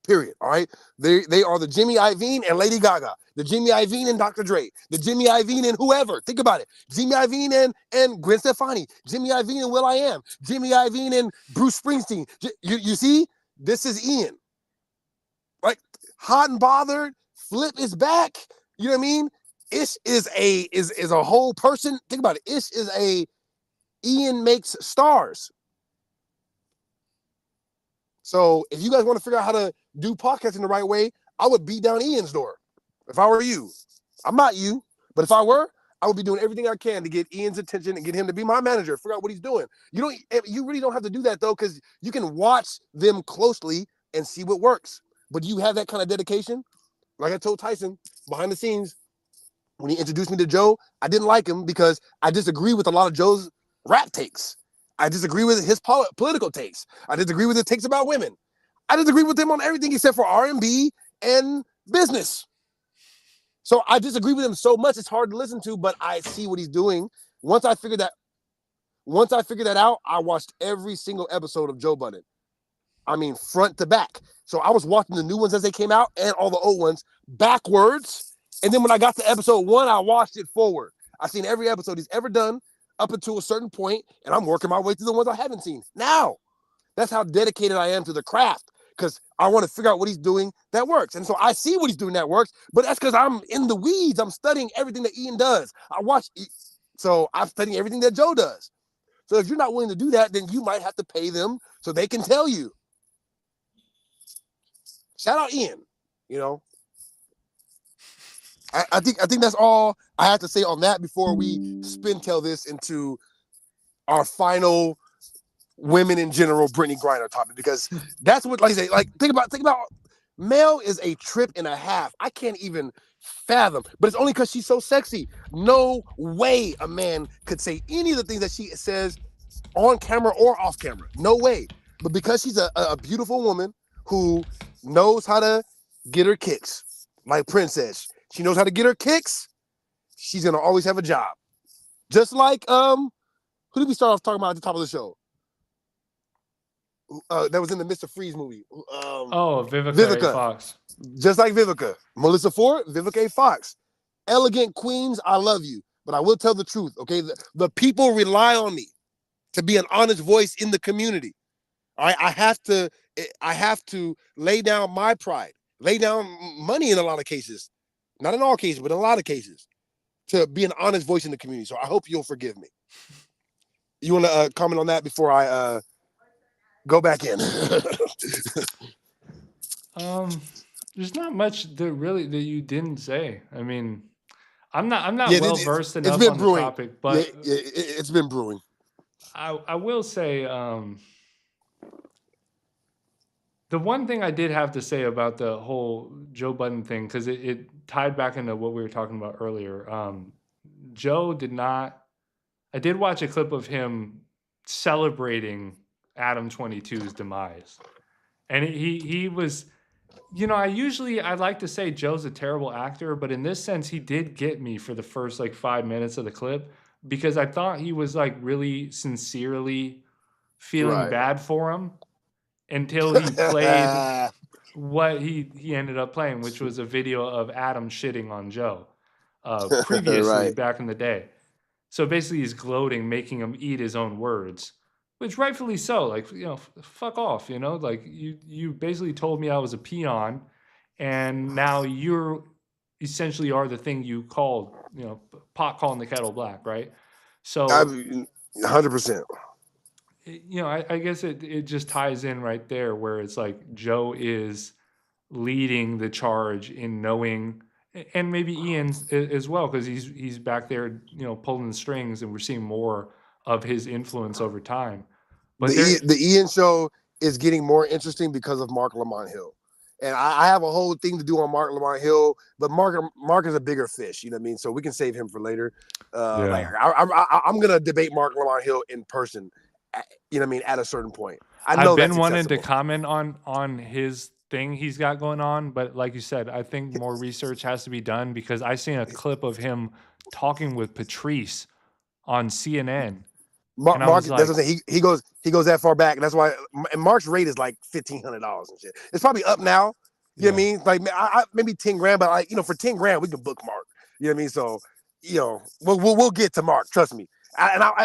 Period. All right. They are the Jimmy Iovine and Lady Gaga. The Jimmy Iovine and Dr. Dre. The Jimmy Iovine and whoever. Think about it. Jimmy Iovine and Gwen Stefani. Jimmy Iovine and will.i.am. Jimmy Iovine and Bruce Springsteen. You see? This is Ian. Like, hot and bothered. Flip is back. You know what I mean? Ish is a whole person. Think about it. Ish is a Ian makes stars. So if you guys want to figure out how to do podcasting the right way, I would beat down Ian's door if I were you. I'm not you, but if I were, I would be doing everything I can to get Ian's attention and get him to be my manager, figure out what he's doing. You really don't have to do that though, because you can watch them closely and see what works. But do you have that kind of dedication? Like I told Tyson behind the scenes, when he introduced me to Joe, I didn't like him because I disagree with a lot of Joe's rap takes. I disagree with his political takes. I disagree with his takes about women. I disagree with him on everything except for R&B and business. So I disagree with him so much it's hard to listen to, but I see what he's doing. Once I figured that out, I watched every single episode of Joe Budden. I mean, front to back. So I was watching the new ones as they came out and all the old ones backwards. And then when I got to episode 1, I watched it forward. I've seen every episode he's ever done up until a certain point, and I'm working my way through the ones I haven't seen. Now, that's how dedicated I am to the craft, because I want to figure out what he's doing that works. And so I see what he's doing that works, but that's because I'm in the weeds. I'm studying everything that Ian does. So I'm studying everything that Joe does. So if you're not willing to do that, then you might have to pay them so they can tell you. Shout out Ian, I think that's all I have to say on that before we spin-tail this into our final women in general Brittany Griner topic, because that's what, like I say, like think about Mel is a trip and a half. I can't even fathom, but it's only because she's so sexy. No way a man could say any of the things that she says on camera or off camera. No way. But because she's a beautiful woman who knows how to get her kicks, like Princess. She knows how to get her kicks. She's gonna always have a job. Just like who did we start off talking about at the top of the show? That was in the Mr. Freeze movie. Vivica A. Fox. Just like Vivica. Melissa Ford, Vivica A. Fox. Elegant queens, I love you. But I will tell the truth, okay? The people rely on me to be an honest voice in the community. I have to lay down my pride, lay down money in a lot of cases. Not in all cases, but in a lot of cases, to be an honest voice in the community. So I hope you'll forgive me. You want to comment on that before I go back in? There's not much that you didn't say. I mean, I'm not well versed enough on the topic, but it's been brewing. I will say the one thing I did have to say about the whole Joe Budden thing, because it tied back into what we were talking about earlier. Joe did not. I did watch a clip of him celebrating Adam 22's demise, and he was. I like to say Joe's a terrible actor, but in this sense, he did get me for the first 5 minutes of the clip, because I thought he was really sincerely feeling bad for him until he played what he ended up playing, which was a video of Adam shitting on Joe previously back in the day. So basically he's gloating, making him eat his own words, which rightfully so. Fuck off, you basically told me I was a peon, and now you're essentially are the thing you called, pot calling the kettle black, right? So 100%. I guess it just ties in right there, where it's like Joe is leading the charge in knowing, and maybe Ian as well, because he's back there, pulling the strings, and we're seeing more of his influence over time. But the Ian show is getting more interesting because of Mark Lamont Hill. And I have a whole thing to do on Mark Lamont Hill, but Mark is a bigger fish, you know what I mean? So we can save him for later. I'm going to debate Mark Lamont Hill in person, you know what I mean, at a certain point. I've been wanting to comment on his thing he's got going on, but like you said, I think more research has to be done, because I seen a clip of him talking with Patrice on CNN. Mark, that's what I'm saying. He goes that far back, and that's why. And Mark's rate is like $1,500 and shit. It's probably up now. You know what I mean? Like maybe $10,000, but for $10,000 we can book Mark. You know what I mean? So we'll get to Mark. Trust me. I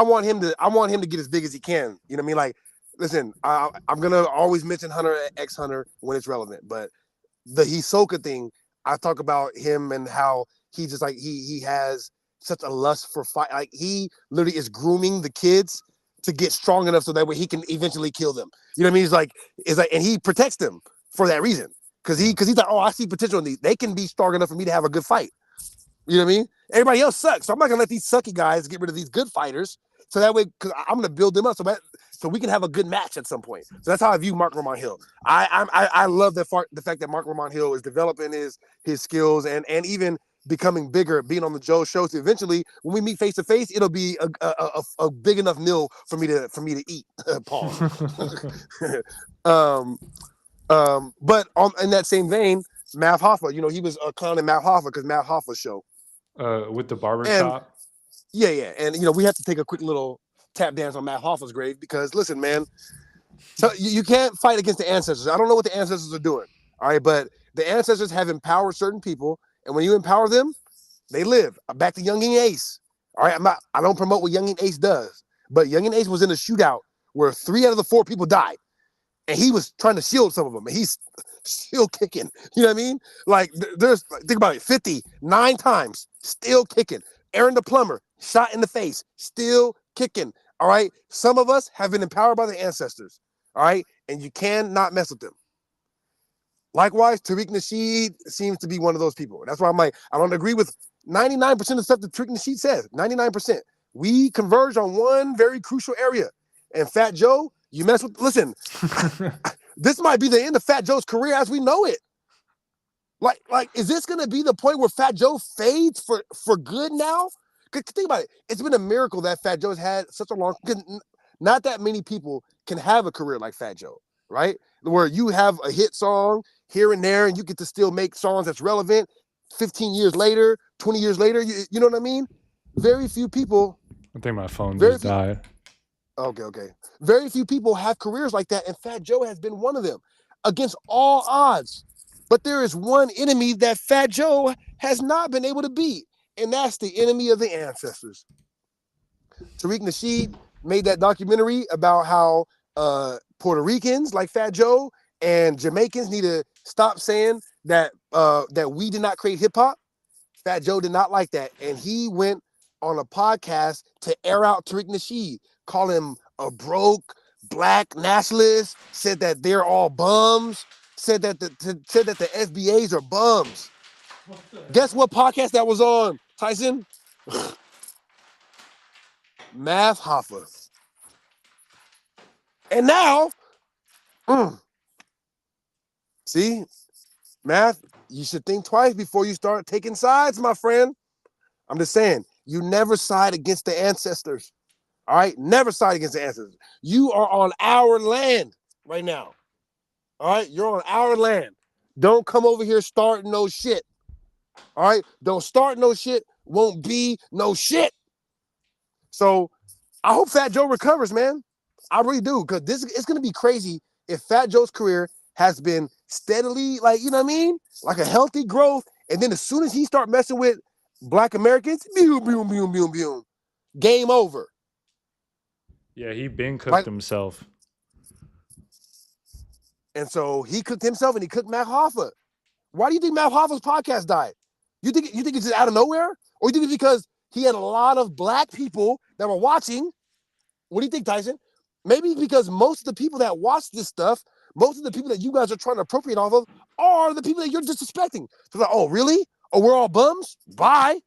want him to get as big as he can. You know what I mean? Like, listen, I'm gonna always mention Hunter X Hunter when it's relevant, but the Hisoka thing, I talk about him and how he just he has such a lust for fight. Like, he literally is grooming the kids to get strong enough so that way he can eventually kill them. You know what I mean? It's like, and he protects them for that reason. Cause he's like, oh, I see potential in these. They can be strong enough for me to have a good fight. You know what I mean? Everybody else sucks. So I'm not going to let these sucky guys get rid of these good fighters. So that way, because I'm going to build them up so we can have a good match at some point. So that's how I view Mark Ramon Hill. I love the fact that Mark Ramon Hill is developing his skills and even becoming bigger, being on the Joe show. So eventually, when we meet face to face, it'll be a big enough meal for me to eat. Pause. But in that same vein, Mav Hoffa, he was clowning Mav Hoffa because Mav Hoffa's show. With the barbershop. Yeah. And, we have to take a quick little tap dance on Matt Hoffa's grave because, listen, man, so you can't fight against the ancestors. I don't know what the ancestors are doing, all right? But the ancestors have empowered certain people, and when you empower them, they live. Back to Youngin Ace, all right? I don't promote what Youngin Ace does, but Youngin Ace was in a shootout where 3 out of the 4 people died, and he was trying to shield some of them, and he's still kicking. You know what I mean? Like, think about it, 59 times, still kicking. Aaron the plumber, shot in the face, still kicking. All right. Some of us have been empowered by the ancestors. All right. And you cannot mess with them. Likewise, Tariq Nasheed seems to be one of those people. That's why I'm like, I don't agree with 99% of the stuff that Tariq Nasheed says. 99%. We converge on one very crucial area. And Fat Joe, you mess with, listen, this might be the end of Fat Joe's career as we know it. Like, is this going to be the point where Fat Joe fades for good now? Think about it. It's been a miracle that Fat Joe's had such a long. Not that many people can have a career like Fat Joe, right? Where you have a hit song here and there, and you get to still make songs that's relevant. 15 years later, 20 years later, you know what I mean? Very few people. I think my phone just died. Okay. Very few people have careers like that, and Fat Joe has been one of them, against all odds. But there is one enemy that Fat Joe has not been able to beat, and that's the enemy of the ancestors. Tariq Nasheed made that documentary about how Puerto Ricans like Fat Joe and Jamaicans need to stop saying that we did not create hip hop. Fat Joe did not like that, and he went on a podcast to air out Tariq Nasheed, call him a broke black nationalist, said that they're all bums. Said that the SBAs are bums. Guess what podcast that was on, Tyson? Mav Hoffa. And now, see, Mav, you should think twice before you start taking sides, my friend. I'm just saying, you never side against the ancestors. All right? Never side against the ancestors. You are on our land right now. All right? You're on our land. Don't come over here starting no shit. All right? Don't start no shit. Won't be no shit. So I hope Fat Joe recovers, man. I really do, because it's going to be crazy if Fat Joe's career has been steadily, like, you know what I mean? Like a healthy growth. And then as soon as he start messing with Black Americans, boom, boom, boom, boom, boom. Game over. Yeah, he been cooked himself. And so he cooked himself and he cooked Matt Hoffa. Why do you think Matt Hoffa's podcast died? You think it's just out of nowhere? Or you think it's because he had a lot of black people that were watching? What do you think, Tyson? Maybe because most of the people that watch this stuff, most of the people that you guys are trying to appropriate off of are the people that you're disrespecting. So like, oh, really? Oh, we're all bums? Bye.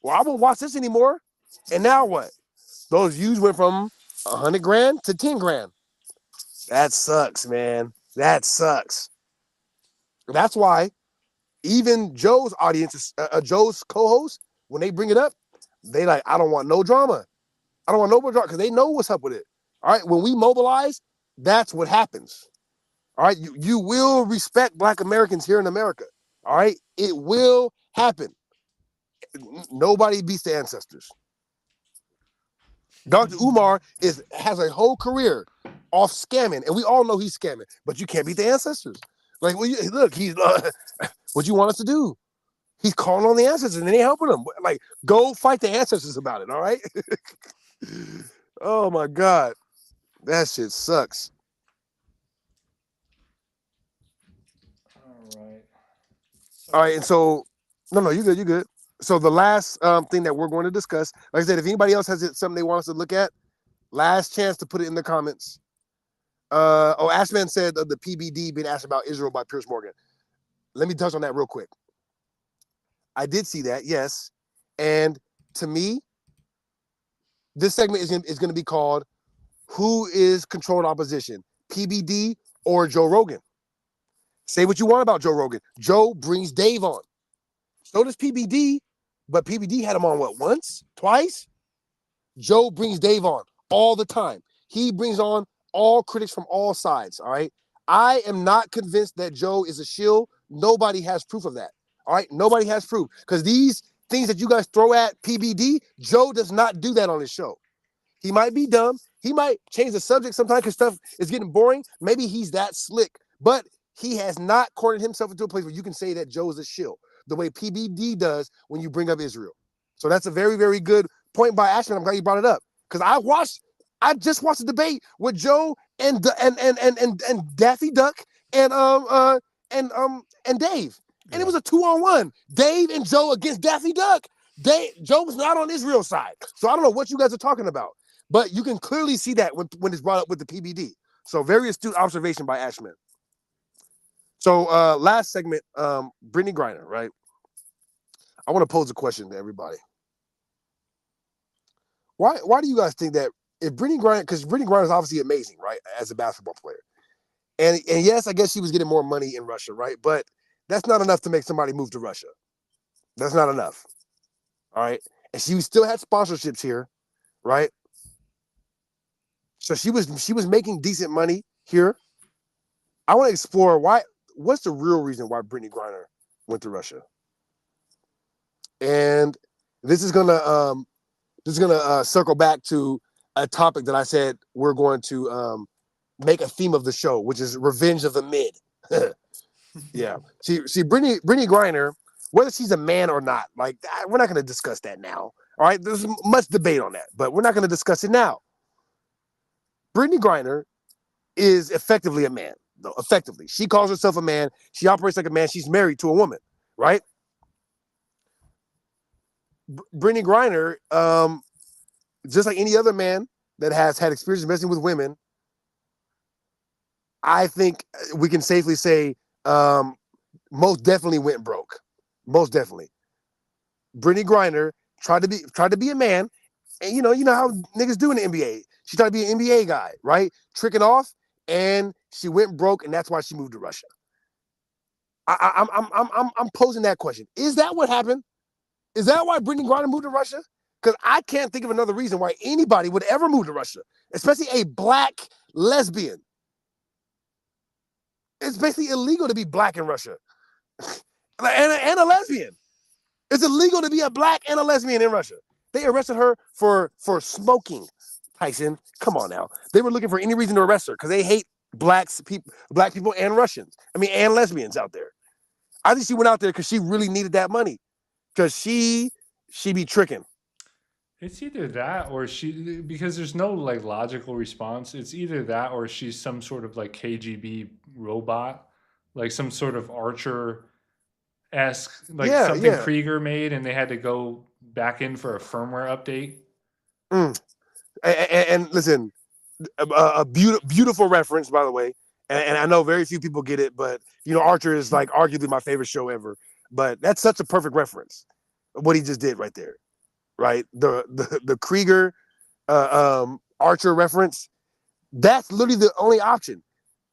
Well, I won't watch this anymore. And now what? Those views went from 100 grand to 10 grand. That sucks, man. That sucks. That's why even Joe's audience, Joe's co-host, when they bring it up, they like, I don't want no drama. I don't want no more drama, because they know what's up with it. All right, when we mobilize, that's what happens. All right, you will respect Black Americans here in America. All right, it will happen. Nobody beats the ancestors. Dr. Umar has a whole career off scamming, and we all know he's scamming, but you can't beat the ancestors. Like, well, look, he's what you want us to do? He's calling on the ancestors, and they ain't helping them. Like, go fight the ancestors about it, all right? Oh, my God. That shit sucks. All right, and so, no, you're good. So the last thing that we're going to discuss, like I said, if anybody else has something they want us to look at, last chance to put it in the comments. Ashman said the PBD being asked about Israel by Piers Morgan. Let me touch on that real quick. I did see that, yes. And to me, this segment is going to be called Who is Controlled Opposition? PBD or Joe Rogan? Say what you want about Joe Rogan. Joe brings Dave on. So does PBD, but PBD had him on what, once? Twice? Joe brings Dave on all the time. He brings on all critics from all sides, all right? I am not convinced that Joe is a shill. Nobody has proof of that, all right? Nobody has proof because these things that you guys throw at PBD, Joe does not do that on his show. He might be dumb. He might change the subject sometimes because stuff is getting boring. Maybe he's that slick, but he has not cornered himself into a place where you can say that Joe is a shill the way PBD does when you bring up Israel. So that's a very, very good point by Ashman. I'm glad you brought it up because I just watched a debate with Joe and Daffy Duck and Dave, and it was a 2-on-1. Dave and Joe against Daffy Duck. Joe was not on Israel's side, so I don't know what you guys are talking about, but you can clearly see that when it's brought up with the PBD. So very astute observation by Ashman. So last segment, Brittany Griner, right? I want to pose a question to everybody. Why do you guys think that if Brittany Griner, because Brittany Griner is obviously amazing, right, as a basketball player, and yes, I guess she was getting more money in Russia, right, but that's not enough to make somebody move to Russia. That's not enough. All right, and she still had sponsorships here, right? So she was making decent money here. I want to explore what's the real reason why Brittany Griner went to Russia, and this is gonna circle back to a topic that I said we're going to make a theme of the show, which is revenge of the mid. Yeah. See, Brittany Griner, whether she's a man or not, like we're not going to discuss that now. All right, there's much debate on that, but we're not going to discuss it now. Brittany Griner is effectively a man, though. Effectively, she calls herself a man. She operates like a man. She's married to a woman, right? Brittany Griner, just like any other man that has had experience investing with women, I think we can safely say most definitely went broke. Most definitely. Brittany Griner tried to be a man, and you know how niggas do in the NBA. She tried to be an NBA guy, right? Tricking off, and she went broke, and that's why she moved to Russia. I'm posing that question. Is that what happened? Is that why Brittany Griner moved to Russia? Because I can't think of another reason why anybody would ever move to Russia, especially a black lesbian. It's basically illegal to be black in Russia. and a lesbian. It's illegal to be a black and a lesbian in Russia. They arrested her for smoking. Tyson, come on now. They were looking for any reason to arrest her because they hate black people and Russians. I mean, and lesbians out there. I think she went out there because she really needed that money. Because she be tricking. It's either that or because there's no like logical response. It's either that or she's some sort of like KGB robot, like some sort of Archer-esque, like something Krieger made, and they had to go back in for a firmware update. And listen, a beautiful reference, by the way. And I know very few people get it, but Archer is like arguably my favorite show ever. But that's such a perfect reference. What he just did right there. Right, the Krieger Archer reference, that's literally the only option.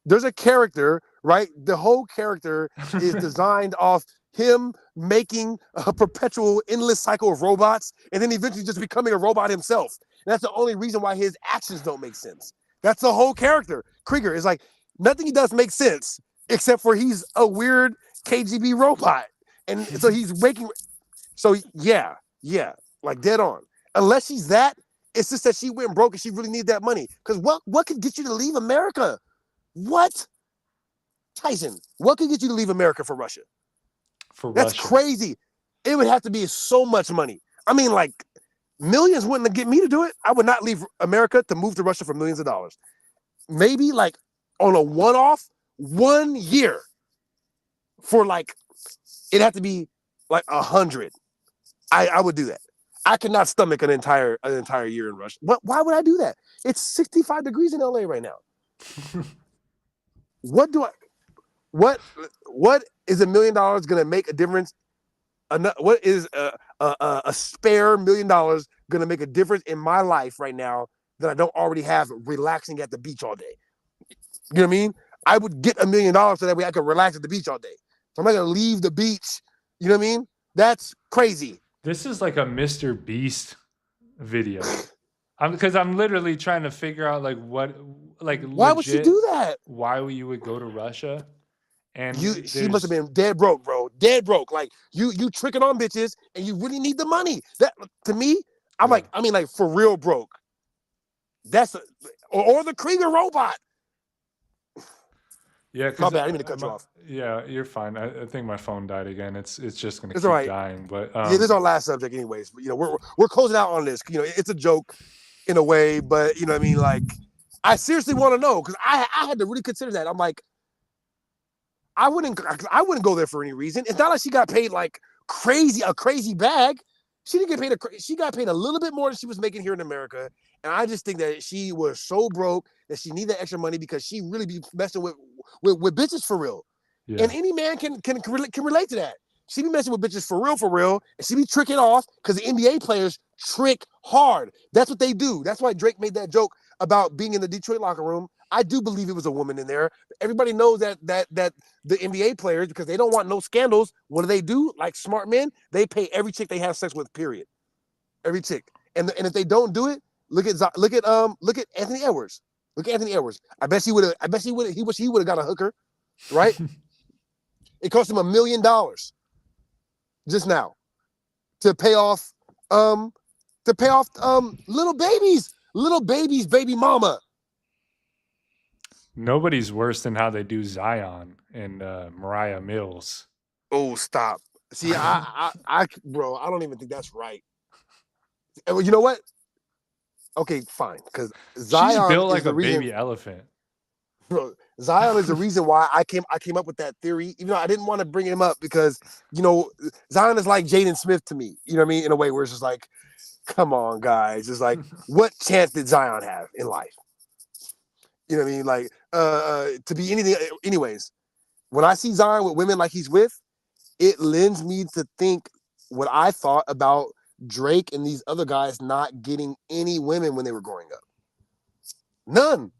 There's a character, right? The whole character is designed off him making a perpetual endless cycle of robots and then eventually just becoming a robot himself. And that's the only reason why his actions don't make sense. That's the whole character. Krieger is like, nothing he does makes sense except for he's a weird KGB robot. And so he's making, so yeah. Like dead on. Unless she's that, it's just that she went broke and she really needed that money. Because what could get you to leave America? What? Tyson, what could get you to leave America for Russia? That's crazy. It would have to be so much money. I mean, like, millions wouldn't get me to do it. I would not leave America to move to Russia for millions of dollars. Maybe like on a one-off, 1 year for like, it'd have to be like 100. I would do that. I could not stomach an entire year in Russia. Why would I do that? It's 65 degrees in LA right now. What is $1 million going to make a difference what is a spare $1 million going to make a difference in my life right now that I don't already have relaxing at the beach all day? You know what I mean? I would get $1 million so that way I could relax at the beach all day. So I'm not going to leave the beach. You know what I mean? That's crazy. This is like a Mr. Beast video. Because I'm literally trying to figure out like what, like why legit, would she do that? Why you would go to Russia? And she must have been dead broke, bro. Dead broke. Like you tricking on bitches, and you really need the money. That to me, I'm like, I mean, like for real broke. That's or the Krieger robot. Yeah, my bad. I didn't mean to cut you off. Yeah, you're fine. I think my phone died again. It's just gonna keep dying. But yeah, this is our last subject, anyways. But, you know, we're closing out on this. You know, it's a joke in a way, but you know what I mean. Like, I seriously want to know because I had to really consider that. I'm like, I wouldn't go there for any reason. It's not like she got paid like a crazy bag. She didn't get paid she got paid a little bit more than she was making here in America. And I just think that she was so broke that she needed that extra money because she really be messing with bitches for real. Yeah. And any man can relate to that. She be messing with bitches for real, and she be tricking off because the NBA players trick hard. That's what they do. That's why Drake made that joke about being in the Detroit locker room. I do believe it was a woman in there. Everybody knows that the NBA players, because they don't want no scandals, what do? Like smart men, they pay every chick they have sex with, period. Every chick. And if they don't do it, look at Anthony Edwards. Look at Anthony Edwards. I bet he would have got a hooker, right? It cost him $1 million just now to pay off little baby's baby mama. Nobody's worse than how they do Zion and Mariah Mills. Oh, stop. See, bro, I don't even think that's right. You know what? Okay, fine. Because Zion she's built like is the a reason, baby elephant. Bro, Zion is the reason why I came up with that theory. Even though I didn't want to bring him up because, you know, Zion is like Jaden Smith to me. You know what I mean? In a way where it's just like, come on, guys. It's like, what chance did Zion have in life? You know what I mean? Like, to be anything. Anyways, when I see Zion with women like he's with, it lends me to think what I thought about Drake and these other guys not getting any women when they were growing up. None.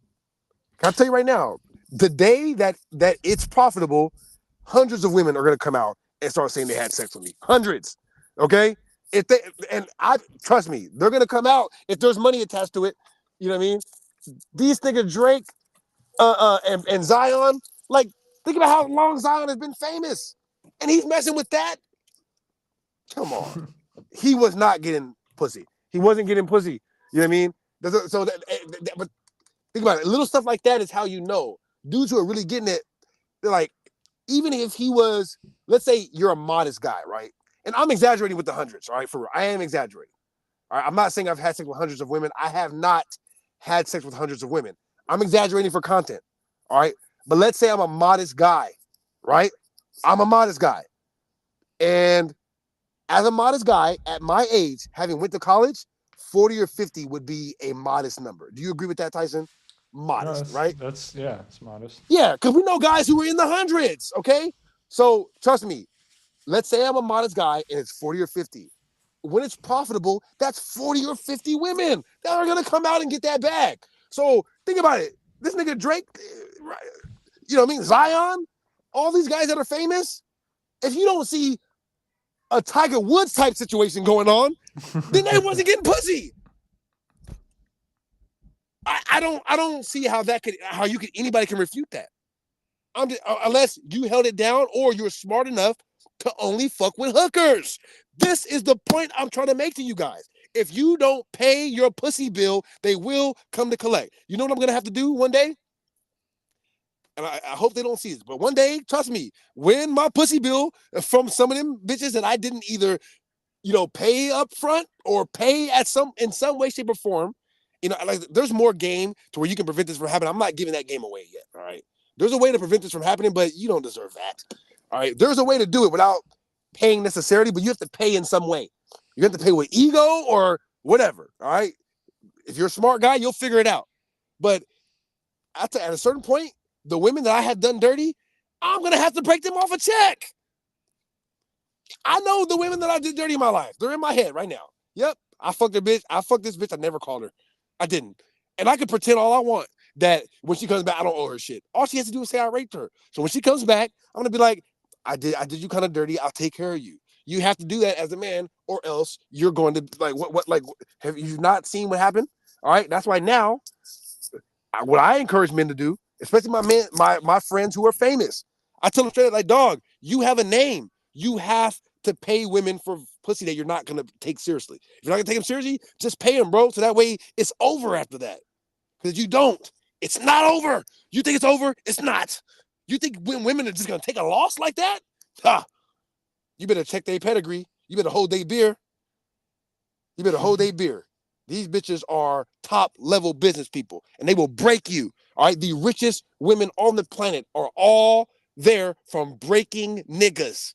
Can I tell you right now, the day that it's profitable, hundreds of women are going to come out and start saying they had sex with me. Hundreds. Okay? Trust me, they're going to come out if there's money attached to it. You know what I mean? These niggas Drake and Zion, like, think about how long Zion has been famous. And he's messing with that. Come on. He was not getting pussy. He wasn't getting pussy. You know what I mean? But think about it. Little stuff like that is how you know. Dudes who are really getting it, they're like, even if he was, let's say you're a modest guy, right? And I'm exaggerating with the hundreds, all right? For real. I am exaggerating. All right? I'm not saying I've had sex with hundreds of women. I have not had sex with hundreds of women. I'm exaggerating for content, all right? But let's say I'm a modest guy, right? I'm a modest guy. And as a modest guy, at my age, having went to college, 40 or 50 would be a modest number. Do you agree with that, Tyson? Modest, right? It's modest. Yeah, because we know guys who are in the hundreds, okay? So trust me, let's say I'm a modest guy and it's 40 or 50. When it's profitable, that's 40 or 50 women that are going to come out and get that bag. So think about it. This nigga Drake, you know what I mean? Zion, all these guys that are famous, if you don't see a Tiger Woods type situation going on, then they wasn't getting pussy. I don't see how anybody can refute that. Unless you held it down or you're smart enough to only fuck with hookers. This is the point I'm trying to make to you guys. If you don't pay your pussy bill, they will come to collect. You know what I'm going to have to do one day? And I hope they don't see this, but one day, trust me, when my pussy bill from some of them bitches that I didn't either, you know, pay up front or pay in some way, shape, or form, you know, like there's more game to where you can prevent this from happening. I'm not giving that game away yet. All right. There's a way to prevent this from happening, but you don't deserve that. All right. There's a way to do it without paying necessarily, but you have to pay in some way. You have to pay with ego or whatever. All right. If you're a smart guy, you'll figure it out. But at a certain point, the women that I had done dirty, I'm going to have to break them off a check. I know the women that I did dirty in my life. They're in my head right now. Yep. I fucked a bitch. I fucked this bitch. I never called her. I didn't. And I can pretend all I want that when she comes back, I don't owe her shit. All she has to do is say I raped her. So when she comes back, I'm gonna be like, I did you kind of dirty. I'll take care of you. You have to do that as a man, or else you're going to have you not seen what happened? All right. That's why now, what I encourage men to do, especially my friends who are famous, I tell them straight like, dog, you have a name. You have to pay women for pussy that you're not gonna take seriously. If you're not gonna take them seriously, just pay them, bro. So that way it's over after that. Because you don't. It's not over. You think it's over? It's not. You think when women are just gonna take a loss like that? Ha! You better check their pedigree. You better hold their beer. You better hold their beer. These bitches are top level business people, and they will break you. All right, the richest women on the planet are all there from breaking niggas.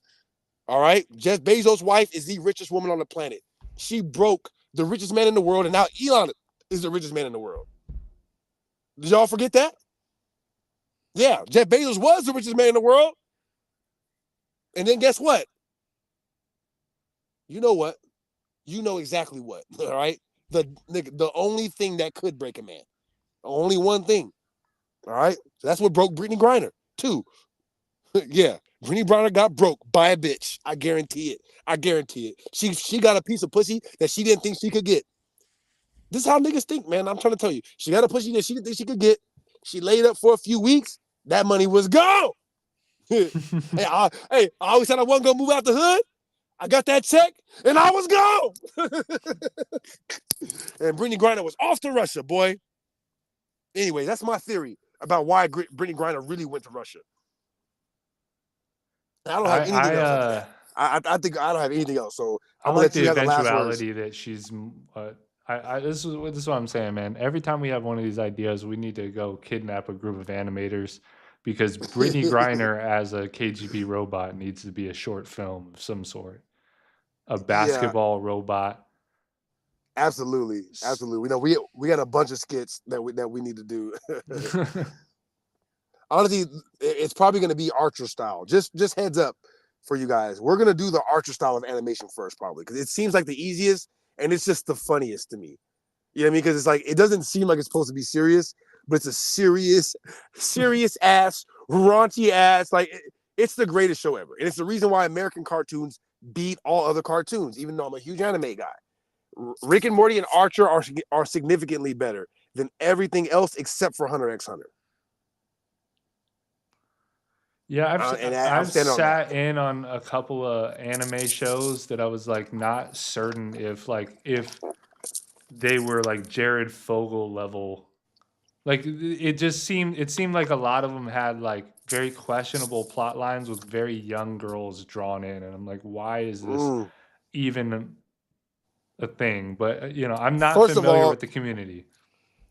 All right, Jeff Bezos' wife is the richest woman on the planet. She broke the richest man in the world, and now Elon is the richest man in the world. Did y'all forget that? Yeah, Jeff Bezos was the richest man in the world. And then guess what? You know what? You know exactly what, all right? The only thing that could break a man. Only one thing. All right? So that's what broke Brittany Griner, too. Yeah. Brittany Griner got broke by a bitch. I guarantee it. I guarantee it. She got a piece of pussy that she didn't think she could get. This is how niggas think, man. I'm trying to tell you. She got a pussy that she didn't think she could get. She laid up for a few weeks. That money was gone. Hey, I always said I wasn't going to move out the hood. I got that check, and I was gone. And Brittany Griner was off to Russia, boy. Anyway, that's my theory about why Brittany Griner really went to Russia. I don't have anything else. I think I don't have anything else. So I'm gonna let you have the last words. That she's. This is what I'm saying, man. Every time we have one of these ideas, we need to go kidnap a group of animators because Brittany Griner as a KGB robot needs to be a short film of some sort. A basketball robot. Absolutely. We know we got a bunch of skits that we need to do. Honestly, it's probably going to be Archer style. Just heads up for you guys. We're going to do the Archer style of animation first, probably, because it seems like the easiest and it's just the funniest to me. You know what I mean? Because it's like it doesn't seem like it's supposed to be serious, but it's a serious ass, raunchy ass. Like it's the greatest show ever, and it's the reason why American cartoons beat all other cartoons. Even though I'm a huge anime guy, Rick and Morty and Archer are significantly better than everything else except for Hunter x Hunter. Yeah, I've sat in on a couple of anime shows that I was like not certain if they were like Jared Fogle level. Like it seemed like a lot of them had like very questionable plot lines with very young girls drawn in, and I'm like, why is this even a thing? But I'm not familiar with the community.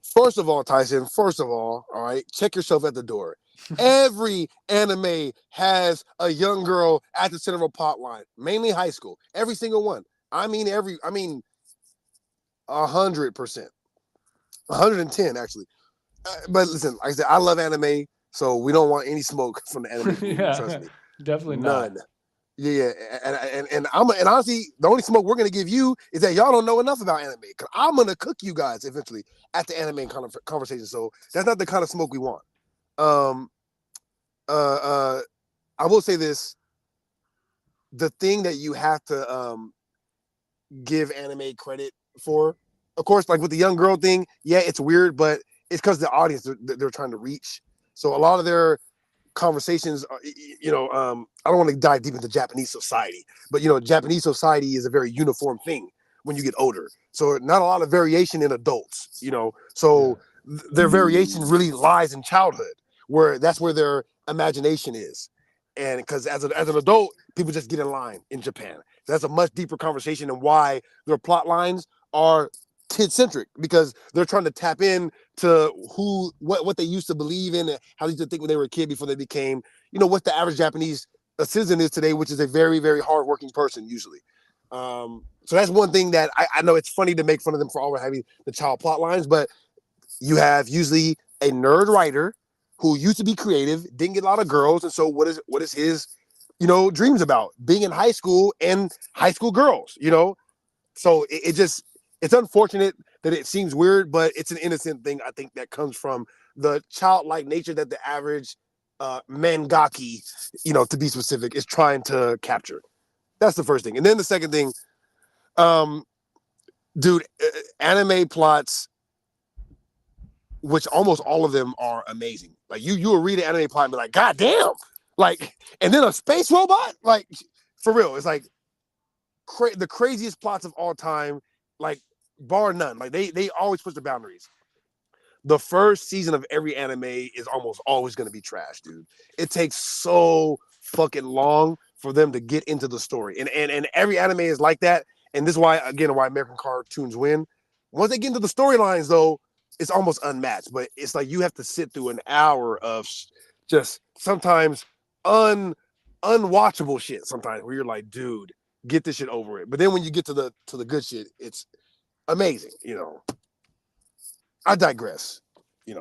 First of all, Tyson, all right, check yourself at the door. Every anime has a young girl at the center of a plot line, mainly high school. Every single one. I mean 100%. 110, actually. But listen, like I said, I love anime, so we don't want any smoke from the anime community, trust me. Definitely none. Not. Yeah, and honestly, the only smoke we're gonna give you is that y'all don't know enough about anime. Cause I'm gonna cook you guys eventually at the anime conversation. So that's not the kind of smoke we want. I will say this: the thing that you have to give anime credit for, of course, like with the young girl thing, yeah, it's weird, but it's because the audience they're trying to reach. So a lot of their conversations, I don't want to dive deep into Japanese society, but Japanese society is a very uniform thing when you get older. So not a lot of variation in adults, so their variation really lies in childhood, where that's where their imagination is. And because as an adult, people just get in line in Japan. So that's a much deeper conversation and why their plot lines are kid-centric, because they're trying to tap in to what they used to believe in and how they used to think when they were a kid before they became, what the average Japanese citizen is today, which is a very, very hardworking person usually. So that's one thing that I know it's funny to make fun of them for always having the child plot lines, but you have usually a nerd writer who used to be creative, didn't get a lot of girls, and so what is his dreams about being in high school and high school girls, So it's unfortunate that it seems weird, but it's an innocent thing, I think, that comes from the childlike nature that the average mangaki, to be specific, is trying to capture. That's the first thing. And then the second thing, dude, anime plots, which almost all of them are amazing. Like you will read an anime plot and be like, God damn! Like, and then a space robot? Like, for real, it's like the craziest plots of all time, like bar none. Like they always push the boundaries. The first season of every anime is almost always going to be trash, dude. It takes so fucking long for them to get into the story. And every anime is like that. And this is why American cartoons win. Once they get into the storylines, though, it's almost unmatched. But it's like you have to sit through an hour of just sometimes unwatchable shit sometimes where you're like, dude, get this shit over it. But then when you get to the good shit, it's amazing, I digress.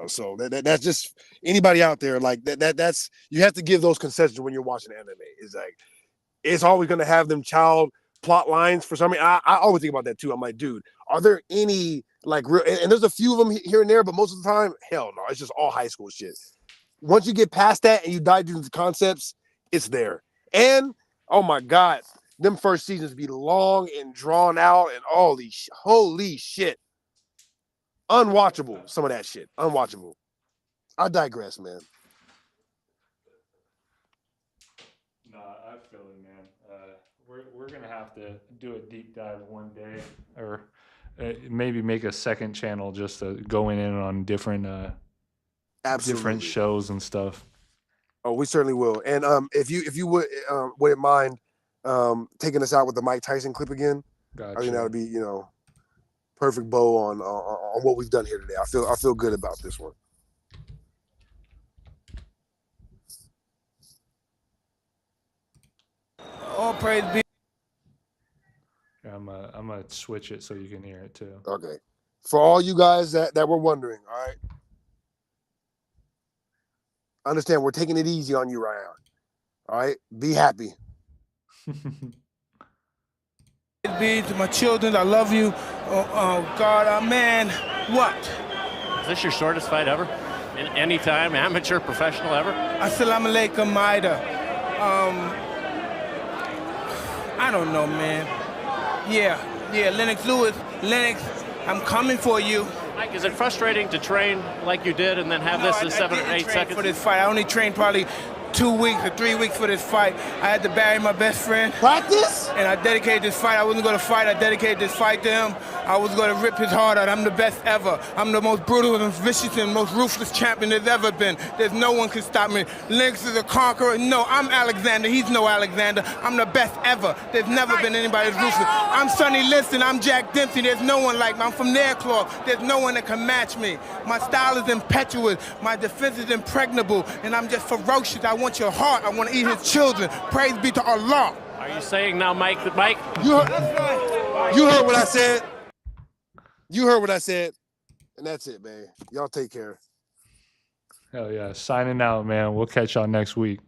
So that's just anybody out there like that's you have to give those concessions when you're watching anime. It's like it's always going to have them child plot lines for some reason. I always think about that too. I'm like, dude, are there any like real? And there's a few of them here and there, but most of the time, hell no, it's just all high school shit. Once you get past that and you dive into the concepts, it's there. And oh my god, them first seasons be long and drawn out and holy shit. Unwatchable, some of that shit. Unwatchable. I digress, man. Nah, I feel it, man. We're gonna have to do a deep dive one day, or maybe make a second channel just to going in on different different shows and stuff. Oh, we certainly will. And if you wouldn't mind taking us out with the Mike Tyson clip again, gotcha. I think that would be perfect bow on what we've done here today. I feel good about this one. All praise be. I'm gonna switch it so you can hear it too. Okay. For all you guys that were wondering, all right. Understand we're taking it easy on you right now. All right? Be happy. Be to my children, I love you. Oh God, man, what? Is this your shortest fight ever? In any time, amateur, professional ever? Assalamu alaikum, Maida. I don't know, man. Yeah, Lennox Lewis. Lennox, I'm coming for you. Mike, is it frustrating to train like you did and then have this in 7 or 8 seconds? For this fight, I only trained probably 2 weeks or 3 weeks for this fight. I had to bury my best friend. Practice? And I dedicated this fight. I wasn't going to fight. I dedicated this fight to him. I was going to rip his heart out. I'm the best ever. I'm the most brutal and vicious and most ruthless champion there's ever been. There's no one can stop me. Lennox is a conqueror. No, I'm Alexander. He's no Alexander. I'm the best ever. There's never been anybody as ruthless. I'm Sonny Liston. I'm Jack Dempsey. There's no one like me. I'm from Nairclaw. There's no one that can match me. My style is impetuous. My defense is impregnable. And I'm just ferocious. I want your heart. I want to eat his children. Praise be to Allah. Are you saying now, Mike, that Mike? You heard what I said. You heard what I said. And that's it, man. Y'all take care. Hell yeah. Signing out, man. We'll catch y'all next week.